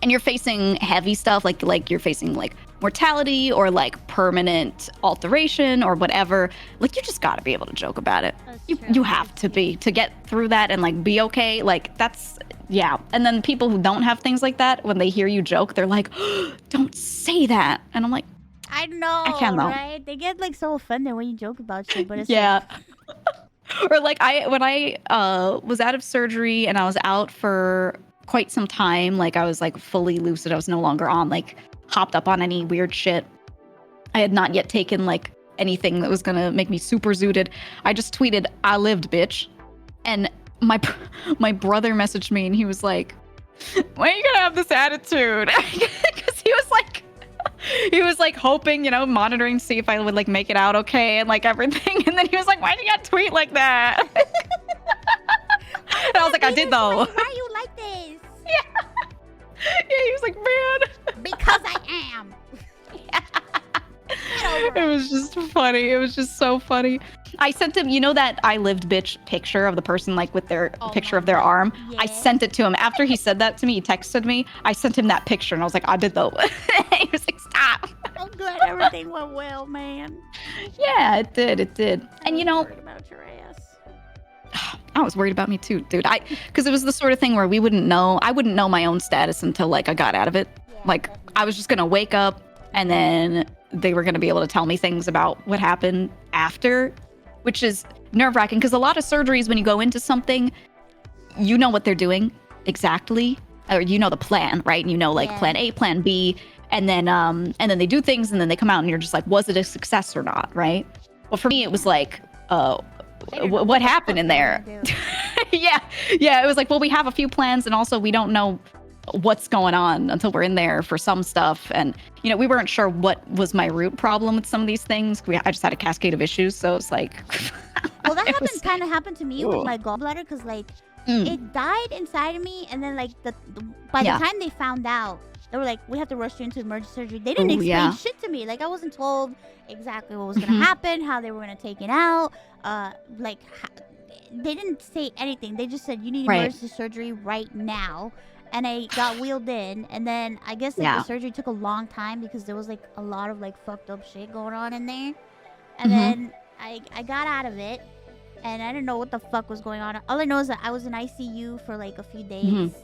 and you're facing heavy stuff, like you're facing like mortality or like permanent alteration or whatever. Like you just got to be able to joke about it. You have to get through that and like be okay. Like that's yeah. And then people who don't have things like that, when they hear you joke, they're like, don't say that. And I'm like, I know, I can't though. right? They get like so offended when you joke about shit, but it's yeah. Or like when I was out of surgery and I was out for quite some time, like I was like fully lucid. I was no longer on like hopped up on any weird shit. I had not yet taken like anything that was gonna make me super zooted. I just tweeted, "I lived, bitch," and my brother messaged me and he was like, "When are you gonna have this attitude?" Because he was like hoping, you know, monitoring to see if I would like make it out okay and like everything. And then he was like, "Why did you tweet like that?" And I was like, "I did though." Why are you like this? Yeah, he was like, "Man." Because I am. It was just funny. It was just so funny. I sent him, you know that "I lived, bitch" picture of the person like with their picture of their arm? Yeah. I sent it to him. After he said that to me, he texted me. I sent him that picture and I was like, "I did though." He was like, "Stop." I'm glad everything went well, man. Yeah, it did. It did. And you know, about your ass. I was worried about me too, dude. Because it was the sort of thing where I wouldn't know my own status until like I got out of it. Yeah, like I was just gonna wake up and then they were gonna be able to tell me things about what happened after, which is nerve-wracking because a lot of surgeries, when you go into something, you know what they're doing exactly, or you know the plan, right? And you know like plan A, plan B, and then they do things and then they come out and you're just like, was it a success or not, right? Well, for me, it was like, what happened in there? yeah, it was like, well, we have a few plans and also we don't know what's going on until we're in there for some stuff. And, you know, we weren't sure what was my root problem with some of these things. I just had a cascade of issues. So it's like, well, that kind of happened to me with my gallbladder because like it died inside of me. And then like by the time they found out, they were like, we have to rush you into emergency surgery. They didn't explain shit to me. Like I wasn't told exactly what was going to happen, how they were going to take it out. They didn't say anything. They just said, you need emergency surgery right now. And I got wheeled in, and then I guess like the surgery took a long time because there was like a lot of like fucked up shit going on in there. And then I got out of it, and I didn't know what the fuck was going on. All I know is that I was in ICU for like a few days,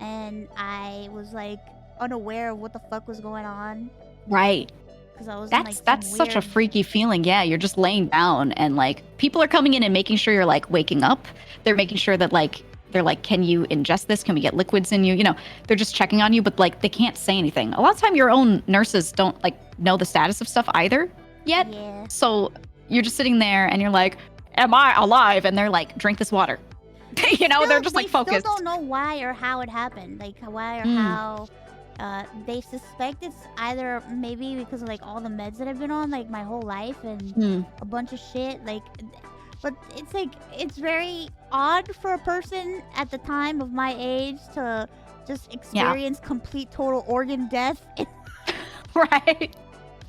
and I was like unaware of what the fuck was going on. Right. Because I was that's such a freaky feeling. Yeah, you're just laying down, and like people are coming in and making sure you're like waking up. They're making sure that like. They're like, can you ingest this? Can we get liquids in you? You know, they're just checking on you, but like they can't say anything. A lot of time your own nurses don't like know the status of stuff either yet. Yeah. So you're just sitting there and you're like, am I alive? And they're like, drink this water. You know, they're just like focused. They still don't know why or how it happened. Like why or how they suspect it's either maybe because of like all the meds that I've been on like my whole life and a bunch of shit like. But it's like, it's very odd for a person at the time of my age to just experience complete total organ death. Right.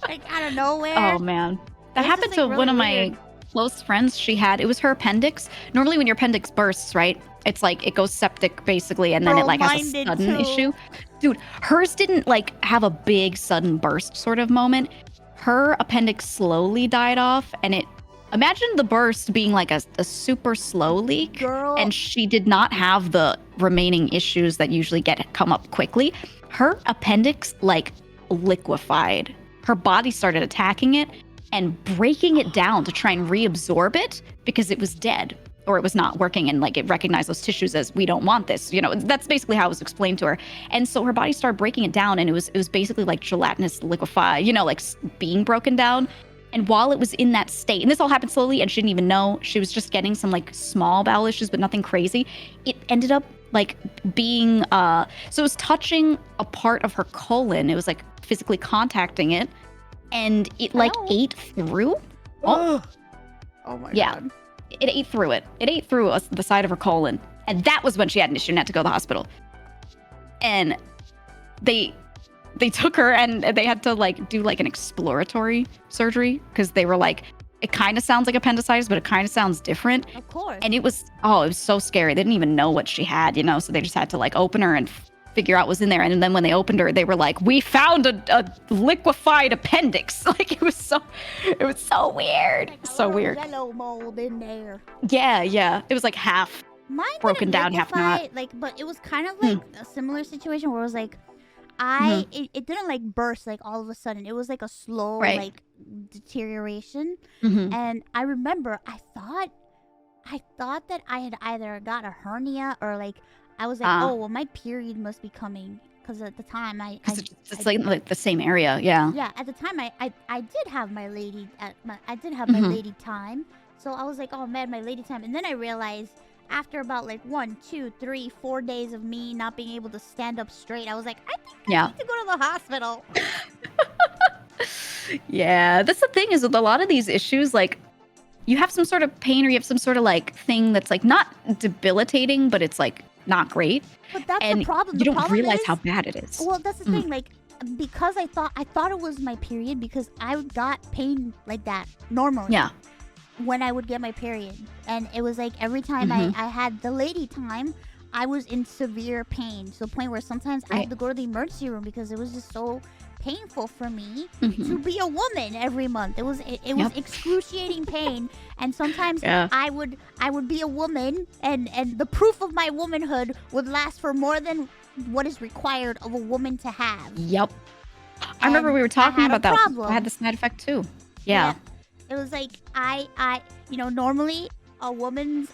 Like out of nowhere. Oh man. That happened to really one of my close friends. It was her appendix. Normally when your appendix bursts, right? It's like, it goes septic basically and then it like has a sudden issue. Dude, hers didn't like have a big sudden burst sort of moment. Her appendix slowly died off and imagine the burst being like a super slow leak. Girl. And she did not have the remaining issues that usually come up quickly. Her appendix like liquefied. Her body started attacking it and breaking it down to try and reabsorb it because it was dead or it was not working and like it recognized those tissues as we don't want this. You know, that's basically how it was explained to her. And so her body started breaking it down and it was basically like gelatinous liquefied, you know, like being broken down. And while it was in that state, and this all happened slowly and she didn't even know, she was just getting some like small bowel issues, but nothing crazy. It ended up like being, so it was touching a part of her colon. It was like physically contacting it. and it like ate through. Oh my god. It ate through it. It ate through the side of her colon, and that was when she had an issue and had to go to the hospital. And they took her and they had to like do like an exploratory surgery because they were like, it kind of sounds like appendicitis, but it kind of sounds different. Of course. And it was so scary. They didn't even know what she had, so they just had to like open her and figure out what was in there. And then when they opened her, they were like, we found a liquefied appendix. Like it was so weird. Like so weird. Yellow mold in there. Yeah. It was like half Mine broken down, half not. But it was kind of like a similar situation where it was like, it didn't like burst like all of a sudden. It was like a slow like deterioration. And I remember I thought that I had either got a hernia or like I was like, oh well, my period must be coming because at the time it's like the same area. Yeah. At the time I did have my lady my lady time, so I was like, oh man, my lady time. And then I realized after about like 1, 2, 3, 4 days of me not being able to stand up straight, I was like, I think I need to go to the hospital. Yeah, that's the thing is with a lot of these issues, like you have some sort of pain or you have some sort of like thing that's like not debilitating, but it's like not great. But that's and the problem. You don't problem realize is, how bad it is. Well, that's the thing. Like, because I thought it was my period because I got pain like that normally. Yeah. When I would get my period, and it was like every time I had the lady time, I was in severe pain to the point where sometimes I had to go to the emergency room because it was just so painful for me to be a woman every month. It was excruciating pain, and sometimes I would be a woman, and the proof of my womanhood would last for more than what is required of a woman to have. Yep. I remember we were talking about that. Problem. I had the side effect too. Yeah. It was like I normally a woman's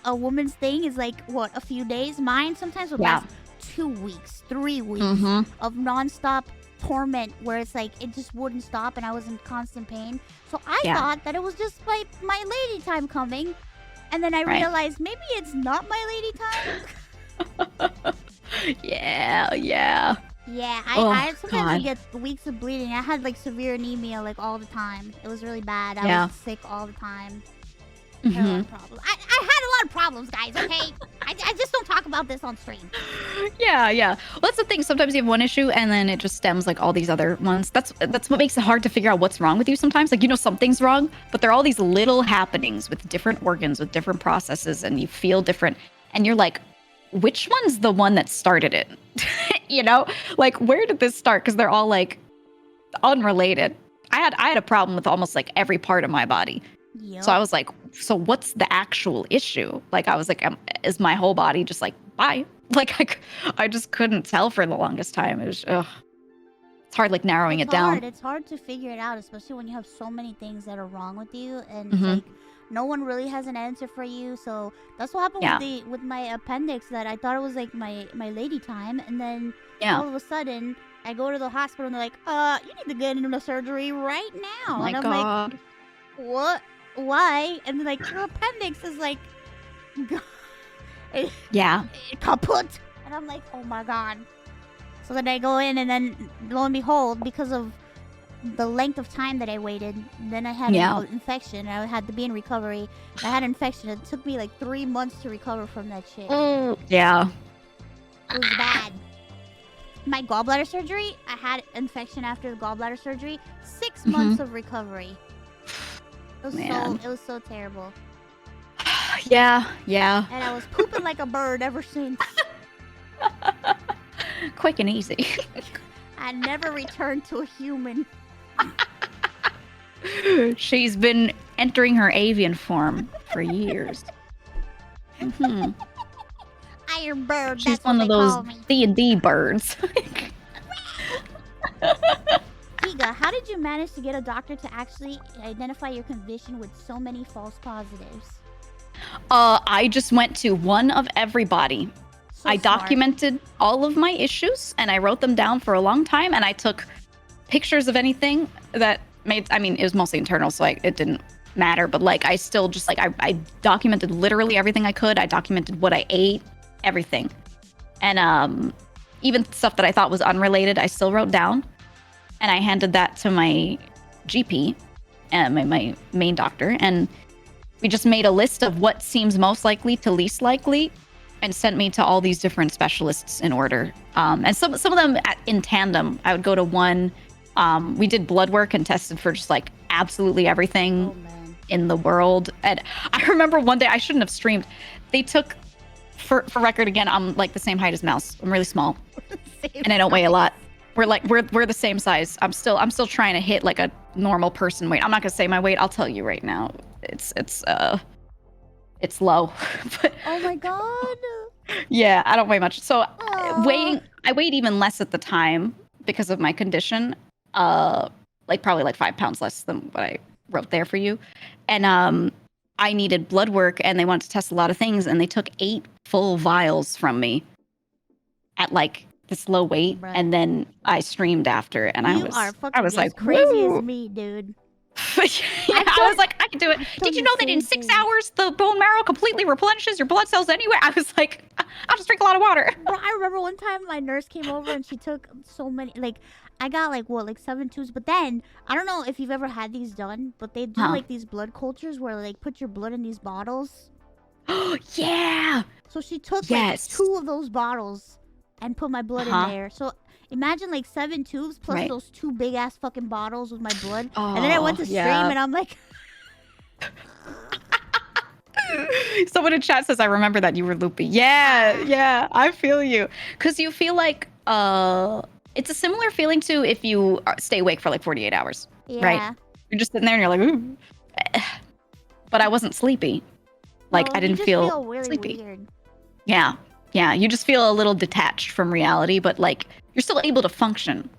thing is like what, a few days. Mine sometimes would last 2 weeks, 3 weeks of nonstop torment where it's like it just wouldn't stop and I was in constant pain. So I thought that it was just my lady time coming, and then I realized maybe it's not my lady time. Yeah, I sometimes would get weeks of bleeding. I had like severe anemia like all the time. It was really bad. I was sick all the time. I had a lot of problems. I had a lot of problems, guys, okay? I just don't talk about this on stream. Yeah. Well, that's the thing. Sometimes you have one issue and then it just stems like all these other ones. That's what makes it hard to figure out what's wrong with you sometimes. Like, something's wrong, but there are all these little happenings with different organs, with different processes, and you feel different. And you're like, which one's the one that started it? Like, where did this start? Because they're all like unrelated. I had a problem with almost like every part of my body. Yep. So I was like, so what's the actual issue? Like, I was like, is my whole body just like, bye? Like, I just couldn't tell for the longest time. It was, it's hard like narrowing it down. It's hard to figure it out, especially when you have so many things that are wrong with you, and it's like no one really has an answer for you. So that's what happened with my appendix. That I thought it was like my lady time, and then all of a sudden I go to the hospital and they're like, you need to get into the surgery right now. Oh my and I'm God. like, what? Why? And then like, your appendix is like kaput. And I'm like, oh my God. So then I go in, and then lo and behold, because of the length of time that I waited, then I had an infection. I had to be in recovery. I had an infection. It took me like 3 months to recover from that shit. Yeah. It was bad. My gallbladder surgery, I had infection after the gallbladder surgery. 6 months of recovery. It was so terrible. Yeah. And I was pooping like a bird ever since. Quick and easy. I never returned to a human. She's been entering her avian form for years. Iron bird. She's that's one what of they those call me. D&D birds. Geega, how did you manage to get a doctor to actually identify your condition with so many false positives? I just went to one of everybody. So I smart. documented all of my issues and I wrote them down for a long time, and I took pictures of anything that it was mostly internal, so it didn't matter, but like I still just like I documented literally everything I could. I documented what I ate, everything. And even stuff that I thought was unrelated, I still wrote down. And I handed that to my GP, my main doctor, and we just made a list of what seems most likely to least likely, and sent me to all these different specialists in order. And some of them in tandem. I would go to one. We did blood work and tested for just like absolutely everything in the world. And I remember one day, I shouldn't have streamed. They took, for record again, I'm like the same height as Mouse. I'm really small, and I don't weigh a lot. We're the same size. I'm still trying to hit like a normal person weight. I'm not gonna say my weight. I'll tell you right now. It's low. But, oh my god. Yeah, I don't weigh much. So I weighed even less at the time because of my condition. Probably like 5 pounds less than what I wrote there for you. And I needed blood work, and they wanted to test a lot of things, and they took 8 full vials from me at like this low weight, and then I streamed after, and I was like, crazy woo. as me, dude. I was like, I can do it. Did you know that in 6 hours the bone marrow completely replenishes your blood cells anyway? I was like, I'll just drink a lot of water. Bro, I remember one time my nurse came over and she took so many, like, I got like 7 tubes, but then I don't know if you've ever had these done, but they do like these blood cultures where like put your blood in these bottles. Oh yeah. So she took like 2 of those bottles and put my blood in there. So imagine like 7 tubes plus those 2 big ass fucking bottles with my blood. And then I went to stream and I'm like someone in chat says, I remember that you were loopy. Yeah, I feel you. Because you feel like it's a similar feeling to if you stay awake for like 48 hours, right? You're just sitting there and you're like, ooh. But I wasn't sleepy. Like, I didn't feel really sleepy. Weird. Yeah, you just feel a little detached from reality, but like you're still able to function,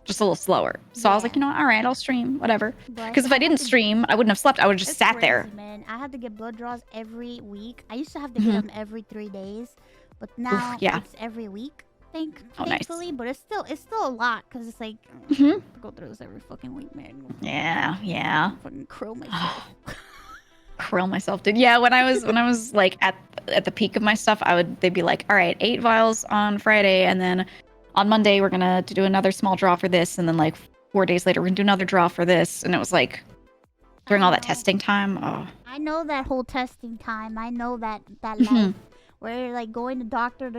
just a little slower. So I was like, you know, all right, I'll stream, whatever. Because if I didn't stream, I wouldn't have slept. I would have just sat there. Man, I had to get blood draws every week. I used to have to get them every 3 days, but now it's every week. Thankfully, but it's still a lot because it's like I go through this every fucking week, man. Yeah. Fucking krill myself. Krill myself, dude. Yeah, when I was like at the peak of my stuff, they'd be like, all right, 8 vials on Friday, and then on Monday we're gonna do another small draw for this, and then like 4 days later we're gonna do another draw for this, and it was like during all that testing time. Oh, I know that whole testing time. I know that life. Where you're like going to doctor,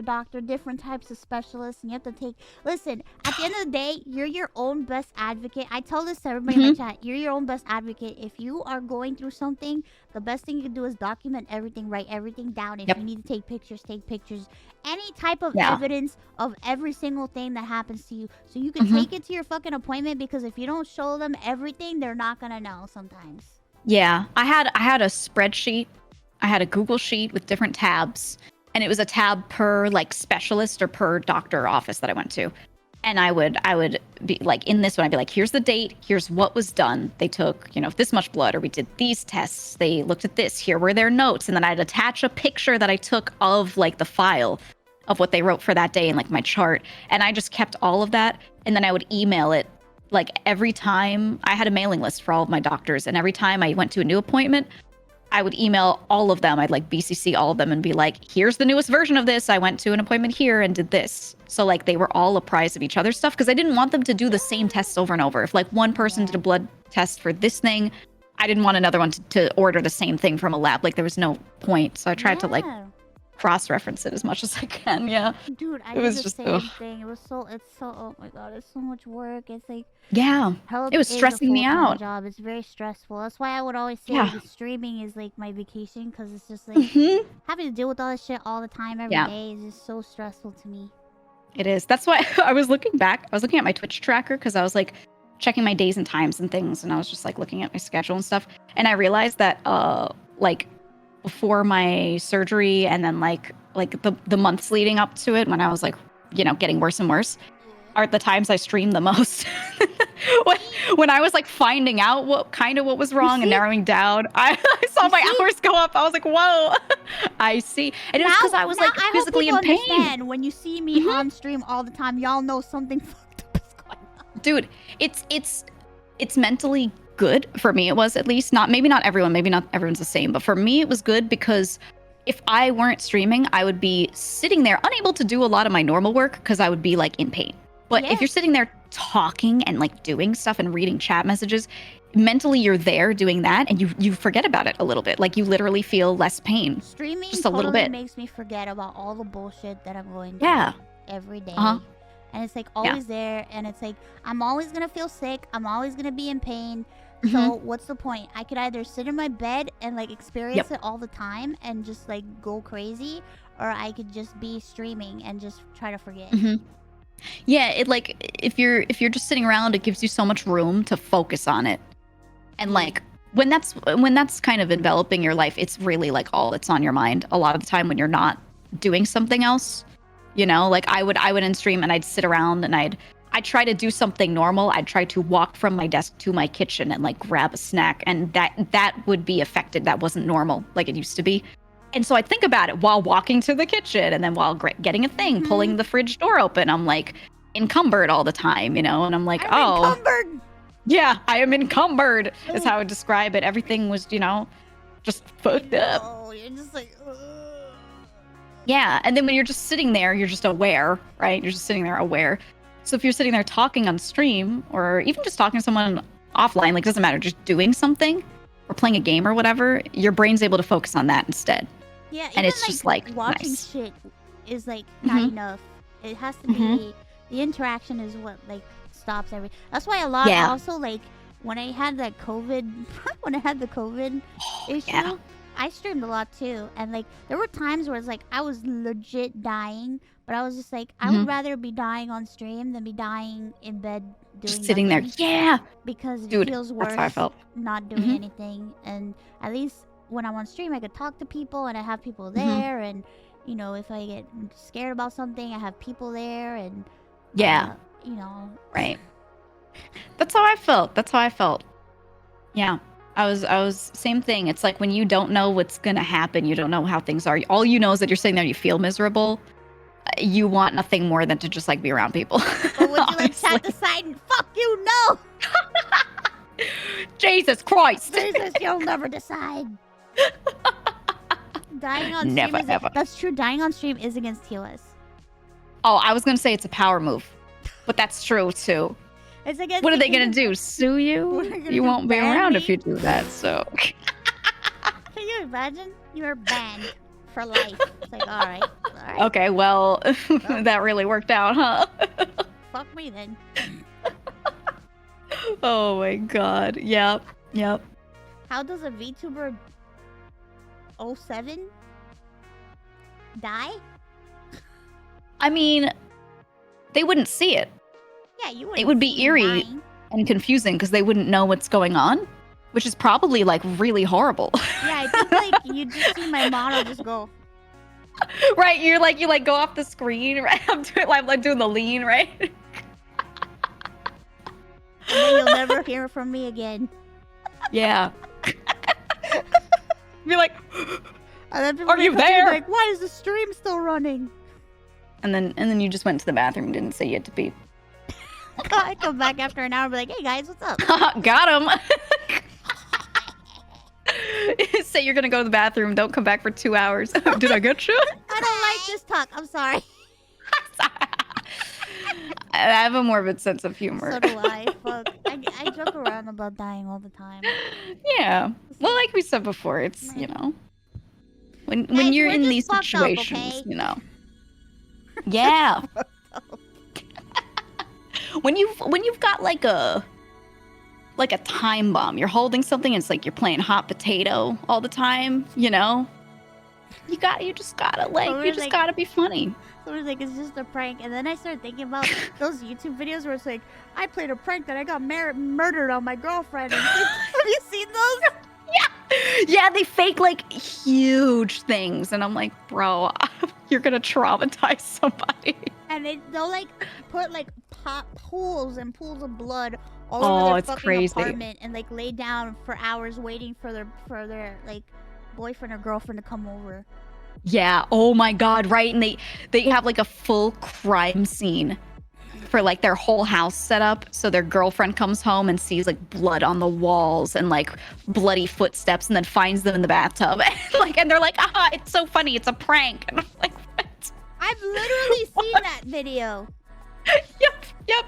different types of specialists, and you have to take. Listen, at the end of the day, you're your own best advocate. I tell this to everybody in my chat. You're your own best advocate. If you are going through something, the best thing you can do is document everything, write everything down. If you need to take pictures, take pictures. Any type of evidence of every single thing that happens to you, so you can take it to your fucking appointment. Because if you don't show them everything, they're not gonna know sometimes. Yeah, I had a spreadsheet. I had a Google sheet with different tabs, and it was a tab per like specialist or per doctor office that I went to. And I would be like, in this one, I'd be like, here's the date, here's what was done. They took, this much blood, or we did these tests. They looked at this, here were their notes. And then I'd attach a picture that I took of like the file of what they wrote for that day and like my chart. And I just kept all of that. And then I would email it like every time. I had a mailing list for all of my doctors. And every time I went to a new appointment, I would email all of them. I'd like BCC all of them and be like, here's the newest version of this. I went to an appointment here and did this. So like they were all apprised of each other's stuff, because I didn't want them to do the same tests over and over. If like one person did a blood test for this thing, I didn't want another one to order the same thing from a lab. Like there was no point. So I tried to like cross-reference it as much as I can. Yeah. Dude, I did the same thing. It's so, oh my God, it's so much work. It's like, yeah, it was stressing me out. Job. It's very stressful. That's why I would always say the streaming is like my vacation, because it's just like having to deal with all this shit all the time every day is just so stressful to me. It is. That's why I was looking back. I was looking at my Twitch tracker because I was like checking my days and times and things, and I was just like looking at my schedule and stuff. And I realized that like before my surgery and then like the months leading up to it, when I was like, getting worse and worse, are the times I streamed the most. when I was like finding out what was wrong and narrowing down, I saw my hours go up. I was like, whoa, I see. And it was because I was like physically in pain. Understand. When you see me on stream all the time, y'all know something fucked up is going on. Dude, it's mentally good for me. It was, at least. Maybe not everyone, maybe not everyone's the same, but for me it was good, because if I weren't streaming, I would be sitting there unable to do a lot of my normal work because I would be like in pain. But if you're sitting there talking and like doing stuff and reading chat messages, mentally you're there doing that and you forget about it a little bit. Like you literally feel less pain. Streaming just a little totally bit. makes me forget about all the bullshit that I'm going Yeah. through every day. Uh-huh. And it's like always there, and it's like I'm always gonna feel sick, I'm always gonna be in pain. So Mhm. what's the point? I could either sit in my bed and like experience it all the time and just like go crazy, or I could just be streaming and just try to forget. Mhm. Yeah, it like if you're just sitting around, it gives you so much room to focus on it. And like when that's kind of enveloping your life, it's really like all that's on your mind a lot of the time when you're not doing something else. You know, like I would in stream and I'd sit around and I'd try to do something normal. I'd try to walk from my desk to my kitchen and like grab a snack, and that would be affected. That wasn't normal like it used to be. And so I think about it while walking to the kitchen, and then while getting a thing, pulling the fridge door open. I'm like encumbered all the time, you know, and I'm like, encumbered. Yeah, I am encumbered is how I would describe it. Everything was, you know, just fucked up. Oh, you're just like, Yeah, and then when you're just sitting there, you're just aware, right? You're just sitting there aware. So if you're sitting there talking on stream, or even just talking to someone offline, like, doesn't matter, just doing something or playing a game or whatever, your brain's able to focus on that instead. yeah. And even, it's just like watching nice. shit is like not Mhm. enough. It has to be the interaction is what like stops every. That's why a lot Yeah. also like when I had that COVID, when I had the COVID issue, yeah. I streamed a lot too, and like there were times where it's like I was legit dying, but I was just like I would rather be dying on stream than be dying in bed doing Just sitting there. nothing, Yeah. because Dude, it feels that's worse how I felt. not doing Mhm. anything. And at least when I'm on stream, I could talk to people and I have people Mhm. there, and you know if I get scared about something, I have people there, and Yeah. you know. Right. That's how I felt. That's how I felt. Yeah. I was same thing. It's like when you don't know what's gonna happen, you don't know how things are. All you know is that you're sitting there and you feel miserable. You want nothing more than to just like be around people. Or would you like chat aside and fuck you? No. Jesus Christ. Jesus, you'll never decide. Dying on Never, stream is ever. that's true. Dying on stream is against TOS. Oh, I was gonna say it's a power move, but that's true too. It's against. What are they gonna do? Sue you? You won't be around if you do that. So. Can you imagine? You're banned for life. It's like, all right. Okay, well, that really worked out, huh? Fuck me then. Oh my god. Yep. Yep. How does a VTuber 07 die? I mean, they wouldn't see it. Yeah, you would. It would be eerie and confusing because they wouldn't know what's going on, which is probably like really horrible. Yeah, I think like you just see my model just go. Right, you like go off the screen, right? I'm doing the lean, right? And then you'll never hear from me again. Yeah. Be like, And then people are you come to me there? Like, why is the stream still running? And then you just went to the bathroom and didn't say you had to pee. I come back after an hour and be like, hey guys, what's up? Got him. Say you're gonna go to the bathroom. Don't come back for 2 hours. Did I get you? I don't like this talk. I'm sorry. I have a morbid sense of humor. So do I. Fuck. I joke around about dying all the time. Yeah. Well, like we said before, it's, you know, when Guys, you're we're in just these fucked up, situations, okay? you know. Yeah. when you've got like a time bomb, you're holding something and it's like you're playing hot potato all the time, you know? You just gotta be funny. So it's like, it's just a prank. And then I started thinking about those YouTube videos where it's like, I played a prank that I got murdered on my girlfriend. And have you seen those? Yeah, they fake like huge things. And I'm like, bro, you're gonna traumatize somebody. And they'll like put like pools and pools of blood all Oh, over their it's fucking crazy. apartment and like lay down for hours waiting for their like boyfriend or girlfriend to come over. Yeah. Oh my God. Right. And they have like a full crime scene for like their whole house set up. So their girlfriend comes home and sees like blood on the walls and like bloody footsteps, and then finds them in the bathtub. And they're like, it's so funny. It's a prank. And I'm like, what? I've literally seen that video. Yep.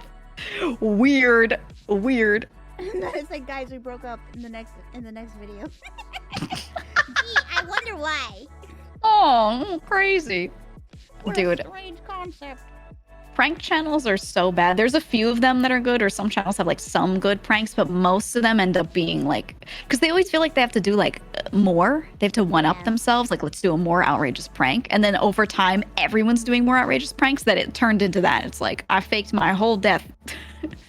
Weird. Weird. And then it's like, guys, we broke up in the next video. Gee, I wonder why. Oh, crazy. What Dude. a strange concept. Prank channels are so bad. There's a few of them that are good, or some channels have like some good pranks, but most of them end up being like, because they always feel like they have to do like more. They have to one up themselves. Like, let's do a more outrageous prank. And then over time, everyone's doing more outrageous pranks that it turned into that. It's like, I faked my whole death.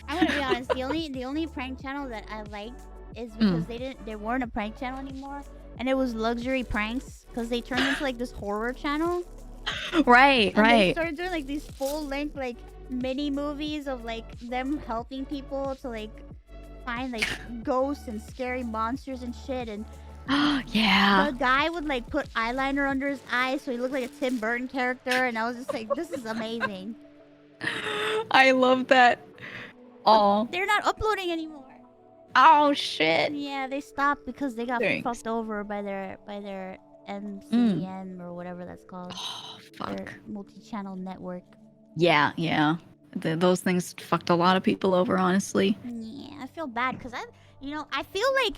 I'm gonna be honest. The only prank channel that I liked is because they weren't a prank channel anymore, and it was luxury pranks because they turned into like this horror channel. Right, And they right. started doing like these full-length like mini movies of like them helping people to like find like ghosts and scary monsters and shit. And yeah. the guy would like put eyeliner under his eyes so he looked like a Tim Burton character, and I was just like, this is amazing. I love that. Oh. They're not uploading anymore. Oh shit. Yeah, they stopped because they got Thanks. fucked over by their MCN or whatever that's called. Oh, fuck. Their multi-channel network. Yeah, yeah. Those things fucked a lot of people over, honestly. Yeah, I feel bad because I feel like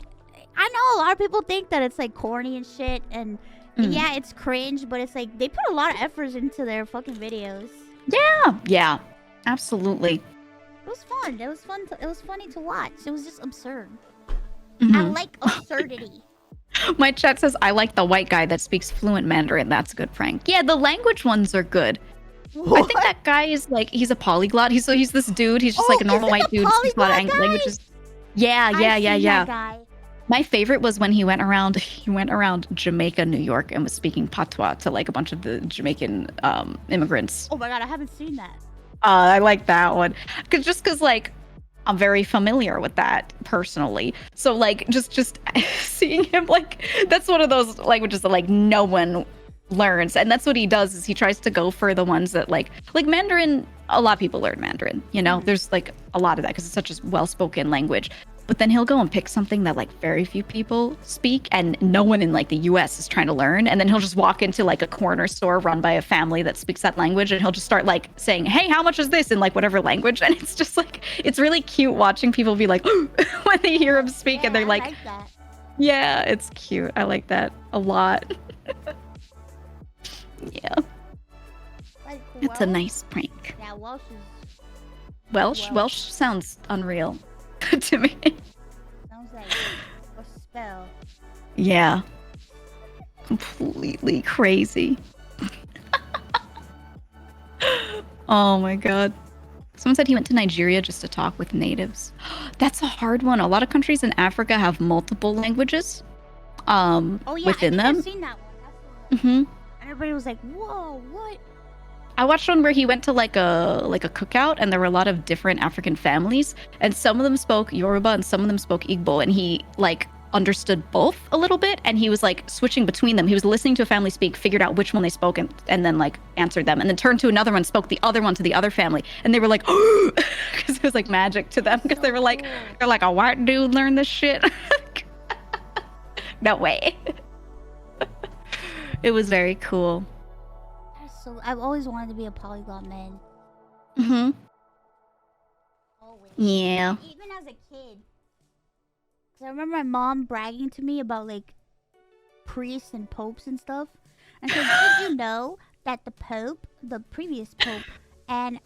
I know a lot of people think that it's like corny and shit, and yeah, it's cringe, but it's like they put a lot of efforts into their fucking videos. Yeah, yeah, absolutely. It was fun. It was fun. It was funny to watch. It was just absurd. Mhm. I like absurdity. My chat says, I like the white guy that speaks fluent Mandarin. That's a good prank. Yeah, the language ones are good. I think that guy is like, he's a polyglot. He's this dude. He's just like a normal white dude. Speaks a lot of languages. Yeah. That guy. My favorite was when he went around Jamaica, New York, and was speaking patois to like a bunch of the Jamaican immigrants. Oh my god, I haven't seen that. I like that one. Cause like, I'm very familiar with that personally. So like just seeing him, like, that's one of those languages that like no one learns. And that's what he does, is he tries to go for the ones that like Mandarin. A lot of people learn Mandarin, you know, there's like a lot of that because it's such a well-spoken language. But then he'll go and pick something that like very few people speak and no one in like the US is trying to learn. And then he'll just walk into like a corner store run by a family that speaks that language, and he'll just start like saying, hey, how much is this, in like whatever language. And it's just like, it's really cute watching people be like, when they hear him speak, and they're I like that. yeah, it's cute. I like that a lot. Yeah. Like, It's a nice prank. Yeah, Welsh is... Welsh sounds unreal to me. Sounds like a spell. Yeah. Completely crazy. Oh my god. Someone said he went to Nigeria just to talk with natives. That's a hard one. A lot of countries in Africa have multiple languages within them. I've seen that one. Mm-hmm. And everybody was like, whoa, what? I watched one where he went to like a cookout, and there were a lot of different African families, and some of them spoke Yoruba and some of them spoke Igbo, and he like understood both a little bit, and he was like switching between them. He was listening to a family speak, figured out which one they spoke, and then like answered them, and then turned to another one, spoke the other one to the other family, and they were like, because it was like magic to them, because they were like, they're like, a white dude learned this shit. No way. It was very cool. So I've always wanted to be a polyglot man. Mm-hmm. Always. Yeah. Even as a kid. Cause I remember my mom bragging to me about like priests and popes and stuff. And so did you know that the pope, the previous pope, and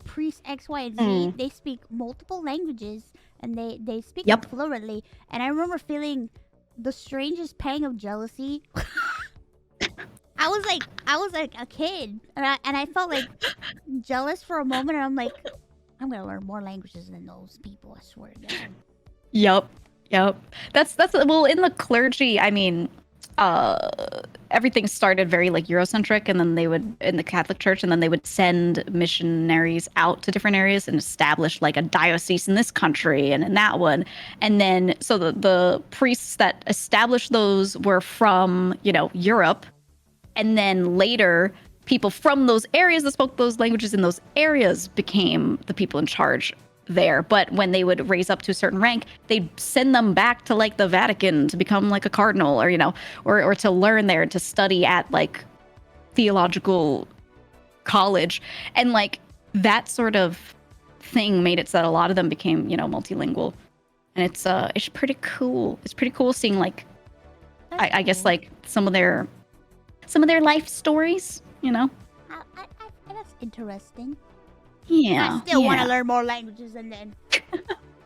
priest X, Y, and Z, they speak multiple languages, and they speak them fluently. And I remember feeling the strangest pang of jealousy. I was like a kid, and I felt like jealous for a moment, and I'm like, I'm gonna learn more languages than those people, I swear to God. Yep. That's well, in the clergy, I mean, everything started very like Eurocentric, and then they would, in the Catholic Church, and then they would send missionaries out to different areas and establish like a diocese in this country and in that one. And then so the priests that established those were from, you know, Europe. And then later, people from those areas that spoke those languages in those areas became the people in charge there. But when they would raise up to a certain rank, they'd send them back to like the Vatican to become like a cardinal, or, you know, or to learn there, to study at like theological college. And like that sort of thing made it so that a lot of them became, multilingual. And it's pretty cool. It's pretty cool seeing like I guess like some of their life stories, That's interesting. Yeah. I still want to learn more languages and then.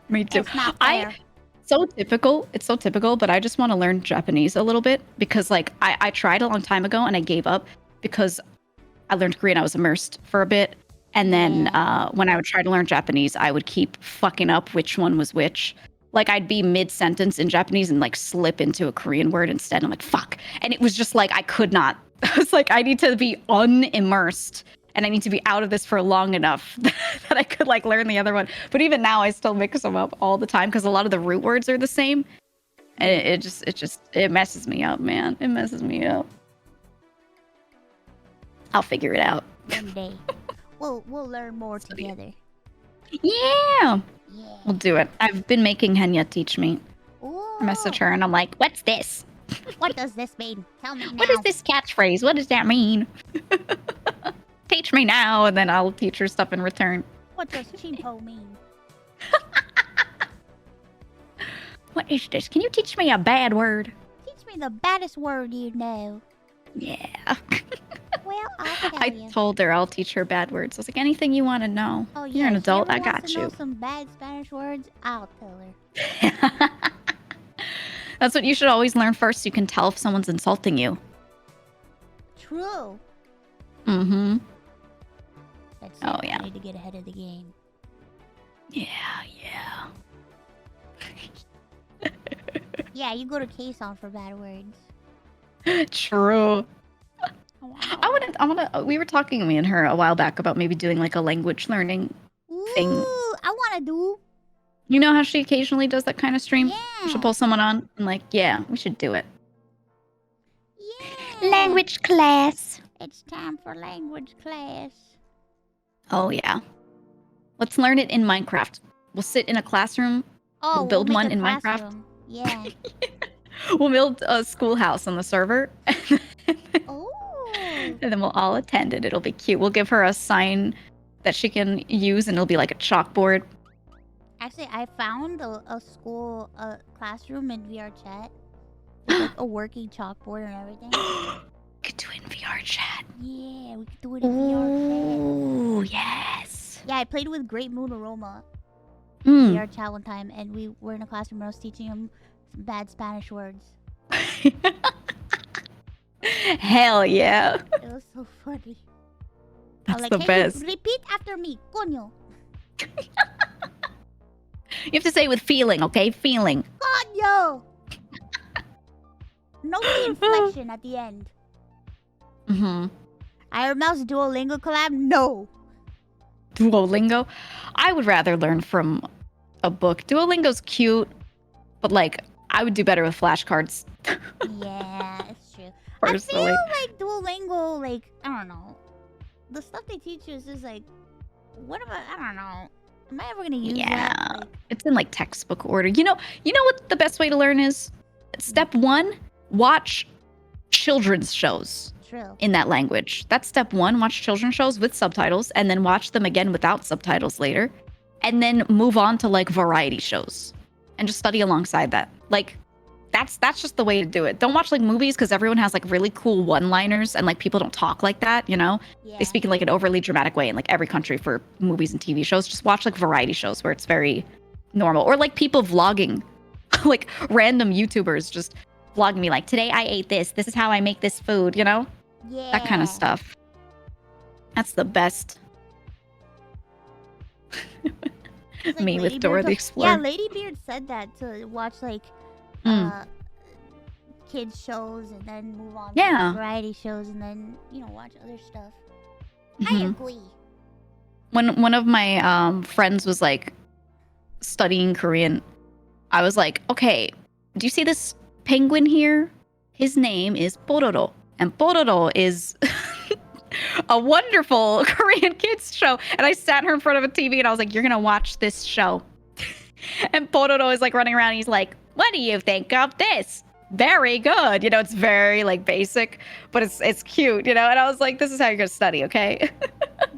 Me too. It's not fair. So typical. It's so typical, but I just want to learn Japanese a little bit because like I tried a long time ago and I gave up because I learned Korean. I was immersed for a bit. And then when I would try to learn Japanese, I would keep fucking up which one was which. Like I'd be mid-sentence in Japanese and like slip into a Korean word instead. I'm like, fuck. And it was just like, I could not. I was like, I need to be unimmersed and I need to be out of this for long enough that I could like learn the other one. But even now I still mix them up all the time because a lot of the root words are the same. And it messes me up, man. It messes me up. I'll figure it out. One day. We'll learn more together. Yeah. We'll do it. I've been making Henya teach me. Ooh. I message her and I'm like, what's this? What does this mean? Tell me now. What is this catchphrase? What does that mean? Teach me now, and then I'll teach her stuff in return. What does chimpo mean? What is this? Can you teach me a bad word? Teach me the baddest word you know. Yeah. Well, I'll tell you. I told her I'll teach her bad words. I was like, anything you want to know. Oh, yeah. You're an If adult. she I ever got wants to you. know some bad Spanish words, I'll tell her. That's what you should always learn first. You can tell if someone's insulting you. True. Mm-hmm. That's Oh, it. yeah. I need to get ahead of the game. Yeah. Yeah, you go to Quezon for bad words. True. I wanna. We were talking, me and her, a while back about maybe doing like a language learning thing. Ooh, I want to do. You know how she occasionally does that kind of stream? Yeah. She'll pull someone on and like, yeah, we should do it. Yeah. Language class. It's time for language class. Oh yeah. Let's learn it in Minecraft. We'll sit in a classroom. Oh, we'll build make one a in Minecraft. classroom. Yeah. We'll build a schoolhouse on the server. Oh. And then we'll all attend it. It'll be cute. We'll give her a sign that she can use and it'll be like a chalkboard. Actually, I found a school classroom in VR chat. With like a working chalkboard and everything. We could do it in VR chat. Yeah, we could do it in VR chat. Ooh, yes. Yeah, I played with Great Moon Aroma Mm. VR chat one time, and we were in a classroom and I was teaching him some bad Spanish words. Hell yeah. It was so funny. I was That's like, the hey, best. repeat after me, coño. You have to say it with feeling, okay? Feeling. Coño! No inflection at the end. Mm-hmm. Ironmouse Duolingo collab? No. Duolingo? I would rather learn from a book. Duolingo's cute, but like, I would do better with flashcards. Yeah, it's true. Personally. I feel like Duolingo, like, I don't know. The stuff they teach you is just like, what am I don't know. Am I ever going to use that? Like, It's in like textbook order. You know what the best way to learn is? Step 1, watch children's shows. True. In that language. That's step 1. Watch children's shows with subtitles and then watch them again without subtitles later. And then move on to like variety shows and just study alongside that. Like that's just the way to do it. Don't watch like movies because everyone has like really cool one-liners and like people don't talk like that, you know? Yeah. They speak in like an overly dramatic way in like every country for movies and TV shows. Just watch like variety shows where it's very normal. Or like people vlogging. Like random YouTubers just vlogging me like, today I ate this. This is how I make this food, you know? Yeah. That kind of stuff. That's the best. Like Me with Ladybeard Dora the told- Explorer. Yeah, Ladybeard said that to watch like kids shows and then move on to Yeah. variety shows and then, watch other stuff. I Mhm. agree. When one of my friends was like studying Korean, I was like, okay, do you see this penguin here? His name is Pororo. And Pororo is a wonderful Korean kids show. And I sat her in front of a TV and I was like, you're going to watch this show. And Pororo is like running around. And he's like, what do you think of this? Very good. It's very like basic, but it's cute, And I was like, this is how you're going to study, okay?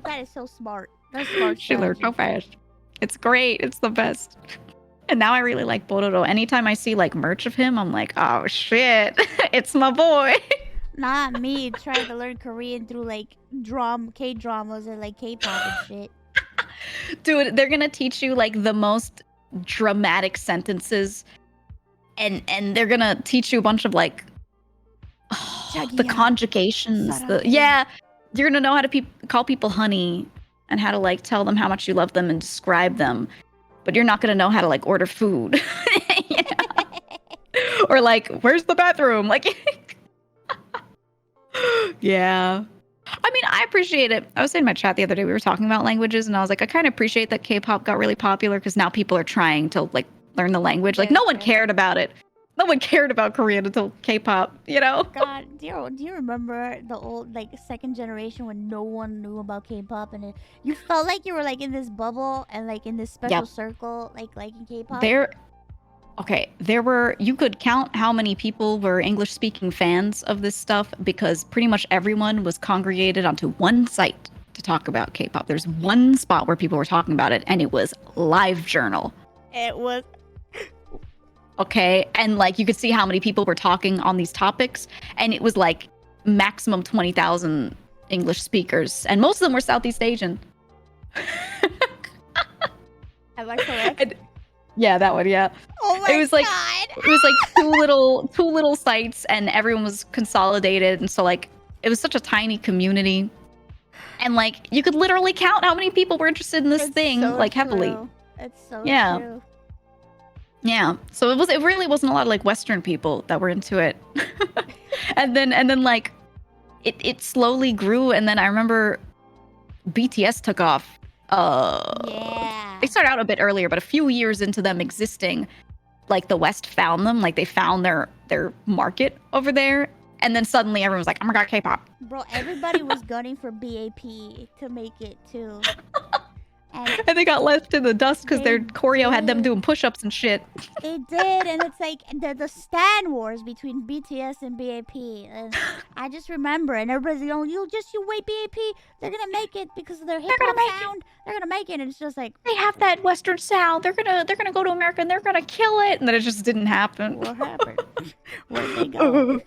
That is so smart. That's smart. She learned so fast. It's great. It's the best. And now I really like Bororo. Anytime I see like merch of him, I'm like, oh shit, it's my boy. Not me trying to learn Korean through like K-dramas or like K-pop and shit. Dude, they're gonna teach you like the most dramatic sentences, and they're gonna teach you a bunch of like the conjugations. You're gonna know how to call people honey and how to like tell them how much you love them and describe them, but you're not gonna know how to like order food. Or like, where's the bathroom? Like, yeah. I mean, I appreciate it. I was saying in my chat the other day, we were talking about languages, and I was like, I kind of appreciate that K-pop got really popular because now people are trying to like learn the language. Like, no one cared about it. No one cared about Korean until K-pop, you know? God, do you remember the old like second generation when no one knew about K-pop and you felt like you were like in this bubble and like in this special circle, like liking K-pop? You could count how many people were English-speaking fans of this stuff because pretty much everyone was congregated onto one site to talk about K-pop. There's one spot where people were talking about it, and it was LiveJournal. It was. Okay, and like you could see how many people were talking on these topics, and it was like maximum 20,000 English speakers, and most of them were Southeast Asian. Am I correct? Yeah, that one. Yeah. Oh my it was like God. It was like two little sites, and everyone was consolidated, and so like it was such a tiny community, and like you could literally count how many people were interested in this thing, so like heavily. True. It's so true. Yeah. So it really wasn't a lot of like Western people that were into it, and then like it slowly grew, and then I remember BTS took off. They started out a bit earlier, but a few years into them existing, like the West found them, like they found their market over there, and then suddenly everyone was like, oh my god, K-pop. Bro, everybody was gunning for BAP to make it too. And they got left in the dust because their choreo had them doing push-ups and shit. They did, and it's like the stan wars between BTS and BAP, and I just remember, and everybody's going, you wait, BAP, they're gonna make it because of their hip-hop sound. They're gonna make it, and it's just like they have that Western sound. They're gonna go to America and they're gonna kill it, and then it just didn't happen. What happened? Where'd they go?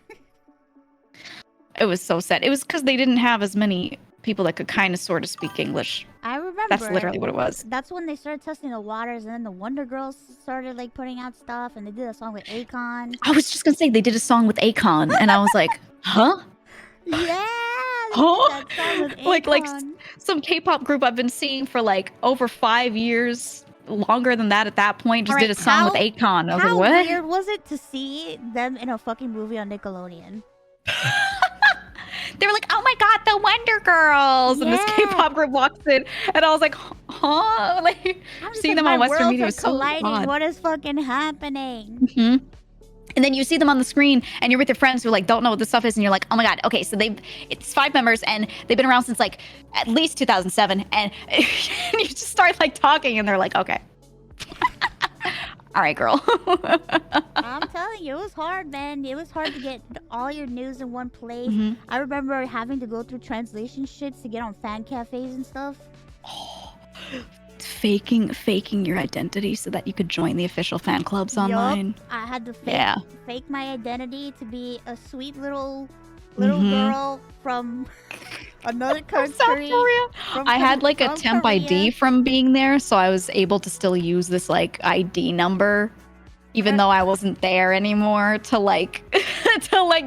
It was so sad. It was because they didn't have as many people that could kind of sort of speak English. I remember. That's literally what it was. That's when they started testing the waters, and then the Wonder Girls started like putting out stuff, and they did a song with Akon. I was just gonna say they did a song with Akon, and I was like, huh? Yeah. Huh? That song with like Akon. some K-pop group I've been seeing for like over 5 years, longer than that at that point, just did a song with Akon. I was like, what? How weird was it to see them in a fucking movie on Nickelodeon? They were like, oh my god, the Wonder Girls! And this K-pop group walks in, and I was like, huh? Like, seeing them on Western media was so odd. What is fucking happening? Mm-hmm. And then you see them on the screen, and you're with your friends who like don't know what this stuff is, and you're like, oh my god, okay, so it's 5 members, and they've been around since like at least 2007, and you just start like talking, and they're like, okay. All right, girl. I'm telling you, it was hard, man. It was hard to get all your news in one place. Mm-hmm. I remember having to go through translation shits to get on fan cafes and stuff. Faking your identity so that you could join the official fan clubs online. I had to fake my identity to be a sweet little girl from another country. South Korea. I had like a temp ID from being there, so I was able to still use this like ID number, even though I wasn't there anymore, to like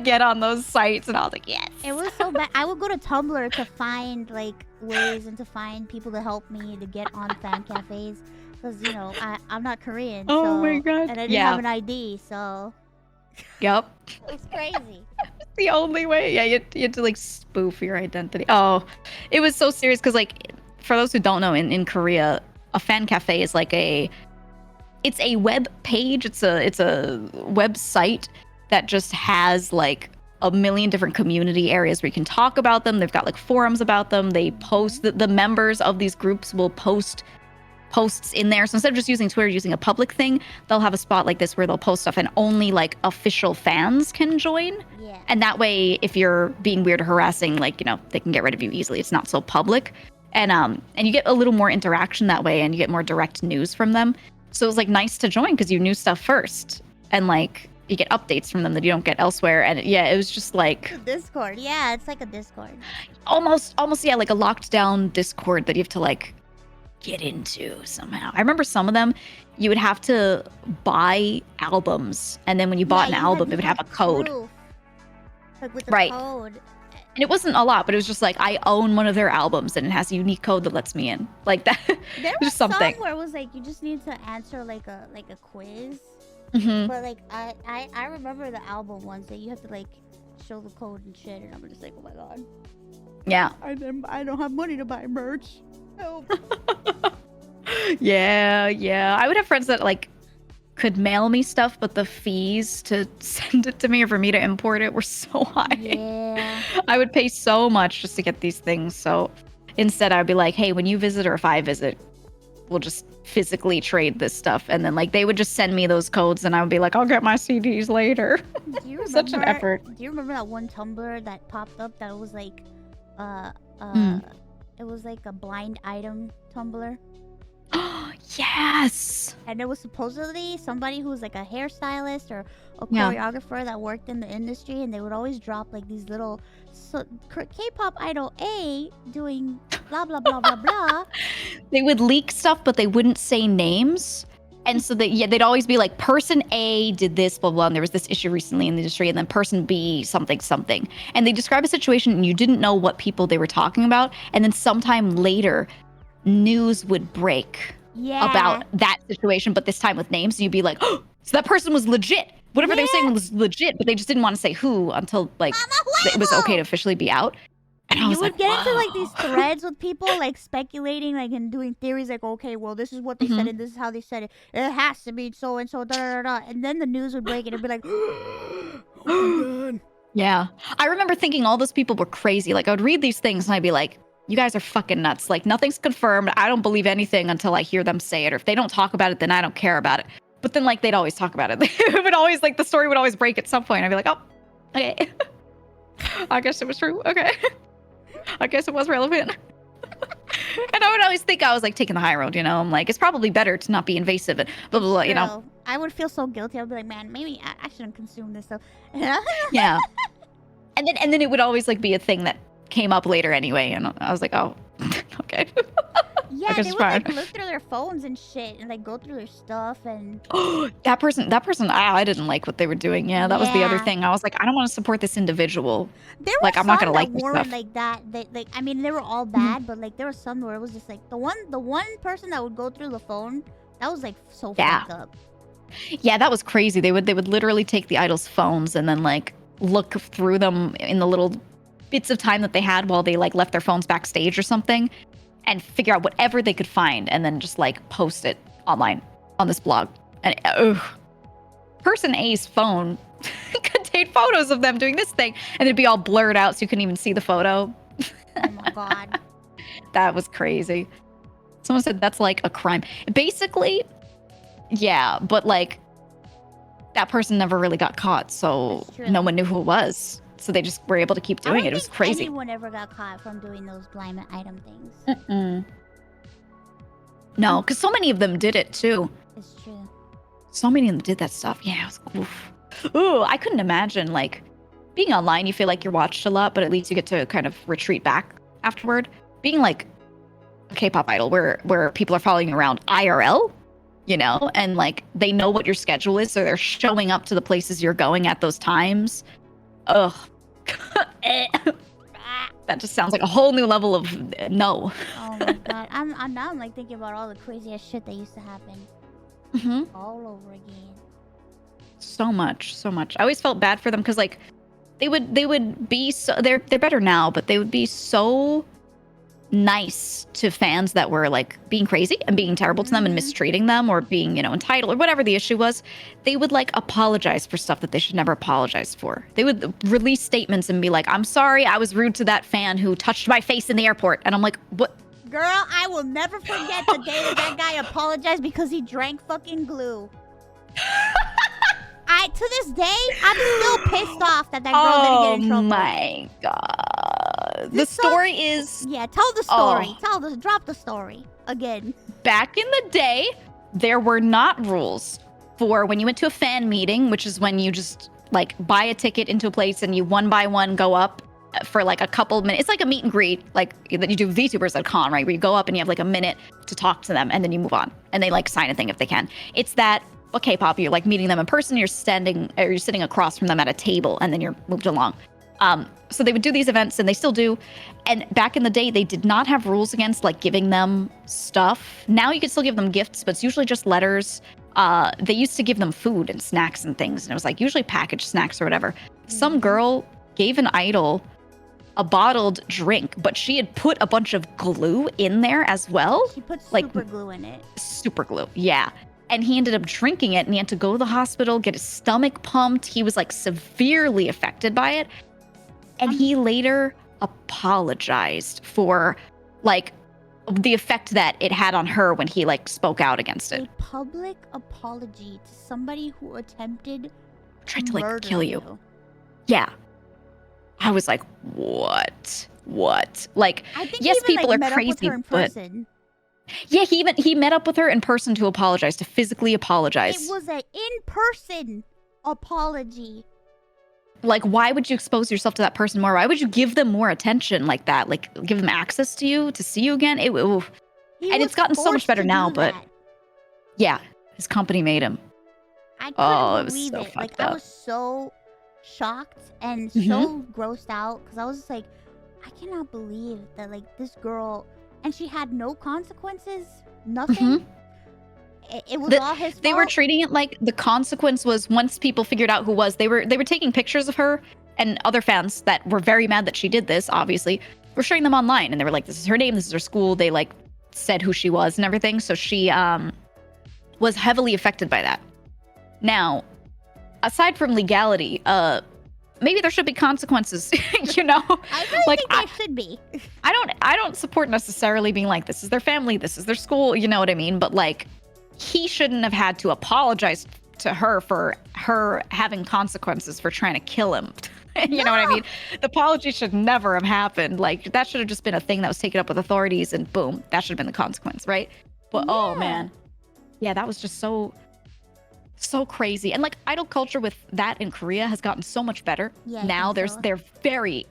get on those sites. And I was like, yes. It was so bad. I would go to Tumblr to find like ways and to find people to help me to get on fan cafes, because you know I'm not Korean. Oh my god. And I didn't have an ID, so. Yep. It's crazy. The only way. Yeah, you had to like spoof your identity. Oh, it was so serious because like for those who don't know, in Korea, a fan cafe is like it's a web page. It's a website that just has like a million different community areas where you can talk about them. They've got like forums about them. They post the members of these groups will post posts in there. So instead of just using Twitter, using a public thing, they'll have a spot like this where they'll post stuff and only like official fans can join. Yeah. And that way, if you're being weird or harassing, like, you know, they can get rid of you easily. It's not so public. And you get a little more interaction that way, and you get more direct news from them. So it was like nice to join because you knew stuff first, and like you get updates from them that you don't get elsewhere. And yeah, it was just like Discord. Yeah, it's like a Discord. almost yeah, like a locked down Discord that you have to like get into somehow. I remember some of them you would have to buy albums, and then when you bought an album, it would have a code. Proof. Like with the Right. code. And it wasn't a lot, but it was just like I own one of their albums and it has a unique code that lets me in. Like that. There was was something. some where it was like you just need to answer like a quiz. Mhm. But like I remember the album ones that you have to like show the code and shit, and I'm just like, oh my god. Yeah. I don't have money to buy merch. Help. Yeah. I would have friends that like could mail me stuff, but the fees to send it to me or for me to import it were so high. Yeah. I would pay so much just to get these things. So instead I'd be like, hey, when you visit or if I visit, we'll just physically trade this stuff. And then like they would just send me those codes and I would be like, I'll get my CDs later. Do you remember, Such an effort. Do you remember that one Tumblr that popped up that was like it was like a blind item Tumblr? Yes. And it was supposedly somebody who was like a hairstylist or a Yeah. choreographer that worked in the industry, and they would always drop like these little K-pop idol A doing blah blah blah blah blah. They would leak stuff, but they wouldn't say names. And so they'd always be like, person A did this, blah, blah, and there was this issue recently in the industry, and then person B, something. And they describe a situation and you didn't know what people they were talking about. And then sometime later, news would break about that situation, but this time with names. And you'd be like, oh, so that person was legit. Whatever they were saying was legit, but they just didn't want to say who until like it was okay to officially be out. And I was You would like, get into like "Whoa." these threads with people like speculating, like and doing theories, like, okay, well, this is what they said and this is how they said it. It has to be so and so, da da da. And then the news would break and it'd be like, oh my god. Yeah. I remember thinking all those people were crazy. Like I would read these things and I'd be like, you guys are fucking nuts. Like nothing's confirmed. I don't believe anything until I hear them say it. Or if they don't talk about it, then I don't care about it. But then like they'd always talk about it. It would always like the story would always break at some point. I'd be like, oh, okay. I guess it was true. Okay. I guess it was relevant. And I would always think I was like taking the high road, you know? I'm like, it's probably better to not be invasive and blah, blah, blah, you know? I would feel so guilty. I'd be like, man, maybe I shouldn't consume this stuff. Yeah. And then it would always like be a thing that came up later anyway. And I was like, oh, okay. Yeah, I guess they it's would like fine. look through their phones and shit and like go through their stuff and that person, I didn't like what they were doing. Yeah, that was the other Yeah. thing. I was like, I don't want to support this individual. there were Like, I'm not some gonna like that this weren't stuff. like that. They like I mean they were all bad, but like there were some where it was just like the one person that would go through the phone that was like so Yeah. fucked up. Yeah, that was crazy. They would literally take the idols' phones and then like look through them in the little bits of time that they had while they like left their phones backstage or something and figure out whatever they could find and then just like post it online on this blog. And person A's phone contained photos of them doing this thing and it'd be all blurred out so you couldn't even see the photo. Oh my god. That was crazy. Someone said that's like a crime. Basically, yeah, but like that person never really got caught, so That's true. no one knew who it was. So they just were able to keep I doing don't it. It was think crazy. anyone ever got caught from doing those blind item things. Mm-mm. No, because so many of them did it too. It's true. So many of them did that stuff. Yeah, it was oof. Ooh, I couldn't imagine like being online. You feel like you're watched a lot, but at least you get to kind of retreat back afterward. Being like a K-pop idol, where people are following you around IRL, you know, and like they know what your schedule is, so they're showing up to the places you're going at those times. Ugh. That just sounds like a whole new level of no. Oh my god. I'm now like thinking about all the crazy ass shit that used to happen. Mm-hmm. All over again. So much. I always felt bad for them because like they would be so they're better now, but they would be so nice to fans that were like being crazy and being terrible to them and mistreating them or being, you know, entitled or whatever the issue was. They would like apologize for stuff that they should never apologize for. They would release statements and be like, I'm sorry, I was rude to that fan who touched my face in the airport. And I'm like, what? Girl, I will never forget the day that guy apologized because he drank fucking glue. To this day, I'm still pissed off that girl didn't get in trouble. Oh my god. the story is... Yeah, tell the story. Drop the story again. Back in the day, there were not rules for when you went to a fan meeting, which is when you just like buy a ticket into a place and you one by one go up for like a couple minutes. It's like a meet and greet, like that you do VTubers at a con, right? Where you go up and you have like a minute to talk to them and then you move on and they like sign a thing if they can. It's that, okay, Pop, you're like meeting them in person, you're sitting across from them at a table and then you're moved along. So they would do these events and they still do. And back in the day, they did not have rules against like giving them stuff. Now you can still give them gifts, but it's usually just letters. They used to give them food and snacks and things. And it was like usually packaged snacks or whatever. Some girl gave an idol a bottled drink, but she had put a bunch of glue in there as well. She put like super glue in it. Super glue, yeah. And he ended up drinking it and he had to go to the hospital, get his stomach pumped. He was like severely affected by it. And he later apologized for like the effect that it had on her when he like spoke out against it. A public apology to somebody who attempted tried to like murder kill you. Yeah. I was like, what? Like, I think yes, he even, people like, are met crazy, up with her in but person. yeah, he met up with her in person to apologize, to physically apologize. It was an in-person apology. Like, why would you expose yourself to that person more? Why would you give them more attention like that? Like, give them access to you, to see you again? And it's gotten so much better now, but yeah, his company made him. I couldn't believe so it. Like, fucked up. I was so shocked and Mm-hmm. so grossed out because I was just like, I cannot believe that, like, this girl, and she had no consequences, nothing. Mm-hmm. It was all his fault. They were treating it like the consequence was once people figured out who was, they were taking pictures of her, and other fans that were very mad that she did this, obviously, were sharing them online, and they were like, this is her name, this is her school. They like said who she was and everything. So she was heavily affected by that. Now, aside from legality, maybe there should be consequences, you know? I really like, think there should be. I don't support necessarily being like, this is their family, this is their school, you know what I mean? But like, he shouldn't have had to apologize to her for her having consequences for trying to kill him. You know what I mean? The apology should never have happened. Like, that should have just been a thing that was taken up with authorities and boom, that should have been the consequence, right? But oh man. Yeah, that was just so crazy. And like, idol culture with that in Korea has gotten so much better. Yeah, now I think so. they're very,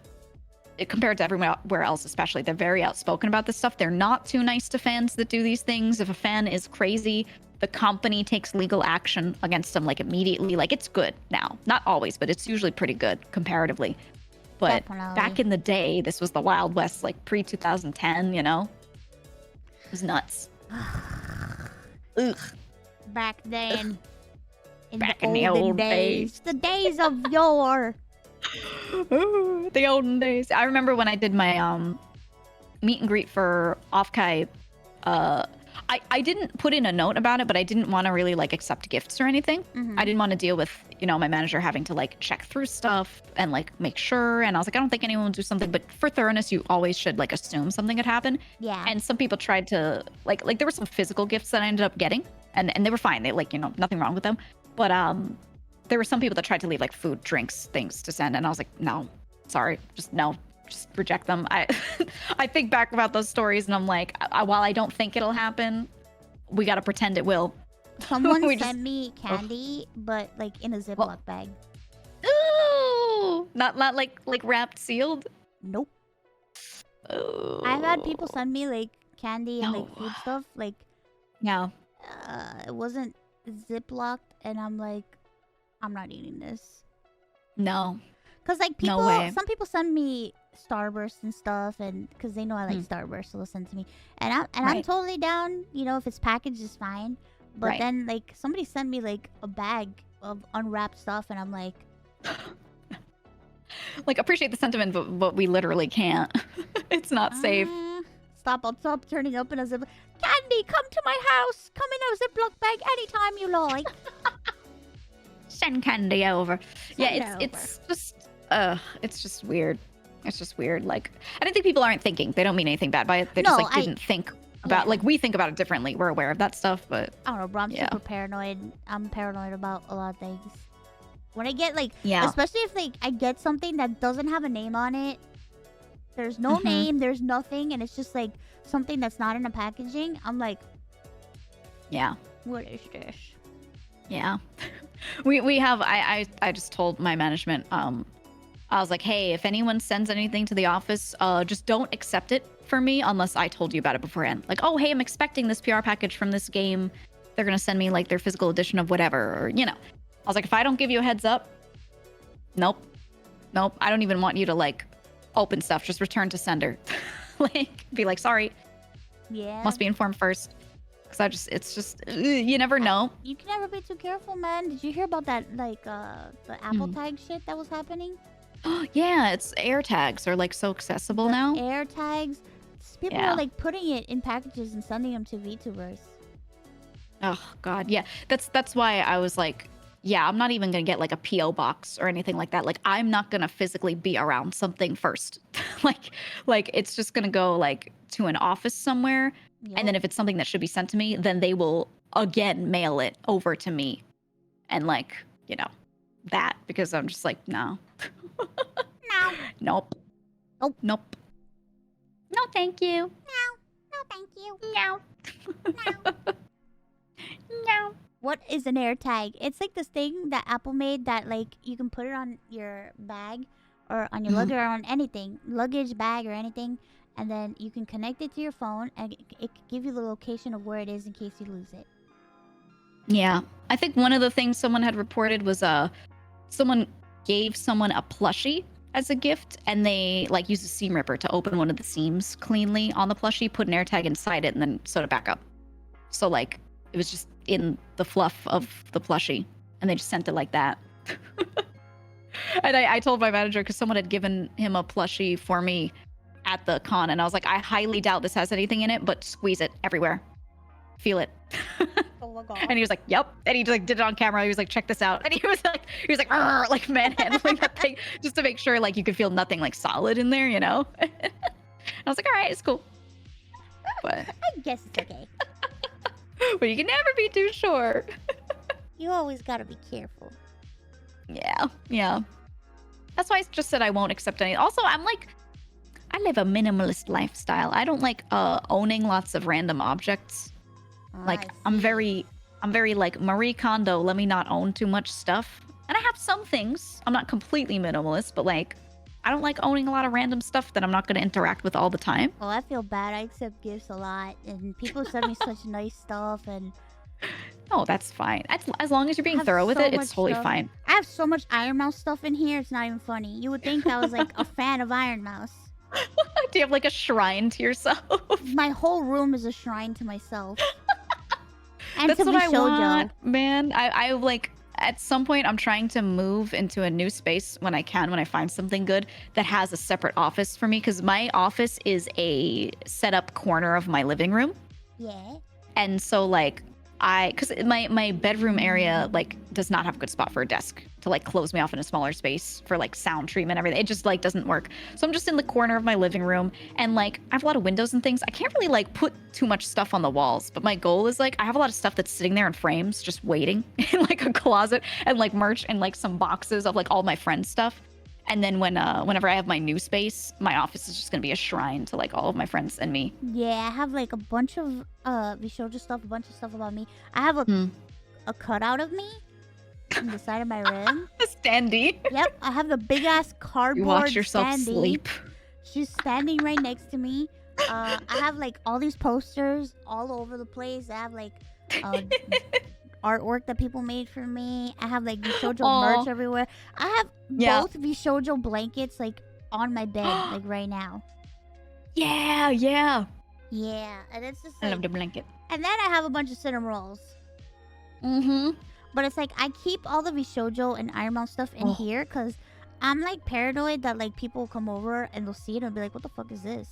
compared to everywhere else especially, they're very outspoken about this stuff. They're not too nice to fans that do these things. If a fan is crazy, the company takes legal action against them like immediately. Like, it's good now. Not always, but it's usually pretty good comparatively. But Definitely. back in the day, this was the Wild West, like pre-2010, you know? It was nuts. Ugh. Back then. Back in the old days. The days of yore. The olden days. I remember when I did my meet and greet for Offkai, I didn't put in a note about it, but I didn't want to really like accept gifts or anything. Mhm. I didn't want to deal with, you know, my manager having to like check through stuff and like make sure. And I was like, I don't think anyone will do something, but for thoroughness, you always should like assume something had happened. Yeah. And some people tried to like there were some physical gifts that I ended up getting, and they were fine. They like, you know, nothing wrong with them. But there were some people that tried to leave like food, drinks, things to send, and I was like, no, sorry, just no, just reject them. I think back about those stories, and I'm like, while I don't think it'll happen, we gotta pretend it will. Someone We sent me candy, but like in a Ziploc bag. Ooh, not like wrapped, sealed. Nope. Oh. I've had people send me like candy and like No. food stuff. Like, Yeah. it wasn't Ziplocked, and I'm like, I'm not eating this. No. Cause like No people, way. some people send me Starburst and stuff, and cause they know I like Hmm. Starburst, so they'll send to me, and I'm Right. totally down. You know, if it's packaged, it's fine. But Right. then like somebody sent me like a bag of unwrapped stuff, and I'm like, Like, appreciate the sentiment, but we literally can't. It's not safe. I'll stop turning up in a Ziploc. Candy, come to my house. Come in a Ziploc bag anytime you like. Send candy over. Send Yeah, it's just weird. It's just weird. Like, I don't think people aren't thinking. They don't mean anything bad by it. They just No, like didn't think about like we think about it differently. We're aware of that stuff, but I don't know, bro. I'm Yeah. super paranoid. I'm paranoid about a lot of things. When I get like, Yeah. especially if like I get something that doesn't have a name on it, There's no name, there's nothing, and it's just like something that's not in a packaging. I'm like, Yeah. what is this? Yeah. we have I just told my management, I was like, hey, if anyone sends anything to the office, just don't accept it for me unless I told you about it beforehand. Like, oh, hey, I'm expecting this PR package from this game. They're gonna send me like their physical edition of whatever, or I was like, if I don't give you a heads up, nope. I don't even want you to like open stuff. Just return to sender. Like, be like, sorry. Yeah. Must be informed first. Cause it's just, you never know. You can never be too careful, man. Did you hear about that, like, the Apple tag shit that was happening? Yeah, it's air tags are like so accessible now. Air tags. People are like putting it in packages and sending them to VTubers. Oh God, yeah. That's why I was like, yeah, I'm not even gonna get like a PO box or anything like that. Like, I'm not gonna physically be around something first. like it's just gonna go like to an office somewhere, and then if it's something that should be sent to me, then they will again mail it over to me, and like that, because I'm just like, no. Nope. No, thank you. No, thank you. No. No. What is an air tag? It's like this thing that Apple made that like you can put it on your bag or on your luggage or on anything, luggage, bag, or anything, and then you can connect it to your phone and it can give you the location of where it is in case you lose it. Yeah, I think one of the things someone had reported was someone gave someone a plushie as a gift, and they like used a seam ripper to open one of the seams cleanly on the plushie, put an air tag inside it, and then sewed it back up. So like it was just in the fluff of the plushie, and they just sent it like that. And I told my manager, because someone had given him a plushie for me at the con, and I was like, I highly doubt this has anything in it, but squeeze it everywhere. Feel it. Oh my God. And he was like, yep. And he just like did it on camera. He was like, check this out. And he was like manhandling that thing just to make sure like you could feel nothing like solid in there, And I was like, all right, it's cool. But I guess it's okay. But you can never be too sure. You always gotta be careful. Yeah. That's why I just said I won't accept any. Also, I live a minimalist lifestyle. I don't like owning lots of random objects. Like, I'm very like Marie Kondo, let me not own too much stuff. And I have some things. I'm not completely minimalist, but like, I don't like owning a lot of random stuff that I'm not going to interact with all the time. Oh, I feel bad. I accept gifts a lot, and people send me such nice stuff, and... Oh, that's fine. As long as you're being thorough with it, it's totally fine. I have so much Ironmouse stuff in here, it's not even funny. You would think I was like a fan of Ironmouse. Do you have like a shrine to yourself? My whole room is a shrine to myself. And that's to what I Vshojo. want, man. I like, at some point, I'm trying to move into a new space when I find something good that has a separate office for me, because my office is a set up corner of my living room. Yeah. And so like, because my bedroom area like does not have a good spot for a desk to like close me off in a smaller space for like sound treatment, everything. It just like doesn't work. So I'm just in the corner of my living room, and like I have a lot of windows and things. I can't really like put too much stuff on the walls, but my goal is like I have a lot of stuff that's sitting there in frames just waiting in like a closet, and like merch and like some boxes of like all my friends' stuff. And then whenever I have my new space, my office is just gonna be a shrine to like all of my friends and me. Yeah, I have like a bunch of Vshojo stuff, a bunch of stuff about me. I have a cutout of me on the side of my room. A standee. Yep, I have the big ass cardboard. You watch yourself standee. sleep. She's standing right next to me. I have like all these posters all over the place. I have like artwork that people made for me. I have like Vshojo merch everywhere. I have both Vshojo blankets like on my bed like right now. Yeah. Yeah, and it's just I love the blanket. And then I have a bunch of cinema rolls. But it's like I keep all the Vshojo and Ironmouse stuff in here because I'm like paranoid that like people will come over and they'll see it and be like, what the fuck is this?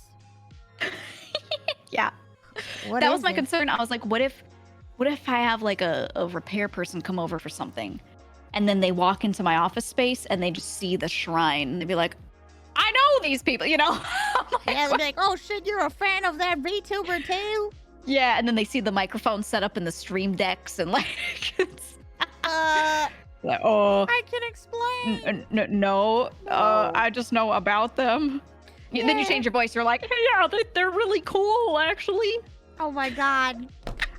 Yeah. That was my concern. I was like, what if I have like a repair person come over for something, and then they walk into my office space and they just see the shrine and they'd be like, I know these people, Yeah, they'd be like, oh shit, you're a fan of that VTuber too? Yeah, and then they see the microphone set up in the stream decks and like, like, oh, I can explain. no, I just know about them. Then you change your voice. You're like, hey, yeah, they're really cool, actually. Oh my god.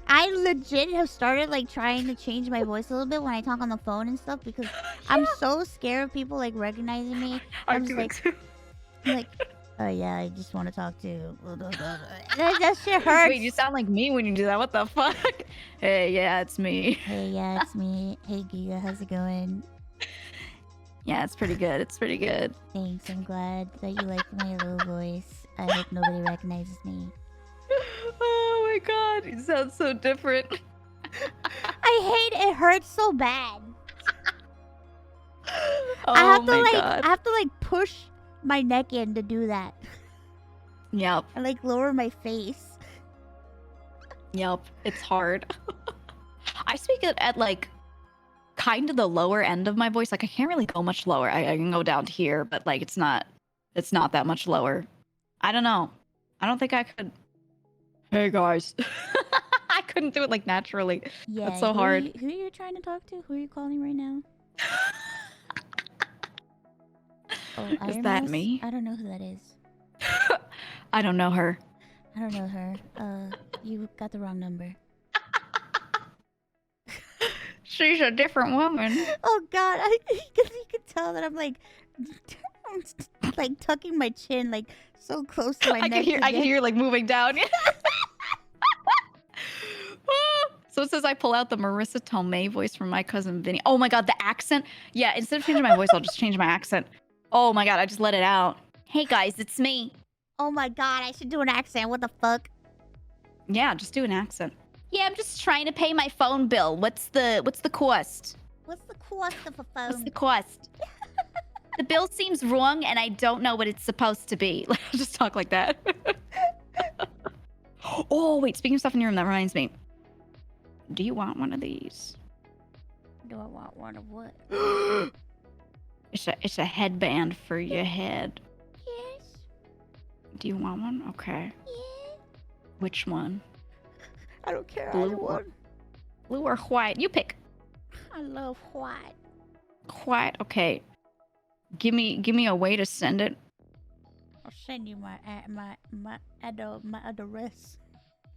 I legit have started like trying to change my voice a little bit when I talk on the phone and stuff because I'm so scared of people like recognizing me. I'm just like, oh yeah, I just want to talk to you. That shit hurts. Wait, you sound like me when you do that. What the fuck? Hey, yeah, it's me. Hey, yeah, it's me. Hey, Geega, how's it going? Yeah, it's pretty good. It's pretty good. Thanks, I'm glad that you like my little voice. I hope nobody recognizes me. Oh my god, you sound so different. I hate it. It hurts so bad. Oh I have to my like god. I have to like push my neck in to do that. Yep. I like lower my face. Yep. It's hard. I speak it at like kind of the lower end of my voice. Like I can't really go much lower. I can go down to here, but like it's not that much lower. I don't know. I don't think I could. Hey guys. I couldn't do it like naturally. Yeah, That's so hard. Who are you trying to talk to? Who are you calling right now? Oh, Is that Ironmouse? me? I don't know who that is. I don't know her. I don't know her. You got the wrong number. She's a different woman. Oh god, you can tell that I'm like tucking my chin like so close to my I neck. can hear like moving down. So it says I pull out the Marissa Tomei voice from my cousin Vinny. Oh my god, the accent. Yeah, instead of changing my voice, I'll just change my accent. Oh my god, I just let it out. Hey guys, it's me. Oh my god, I should do an accent. What the fuck? Yeah, just do an accent. Yeah, I'm just trying to pay my phone bill. What's the cost? What's the cost of a phone? What's the cost? The bill seems wrong and I don't know what it's supposed to be. Just talk like that. Oh, wait, speaking of stuff in your room, that reminds me. Do you want one of these? Do I want one of what? It's a headband for your head. Yes. Do you want one? Okay. Yeah. Which one? I don't care. Blue Either one. Blue or white? You pick. I love white. White. Okay. Give me a way to send it. I'll send you my address.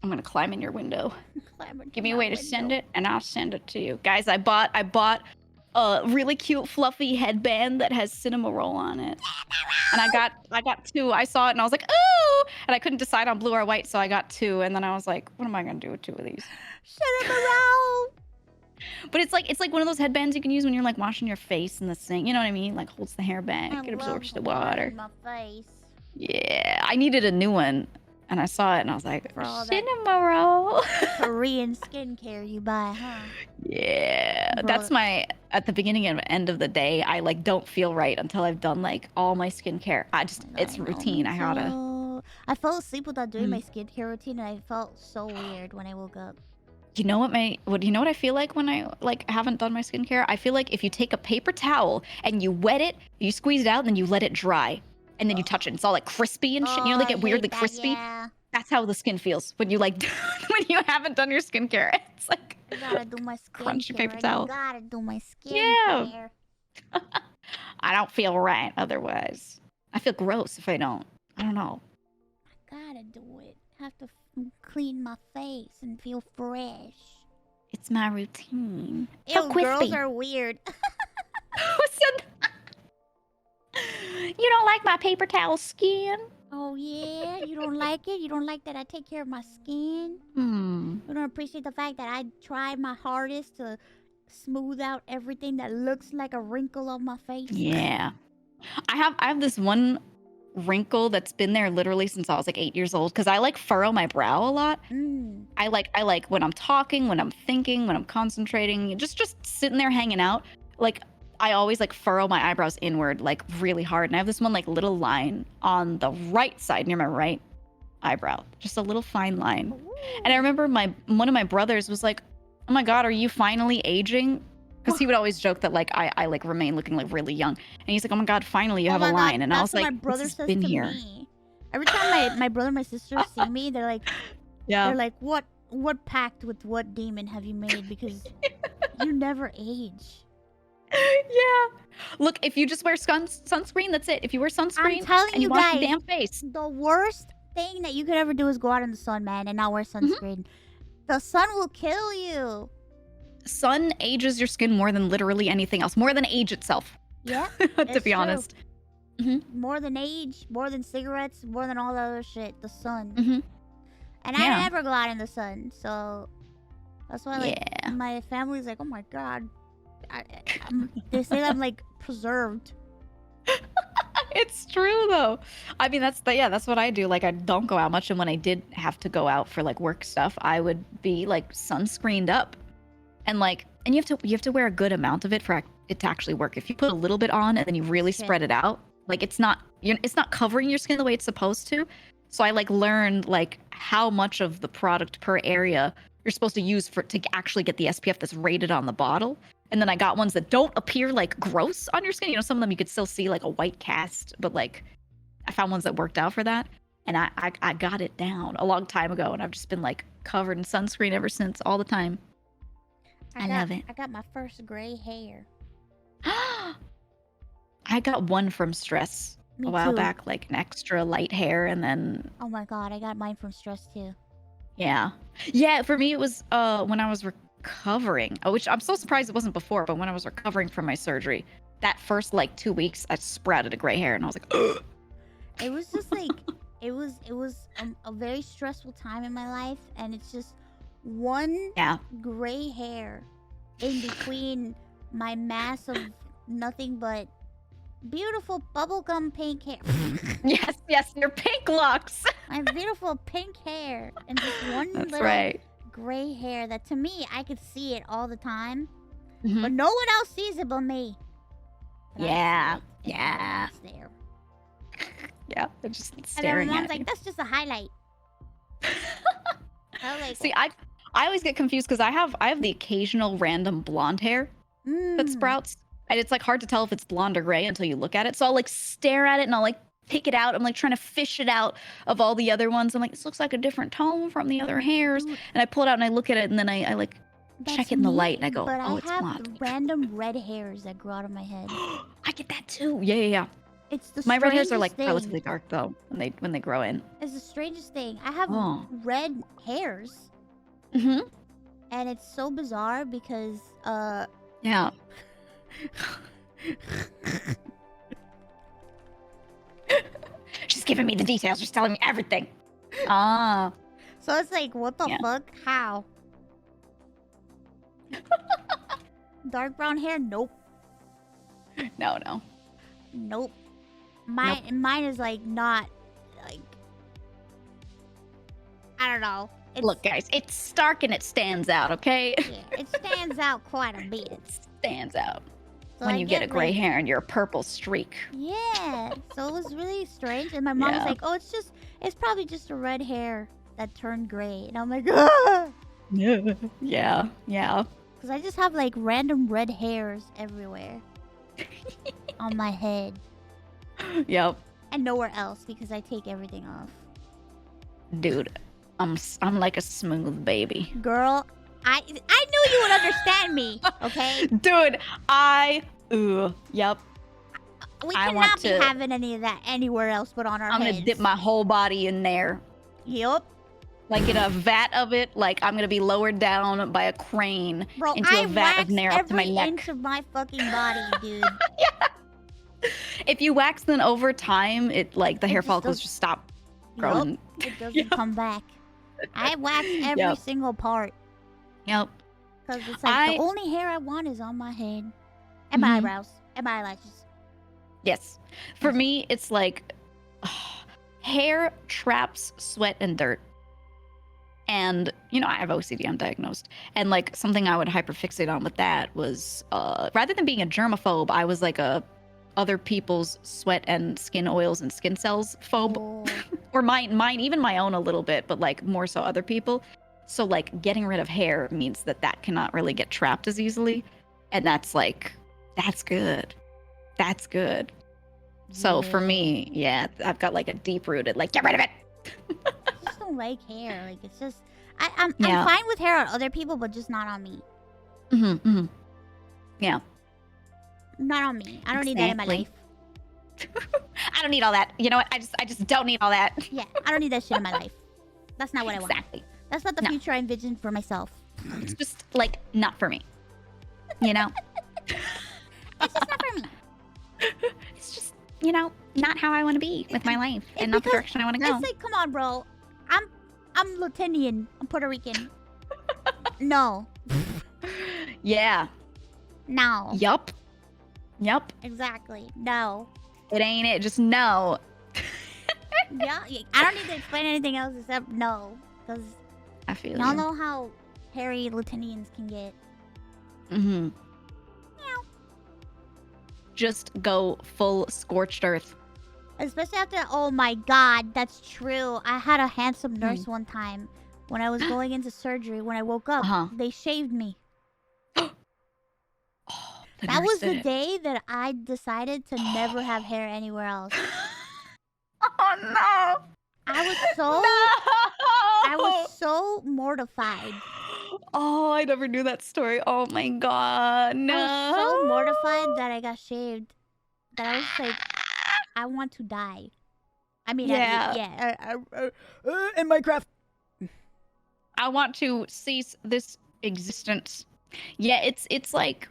I'm gonna climb in your window. Climb into Give me a my way to window. send it, and I'll send it to you. Guys, I bought a really cute fluffy headband that has cinema roll on it. And I got two. I saw it and I was like, ooh! And I couldn't decide on blue or white, so I got two. And then I was like, what am I gonna do with two of these? Cinema roll! But it's like one of those headbands you can use when you're like washing your face in the sink. You know what I mean? Like holds the hair back, it absorbs the water. My face. Yeah, I needed a new one. And I saw it and I was like, For all that cinema roll. Korean skincare you buy, huh? Yeah, Bro. that's my, at the beginning and end of the day, I like don't feel right until I've done like all my skincare. It's routine. I gotta. I fell asleep without doing my skincare routine and I felt so weird when I woke up. You know what I feel like when I like haven't done my skincare? I feel like if you take a paper towel and you wet it, you squeeze it out, and then you let it dry. And then you touch it, it's all like crispy and shit. You know, like get weirdly crispy. Yeah. That's how the skin feels when you like when you haven't done your skincare. It's like I gotta do my skincare. Crunch your paper towel. I gotta do my skincare. Yeah. I don't feel right otherwise. I feel gross if I don't. I don't know. I gotta do it. Have to clean my face and feel fresh. It's my routine. Ew, So crispy. girls are weird. Who said that? You don't like my paper towel skin? Oh yeah? You don't like it? You don't like that I take care of my skin? You don't appreciate the fact that I try my hardest to smooth out everything that looks like a wrinkle on my face? Yeah. I have this one wrinkle that's been there literally since I was like 8 years old because I like furrow my brow a lot. I like when I'm talking, when I'm thinking, when I'm concentrating, just sitting there hanging out. Like I always like furrow my eyebrows inward like really hard. And I have this one like little line on the right side near my right eyebrow. Just a little fine line. Ooh. And I remember one of my brothers was like, oh my God, are you finally aging? Because he would always joke that like I like remain looking like really young. And he's like, oh my God, finally you have a line. And I was like, my brother this has says been to here. Me. Every time my brother and my sister see me, they're like, they're like, what pact with what demon have you made? Because you never age. Yeah. Look, if you just wear sunscreen, that's it. If you wear sunscreen I'm telling and you wash guys, your damn face. the worst thing that you could ever do is go out in the sun, man, and not wear Mm-hmm. sunscreen. The sun will kill you. Sun ages your skin more than literally anything else, more than age itself. Yeah, to it's be true. honest. More than age, more than cigarettes, more than all the other shit. The sun. Mm-hmm. And Yeah. I never go out in the sun, so that's why like Yeah. my family's like, oh my god, they say I'm like preserved. It's true though. I mean, that's what I do. Like, I don't go out much, and when I did have to go out for like work stuff, I would be like sunscreened up, and you have to wear a good amount of it for it to actually work. If you put a little bit on and then you really spread it out, like it's not covering your skin the way it's supposed to. So I like learned like how much of the product per area you're supposed to use to actually get the SPF that's rated on the bottle. And then I got ones that don't appear like gross on your skin. You know, some of them you could still see like a white cast, but like I found ones that worked out for that. And I got it down a long time ago, and I've just been like covered in sunscreen ever since, all the time. I love it. I got my first gray hair. I got one from stress Me a while too. back, like an extra light hair, and then Oh my god, I got mine from stress too. yeah. For me it was when I was recovering, which I'm so surprised it wasn't before, but when I was recovering from my surgery, that first like 2 weeks I sprouted a gray hair, and I was like, ugh. It was just like it was a very stressful time in my life, and it's just one gray hair in between my mass of nothing but beautiful bubblegum pink hair. yes, your pink locks. My beautiful pink hair, and just one That's little right. gray hair that to me I could see it all the time, Mhm. but no one else sees it but me. And I Yeah, see it, and yeah. it's there. Yeah, they're just And then staring my mom's at like, you. "That's just a highlight." I was like, See, I always get confused because I have the occasional random blonde hair that sprouts, and it's like hard to tell if it's blonde or gray until you look at it. So I'll like stare at it and I'll like pick it out. I'm like trying to fish it out of all the other ones. I'm like, this looks like a different tone from the other hairs, and I pull it out and I look at it, and then I like check That's it in the me, light and I go, but oh, I it's have blonde. random red hairs that grow out of my head. I get that too. Yeah. It's the My red hairs are strangest like thing. relatively dark though when they grow in. It's the strangest thing. I have Oh. red hairs, Mm-hmm. and it's so bizarre because Yeah. She's giving me the details. She's telling me everything. Ah. So it's like, what the fuck? How? Dark brown hair? Nope. No. Nope. Mine is like not like, I don't know. Look, guys, it's stark and it stands out, okay? Yeah, it stands out quite a bit. Stands out. So When I you get a get, gray like- hair and you're a purple streak. Yeah. So it was really strange, and my mom was Yeah. like, "Oh, it's probably just a red hair that turned gray," and I'm like, "Ah!" Yeah. Because I just have like random red hairs everywhere on my head Yep. and nowhere else because I take everything off. Dude, I'm like a smooth baby. Girl, I knew you would understand me. Okay. Dude, yep. We I cannot want be to- having any of that anywhere else but on our I'm heads. gonna dip my whole body in there. Yup. Like in a vat of it, like I'm gonna be lowered down by a crane Bro, into I a vat wax of nair up to my every neck. inch of my fucking body, dude. If you wax, then over time, it like the hair just follicles does- just stop Yup. growing. It doesn't come back. I wax every Yep. single part. Yep. Because it's like the only hair I want is on my head. And my Mhm. eyebrows. And my eyelashes. Yes. For me, it's like hair traps sweat and dirt. And, you know, I have OCD, I'm diagnosed. And like something I would hyperfixate on with that was rather than being a germaphobe, I was like a other people's sweat and skin oils and skin cells phobe. Or mine, even my own a little bit, but like more so other people. So like getting rid of hair means that cannot really get trapped as easily. And that's good. That's good. So for me, yeah, I've got like a deep rooted, like, get rid of it. I just don't like hair. Like, it's just... I'm Yeah. fine with hair on other people, but just not on me. Mm-hmm. Yeah. Not on me. I don't need that in my life. I don't need all that. You know what? I just don't need all that. Yeah, I don't need that shit in my life. That's not what I want. Exactly. That's not the future I envisioned for myself. It's just like not for me. You know? It's just not for me. It's just, you know, not how I want to be with my life and not the direction I want to go. It's like, come on, bro. I'm Latinian. I'm Puerto Rican. No. Yeah. No. Yup. Exactly. No. It ain't it. Just no. Yeah. I don't need to explain anything else except no. Because I feel y'all you. know how hairy Latinians can get. Mm-hmm. Just go full scorched earth. Especially after, oh my god, that's true. I had a handsome nurse one time when I was going into surgery. When I woke up, they shaved me. That was the day that I decided to never have hair anywhere else. Oh no! I was so mortified. Oh, I never knew that story. Oh my god, no! I was so mortified that I got shaved. That I was like, I want to die. I mean, yeah. In Minecraft. I want to cease this existence. Yeah, it's like,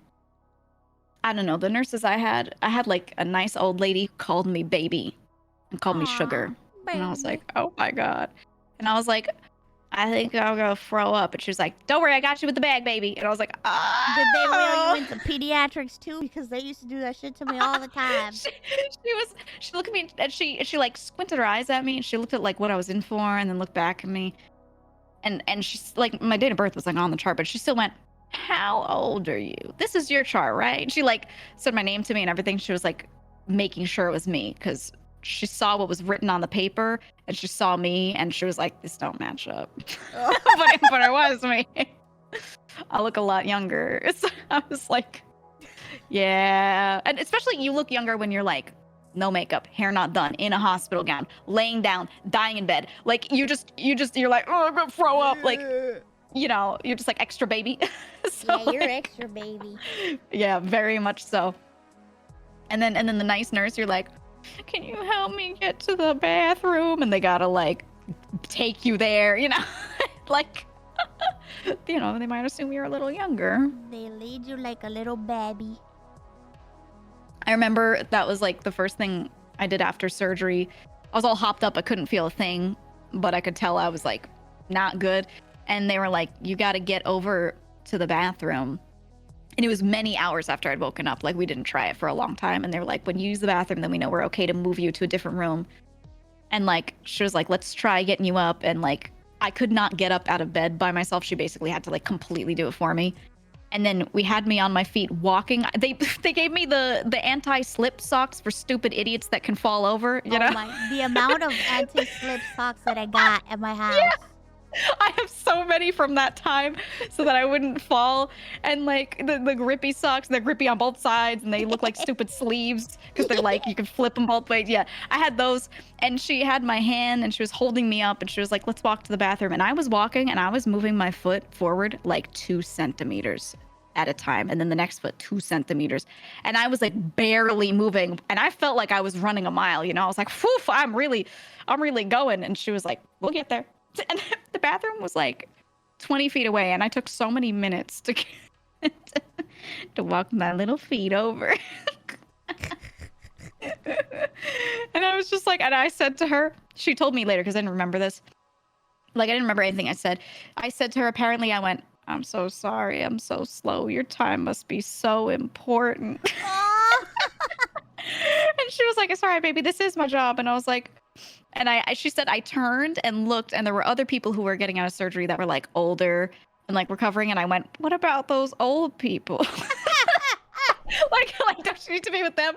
I don't know. The nurses I had like a nice old lady who called me baby and called me sugar, and I was like, oh my god. And I was like, I think I'm gonna throw up. And she was like, don't worry, I got you with the bag, baby. And I was like, ah. Did they wheel you into pediatrics too? Because they used to do that shit to me all the time. She looked at me and she like squinted her eyes at me and she looked at like what I was in for and then looked back at me. And she's like, my date of birth was like on the chart, but she still went, how old are you? This is your chart, right? She like said my name to me and everything. She was like making sure it was me because she saw what was written on the paper and she saw me and she was like, this don't match up. but it was me. I look a lot younger. So I was like, yeah. And especially you look younger when you're like, no makeup, hair not done, in a hospital gown, laying down, dying in bed. Like you're like, oh, I'm gonna throw up. Like, you know, you're just like extra baby. So, yeah, you're extra baby. Yeah, very much so. And then the nice nurse, you're like, can you help me get to the bathroom? And they gotta like take you there, you know, like, you know, they might assume you're a little younger. They lead you like a little baby. I remember that was like the first thing I did after surgery. I was all hopped up. I couldn't feel a thing, but I could tell I was like not good. And they were like, you got to get over to the bathroom. And it was many hours after I'd woken up. Like we didn't try it for a long time. And they were like, when you use the bathroom, then we know we're okay to move you to a different room. And like, she was like, let's try getting you up. And like, I could not get up out of bed by myself. She basically had to like completely do it for me. And then we had me on my feet walking. They gave me the anti-slip socks for stupid idiots that can fall over, you know? The amount of anti-slip socks that I got at my house. Yeah. I have so many from that time so that I wouldn't fall. And like the grippy socks, they're grippy on both sides and they look like stupid sleeves because they're like, you can flip them both ways. Yeah, I had those. And she had my hand and she was holding me up and she was like, let's walk to the bathroom. And I was walking and I was moving my foot forward like 2 centimeters at a time. And then the next foot, 2 centimeters. And I was like barely moving. And I felt like I was running a mile, you know? I was like, phew, I'm really going. And she was like, we'll get there. And the bathroom was like 20 feet away, and I took so many minutes to walk my little feet over. And I was just like, and I said to her, she told me later because I didn't remember this. Like, I didn't remember anything I said. I said to her, apparently I went, I'm so sorry, I'm so slow. Your time must be so important. And she was like, it's all right, baby, this is my job. And I was like, and she said I turned and looked and there were other people who were getting out of surgery that were like older and like recovering. And I went, what about those old people? like don't you need to be with them?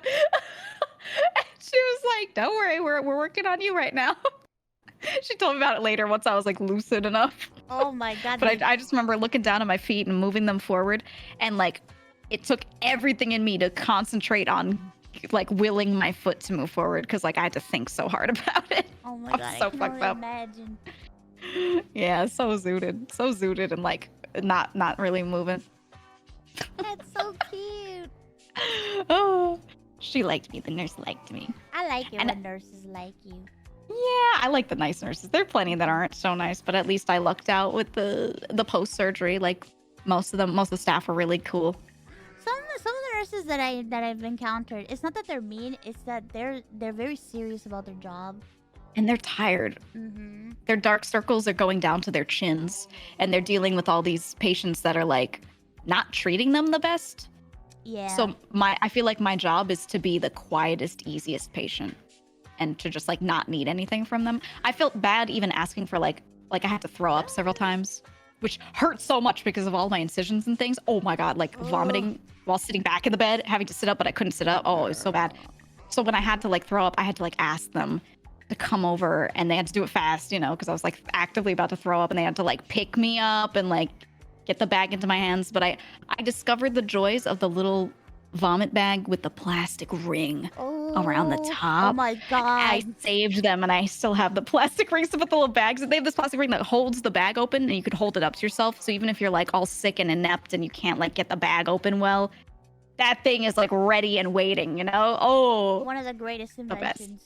And she was like, don't worry, we're working on you right now. She told me about it later once I was like lucid enough. Oh my god. But I just remember looking down at my feet and moving them forward. And like, it took everything in me to concentrate on like willing my foot to move forward because like I had to think so hard about it. Oh my I'm god, so I can fucked only up. imagine. Yeah, so zooted and like not really moving. That's so cute. Oh, she liked me. The nurse liked me. I like it And- when nurses like you. Yeah, I like the nice nurses. There are plenty that aren't so nice, but at least I lucked out with the post surgery. Like most of the staff are really cool. Some of the nurses that I've encountered, it's not that they're mean, it's that they're very serious about their job. And they're tired. Mm-hmm. Their dark circles are going down to their chins, and they're dealing with all these patients that are like not treating them the best. Yeah. So I feel like my job is to be the quietest, easiest patient, and to just like not need anything from them. I felt bad even asking for like I had to throw up several times, which hurt so much because of all my incisions and things. Oh my god, like vomiting while sitting back in the bed, having to sit up, but I couldn't sit up. Oh, it was so bad. So when I had to like throw up, I had to like ask them to come over, and they had to do it fast, you know, because I was like actively about to throw up, and they had to like pick me up and like get the bag into my hands. But I discovered the joys of the little vomit bag with the plastic ring around the top. Oh my god. I saved them, and I still have the plastic rings to put the little bags. They have this plastic ring that holds the bag open, and you could hold it up to yourself. So even if you're like all sick and inept and you can't like get the bag open well, that thing is like ready and waiting, you know? Oh, One of the greatest the best. inventions.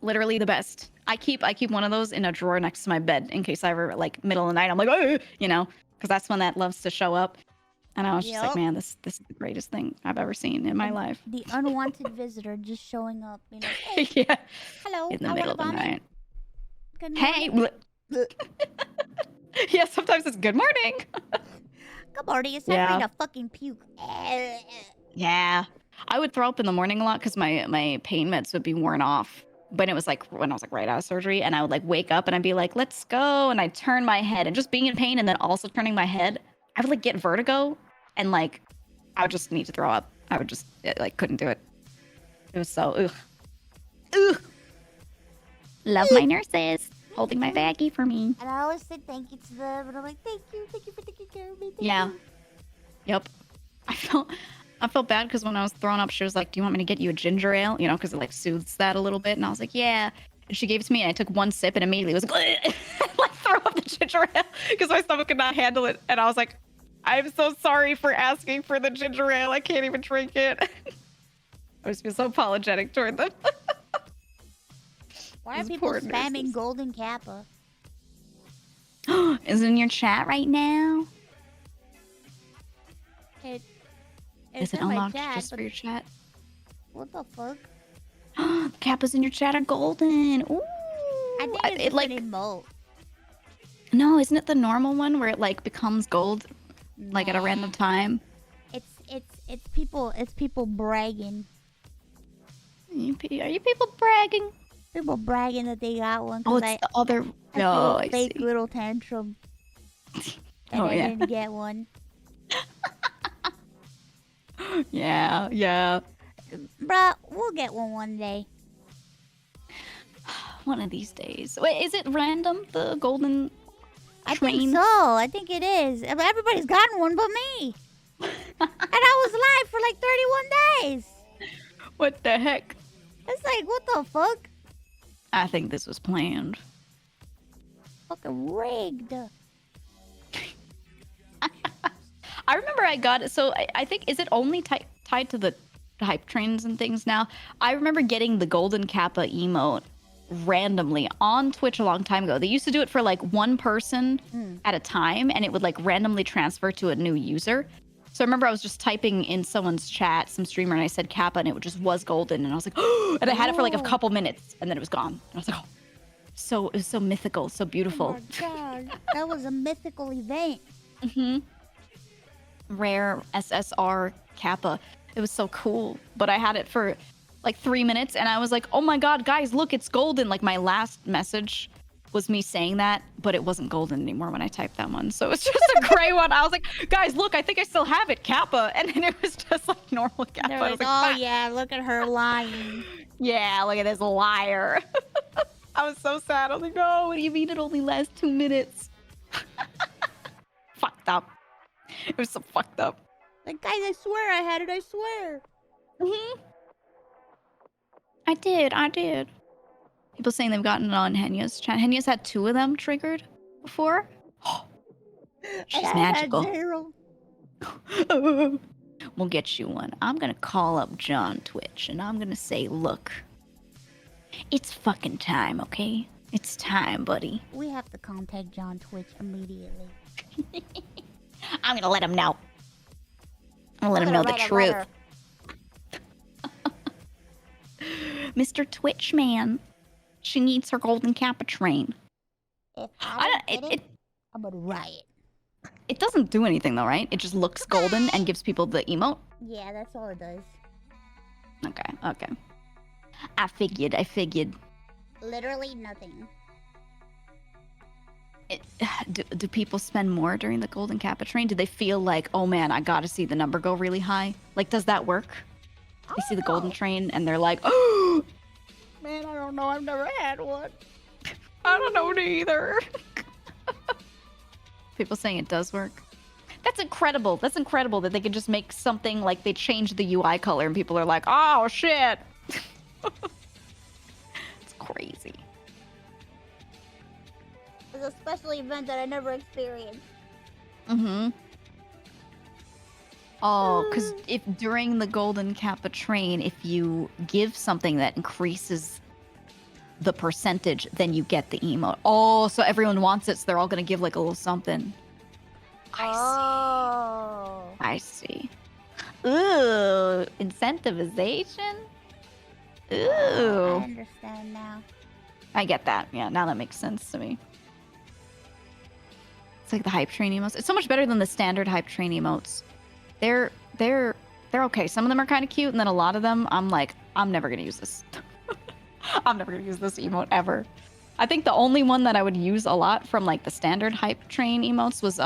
Literally the best. I keep one of those in a drawer next to my bed in case I ever like middle of the night I'm like, oh, you know, because that's when that loves to show up. And I was just like, Yep. man, this is the greatest thing I've ever seen in my life. The unwanted visitor just showing up, you know. Hey, Yeah. hello. In the I middle of wanna the vomit. night. Good Hey. morning. Yeah, sometimes it's good morning. Good morning. It's time for Yeah. me to fucking puke. Yeah. I would throw up in the morning a lot because my pain meds would be worn off. But it was like when I was like right out of surgery, and I would like wake up and I'd be like, let's go. And I'd turn my head, and just being in pain and then also turning my head, I would like get vertigo, and like I would just need to throw up. I would just like couldn't do it. It was so ugh. Love my nurses holding my baggie for me. And I always say thank you to them, and I'm like, thank you for taking care of me. Thank Yeah. you. Yep. I felt bad because when I was throwing up, she was like, do you want me to get you a ginger ale? You know, because it like soothes that a little bit. And I was like, yeah. And she gave it to me, and I took one sip, and immediately was like, like throw up the ginger ale because my stomach could not handle it. And I was like, I'm so sorry for asking for the ginger ale. I can't even drink it. I was being so apologetic toward them. Why are Those people poor spamming nurses. Golden Kappa? Is it in your chat right now? It's Is it in my unlocked chat, just but for your chat? what the fuck? The Kappas in your chat are golden. Ooh. I think it's it just like an emote. no, isn't it the normal one where it like becomes gold, like at a random time? It's people bragging. Are you people bragging? People bragging that they got one. Oh, 'cause it's the other. I threw Oh, a I fake see. little tantrum. And Oh, I yeah. didn't get one. Yeah. Bruh, we'll get one day. One of these days. Wait, is it random? The golden I train? think so. I think it is. Everybody's gotten one but me. And I was live for like 31 days. What the heck? It's like, what the fuck? I think this was planned. Fucking rigged. I remember I got it. So I think, is it only tied to the hype trains and things now? I remember getting the golden Kappa emote randomly on Twitch a long time ago. They used to do it for like one person at a time, and it would like randomly transfer to a new user. So I remember I was just typing in someone's chat, some streamer, and I said Kappa, and it just was golden. And I was like, oh, and I had it for like a couple minutes, and then it was gone. And I was like, oh, it was so mythical, so beautiful. Oh my god. That was a mythical event. Rare SSR Kappa. It was so cool. But I had it for like 3 minutes, and I was like, oh my god, guys, look, it's golden. Like my last message was me saying that, but it wasn't golden anymore when I typed that one. So it's just a gray one. I was like, guys, look, I think I still have it, Kappa. And then it was just like normal Kappa. They're I like, was oh like, "Fuck." yeah, look at her lying. Yeah, look at this liar. I was so sad. I was like, no, what do you mean it only lasts 2 minutes? Fucked up. It was so fucked up. Like, guys, I swear I had it, I swear. I did. People saying they've gotten it on Henya's chat. Henya's had 2 of them triggered before. She's And I magical. had 0. We'll get you one. I'm gonna call up John Twitch and I'm gonna say, look, it's fucking time, okay? It's time, buddy. We have to contact John Twitch immediately. I'm gonna let him know. I'll let him know the truth. Mr. Twitch man, she needs her golden kappa train. If I don't get it, I'm gonna riot. It doesn't do anything though, right? It just looks golden and gives people the emote. Yeah, that's all it does. Okay. I figured. Literally nothing. Do people spend more during the golden kappa train? Do they feel like, oh man, I gotta see the number go really high? Like, does that work? They see the golden train and they're like, oh, man, I don't know. I've never had one. I don't know either. People saying it does work. That's incredible. That's incredible that they could just make something like they change the UI color and people are like, oh shit. It's crazy. It's a special event that I never experienced. Mm-hmm. Oh, because if during the golden kappa train, if you give something that increases the percentage, then you get the emote. Oh, so everyone wants it, so they're all gonna give like a little something. I see. Ooh, incentivization? Ooh. I understand now. I get that. Yeah, now that makes sense to me. It's like the hype train emotes. It's so much better than the standard hype train emotes. They're okay. Some of them are kind of cute, and then a lot of them, I'm like, I'm never gonna use this. I'm never gonna use this emote ever. I think the only one that I would use a lot from like the standard hype train emotes was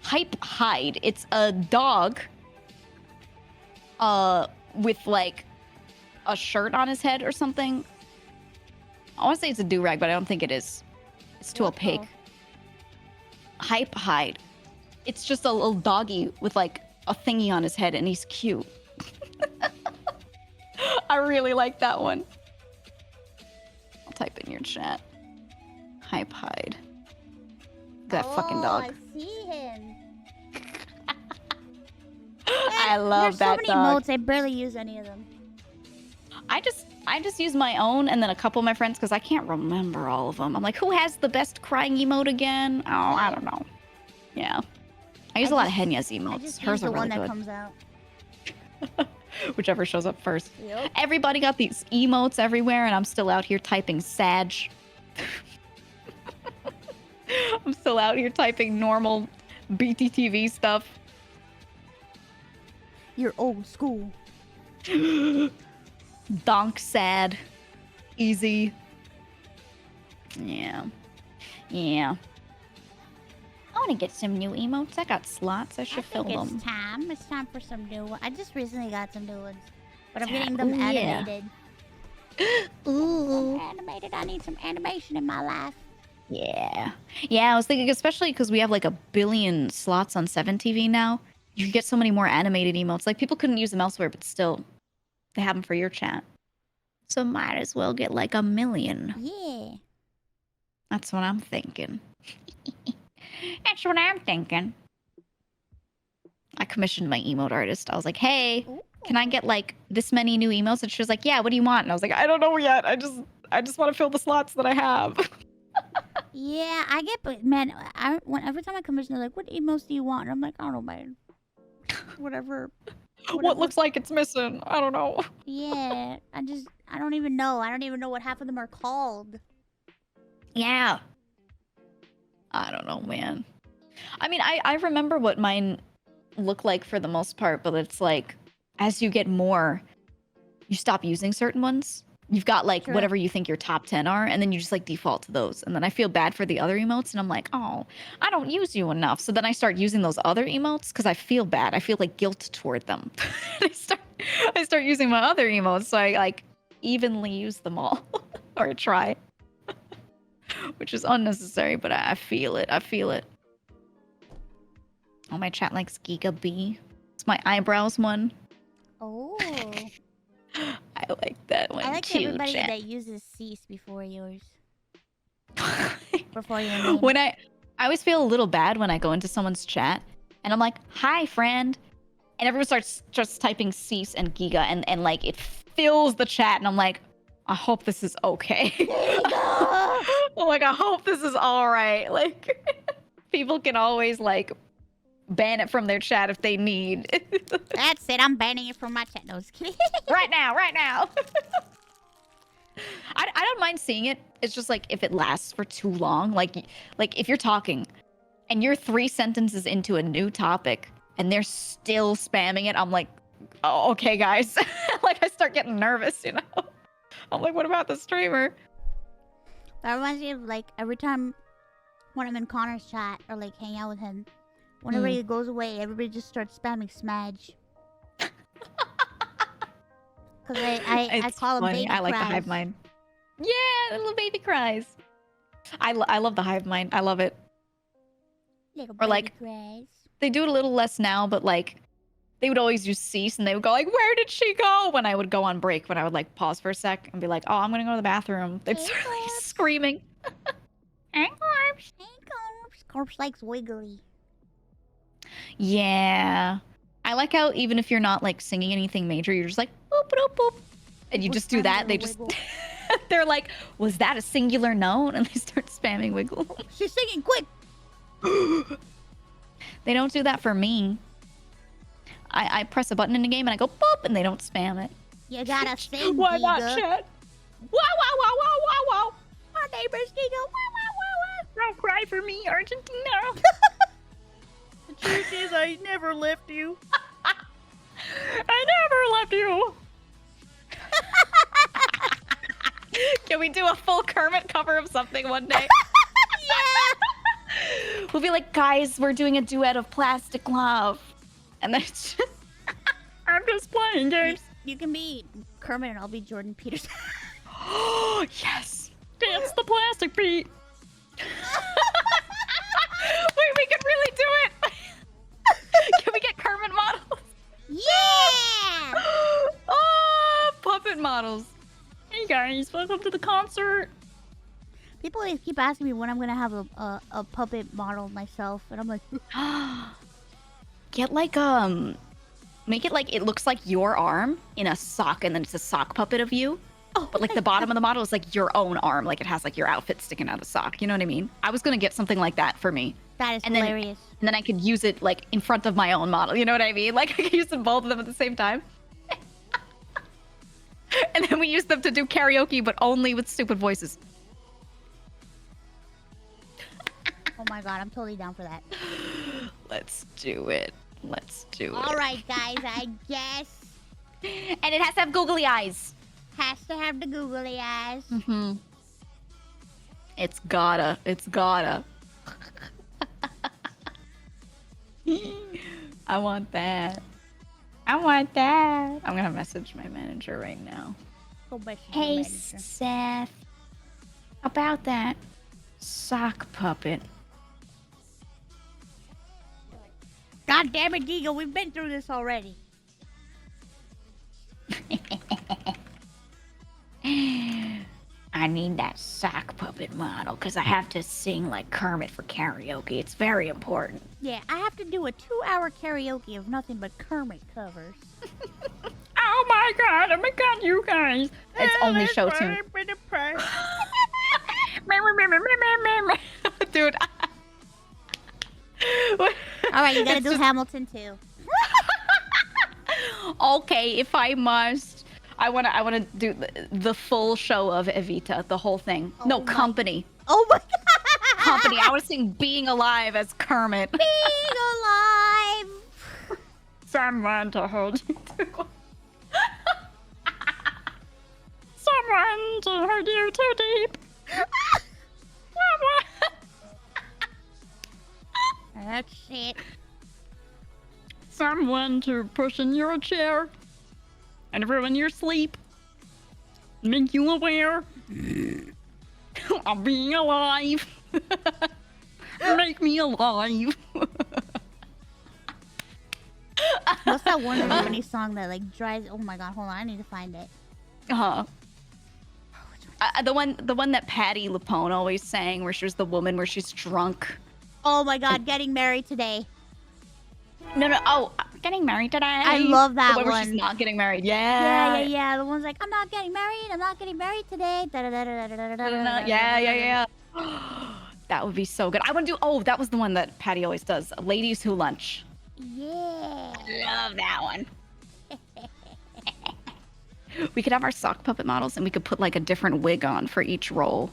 hype hide. It's a dog with like a shirt on his head or something. I want to say it's a do-rag, but I don't think it is. It's too opaque. Hype hide. It's just a little doggy with like a thingy on his head, and he's cute. I really like that one. I'll type in your chat. Hype hide. That fucking dog. I see him. I love that There's so many dog. emotes, I barely use any of them. I just use my own and then a couple of my friends because I can't remember all of them. I'm like, who has the best crying emote again? Oh, I don't know. Yeah. I use a lot of Henya's emotes. I just Hers use the are really one that good. comes out. Whichever shows up first. Yep. Everybody got these emotes everywhere, and I'm still out here typing Sag. I'm still out here typing normal BTTV stuff. You're old school. Donk sad. Easy. Yeah. I want to get some new emotes. I got slots. I should fill them. It's time. It's time for some new ones. I just recently got some new ones. But I'm getting Ooh, them yeah. animated. Ooh. Animated. I need some animation in my life. Yeah. Yeah, I was thinking, especially because we have like 1 billion slots on 7TV now. You can get so many more animated emotes. Like, people couldn't use them elsewhere, but still, they have them for your chat. So might as well get like 1 million. Yeah. That's what I'm thinking. That's what I'm thinking. I commissioned my emote artist. I was like, hey, can I get like this many new emotes? And she was like, yeah, what do you want? And I was like, I don't know yet. I just want to fill the slots that I have. Yeah, I get, but man, every time I commission, they're like, what emotes do you want? And I'm like, I don't know, man. Whatever. What looks like it's missing? I don't know. Yeah, I don't even know. I don't even know what half of them are called. Yeah. I don't know, man. I mean, I remember what mine look like for the most part, but it's like, as you get more, you stop using certain ones. You've got like whatever you think your top 10 are, and then you just like default to those. And then I feel bad for the other emotes, and I'm like, oh, I don't use you enough. So then I start using those other emotes because I feel bad. I feel like guilt toward them. I start using my other emotes, so I like evenly use them all, or try, which is unnecessary, but I feel it. I feel it. Oh, my chat likes Geega B. It's my eyebrows one. Oh. I like that one I like too, everybody chat. that uses cease before yours. Before your name. When I always feel a little bad when I go into someone's chat and I'm like, hi, friend. and everyone starts just typing cease and Geega, and like it fills the chat, and I'm like, I hope this is okay. I'm like, I hope this is all right. Like, people can always like ban it from their chat if they need. That's it. I'm banning it from my chat. No, just kidding. Right now. I don't mind seeing it. It's just like if it lasts for too long, like if you're talking and you're 3 sentences into a new topic and they're still spamming it, I'm like, oh, okay, guys. Like I start getting nervous, you know. I'm like, what about the streamer? That reminds me of like every time when I'm in Connor's chat or like hang out with him, whenever he goes away, everybody just starts spamming Smudge. Because I call him funny. baby I like cries. the hive mind. Yeah, the little baby cries. I love the hive mind. I love it. Little Or baby like cries. they do it a little less now, but like they would always use cease and they would go like, where did she go? When I would go on break, when I would like pause for a sec and be like, oh, I'm gonna go to the bathroom. They'd start like screaming. Hey, Corpse. Hey, Corpse. Corpse likes wiggly. Yeah. I like how even if you're not like singing anything major, you're just like boop boop boop. And you just do that, they just they're like, was that a singular note? And they start spamming wiggle. She's singing quick. They don't do that for me. I press a button in the game and I go boop and they don't spam it. You gotta sing, Why not, Geega. chat? Wow, wow, wow, wow, wow, wow. Our neighbors, Geega. Wow, wow, wow, wow. Don't cry for me, Argentina. The truth is, I never left you. I never left you. Can we do a full Kermit cover of something one day? Yeah. We'll be like, guys, we're doing a duet of Plastic Love. And then it's just, I'm just playing games. You can be Kermit and I'll be Jordan Peterson. Oh, yes. Dance the plastic beat. Wait, we can really do it. Can we get Kermit models? Yeah! Oh, puppet models. Hey guys, welcome to the concert. People always keep asking me when I'm gonna have a puppet model myself, and I'm like, get like make it like it looks like your arm in a sock, and then it's a sock puppet of you. Oh, but like the bottom of the model is like your own arm, like it has like your outfit sticking out of the sock. You know what I mean? I was gonna get something like that for me. That is and hilarious. And then I could use it like in front of my own model. You know what I mean? Like I could use them both of them at the same time. And then we use them to do karaoke, but only with stupid voices. Oh my god, I'm totally down for that. Let's do it. Let's do it. All right, guys, I guess. And it has to have googly eyes. Has to have the googly eyes. Mm-hmm. It's gotta. It's gotta. I want that. I want that. I'm gonna message my manager right now. Go message your Hey, manager. Seth. About that sock puppet. God damn it, Geega, we've been through this already. I need that sock puppet model because I have to sing like Kermit for karaoke. It's very important. Yeah, I have to do a 2-hour karaoke of nothing but Kermit covers. Oh my god, you guys. It's only show tune. Dude. Alright, you gotta do Hamilton too. Okay, if I must. I wanna do the full show of Evita, the whole thing. Oh no, my- Company. Oh my god! Company. I want to sing Being Alive as Kermit. Being alive! Someone to hold you to. Someone to hold you too deep. That's it. Someone to push in your chair and ruin your sleep. Make you aware of being alive. Make me alive. What's that Wonder Woman song that like drives? Oh my god, hold on, I need to find it. The one that Patti LuPone always sang, where she was the woman where she's drunk. Oh my god, getting married today. No, no. Oh, getting married today. I love that the one. Where one. she's not getting married. Yeah. The one's like, I'm not getting married today. Yeah. That would be so good. I want to do. Oh, that was the one that Patty always does. Ladies Who Lunch. Yeah. Love that one. We could have our sock puppet models, and we could put like a different wig on for each role.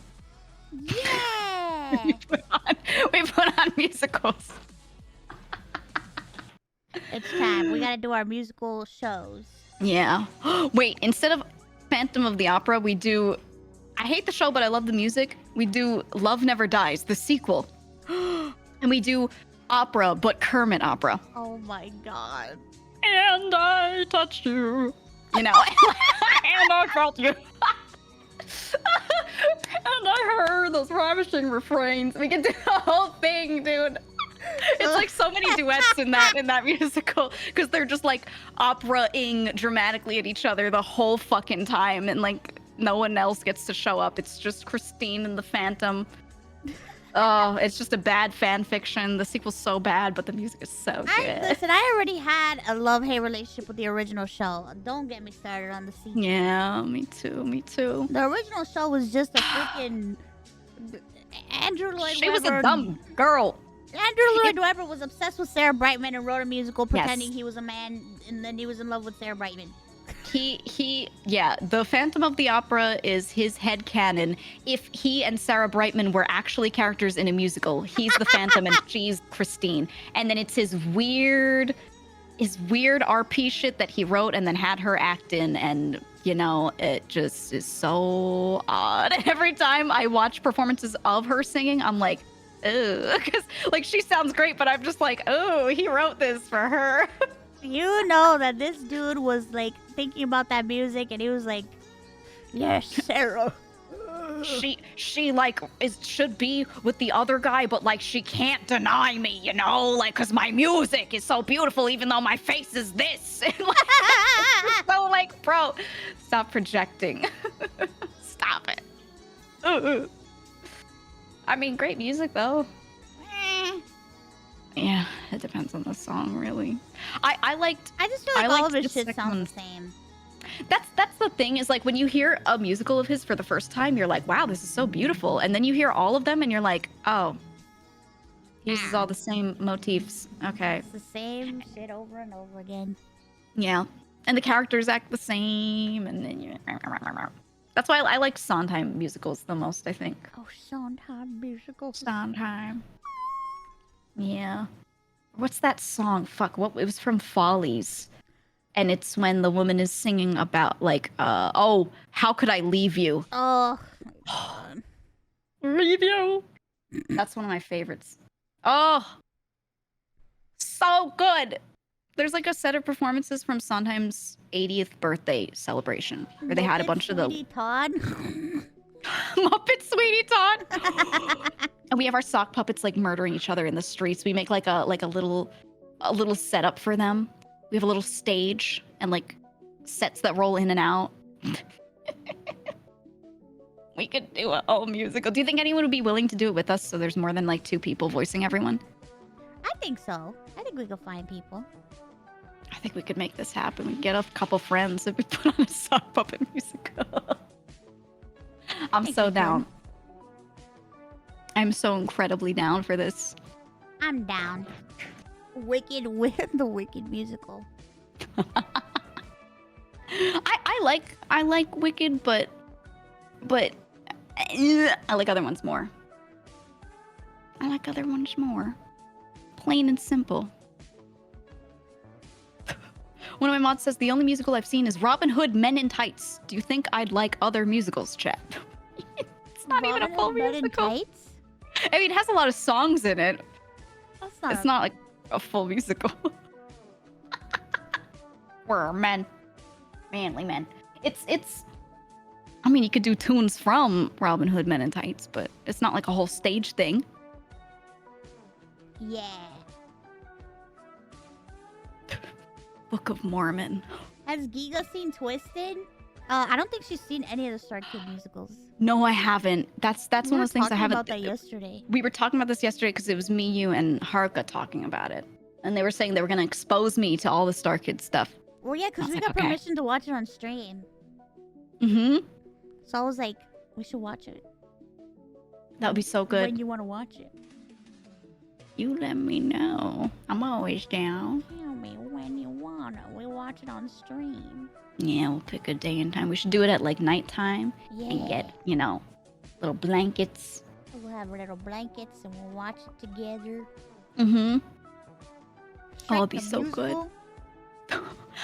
Yeah. we put on musicals. It's time. We gotta do our musical shows. Yeah. Wait, instead of Phantom of the Opera, we do... I hate the show, but I love the music. We do Love Never Dies, the sequel. And we do opera, but Kermit opera. Oh my god. And I touched you. You know? And I felt you. And I heard those ravishing refrains. We can do the whole thing, dude. It's like so many duets in that musical because they're just like opera-ing dramatically at each other the whole fucking time, and like no one else gets to show up. It's just Christine and the Phantom. Oh, it's just a bad fan fiction. The sequel's so bad, but the music is so good. Listen, I already had a love-hate relationship with the original show. Don't get me started on the sequel. Yeah, me too. The original show was just a freaking Andrew Lloyd She was Webber. a dumb girl. Andrew Lloyd Webber was obsessed with Sarah Brightman and wrote a musical pretending he was a man, and then he was in love with Sarah Brightman. Yeah, the Phantom of the Opera is his headcanon. If he and Sarah Brightman were actually characters in a musical, he's the Phantom and she's Christine. And then it's his weird RP shit that he wrote and then had her act in, and you know, it just is so odd. Every time I watch performances of her singing, I'm like, oh, because like she sounds great, but I'm just like, oh, he wrote this for her. You know that this dude was like thinking about that music, and he was like, "Yes, Sarah." She like should be with the other guy, but like she can't deny me, you know, like because my music is so beautiful, even though my face is this. And, like, so like, bro, stop projecting. Stop it. I mean, great music though. Yeah, it depends on the song, really. I just feel like all of his shit sounds the same. That's the thing, is like when you hear a musical of his for the first time, you're like, wow, this is so beautiful. And then you hear all of them and you're like, oh, he uses all the same motifs. Okay. It's the same shit over and over again. Yeah. And the characters act the same, and then you... That's why I like Sondheim musicals the most, I think. Oh, Sondheim musicals. Sondheim. Yeah. What's that song? Fuck, what? It was from Follies. And it's when the woman is singing about, like, oh, how could I leave you? Oh, my God. Leave you? That's one of my favorites. Oh, so good. There's like a set of performances from Sondheim's 80th birthday celebration where they had a bunch of the Todd. Muppet Sweetie Todd. And we have our sock puppets like murdering each other in the streets. We make like a little setup for them. We have a little stage and like sets that roll in and out. We could do a whole musical. Do you think anyone would be willing to do it with us so there's more than like 2 people voicing everyone? I think so. I think we could find people. I think we could make this happen. We get a couple friends if we put on a sock puppet musical. I'm so down. I'm so incredibly down for this. I'm down. Wicked with the Wicked musical. I like Wicked, but I like other ones more. Plain and simple. One of my mods says the only musical I've seen is Robin Hood Men in Tights. Do you think I'd like other musicals, chat? It's not even a full musical. I mean, it has a lot of songs in it. It's not like a full musical. We're men. Manly men. It's I mean, you could do tunes from Robin Hood Men in Tights, but it's not like a whole stage thing. Yeah. Book of Mormon. Has Geega seen Twisted? I don't think she's seen any of the Star Kid musicals. No, I haven't. That's one of those things I haven't. We were talking about that yesterday. We were talking about this yesterday because it was me, you, and Haruka talking about it. and they were saying they were gonna expose me to all the Star Kids stuff. Well, yeah, because I was we like, got okay. permission to watch it on stream. Mm-hmm. So I was like, we should watch it. That would be so good. When you want to watch it. You let me know. I'm always down. Tell me when you wanna. We watch it on stream. Yeah, we'll pick a day and time. We should do it at like nighttime and Yeah. get, you know, little blankets. We'll have little blankets and we'll watch it together. Mm-hmm. Oh, Shrek it'd be the so good. musical?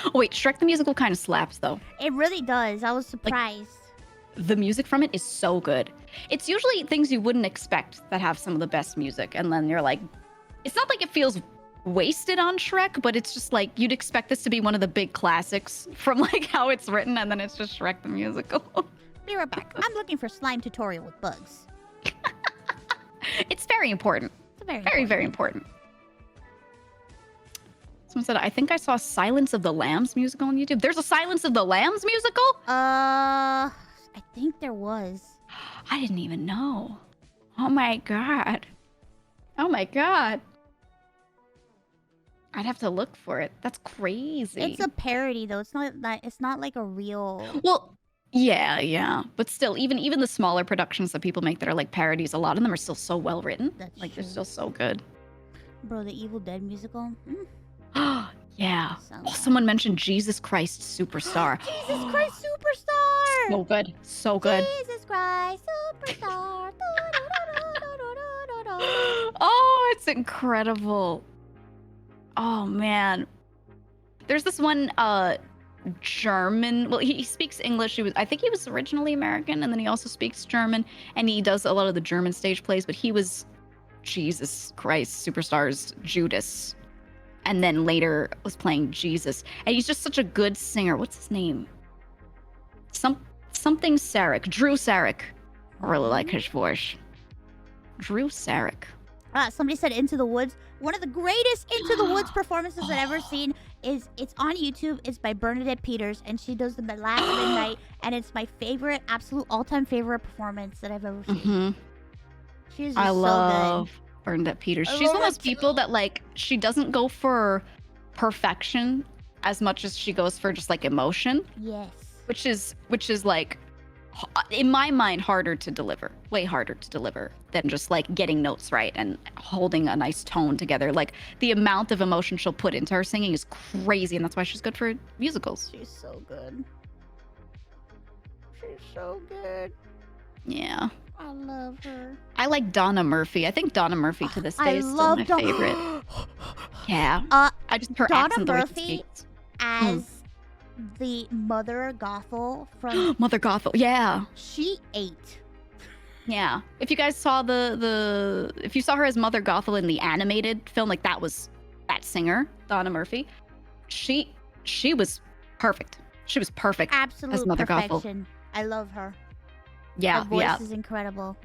Oh, wait, Shrek the Musical kind of slaps though. It really does. I was surprised. The music from it is so good. It's usually things you wouldn't expect that have some of the best music, and then you're like, it's not like it feels wasted on Shrek, but it's just like you'd expect this to be one of the big classics from like how it's written, and then it's just Shrek the Musical. Be right back. I'm looking for slime tutorial with bugs. It's very important. It's very, very important. Someone said, I think I saw Silence of the Lambs musical on YouTube. There's a Silence of the Lambs musical? I think there was. I didn't even know. Oh my god. Oh my god. I'd have to look for it. That's crazy. It's a parody though. It's not like a real. Well, yeah. But still, even the smaller productions that people make that are like parodies, a lot of them are still so well written. That's like true. they're still so good. Bro, the Evil Dead musical. Yeah. Oh, someone mentioned Jesus Christ Superstar. Jesus Christ Superstar. So good. So good. Jesus Christ Superstar. Oh, it's incredible. Oh man. There's this one German, well, he speaks English. I think he was originally American, and then he also speaks German, and he does a lot of the German stage plays, but he was Jesus Christ Superstar's Judas, and then later was playing Jesus, and he's just such a good singer. What's his name? Something Sarek. Drew Sarek. I really like his voice. Drew Sarek. Somebody said Into the Woods. One of the greatest Into the Woods performances I've ever seen is, it's on YouTube. It's by Bernadette Peters, and she does the Last Midnight, and it's my favorite, absolute all-time favorite performance that I've ever seen. Mm-hmm. She's just I so love Bernadette Peters. I She's love one of those her people that like she doesn't go for perfection as much as she goes for just like emotion, Yes. which is like in my mind harder to deliver, way harder to deliver than just like getting notes right and holding a nice tone together. Like the amount of emotion she'll put into her singing is crazy, and that's why she's good for musicals. She's so good. She's so good. Yeah. I love her. I like Donna Murphy. I think Donna Murphy to this day I is still love my Donna- favorite. Yeah. I just her Donna accent the way she Murphy speaks. as the Mother Gothel from Mother Gothel. Yeah. She ate. Yeah. If you guys saw if you saw her as Mother Gothel in the animated film, like that was that singer, Donna Murphy. She was perfect. She was perfect Absolute as Mother Gothel. perfection. I love her. Yeah, Her voice yeah. is incredible.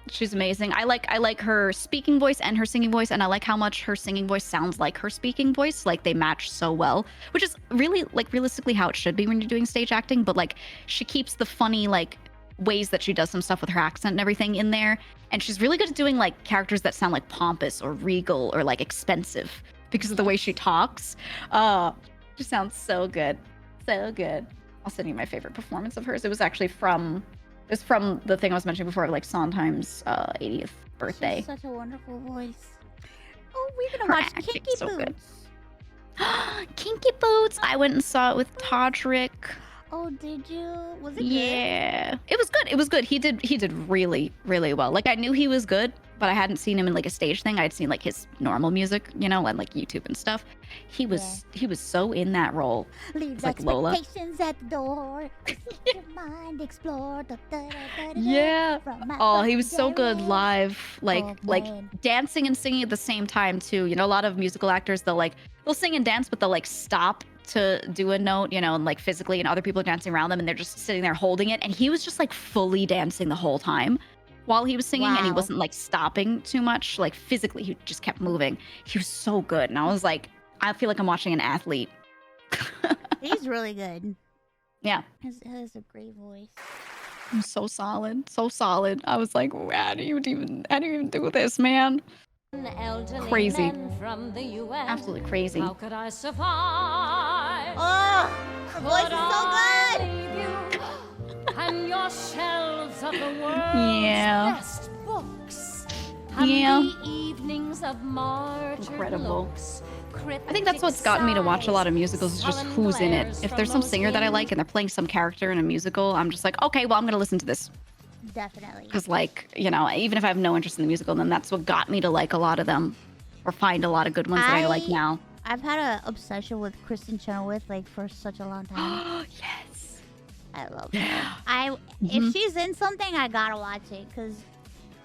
She's amazing. I like her speaking voice and her singing voice, and I like how much her singing voice sounds like her speaking voice. Like they match so well, which is really like realistically how it should be when you're doing stage acting. But like she keeps the funny like ways that she does some stuff with her accent and everything in there, and she's really good at doing like characters that sound like pompous or regal or like expensive because of the way she talks. She sounds so good, so good. I'll send you my favorite performance of hers. It was actually from the thing I was mentioning before, like Sondheim's 80th birthday. She's such a wonderful voice. Oh, we're gonna Her watch acting's Kinky so good. Boots. Kinky Boots. I went and saw it with Todrick. Oh, did you? Was it good? Yeah, it was good. It was good. He did really, really well. Like I knew he was good, but I hadn't seen him in like a stage thing. I'd seen like his normal music, you know, and like YouTube and stuff. He was so in that role. Leave like Lola. expectations at the door. Your mind explore. Yeah. Oh, he was so good live, like man. dancing and singing at the same time too. You know, a lot of musical actors they'll sing and dance, but they'll like stop to do a note, you know, and like physically, and other people are dancing around them, and they're just sitting there holding it. And he was just like fully dancing the whole time while he was singing, and he Wow. wasn't like stopping too much. Like physically, he just kept moving. He was so good, and I was like, I feel like I'm watching an athlete. He's really good. Yeah. He has a great voice. So solid, so solid. I was like, how do you even do this, man? Crazy. From the US. Absolutely crazy. How could I survive? Oh, her voice is so good. And your shelves of the world's Yeah. best books. And Yeah. the evenings of March. Incredible. I think that's what's gotten me to watch a lot of musicals is just who's in it. If there's some singer that I like and they're playing some character in a musical, I'm just like, okay, well, I'm gonna listen to this. Definitely. Because, like, you know, even if I have no interest in the musical, then that's what got me to like a lot of them or find a lot of good ones that I like now. I've had an obsession with Kristen Chenoweth like for such a long time. Yes. I love her. If she's in something, I gotta watch it because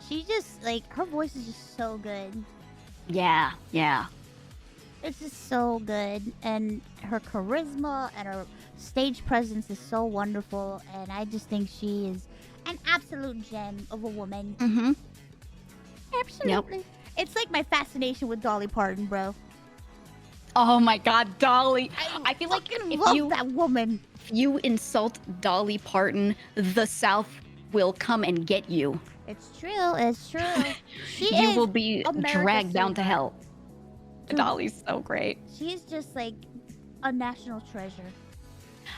she just like her voice is just so good. Yeah, yeah. It's just so good, and her charisma and her stage presence is so wonderful, and I just think she is an absolute gem of a woman. Mm-hmm. Absolutely. Yep. It's like my fascination with Dolly Parton, bro. Oh my God, Dolly! I feel like if love that woman. If you insult Dolly Parton, the South will come and get you. It's true. It's true. You will be America's dragged down to sweetheart. hell. Dolly's so great. She's just like a national treasure.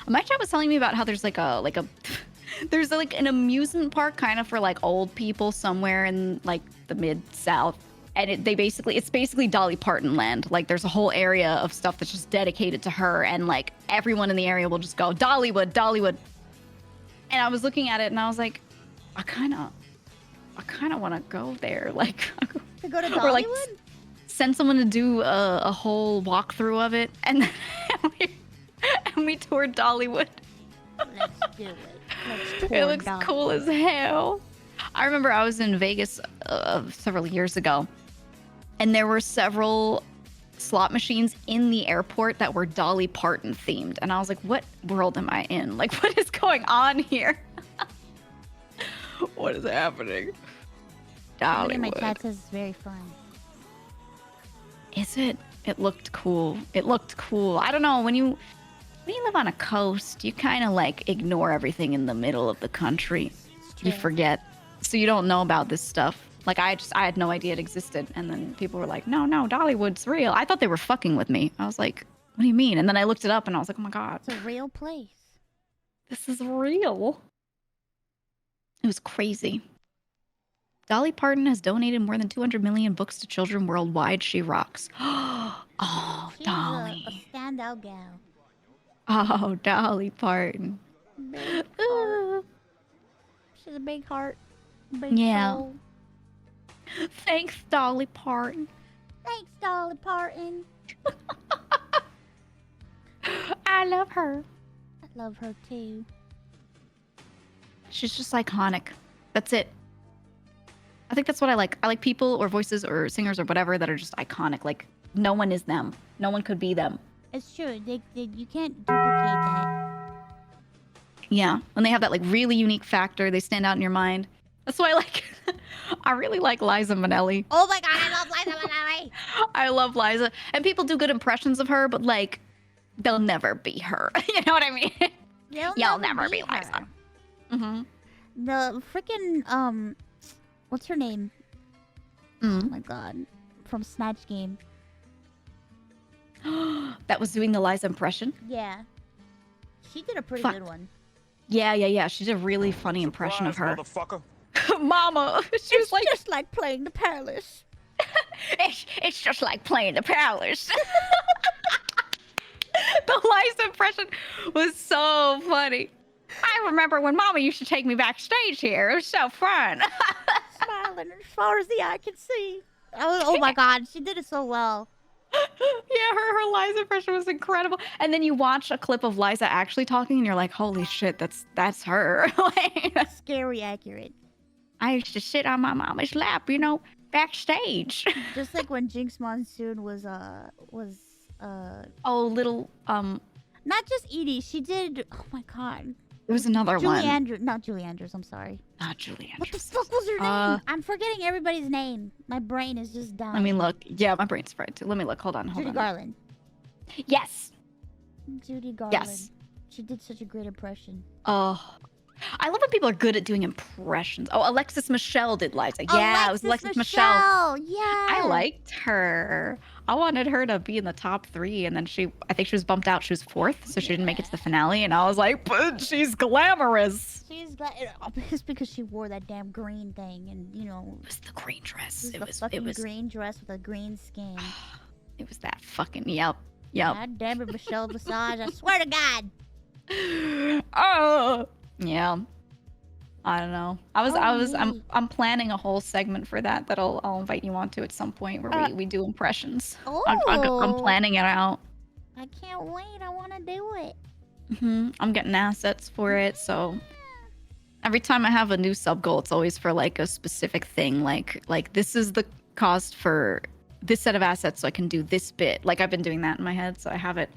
My chat was telling me about how there's there's like an amusement park kind of for like old people somewhere in like the mid-South. And it's basically Dolly Parton land. Like there's a whole area of stuff that's just dedicated to her, and like everyone in the area will just go Dollywood, Dollywood. And I was looking at it and I was like, I kind of want to go there, like to go to Dollywood. Or like send someone to do a whole walkthrough of it, and then we toured Dollywood. Let's do it. It looks cool as hell. I remember I was in Vegas several years ago, and there were several slot machines in the airport that were Dolly Parton themed, and I was like, what world am I in? Like, what is going on here? What is happening? Dollywood. My chat says it's very fun. Is it? It looked cool. It looked cool. I don't know, when you live on a coast, you kind of like ignore everything in the middle of the country. You forget. So you don't know about this stuff. Like I had no idea it existed. And then people were like, no, Dollywood's real. I thought they were fucking with me. I was like, what do you mean? And then I looked it up and I was like, oh my God. It's a real place. This is real. It was crazy. Dolly Parton has donated more than 200 million books to children worldwide. She rocks. Oh, She's Dolly. a standout gal. Oh, Dolly Parton. Big heart. She's a big heart. Big Yeah. soul. Thanks, Dolly Parton. Thanks, Dolly Parton. I love her. I love her too. She's just iconic. That's it. I think that's what I like. I like people or voices or singers or whatever that are just iconic. Like, no one is them. No one could be them. It's true. You can't duplicate that. Yeah. When they have that, like, really unique factor, they stand out in your mind. That's why I like... I really like Liza Minnelli. Oh my God, I love Liza Minnelli. I love Liza. And people do good impressions of her, but, like, they'll never be her. You know what I mean? You'll never be Liza. Mm-hmm. The freaking, what's her name? Oh my God. From Snatch Game. That was doing the Liza impression? Yeah. She did a pretty Fuck. good one. Yeah. She did a really funny impression of her. Motherfucker. Mama. She was like... just like playing the palace. It's just like playing the palace. The Liza impression was so funny. I remember when Mama used to take me backstage here. It was so fun. Smiling as far as the eye can see. Oh my God, she did it so well. Yeah, her Liza impression was incredible. And then you watch a clip of Liza actually talking, and you're like, "Holy shit, that's her!" Like, scary accurate. I used to sit on my mama's lap, you know, backstage. Just like when Jinx Monsoon was oh, little not just Edie. She did. Oh my God. There was another one. Not Julie Andrews. I'm sorry. Not Julie Andrews. What the fuck was her name? I'm forgetting everybody's name. My brain is just dying. Let me look. Yeah, my brain's fried too. Let me look. Hold on. Judy Garland. Yes. Judy Garland. Yes. She did such a great impression. Oh. I love when people are good at doing impressions. Oh, Alexis Michelle did Liza. Yeah, it was Alexis Michelle. Yeah. I liked her. I wanted her to be in the top 3, and then I think she was bumped out. She was 4th, so she didn't make it to the finale. And I was like, but she's glamorous. It's because she wore that damn green thing, and you know. It was the green dress. It was green dress with a green skin. It was that fucking yep. God damn it, Michelle Visage! I swear to God. Oh. Yeah. I don't know. I'm planning a whole segment for that I'll invite you onto at some point where we do impressions. I'm planning it out. I can't wait. I want to do it. I'm getting assets for it, so every time I have a new sub goal, it's always for like a specific thing. Like this is the cost for this set of assets, so I can do this bit. Like I've been doing that in my head, so I have it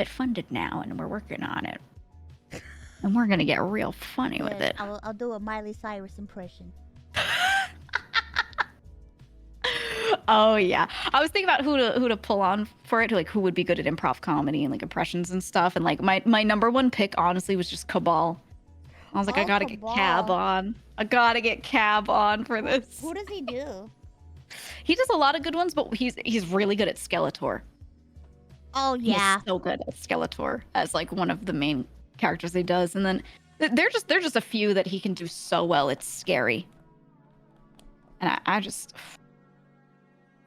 funded now, and we're working on it. And we're gonna get real funny with it. I'll do a Miley Cyrus impression. Oh yeah, I was thinking about who to pull on for it. Like who would be good at improv comedy and like impressions and stuff. And like my number one pick honestly was just Cabal. I was like, I gotta get Cab on. I gotta get Cab on for this. Who does he do? He does a lot of good ones, but he's really good at Skeletor. Oh yeah, he's so good at Skeletor as like one of the main characters he does. And then there's just a few that he can do so well. It's scary. And I just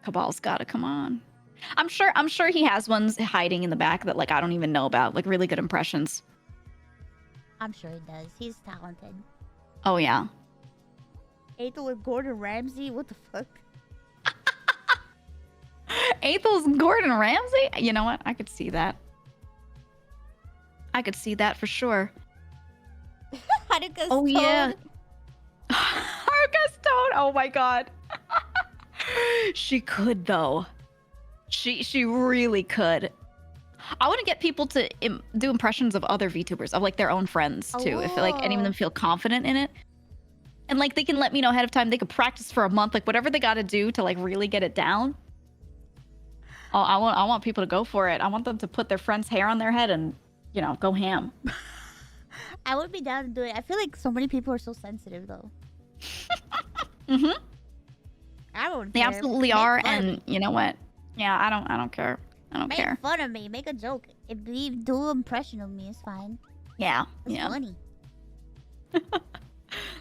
Cabal's gotta come on. I'm sure he has ones hiding in the back that like I don't even know about, like really good impressions. I'm sure he does. He's talented. Oh yeah. Ethel with Gordon Ramsay? What the fuck? Ethel's Gordon Ramsay? You know what? I could see that. I could see that for sure. Haruka's Toad. Yeah. Haruka's Toad. Oh my god. She could though. She really could. I want to get people to do impressions of other VTubers, of like their own friends too. If like any of them feel confident in it. And like they can let me know ahead of time. They could practice for a month, like whatever they got to do to like really get it down. Oh, I want people to go for it. I want them to put their friend's hair on their head and, you know, go ham. I would be down to do it. I feel like so many people are so sensitive though. I don't care. They absolutely are, and you know what? Yeah, I don't care. I don't care. Make fun of me. Make a joke. If you do an impression of me, it's fine. Yeah, it's funny. You're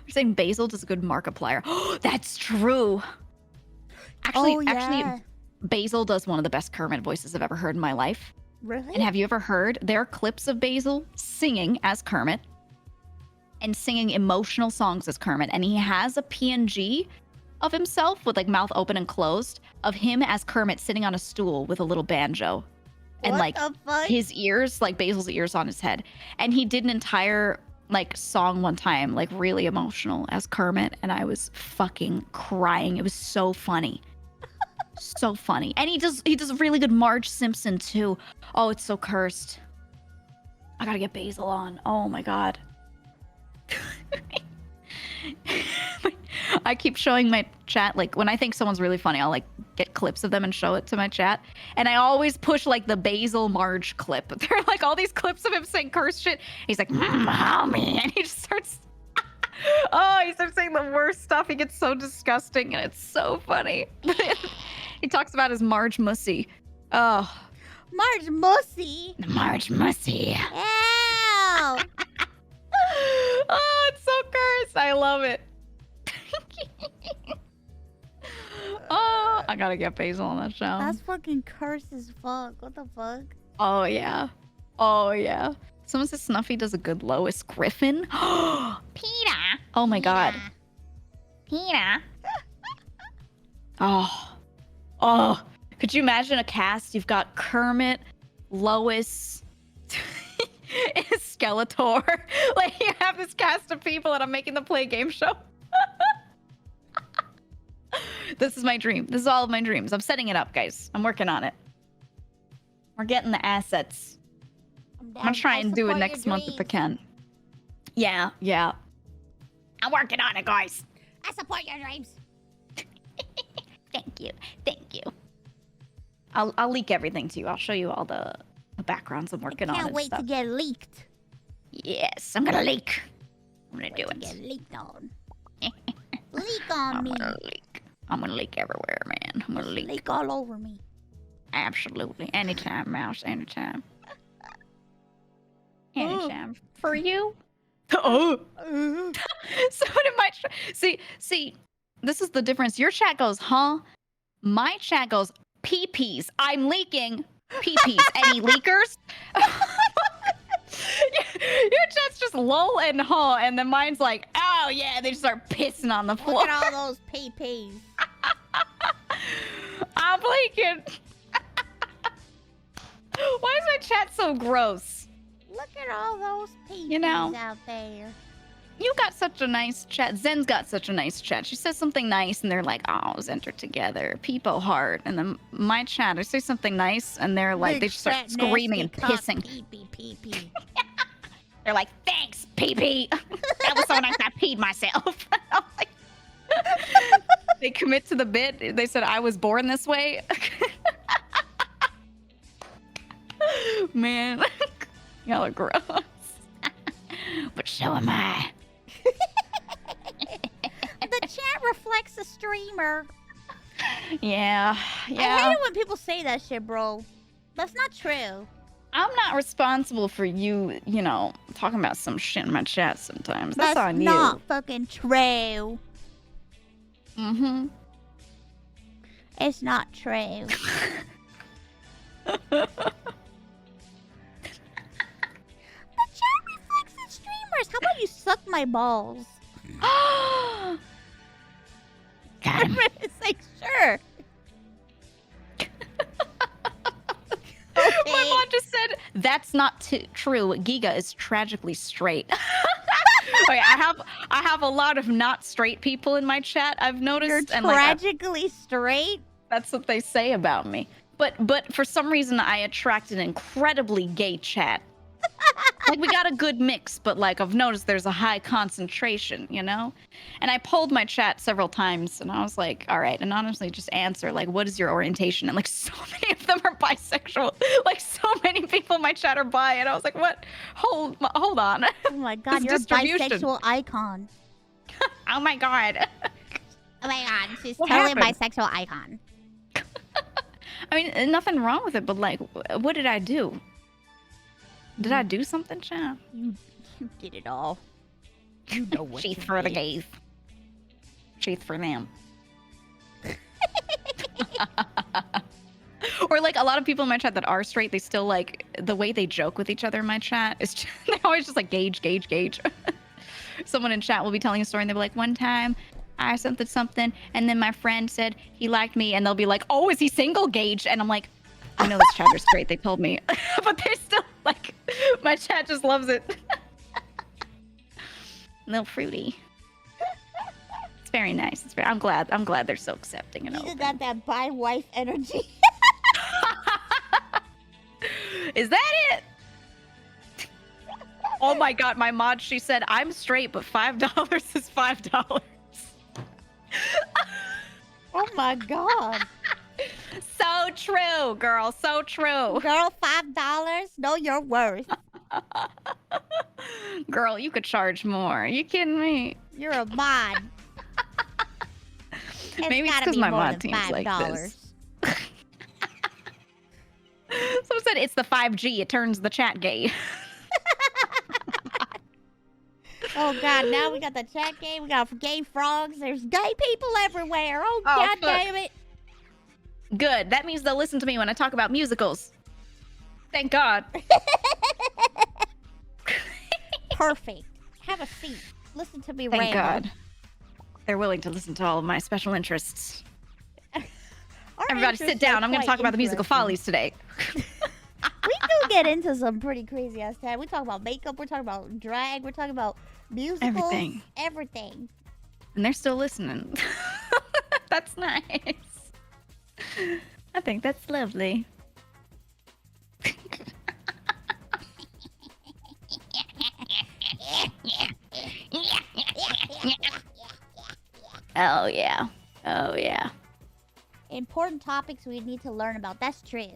saying Basil does a good Markiplier. Oh, that's true. Actually, Basil does one of the best Kermit voices I've ever heard in my life. Really? And have you ever heard? There are clips of Basil singing as Kermit and singing emotional songs as Kermit. And he has a PNG of himself with like mouth open and closed of him as Kermit sitting on a stool with a little banjo. And like his ears, like Basil's ears on his head. And he did an entire like song one time, like really emotional as Kermit. And I was fucking crying. It was so funny. So funny. And he does really good Marge Simpson too. Oh, it's so cursed. I gotta get Basil on. Oh my god. I keep showing my chat, like when I think someone's really funny, I'll like get clips of them and show it to my chat. And I always push like the Basil Marge clip. They're like all these clips of him saying curse shit. He's like, mommy. And he just starts he starts saying the worst stuff. He gets so disgusting and it's so funny. He talks about his Marge Mussy. Oh. Marge Mussy? Marge Mussy. Ew. Oh, it's so cursed. I love it. Oh, I gotta get Basil on that show. That's fucking cursed as fuck. What the fuck? Oh, yeah. Oh, yeah. Someone says Snuffy does a good Lois Griffin. Peter. Oh my god. Peter. Oh, could you imagine a cast? You've got Kermit, Lois, Skeletor. Like you have this cast of people and I'm making them play a game show. This is my dream. This is all of my dreams. I'm setting it up, guys. I'm working on it. We're getting the assets. I'm gonna try and do it next month if I can. Yeah. I'm working on it, guys. I support your dreams. Thank you. I'll leak everything to you. I'll show you all the backgrounds I'm working on. Can't wait to get leaked. Yes, I'm gonna leak. I'm gonna do it. Get leaked on. Leak on I'm me. gonna leak. I'm gonna leak everywhere, man. I'm gonna leak. Leak all over me. Absolutely. Anytime, Mouse. Anytime. Anytime. For you? Oh. So did my see, this is the difference. Your chat goes, huh? My chat goes, pee-pees. I'm leaking pee-pees. Any leakers? Your chat's just lol and huh, and then mine's like, oh yeah, they just start pissing on the floor. Look at all those pee-pees. I'm leaking. Why is my chat so gross? Look at all those pee-pees You know. out there. You got such a nice chat. Zen's got such a nice chat. She says something nice, and they're like, oh, it was entered together. People heart. And then my chat, I say something nice, and they're like, they just start screaming and pissing. Pee-pee. They're like, thanks, pee-pee. That was so nice, I peed myself. They commit to the bit. They said, I was born this way. Man, y'all are gross. But so am I. The chat reflects the streamer. Yeah. I hate it when people say that shit, bro. That's not true. I'm not responsible for you, talking about some shit in my chat sometimes. That's on you. That's not fucking true. Mm-hmm. It's not true. The chat reflects the streamers. How about you suck my balls? Got him. It's like, sure. My mom just said, that's not true. Geega is tragically straight. Okay, I have a lot of not straight people in my chat, I've noticed. You're tragically straight? That's what they say about me. But for some reason, I attract an incredibly gay chat. Like, we got a good mix, but like, I've noticed there's a high concentration, And I polled my chat several times, and I was like, all right, anonymously just answer, like, what is your orientation? And like, so many of them are bisexual. Like, so many people in my chat are bi, and I was like, what? Hold on. Oh my god, you're a bisexual icon. Oh my god. Oh my god, she's What totally happened? a bisexual icon. I mean, nothing wrong with it, but like, what did I do? Did I do something, chat? You did it all. You know what Sheath you for the did. gays. Sheath for them. Or like a lot of people in my chat that are straight, they still like the way they joke with each other in my chat is just, they're always just like gauge. Someone in chat will be telling a story and they'll be like, one time I something, and then my friend said he liked me, and they'll be like, oh, is he single, Gage? And I'm like, I know this chatter's straight, they told me. But they're still like, my chat just loves it. A little fruity. It's very nice. I'm glad they're so accepting and You open. got that bi wife energy. Is that it? Oh my god, my mod, she said, I'm straight, but $5 is $5. Oh my god. So true, girl. So true. Girl, $5? Know your worth. Girl, you could charge more. You kidding me? You're a mod. Maybe it's gotta because be my more mod than team's like $5. this. Someone said it's the 5G. It turns the chat gay. Oh god, now we got the chat game. We got gay frogs. There's gay people everywhere. Oh god fuck. damn it. Good. That means they'll listen to me when I talk about musicals. Thank God. Perfect. Have a seat. Listen to me Thank ramble. God. They're willing to listen to all of my special interests. Our Everybody sit interests down. are I'm going to quite talk about the musical interesting. follies today. We do get into some pretty crazy ass stuff. We talk about makeup. We're talking about drag. We're talking about musicals. Everything. Everything. And they're still listening. That's nice. I think that's lovely. Oh, yeah. Oh, yeah. Important topics we need to learn about. That's true.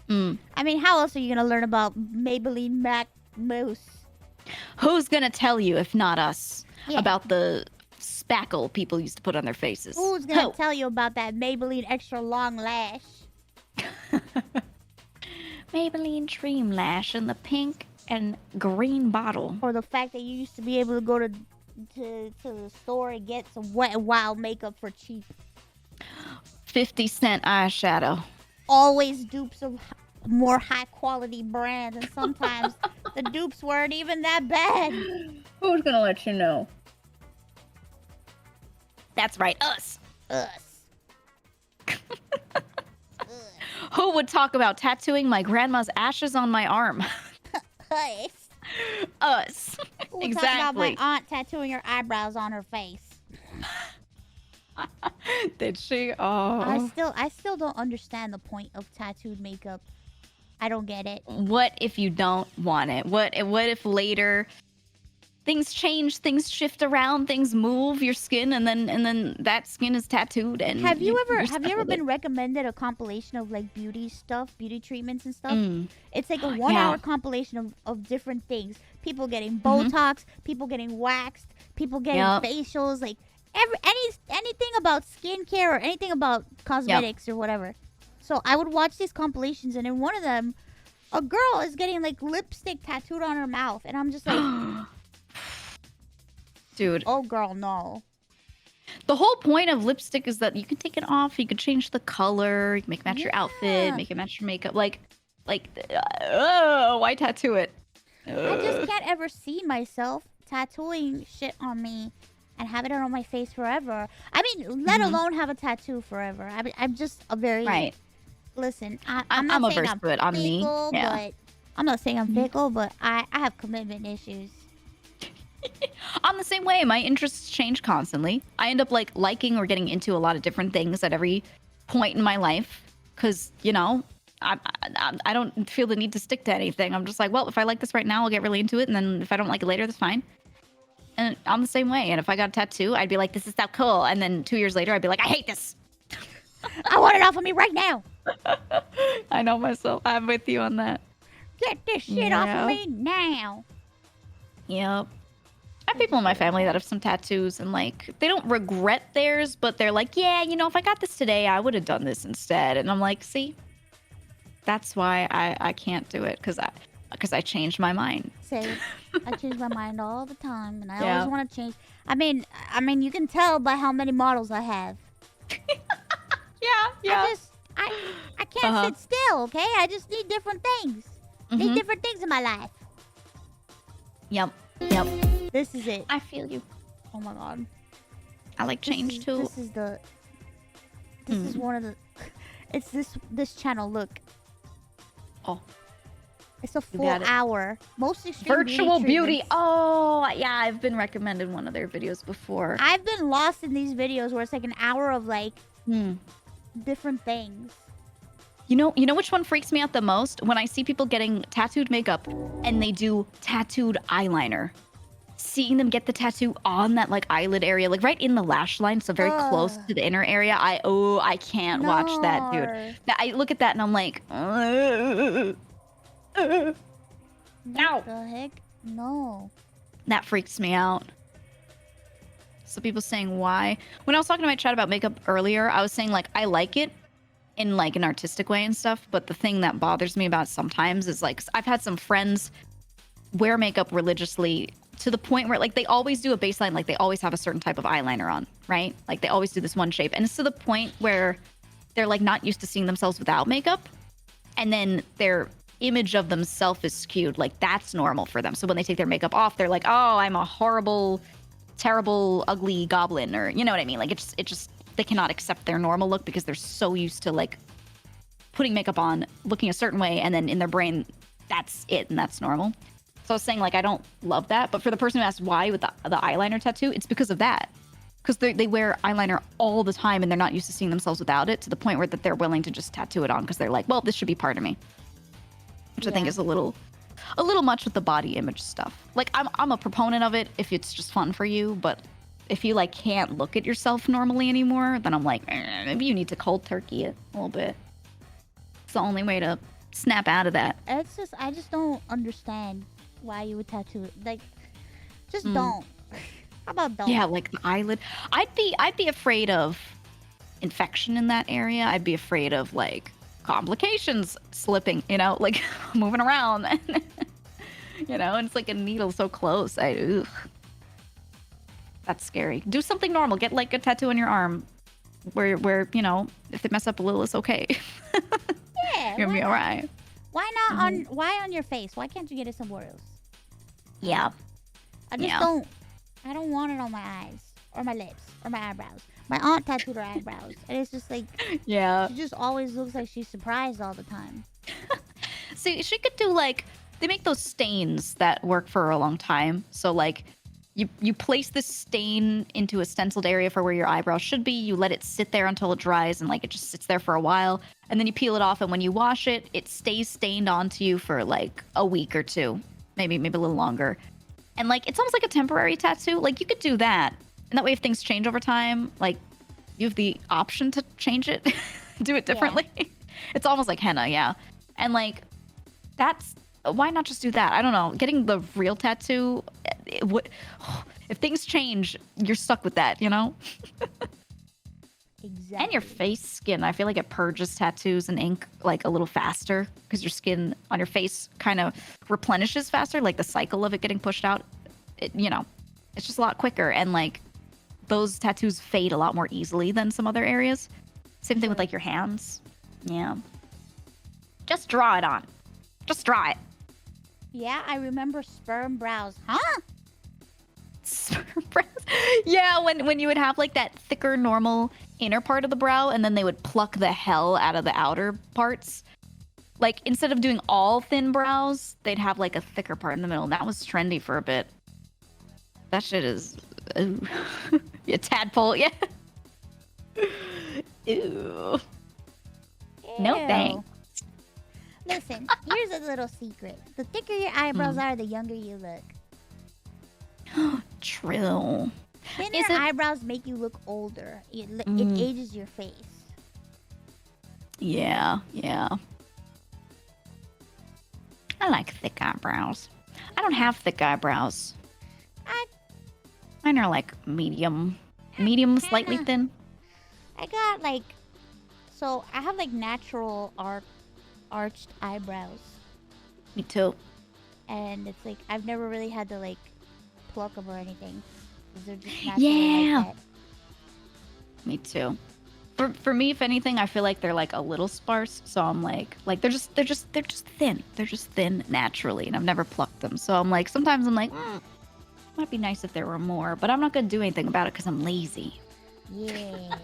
Mm. I mean, how else are you going to learn about Maybelline Mac Mousse? Who's gonna tell you if not us Yeah. about the spackle people used to put on their faces? Who's gonna tell you about that Maybelline extra long lash? Maybelline Dream Lash in the pink and green bottle. Or the fact that you used to be able to go to the store and get some Wet n Wild makeup for cheap. 50-cent eyeshadow. Always dupes of more high quality brands, and sometimes the dupes weren't even that bad. Who's gonna let you know? That's right, us. Who would talk about tattooing my grandma's ashes on my arm? Us. We'll Exactly. talk about my aunt tattooing her eyebrows on her face. Did she? Oh. I still don't understand the point of tattooed makeup. I don't get it. What if you don't want it? What if later things change, things shift around, things move your skin, and then that skin is tattooed? And Have you you're ever stuck with been it? recommended a compilation of like beauty stuff, beauty treatments and stuff? Mm. It's like a Yeah. 1 hour compilation of different things. People getting Botox, people getting waxed, people getting Yup. facials, like anything about skincare or anything about cosmetics or whatever. So I would watch these compilations, and in one of them, a girl is getting like lipstick tattooed on her mouth, and I'm just like, Dude. oh girl, no. The whole point of lipstick is that you can take it off, you can change the color, you can make it match your outfit, make it match your makeup. Why tattoo it? I just can't ever see myself tattooing shit on me and having it on my face forever. I mean, let alone have a tattoo forever. I'm just a very... Right. Listen, I'm I'm not saying averse I'm to it. I'm me. fickle, Yeah. but... I'm not saying I'm fickle, but I have commitment issues. I'm the same way. My interests change constantly. I end up liking or getting into a lot of different things at every point in my life because, you know, I don't feel the need to stick to anything. I'm just like, well, if I like this right now, I'll get really into it. And then if I don't like it later, that's fine. And I'm the same way. And if I got a tattoo, I'd be like, this is so cool. And then 2 years later, I'd be like, I hate this. I want it off of me right now. I know myself. I'm with you on that. Get this shit off of me now. Yep. I have people in my family that have some tattoos and they don't regret theirs, but they're like, yeah, you know, if I got this today, I would have done this instead. And I'm like, see, that's why I can't do it because I changed my mind. Say, I change my mind all the time, and I Yeah. always want to change. I mean, you can tell by how many models I have. Yeah. I can't sit still, okay? I just need different things. Need different things in my life. Yep. This is it. I feel you. Oh my god. I like change too. This is the. This is one of the. It's this channel. Look. Oh. It's a You full got it. hour. Most extreme Virtual beauty. treatments. Oh, yeah. I've been recommended one of their videos before. I've been lost in these videos where it's like an hour of different things. You know which one freaks me out the most? When I see people getting tattooed makeup and they do tattooed eyeliner. Seeing them get the tattoo on that eyelid area, right in the lash line, so very close to the inner area. I can't watch that, dude. I look at that and I'm like, What the heck? No. that freaks me out. So people saying why? When I was talking to my chat about makeup earlier, I was saying I like it in an artistic way and stuff, but the thing that bothers me about it sometimes is I've had some friends wear makeup religiously to the point where they always do a baseline, they always have a certain type of eyeliner on, right? They always do this one shape, and it's to the point where they're not used to seeing themselves without makeup, and then their image of themselves is skewed. That's normal for them. So when they take their makeup off, they're like, oh, I'm a horrible, terrible, ugly goblin, or you know what I mean? It just they cannot accept their normal look because they're so used to putting makeup on, looking a certain way, and then in their brain, that's it and that's normal. So I was saying I don't love that, but for the person who asked why with the eyeliner tattoo, it's because of that. Because they wear eyeliner all the time and they're not used to seeing themselves without it, to the point where that they're willing to just tattoo it on because they're like, well, this should be part of me. Which I think is a little much with the body image stuff. I'm a proponent of it if it's just fun for you, but if you can't look at yourself normally anymore, then I'm like, maybe you need to cold turkey it a little bit. It's the only way to snap out of that. I just don't understand why you would tattoo it. Like, just Mm. don't. How about don't? Yeah, like the eyelid. I'd be afraid of infection in that area. I'd be afraid of like complications slipping, you know, like moving around. You know, and it's like a needle so close. Ugh. That's scary. Do something normal. Get like a tattoo on your arm where, you know, if they mess up a little, it's okay. Yeah. You're gonna be why not? alright. Why not why on your face? Why can't you get it somewhere else? Yeah. I just don't. I don't want it on my eyes or my lips or my eyebrows. My aunt tattooed her eyebrows, and it's just like, Yeah. she just always looks like she's surprised all the time. See, she could do like they make those stains that work for a long time. So like you place this stain into a stenciled area for where your eyebrows should be. You let it sit there until it dries, and like it just sits there for a while, and then you peel it off. And when you wash it, it stays stained onto you for like a week or two, maybe a little longer. And like it's almost like a temporary tattoo. Like you could do that, and that way if things change over time, like you have the option to change it, do it differently. Yeah. It's almost like henna, yeah. And like that's why not just do that? I don't know. Getting the real tattoo, if things change, you're stuck with that, you know? Exactly. And your face skin, I feel like it purges tattoos and ink like a little faster because your skin on your face kind of replenishes faster, like the cycle of it getting pushed out. You know, it's just a lot quicker, and like those tattoos fade a lot more easily than some other areas. Same thing with like your hands. Yeah. Just draw it on. Just draw it. Yeah, I remember sperm brows. Huh? Sperm brows? Yeah, when you would have like that thicker normal inner part of the brow, and then they would pluck the hell out of the outer parts. Like instead of doing all thin brows, they'd have like a thicker part in the middle. And that was trendy for a bit. That shit is ooh. Yeah, tadpole, yeah. Ew. No thanks. Listen, here's a little secret. The thicker your eyebrows are, the younger you look. True. Thinner eyebrows make you look older. It ages your face. Yeah, yeah. I like thick eyebrows. I don't have thick eyebrows. Mine are like medium, slightly thin. I got like, so I have like natural arched eyebrows. Me too. And it's like, I've never really had to like pluck them or anything. 'Cause they're just naturally like that. Me too. For me, if anything, I feel like they're like a little sparse. So I'm like they're just thin. They're just thin naturally, and I've never plucked them. So I'm like, sometimes I'm like, might be nice if there were more, but I'm not gonna do anything about it because I'm lazy. Yeah.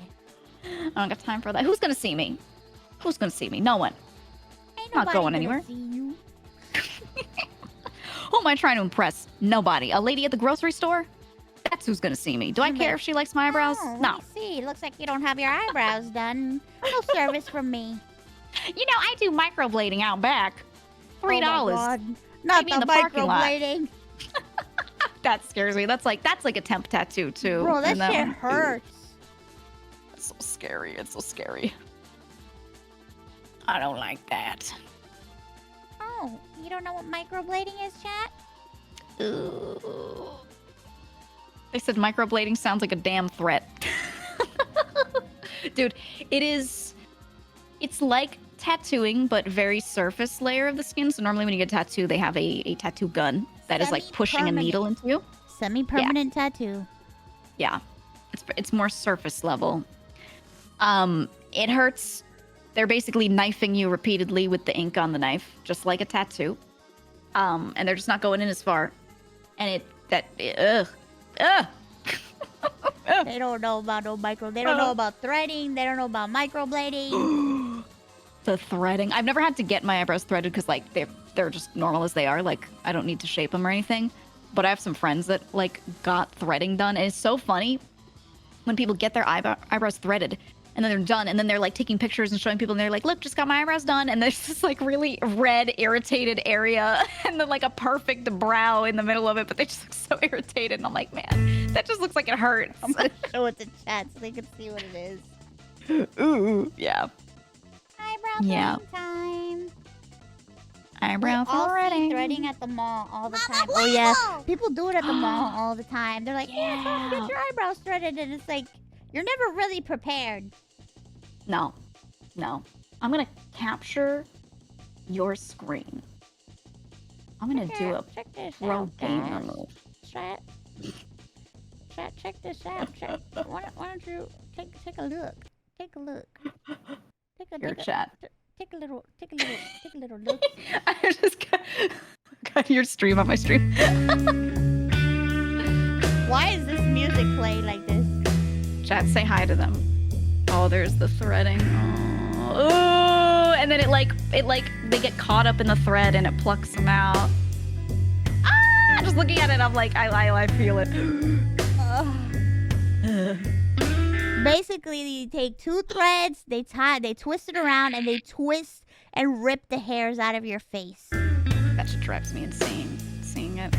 I don't got time for that. Who's gonna see me? Who's gonna see me? No one. Ain't Not nobody going gonna anywhere. see you. Who am I trying to impress? Nobody. A lady at the grocery store? That's who's gonna see me. Do I care if she likes my eyebrows? Oh, No. let me see. Looks like you don't have your eyebrows done. No service from me. You know, I do microblading out back. $3. Oh my God. Not Maybe in the the parking lot. microblading. That scares me. That's like a temp tattoo too. Bro, that And shit one- hurts. It's so scary. It's so scary. I don't like that. Oh, you don't know what microblading is, chat? Ooh. They said microblading sounds like a damn threat. Dude, it's like tattooing, but very surface layer of the skin. So normally when you get a tattoo, they have a tattoo gun that is like pushing a needle into you. Semi-permanent tattoo. Yeah. It's more surface level. It hurts. They're basically knifing you repeatedly with the ink on the knife, just like a tattoo. And they're just not going in as far. And ugh. They don't know about no micro. They don't know about threading. They don't know about microblading. The threading. I've never had to get my eyebrows threaded because like they're just normal as they are. Like I don't need to shape them or anything. But I have some friends that like got threading done, and it's so funny when people get their eyebrows threaded and then they're done, and then they're like taking pictures and showing people, and they're like, look, just got my eyebrows done, and there's this like really red irritated area and then like a perfect brow in the middle of it, but they just look so irritated, and I'm like, man, that just looks like it hurts. I'm gonna show it to chat so they can see what it is. Ooh, yeah. Eyebrow Yeah. time. eyebrow We all see threading. threading at the mall all the time. Oh yeah, people do it at the mall all the time. They're like, yeah, come get your eyebrows threaded, and it's like you're never really prepared. No. I'm gonna capture your screen. I'm gonna do a Check this pro out, gamer guys. move. Chat, check this out. Chat. Why don't you take a look? Take a look. Your chat. Take a little look. I just got your stream on my stream. Why is this music playing like this? Chat, say hi to them. Oh, there's the threading. Oh, and then it like they get caught up in the thread and it plucks them out. Ah, just looking at it, I'm like, I feel it. Basically, you take two threads, they twist it around, and they twist and rip the hairs out of your face. That shit drives me insane. Seeing it,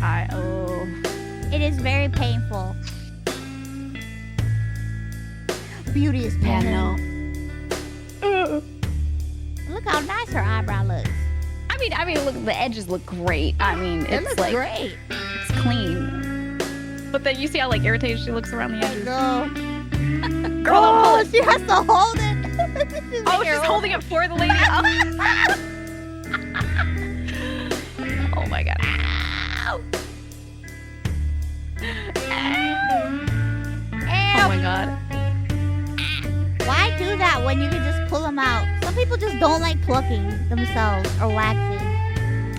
It is very painful. Beauty is pain. Yeah, no. Look how nice her eyebrow looks. I mean, look, the edges look great. I mean, It it's looks like great. it's clean. But then you see how like irritated she looks around the edges. Girl, don't pull it. She has to hold it. She's holding it for the lady. Oh my god. Ow. Oh my god. Why do that when you can just pull them out? Some people just don't like plucking themselves or waxing.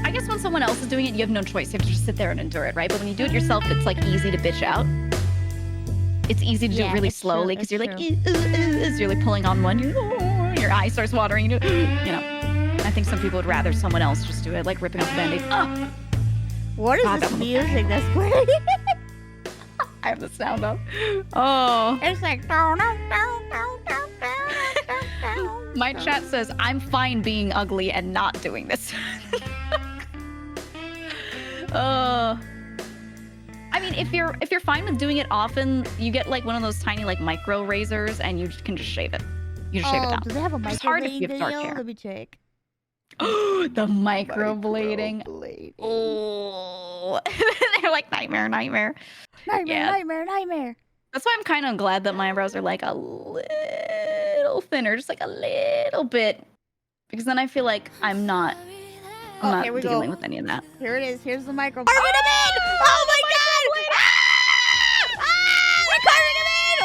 I guess when someone else is doing it, you have no choice. You have to just sit there and endure it, right? But when you do it yourself, it's like easy to bitch out. It's easy to do it really slowly because you're like, you're like pulling on one, your eye starts watering, you know. I think some people would rather someone else just do it, like ripping off the band-aid. What is this music that's playing? I have the sound up. Oh. It's like My chat says, I'm fine being ugly and not doing this. I mean, if you're fine with doing it often, you get like one of those tiny like micro razors and you can just shave it. You just shave it down. Do they have a It's hard if microblading you have dark video? hair. Let me check. The microblading. Oh. They're like nightmare. Nightmare. That's why I'm kind of glad that my eyebrows are like a little thinner, just like a little bit, because then I feel like I'm not Here we dealing go. with any of that. Here it is. Here's the micro. Carving him in! Oh my god! We're carving him in!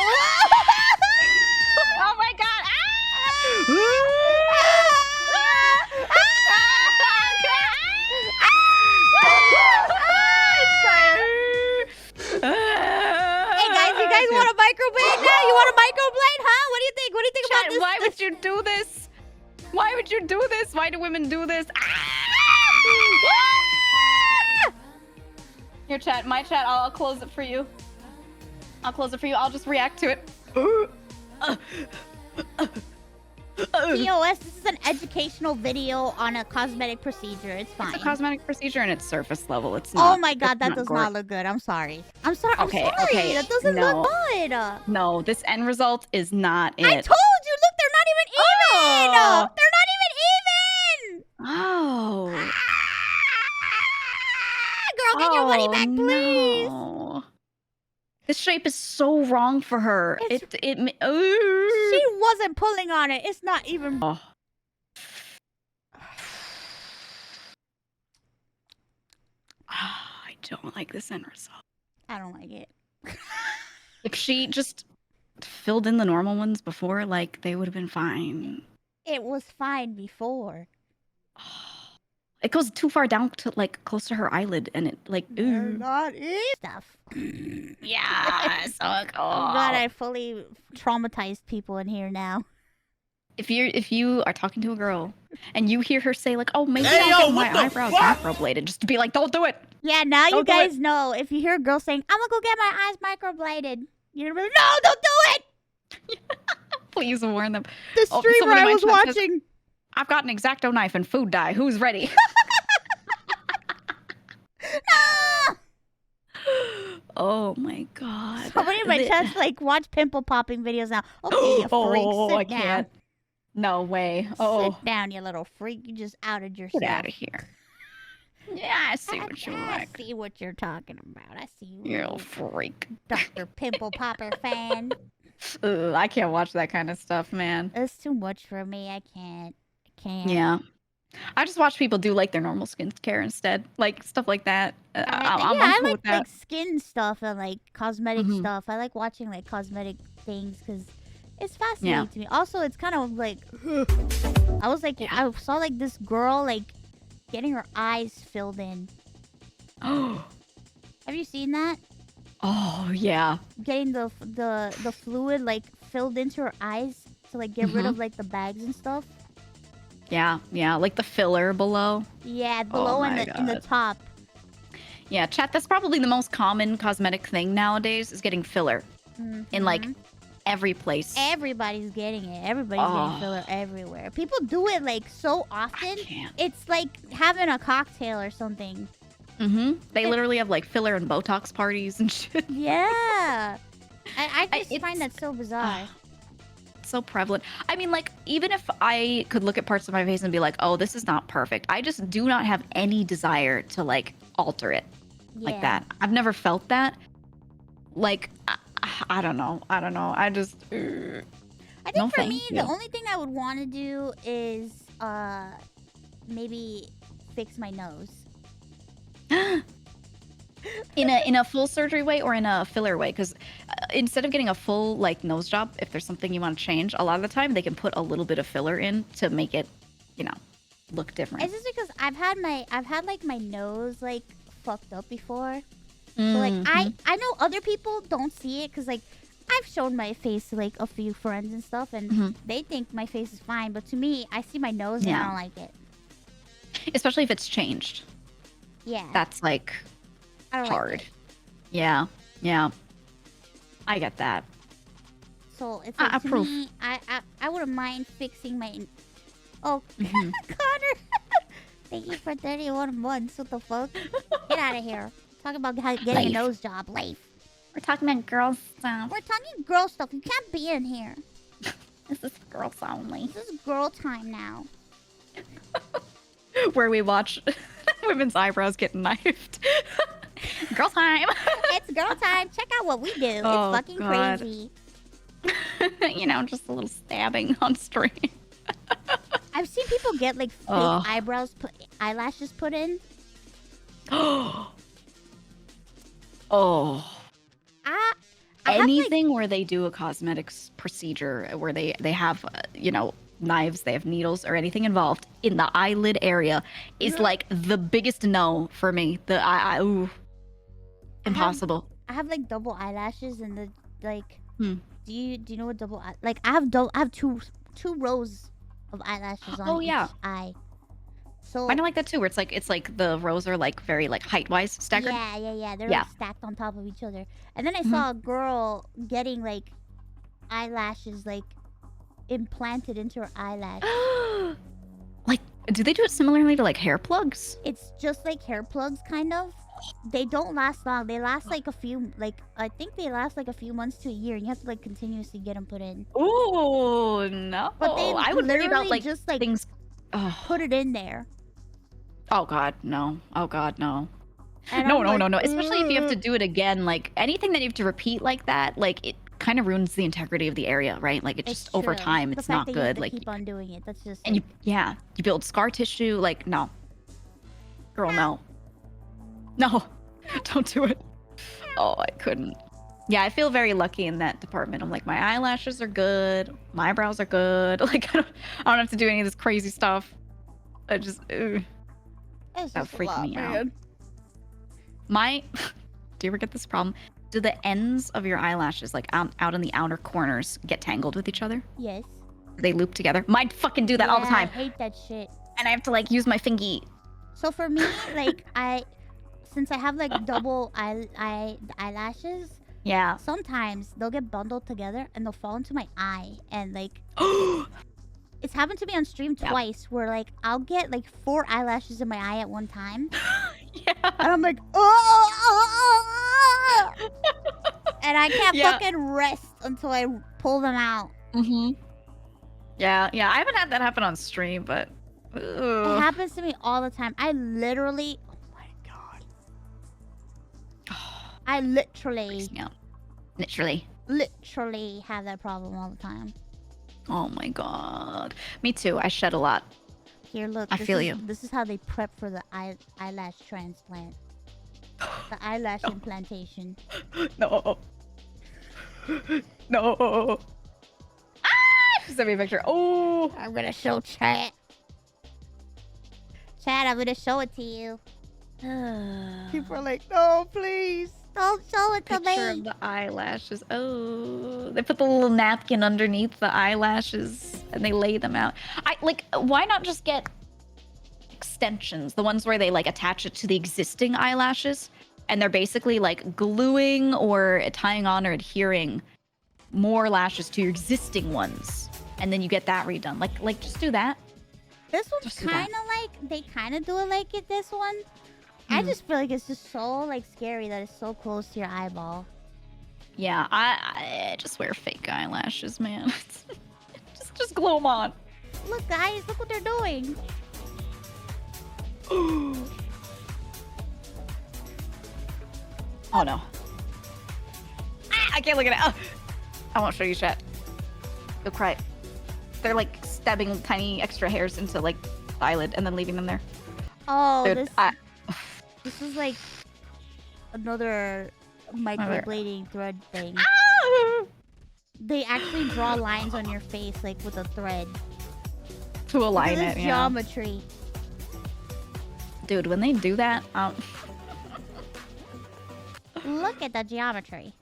Oh my god! Hey guys, you guys want a microblade now? You want a microblade, huh? What do you think? What do you think about this? Why would you do this? Why would you do this? Why do women do this? Your chat, my chat, I'll close it for you. I'll close it for you. I'll just react to it. POS, this is an educational video on a cosmetic procedure. It's fine. It's a cosmetic procedure and it's surface level. It's not. Oh my god, that does gore. not look good. I'm sorry. I'm sorry. Okay, I'm sorry. okay. That doesn't No. look good. No, this end result is not it. I told you. Look, they're not even even. Oh. They're not even even. Oh. Girl, get your money back, please. No. This shape is so wrong for her. She wasn't pulling on it. It's not even. Oh. I don't like this end result. I don't like it. If she just filled in the normal ones before, like, they would have been fine. It was fine before. It goes too far down to, like, close to her eyelid, and it, like, ooh. Not it. Stuff. Yeah, so cool. Oh god, I fully traumatized people in here now. If you are talking to a girl and you hear her say like, "Oh, maybe I'll get my eyebrows microbladed," just to be like, "Don't do it." Yeah, now you Don't do guys it. know. If you hear a girl saying, "I'm gonna go get my eyes microbladed," you're gonna be like, "No, don't do it." Please warn them. The streamer someone in I my was chat says, watching. I've got an X-Acto knife and food dye. Who's ready? Oh my god. Somebody in my chat's like, watch pimple popping videos now. Okay, you freak, sit I down. can't. No way. Oh, Sit down, you little freak. You just outed yourself. get out of here. Yeah, I see what you like. I see what you're talking about. I see you. You're a freak. Dr. Pimple Popper fan. Ugh, I can't watch that kind of stuff, man. It's too much for me. I can't. Yeah. I just watch people do like their normal skincare instead, like stuff like that. I cool like with that. skin stuff and like cosmetic stuff. I like watching like cosmetic things because it's fascinating to me. Also, it's kind of like I was like I saw like this girl like getting her eyes filled in. Oh. Have you seen that? Oh yeah. Getting the fluid like filled into her eyes to like get rid of like the bags and stuff. Yeah, like the filler below. Yeah, below and in the top. Yeah, chat. That's probably the most common cosmetic thing nowadays is getting filler in like every place. Everybody's getting it. Everybody's getting filler everywhere. People do it like so often. It's like having a cocktail or something. They literally have like filler and Botox parties and shit. Yeah. I just find that so bizarre. So prevalent. I mean, like, even if I could look at parts of my face and be like, oh, this is not perfect, I just do not have any desire to like alter it like that. I've never felt that. Like, I don't know. I just I think for me, the only thing I would want to do is maybe fix my nose. in a full surgery way or in a filler way, because instead of getting a full like nose job, if there's something you want to change, a lot of the time they can put a little bit of filler in to make it, look different. It's just because I've had like my nose like fucked up before. So like I know other people don't see it because like I've shown my face to like a few friends and stuff and they think my face is fine, but to me I see my nose and I don't like it. Especially if it's changed. Yeah. That's like hard. Like yeah. I get that. So it's like to me, I wouldn't mind fixing my. Oh, Connor! Thank you for 31 months. What the fuck? Get out of here. Talking about getting a nose job, Leif. We're talking about girl stuff. We're talking girl stuff. You can't be in here. This is girls only. This is girl time now. Where we watch women's eyebrows get knifed. Girl time. It's girl time. Check out what we do. Oh, it's fucking crazy. Just a little stabbing on stream. I've seen people get like fake eyelashes put in. Anything where they do a cosmetics procedure where they have knives, they have needles or anything involved in the eyelid area is like the biggest no for me. Impossible. I have like double eyelashes and the like. Do you know what double like? I have two rows of eyelashes on each eye. So I don't like that too. Where it's like the rows are like very like height wise staggered. Yeah. They're like stacked on top of each other. And then I saw a girl getting like eyelashes like implanted into her eyelash. Like, do they do it similarly to like hair plugs? It's just like hair plugs, kind of. They don't last long. They last like I think they last like a few months to a year, and you have to like continuously get them put in. Ooh, no. But they I would worry about like just like things. Put it in there. Oh God, no. Oh God, no. And No. Especially if you have to do it again. Like anything that you have to repeat like that, like it kind of ruins the integrity of the area, right? Like it just over time, it's not good. You have to like keep on doing it. That's just. And you build scar tissue. Like no, girl, no, don't do it. Oh, I couldn't. Yeah, I feel very lucky in that department. I'm like, my eyelashes are good, my eyebrows are good. Like I don't have to do any of this crazy stuff. I just. That freaked me out. Do you ever get this problem? Do the ends of your eyelashes, like out in the outer corners, get tangled with each other? Yes. They loop together? Mine fucking do that all the time. I hate that shit. And I have to like use my fingy. So for me, like since I have like double eyelashes. Yeah. Sometimes they'll get bundled together and they'll fall into my eye and like. It's happened to me on stream twice where like I'll get like 4 eyelashes in my eye at one time. Yeah. And I'm like, and I can't fucking rest until I pull them out. Yeah. I haven't had that happen on stream, but it happens to me all the time. I literally, I literally Literally have that problem all the time. Oh my god. Me too. I shed a lot. Here, look. I feel you. This is how they prep for the eyelash transplant. The eyelash implantation. No. No. Ah! She sent me a picture. Oh. I'm gonna show chat. Chat, I'm gonna show it to you. People are like, no, please. Don't show it to Picture me. of the eyelashes. Oh, they put the little napkin underneath the eyelashes and they lay them out. Why not just get extensions? The ones where they like attach it to the existing eyelashes and they're basically like gluing or tying on or adhering more lashes to your existing ones, and then you get that redone. Like just do that. This one's kind of like, they kind of do it like it. This one. I just feel like it's just so like scary that it's so close to your eyeball. Yeah, I just wear fake eyelashes, man. just glue them on. Look, guys, look what they're doing. Oh no. I can't look at it. Oh. I won't show you chat. You'll cry. They're like stabbing tiny extra hairs into like the eyelid and then leaving them there. Oh, Dude, this is like another microblading thread thing. They actually draw lines on your face like with a thread. To align Look at it, this yeah. geometry. Dude, when they do that, Look at the geometry.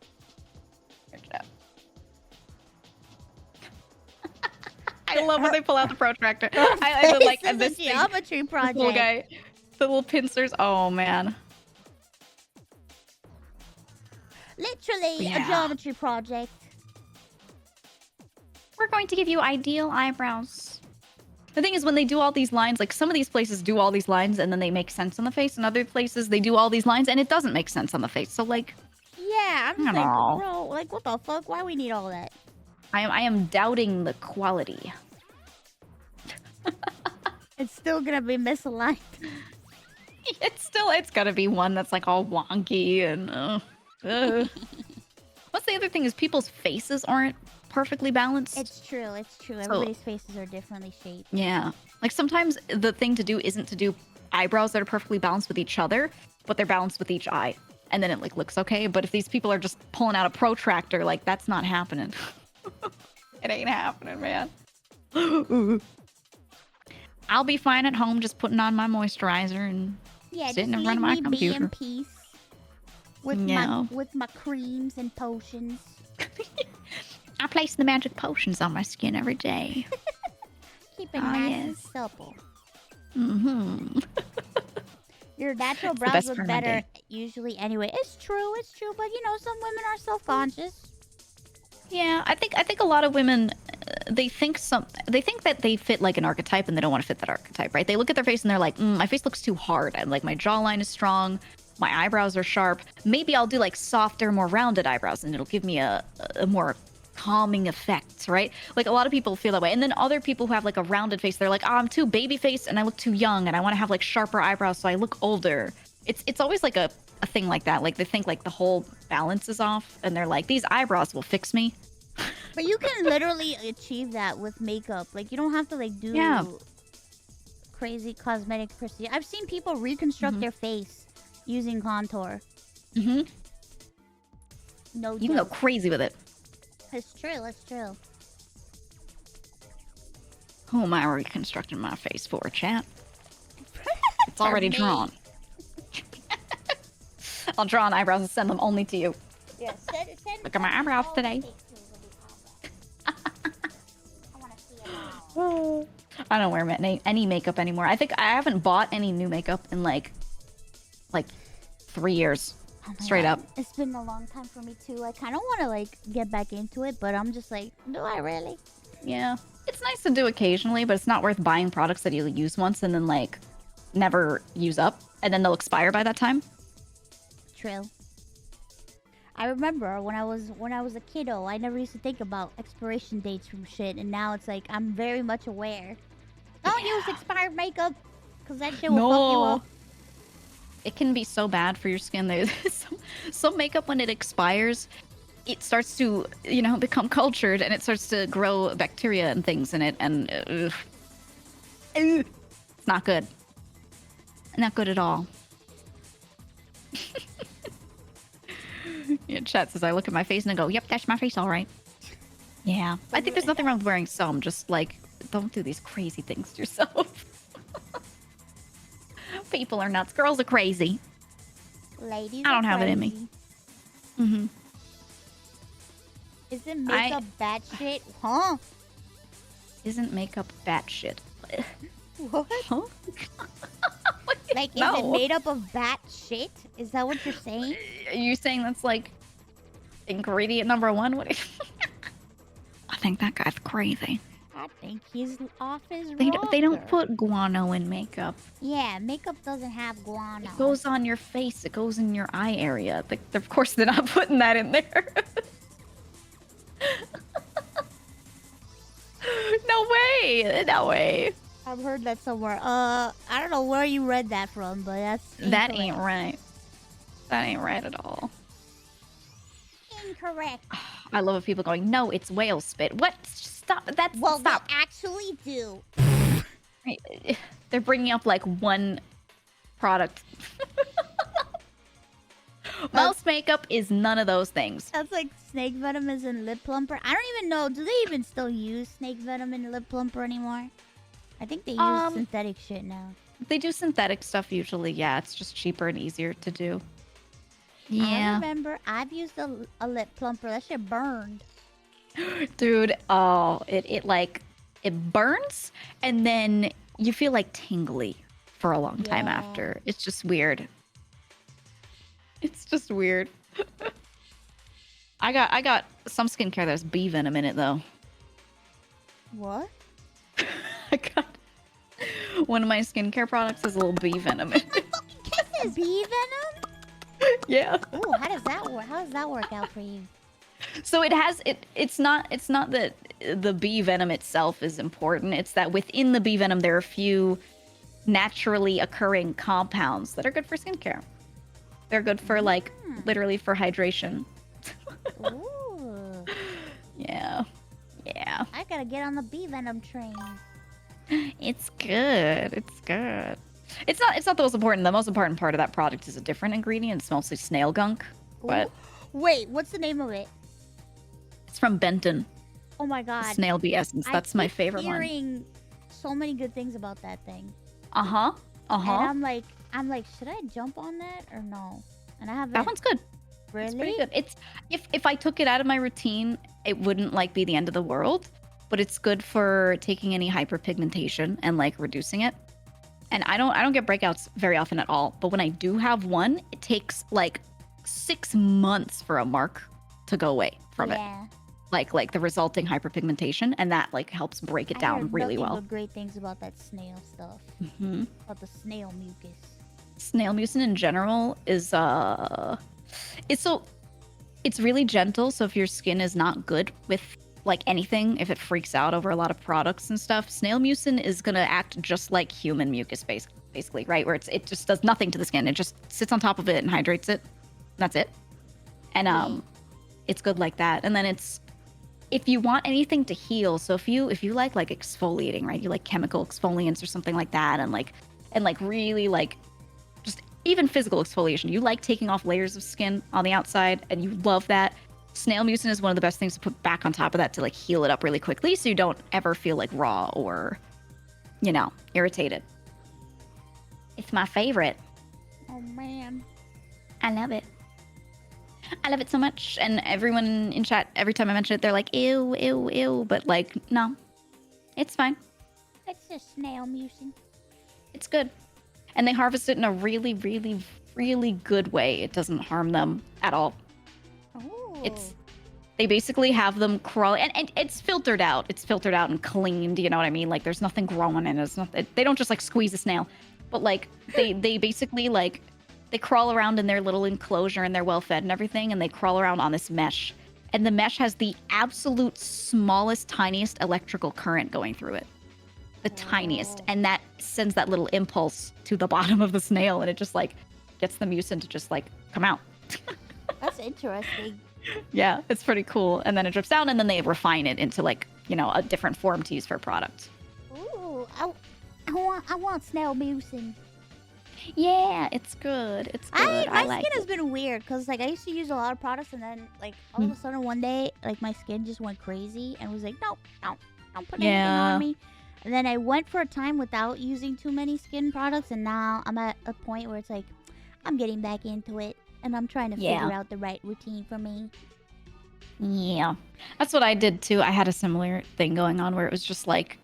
I love when they pull out the protractor. I like This is this a geometry project. little guy, the little pincers. Oh man. Literally Yeah. a geometry project. We're going to give you ideal eyebrows. The thing is, when they do all these lines, like some of these places do all these lines and then they make sense on the face, and other places they do all these lines and it doesn't make sense on the face. So like, Yeah, I'm just like, Aw. bro, like what the fuck? Why we need all that? I am doubting the quality. It's still gonna be misaligned. It's gotta be one that's like all wonky and. What's the other thing is people's faces aren't perfectly balanced. It's true. It's true. So- Everybody's faces are differently shaped. Yeah. Like sometimes the thing to do isn't to do eyebrows that are perfectly balanced with each other, but they're balanced with each eye. And then it like looks okay. But if these people are just pulling out a protractor, like that's not happening. It ain't happening, man. I'll be fine at home just putting on my moisturizer and Yeah, sitting just in front of leave my me computer. be in peace. With Yeah. my creams and potions. I place the magic potions on my skin every day. Keep it Oh, nice yes. and supple. Mm-hmm. Your natural It's the brows best look part of my better day. usually anyway. It's true, but you know, some women are self-conscious. Yeah, I think a lot of women they think that they fit like an archetype and they don't want to fit that archetype, right? They look at their face and they're like, my face looks too hard. And like my jawline is strong, my eyebrows are sharp. Maybe I'll do like softer, more rounded eyebrows and it'll give me a more calming effect, right? Like a lot of people feel that way. And then other people who have like a rounded face, they're like, I'm too baby faced and I look too young and I want to have like sharper eyebrows so I look older. It's always like a thing like that. Like they think like the whole balance is off and they're like, these eyebrows will fix me. But you can literally achieve that with makeup. Like you don't have to like do crazy cosmetic procedure. I've seen people reconstruct their face using contour. Mm-hmm. No, You can go crazy with it. It's true. It's true. Who am I reconstructing my face for, chat? It's already me. drawn. I'll draw on eyebrows and send them only to you. Yeah, Look at my eyebrows today. I don't wear any makeup anymore. I think I haven't bought any new makeup in like 3 years. Oh my Straight God. up. It's been a long time for me too. I kind of want to like get back into it, but I'm just like, do I really? Yeah. It's nice to do occasionally, but it's not worth buying products that you'll use once and then like never use up and then they'll expire by that time. True. I remember when I was a kiddo, I never used to think about expiration dates from shit, and now it's like I'm very much aware. Don't use expired makeup, cause that shit will fuck you up. it can be so bad for your skin. There's some makeup when it expires, it starts to, you know, become cultured and it starts to grow bacteria and things in it, and it's not good. Not good at all. Yeah, chat says I look at my face and I go, yep, that's my face, all right. Yeah, I think there's nothing wrong with wearing some, just like, don't do these crazy things to yourself. People are nuts. Girls are crazy. Ladies I don't are have it in crazy. me. Mm-hmm. Isn't makeup bad shit? Huh? Isn't makeup bad shit? What? Huh? Like, is No. it made up of bat shit? Is that what you're saying? Are you saying that's like ingredient number one? What? I think that guy's crazy. I think he's off his They don't rocker. put guano in makeup. Yeah, makeup doesn't have guano. It goes on your face. It goes in your eye area. Of course, they're not putting that in there. No way! No way! I've heard that somewhere. I don't know where you read that from, but that's That incorrect. ain't right. That ain't right at all. Incorrect. I love it, people going, no, it's whale spit. What? Stop. That's Well, stop. they actually do. They're bringing up like one product. Mouse makeup is none of those things. That's like snake venom is in lip plumper. I don't even know. Do they even still use snake venom in lip plumper anymore? I think they use synthetic shit now. They do synthetic stuff usually, yeah. It's just cheaper and easier to do. I Yeah. remember I've used a lip plumper. That shit burned. Dude, oh, it burns and then you feel like tingly for a long time Yeah. after. It's just weird. It's just weird. I got some skincare that's bee venom in it though. What? One of my skincare products has a little bee venom in it. Is bee venom? Yeah. Ooh, how does that work? How does that work out for you? So it has it's not that the bee venom itself is important. It's that within the bee venom there are a few naturally occurring compounds that are good for skincare. They're good for like literally for hydration. Ooh. Yeah. Yeah. I gotta get on the bee venom train. It's good. It's good. It's not the most important. The most important part of that product is a different ingredient. It's mostly snail gunk. But Wait, what's the name of it? it's from Benton. Oh my god. Snail bee essence. That's my favorite one. I'm hearing so many good things about that thing. Uh-huh. Uh-huh. And I'm like, should I jump on that or no? And I haven't. That one's good. Really? It's pretty good. It's if I took it out of my routine, it wouldn't like be the end of the world, but it's good for taking any hyperpigmentation and like reducing it. And I don't get breakouts very often at all, but when I do have one, it takes like 6 months for a mark to go away from it. Like the resulting hyperpigmentation, and that like helps break it I down heard really nothing well. but great things about that snail stuff. Mm-hmm. About the snail mucus. Snail mucin in general is it's really gentle, so if your skin is not good with like anything, if it freaks out over a lot of products and stuff, snail mucin is gonna act just like human mucus basically, right? Where it just does nothing to the skin. It just sits on top of it and hydrates it. That's it. And it's good like that. And then it's if you want anything to heal, so if you like exfoliating, right? You like chemical exfoliants or something like that, and really like just even physical exfoliation. You like taking off layers of skin on the outside, and you love that. Snail mucin is one of the best things to put back on top of that to like heal it up really quickly, so you don't ever feel like raw or, you know, irritated. It's my favorite. Oh man. I love it. I love it so much, and everyone in chat, every time I mention it, they're like, ew, ew, ew, but like, no, it's fine. It's just snail mucin. It's good. And they harvest it in a really, really, really good way. It doesn't harm them at all. Oh. They basically have them crawl, and it's filtered out. It's filtered out and cleaned, you know what I mean? Like, there's nothing growing in it. It's not, they don't just, like, squeeze a snail. But, like, they basically, like, they crawl around in their little enclosure, and they're well-fed and everything, and they crawl around on this mesh. And the mesh has the absolute smallest, tiniest electrical current going through it. The tiniest. And that sends that little impulse to the bottom of the snail, and it just, like, gets the mucin to just like come out. That's interesting. Yeah, it's pretty cool. And then it drips down, and then they refine it into like, you know, a different form to use for a product. Ooh, I want snail mucin. Yeah, it's good. It's good. My like skin has been weird because like I used to use a lot of products, and then like all of a sudden one day like my skin just went crazy and was like, nope, don't put anything on me. And then I went for a time without using too many skin products, and now I'm at a point where it's like I'm getting back into it, and I'm trying to figure out the right routine for me. Yeah, that's what I did too. I had a similar thing going on where it was like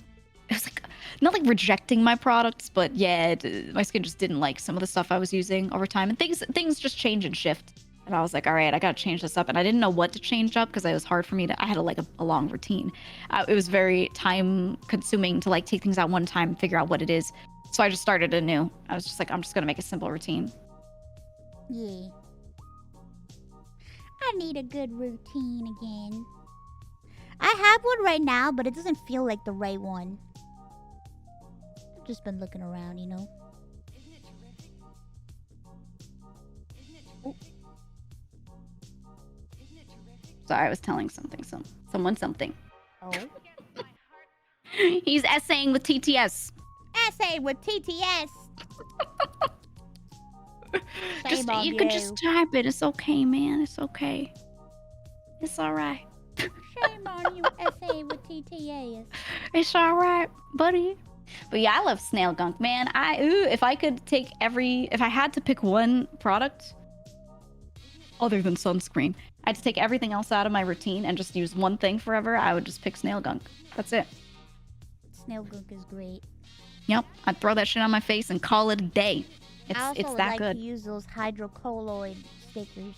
not like rejecting my products, but yeah, my skin just didn't like some of the stuff I was using over time, and things just change and shift. And I was like, all right, I gotta change this up, and I didn't know what to change up because it was hard for me to. I had a long routine. It was very time consuming to like take things out one time, figure out what it is. So I just started anew. I was just like, I'm just gonna make a simple routine. Yeah. I need a good routine again. I have one right now, but it doesn't feel like the right one. I've just been looking around, you know. Sorry, I was telling someone something. Oh. He's essaying with TTS. Essay with TTS. You could just type it. It's okay, man. It's okay. It's all right. Shame on you, essay with TTS. It's all right, buddy. But yeah, I love snail gunk, man. If I had to pick one product other than sunscreen, I had to take everything else out of my routine and just use one thing forever, I would just pick snail gunk. That's it. Snail gunk is great. Yep, I'd throw that shit on my face and call it a day. I also it's would that like good. to use those hydrocolloid stickers.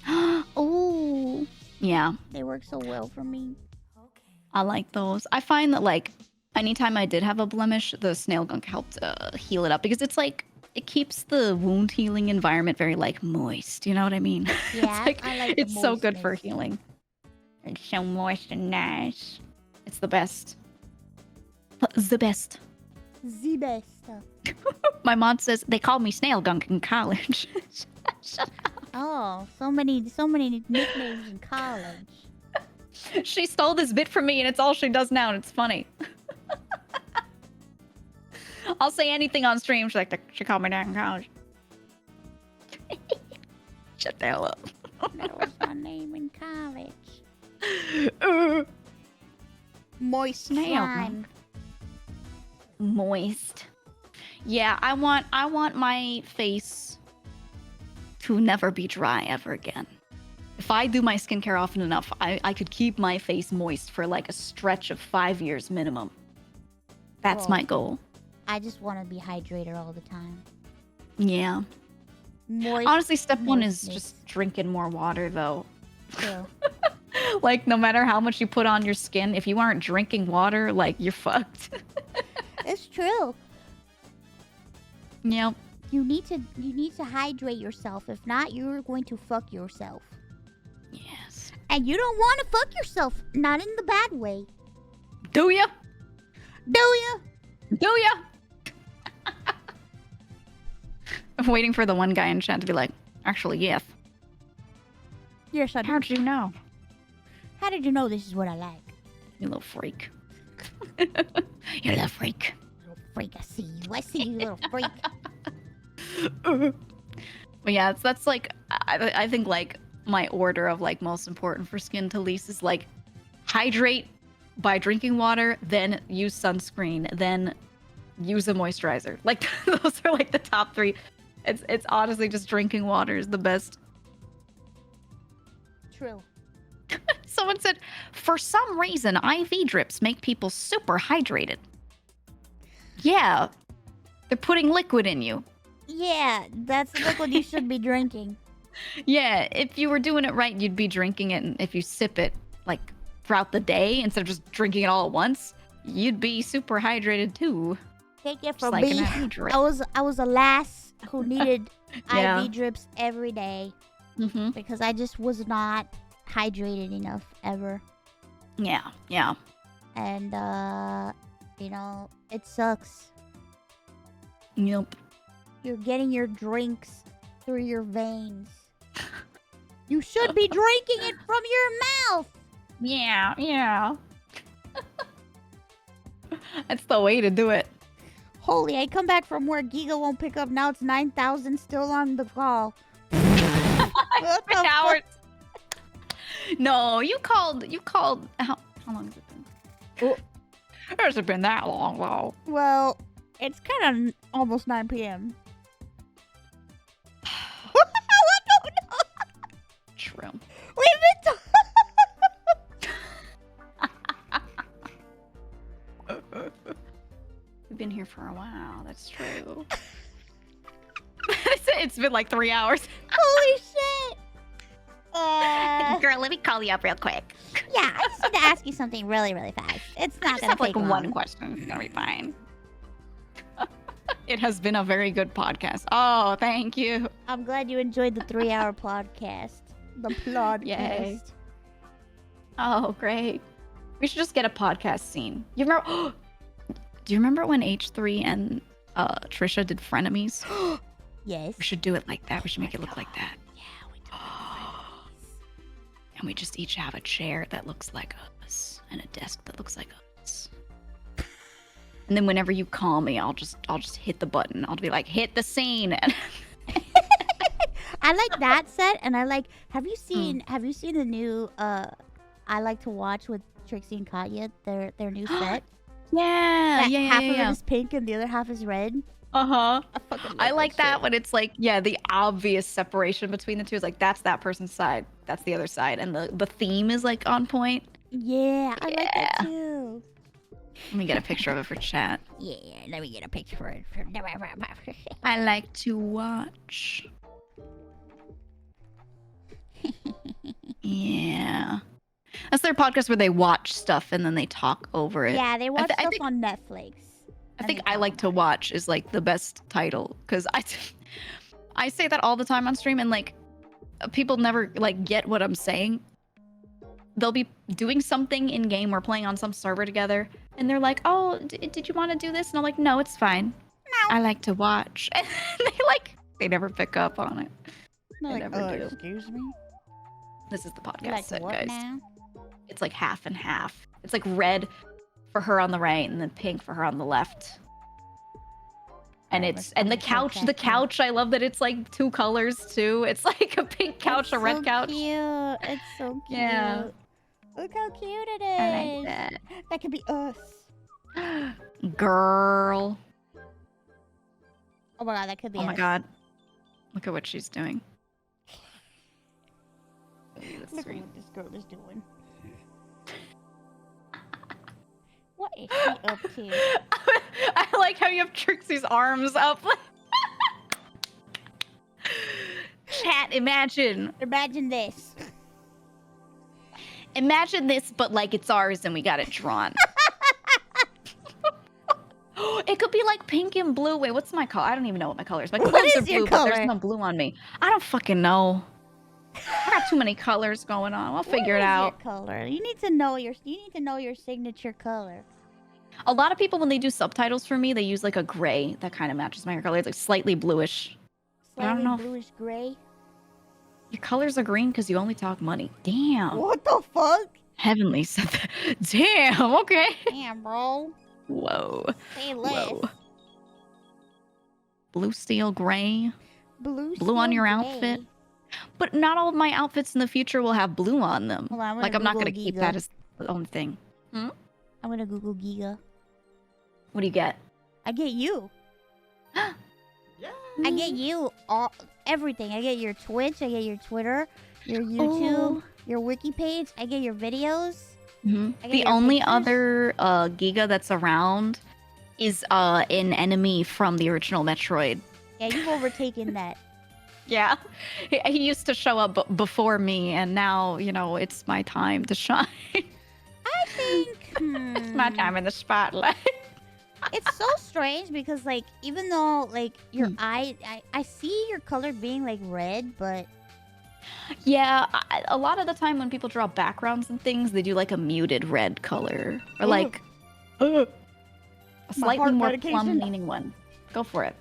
Oh, yeah. They work so well for me. I like those. I find that like anytime I did have a blemish, the snail gunk helped heal it up because it's like it keeps the wound healing environment very like moist. You know what I mean? Yeah, it's so good for healing. It's so moist and nice. It's the best. The best. The best. My mom says they called me snail gunk in college. Shut up. Oh, so many nicknames in college. She stole this bit from me, and it's all she does now, and it's funny. I'll say anything on stream. She's like, she called me that in college. Shut the hell up. That was my name in college. Moist slime. Moist. Yeah, I want my face to never be dry ever again. If I do my skincare often enough, I could keep my face moist for like a stretch of 5 years minimum. That's my goal. I just want to be hydrated all the time. Yeah. Moist. Honestly, step one is just drinking more water, though. True. Like, no matter how much you put on your skin, if you aren't drinking water, like, you're fucked. It's true. Yep. You need to hydrate yourself. If not, you're going to fuck yourself. Yes. And you don't want to fuck yourself. Not in the bad way. Do ya? Do ya? Do ya? I'm waiting for the one guy in chat to be like, actually, yes. Yes, I do. How'd you know? How did you know this is what I like? You little freak. You little freak. Little freak, I see you. I see you, little freak. But yeah, that's like, I think like my order of like most important for skin to least is like hydrate by drinking water, then use sunscreen, then use a moisturizer. Like those are like the top three. It's honestly just drinking water is the best. True. Someone said, for some reason, IV drips make people super hydrated. Yeah, they're putting liquid in you. Yeah, that's the liquid you should be drinking. Yeah, if you were doing it right, you'd be drinking it, and if you sip it like throughout the day instead of just drinking it all at once, you'd be super hydrated too. Take it Just from like me. an IV drip. I was a lass who needed Yeah. IV drips every day because I just was not hydrated enough ever. Yeah, yeah. And you know, it sucks. Yep. You're getting your drinks through your veins. You should be drinking it from your mouth. Yeah. That's the way to do it. Holy, I come back from work. Giga won't pick up. Now it's 9,000 still on the call. What the hours. No, you called. How long has it been? Has it been that long, though? Well, it's kind of almost 9 p.m. What the True. We've been We've been here for a while. That's true. It's been like 3 hours. Holy shit! Girl, let me call you up real quick. Yeah, I just need to ask you something really, really fast. It's not I just gonna have like take long. one question. It's gonna be fine. It has been a very good podcast. Oh, thank you. I'm glad you enjoyed the 3-hour podcast. The podcast. Yay. Oh, great. We should just get a podcast scene. You remember? Do you remember when H3 and Trisha did frenemies? Yes. We should do it like that. We should make it look like that. Yeah, we do. And we just each have a chair that looks like us and a desk that looks like us. And then whenever you call me, I'll just hit the button. I'll be like, hit the scene. I like that set, and I like. Have you seen the new I Like to Watch with Trixie and Katya? Their new set. Yeah, That yeah, half yeah, of yeah. it is pink and the other half is red. Uh-huh. I like that shit. when it's like, yeah, the obvious separation between the two is like, that's that person's side, that's the other side, and the theme is like on point. Yeah, I like that too. Let me get a picture of it for chat. Yeah, let me get a picture for it. I like to watch. Yeah. That's their podcast where they watch stuff and then they talk over it. Yeah, they watch I stuff think, on Netflix. I think I Like to Watch is like the best title because I say that all the time on stream and like people never like get what I'm saying. They'll be doing something in game or playing on some server together and they're like, oh, did you want to do this? And I'm like, no, it's fine. No. I like to watch. And they never pick up on it. They're They like, never do. excuse me? This is the You podcast like set, what guys. now? It's like half and half. It's like red for her on the right and then pink for her on the left. And the couch, I love that it's like 2 colors too. It's like a pink couch, a red couch. Cute. It's so cute. Yeah. Look how cute it is. I like that. That could be us. Girl. Oh my god, that could be Oh us. my god. Look at what she's doing. Look at what this girl is doing. What is she up to? I like how you have Trixie's arms up. Chat, imagine. Imagine this. Imagine this, but like it's ours and we got it drawn. It could be like pink and blue. Wait, what's my color? I don't even know what my color is. My What clothes is are your blue, but color? there's no blue on me. I don't fucking know. I got too many colors going on. I'll figure it out. Your color. You need to know your signature color. A lot of people, when they do subtitles for me, they use like a gray that kind of matches my hair color. It's like slightly bluish. I don't Slightly know. bluish gray. Your colors are green because you only talk money. Damn. What the fuck? Heavenly said that. Damn. Okay. Damn, bro. Whoa. Say less. Whoa. Blue steel gray. Blue on your steel outfit. gray. But not all of my outfits in the future will have blue on them. Hold on, I'm like I'm gonna not gonna Google keep Geega. that as the own thing. Hmm? I'm gonna Google Giga. What do you get? I get you. I get you everything. I get your Twitch. I get your Twitter, your YouTube, your wiki page. I get your videos. Mhm. I get The your only pictures. other Giga that's around is an enemy from the original Metroid. Yeah, you've overtaken that. Yeah, he used to show up before me, and now it's my time to shine. I think It's my time in the spotlight. it's so strange because like even though like your eye, I see your color being like red, but Yeah, a lot of the time when people draw backgrounds and things, they do like a muted red color or Ooh. like a slightly heart more medication. plum-leaning one. Go for it.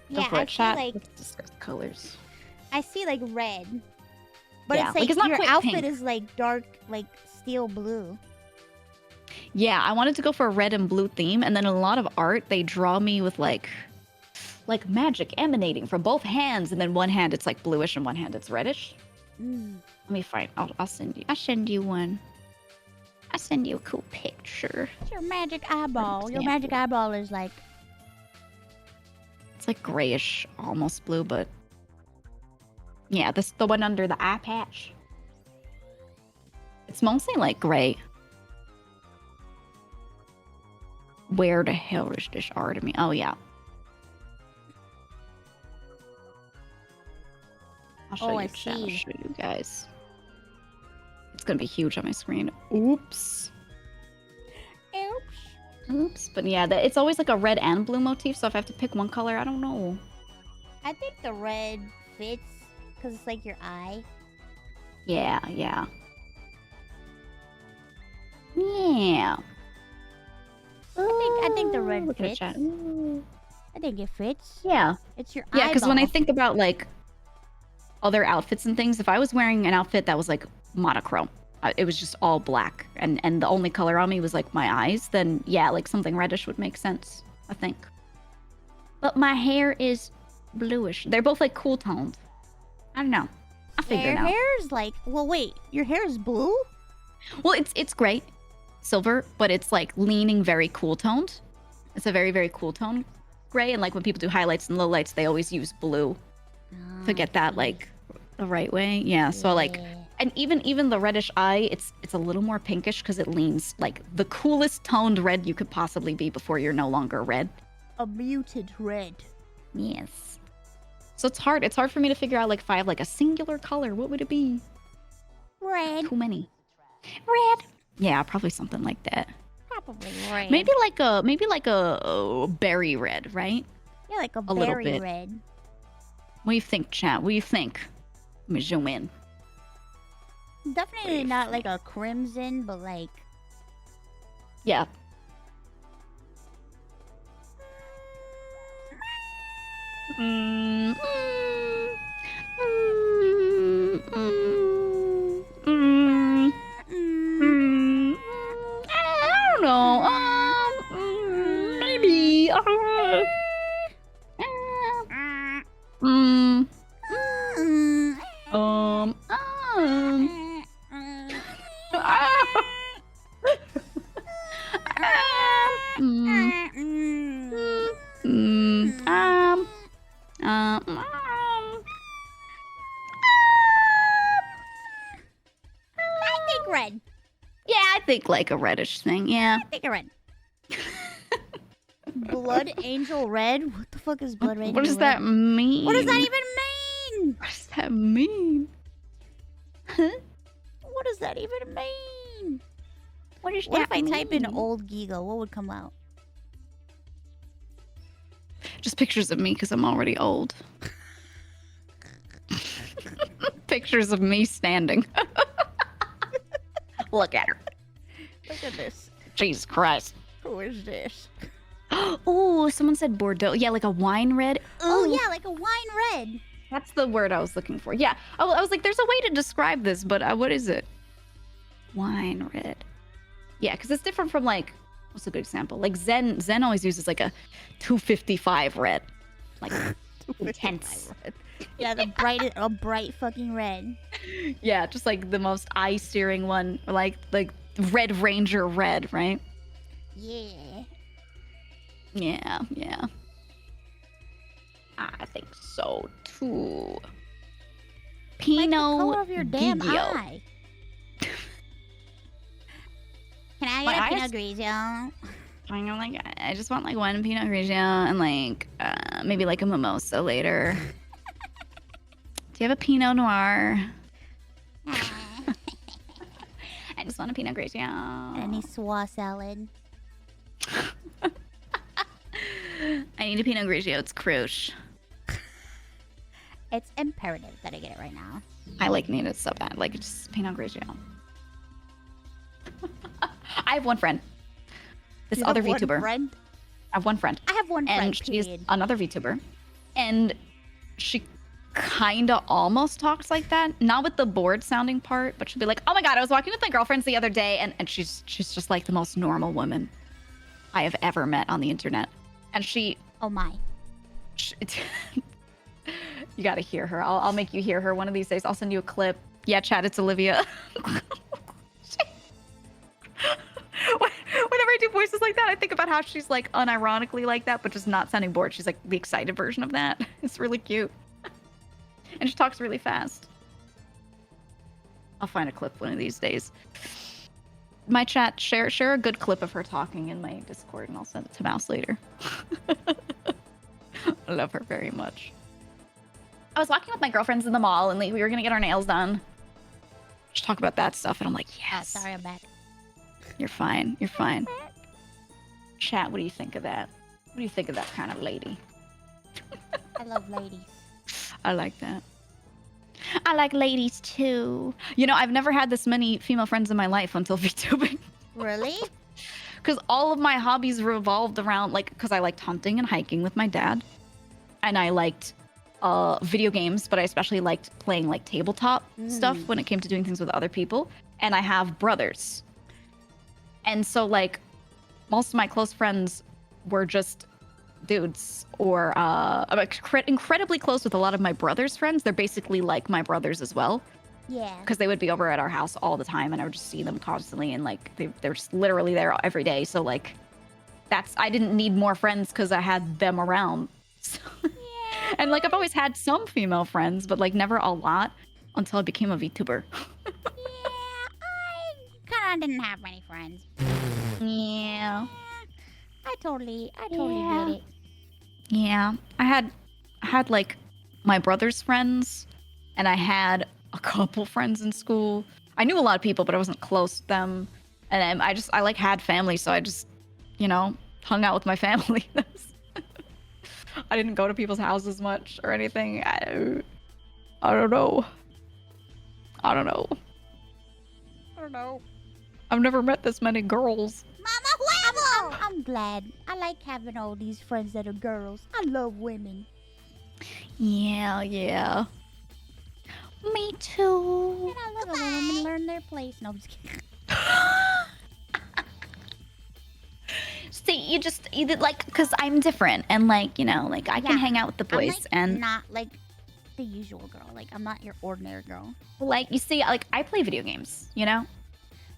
Yeah, for I it, see chat. like Let's discuss colors. I see like red, but Yeah, it's like, like, it's not your quite outfit pink. is like dark, like steel blue. Yeah, I wanted to go for a red and blue theme, and then a lot of art they draw me with like magic emanating from both hands, and then one hand it's like bluish and one hand it's reddish. Let me find. I'll send you. I'll send you one. I'll send you a cool picture. It's your magic eyeball. Your example. magic eyeball is like It's like grayish, almost blue, but yeah, this the one under the eye patch. It's mostly like gray. Where the hell is this art of me? Oh yeah. I'll show I you chat. I'll see. show you guys. It's gonna be huge on my screen. Oops. Oops. But yeah, it's always like a red and blue motif, so if I have to pick one color, I don't know. I think the red fits because it's like your eye. Yeah. I think the red Look at it, fits. chat. I think it fits. Yeah. It's your Yeah, because when I eyeball. think about like other outfits and things, if I was wearing an outfit that was like monochrome, it was just all black, and the only color on me was like my eyes, then yeah, like something reddish would make sense, I think. But my hair is bluish. They're both like cool toned. I don't know. I figured Your it out. hair is like, well, wait, your hair is blue? Well, it's gray, silver, but it's like leaning very cool toned. It's a very, very cool tone gray, and like when people do highlights and lowlights, they always use blue to get that like the right way. Yeah, so like, and even the reddish eye, it's a little more pinkish because it leans like the coolest toned red you could possibly be before you're no longer red. A muted red. Yes. So it's hard for me to figure out like if I have like a singular color, what would it be? Red. Too many. Red. Yeah, probably something like that. Probably red. Maybe like a berry red, right? Yeah, like a little berry bit. red. What do you think, chat? What do you think? Let me zoom in. Definitely not like a crimson, but like Yeah. I don't know. Maybe. I think red. Yeah, I think like a reddish thing. Yeah. I think a red. Blood Angel Red? What the fuck is Blood Angel What does Red? that mean? What does that even mean? What does that mean? What does that even mean? What does What if that I type in mean? old Geega? What would come out? Just pictures of me because I'm already old. Pictures of me standing. Look at her. Look at this. Jesus Christ. Who is this? Oh, someone said Bordeaux. Yeah, like a wine red. Oh Ooh. yeah, like a wine red. That's the word I was looking for. Yeah. I was like, there's a way to describe this, but what is it? Wine red. Yeah, because it's different from like, what's a good example? Like Zen always uses like a 255 red. Like intense. Red. Yeah, a bright fucking red. Yeah, just like the most eye-searing one. Or like Red Ranger red, right? Yeah. Yeah. I think so too. Pinot Like the color of your damn Grigio. eye. Can I My get a eyes- Pinot Grigio? I just want like one Pinot Grigio and like maybe like a mimosa later. Do you have a Pinot Noir? I just want a Pinot Grigio. Any swa salad? I need a Pinot Grigio. It's crucial. It's imperative that I get it right now. I like need it so bad. Like just Pinot Grigio. I have one friend. This You other have one VTuber. friend? I have one friend. I have one friend. And she's Period. another VTuber. And she kind of almost talks like that. Not with the bored sounding part, but she'll be like, oh my God, I was walking with my girlfriends the other day. And she's just like the most normal woman I have ever met on the internet. And she... Oh my. You gotta hear her. I'll make you hear her one of these days. I'll send you a clip. Yeah, chat, it's Olivia. Whenever I do voices like that, I think about how she's like unironically like that, but just not sounding bored. She's like the excited version of that. It's really cute. And she talks really fast. I'll find a clip one of these days. My chat, share a good clip of her talking in my Discord, and I'll send it to Mouse later. I love her very much. I was walking with my girlfriends in the mall, and like, we were gonna get our nails done. Just talk about that stuff, and I'm like, yes. Oh, sorry, I'm back. You're fine. You're fine. Chat, what do you think of that? What do you think of that kind of lady? I love ladies. I like that. I like ladies too. You know, I've never had this many female friends in my life until VTubing. Really? Because all of my hobbies revolved around, like, because I liked hunting and hiking with my dad. And I liked video games, but I especially liked playing, like, tabletop stuff when it came to doing things with other people. And I have brothers. And so, like, most of my close friends were just dudes, or I'm incredibly close with a lot of my brother's friends. They're basically like my brothers as well. Yeah. Because they would be over at our house all the time, and I would just see them constantly, and like they're just literally there every day. So like, I didn't need more friends because I had them around. So, yeah. And like I've always had some female friends, but like never a lot until I became a VTuber. I kind of didn't have many friends. Yeah. I totally get it. Yeah, I had like my brother's friends, and I had a couple friends in school. I knew a lot of people, but I wasn't close with them. And I like had family, so I just, you know, hung out with my family. I didn't go to people's houses much or anything. I don't know. I don't know. I've never met this many girls. I'm glad. I like having all these friends that are girls. I love women. Yeah. Me too. And I love it when women learn their place. No, I'm just kidding. See, you like, because I'm different, and like, you know, like I can hang out with the boys, I'm, like, and not like the usual girl. Like I'm not your ordinary girl. Like, you see, like I play video games, you know.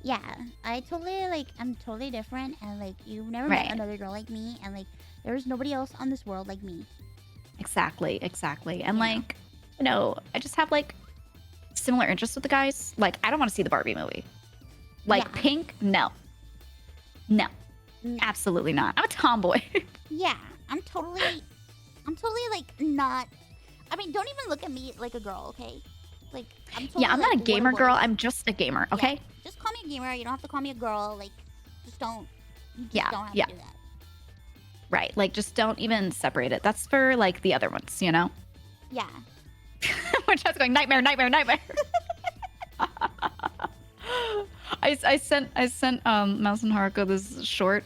Yeah, I'm totally different, and like you've never met another girl like me, and like there's nobody else on this world like me. Exactly. And like, you know, I just have like similar interests with the guys. Like, I don't want to see the Barbie movie. Like Pink, no, absolutely not. I'm a tomboy. Yeah, I'm totally like not. I mean, don't even look at me like a girl, okay? Like, I'm totally, I'm not a gamer girl. I'm just a gamer, okay? Yeah, just call me a gamer. You don't have to call me a girl. Like, just don't. You just don't have to do that. Right. Like, just don't even separate it. That's for like the other ones, you know? Yeah. We're just going nightmare. I sent Mouse and Haruka this short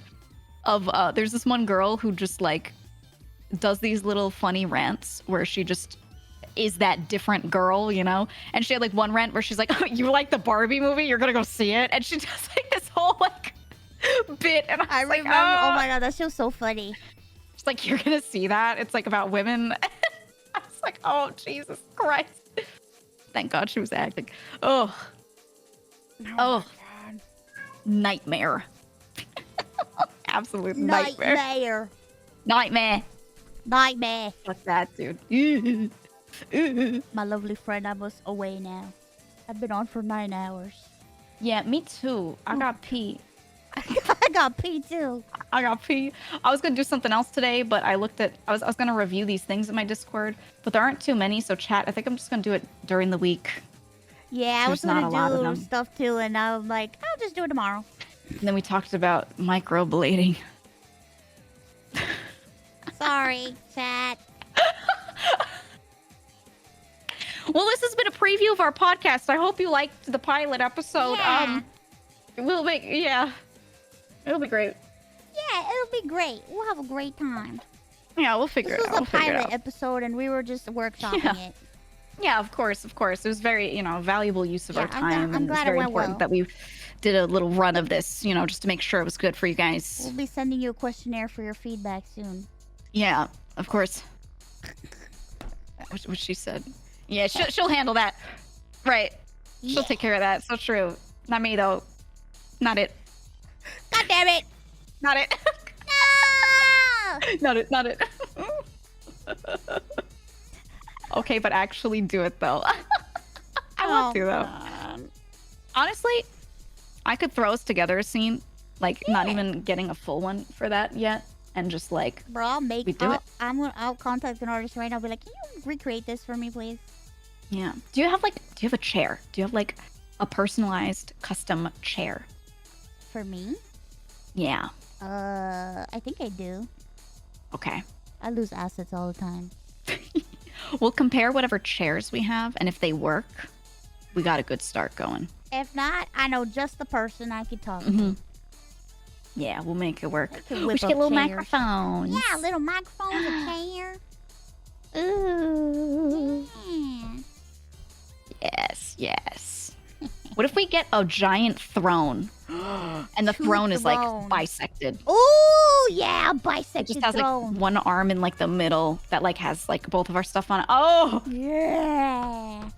of there's this one girl who just like does these little funny rants where she just is that different girl, you know? And she had like one rant where she's like, oh, you like the Barbie movie? You're gonna go see it? And she does like this whole like bit, and I remember. Oh my god, that show's so funny. She's like, you're gonna see that? It's like about women. I was like, oh Jesus Christ. Thank God she was acting. Oh. Nightmare. Absolute nightmare. Nightmare. Fuck that, dude. My lovely friend, I was away now. I've been on for 9 hours. Yeah, me too. I got pee. I got pee too. I got pee. I was gonna do something else today, but I looked at. I was gonna review these things in my Discord, but there aren't too many. So chat. I think I'm just gonna do it during the week. Yeah, I was gonna do stuff too, and I'm like, I'll just do it tomorrow. And then we talked about microblading. Sorry, chat. Well, this has been a preview of our podcast. I hope you liked the pilot episode. Yeah. It'll be great. Yeah, it'll be great. We'll have a great time. Yeah, we'll figure it out. This was We'll a figure it pilot out. episode, and we were just workshopping it. Yeah, of course. It was very, valuable use of our time. I'm And it's glad it very went important well. that we did a little run of this, just to make sure it was good for you guys. We'll be sending you a questionnaire for your feedback soon. Yeah, of course. What she said. Yeah, she'll handle that. Right. She'll take care of that. So true. Not me, though. Not it. God damn it! Not it. No! Not it. Okay, but actually do it, though. I want to, though. Honestly, I could throw us together a scene. Like, not even getting a full one for that yet. And just, like, Bro, I'll contact an artist right now. Be like, can you recreate this for me, please? Yeah. Do you have a chair? Do you have, like, a personalized custom chair? For me? Yeah. I think I do. Okay. I lose assets all the time. We'll compare whatever chairs we have, and if they work, we got a good start going. If not, I know just the person I could talk Mm-hmm. to. Yeah, we'll make it work. Whip We should get up little chairs. microphones. Yeah, little microphones, a chair. Ooh. Yeah. Yes. What if we get a giant throne, and the throne is like bisected? Ooh, yeah, It bisected just has throne. like one arm in like the middle that like has like both of our stuff on it. Oh, yeah.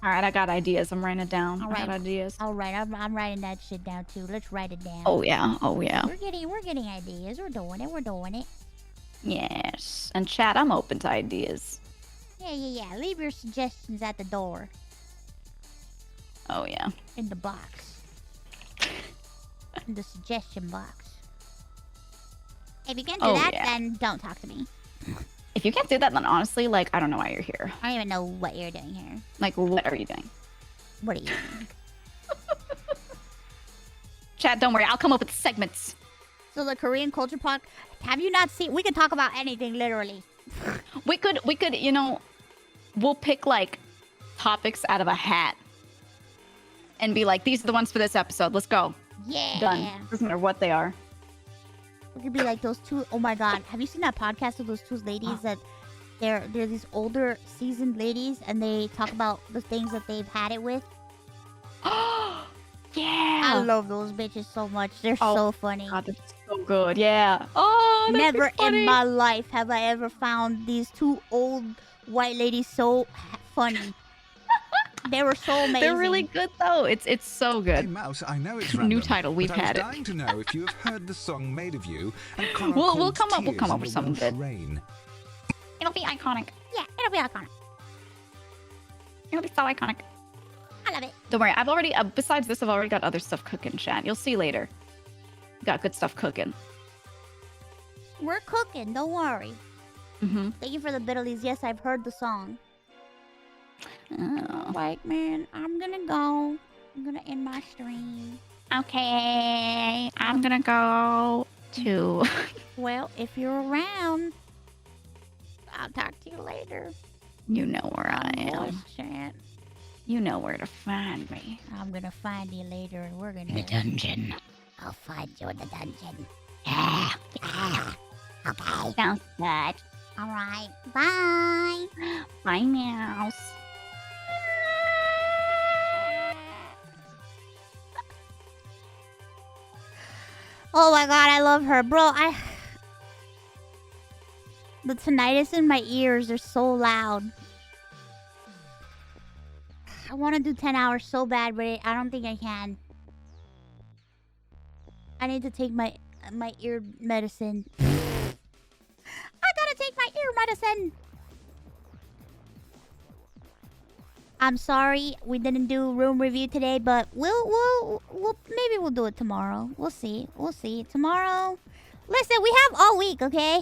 All right, I got ideas. I'm writing it down. All I right. got ideas. All right, I'm writing that shit down too. Let's write it down. Oh yeah. We're getting ideas. We're doing it. Yes. And chat, I'm open to ideas. Yeah. Leave your suggestions at the door. Oh yeah. In the box. In the suggestion box. If you can't do that, then don't talk to me. If you can't do that, then honestly, like, I don't know why you're here. I don't even know what you're doing here. Like, what are you doing? What are you doing? Chat, don't worry. I'll come up with segments. So the Korean culture pod, have you not seen? We can talk about anything, literally. We could, we'll pick, like, topics out of a hat. And be like, these are the ones for this episode. Let's go. Yeah. Done. Doesn't matter what they are. We could be like those two. Oh my god, have you seen that podcast of those two ladies that they're these older seasoned ladies and they talk about the things that they've had it with? Yeah. I love those bitches so much. They're so funny. God, they're so good. Yeah. Oh, never in my life have I ever found these two old white ladies so funny. They were so amazing. They're really good though. It's so good. Hey Mouse, I know it's random, New title. We've but had I it. was dying to know if you have heard the song "Made of You" and Connor We'll Cold's come up. We'll Tears come up in with the something Welsh good. Rain. It'll be iconic. Yeah, it'll be iconic. It'll be so iconic. I love it. Don't worry. I've already. Besides this, I've already got other stuff cooking. Chat. You'll see later. Got good stuff cooking. We're cooking. Don't worry. Mm-hmm. Thank you for the biddlies. Yes, I've heard the song. Oh. Like, man, I'm gonna go. I'm gonna end my stream. Okay. I'm gonna go to. Well, if you're around, I'll talk to you later. You know where I am. Voice chat. You know where to find me. I'm gonna find you later, and we're gonna. The dungeon. I'll find you in the dungeon. Yeah. Okay. Sounds good. All right. Bye. Bye, Mouse. Oh my god, I love her. Bro, the tinnitus in my ears are so loud. I want to do 10 hours so bad, but I don't think I can. I need to take my ear medicine. I gotta take my ear medicine. I'm sorry we didn't do room review today, but we'll maybe we'll do it tomorrow. We'll see. Tomorrow. Listen, we have all week, okay?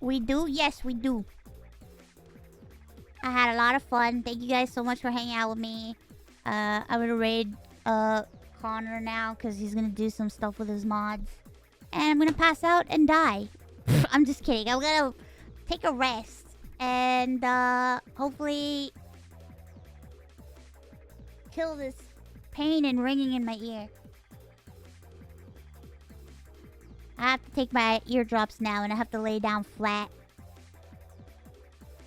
We do? Yes, we do. I had a lot of fun. Thank you guys so much for hanging out with me. I'm gonna raid Connor now because he's gonna do some stuff with his mods. And I'm gonna pass out and die. I'm just kidding. I'm gonna take a rest. And hopefully kill this pain and ringing in my ear. I have to take my eardrops now and I have to lay down flat.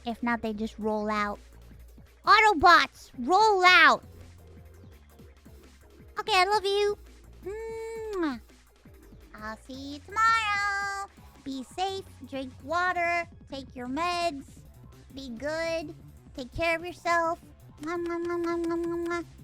If not, they just roll out. Autobots, roll out! Okay, I love you. Mwah. I'll see you tomorrow. Be safe, drink water, take your meds, be good, take care of yourself. Mwah, mwah, mwah, mwah, mwah, mwah.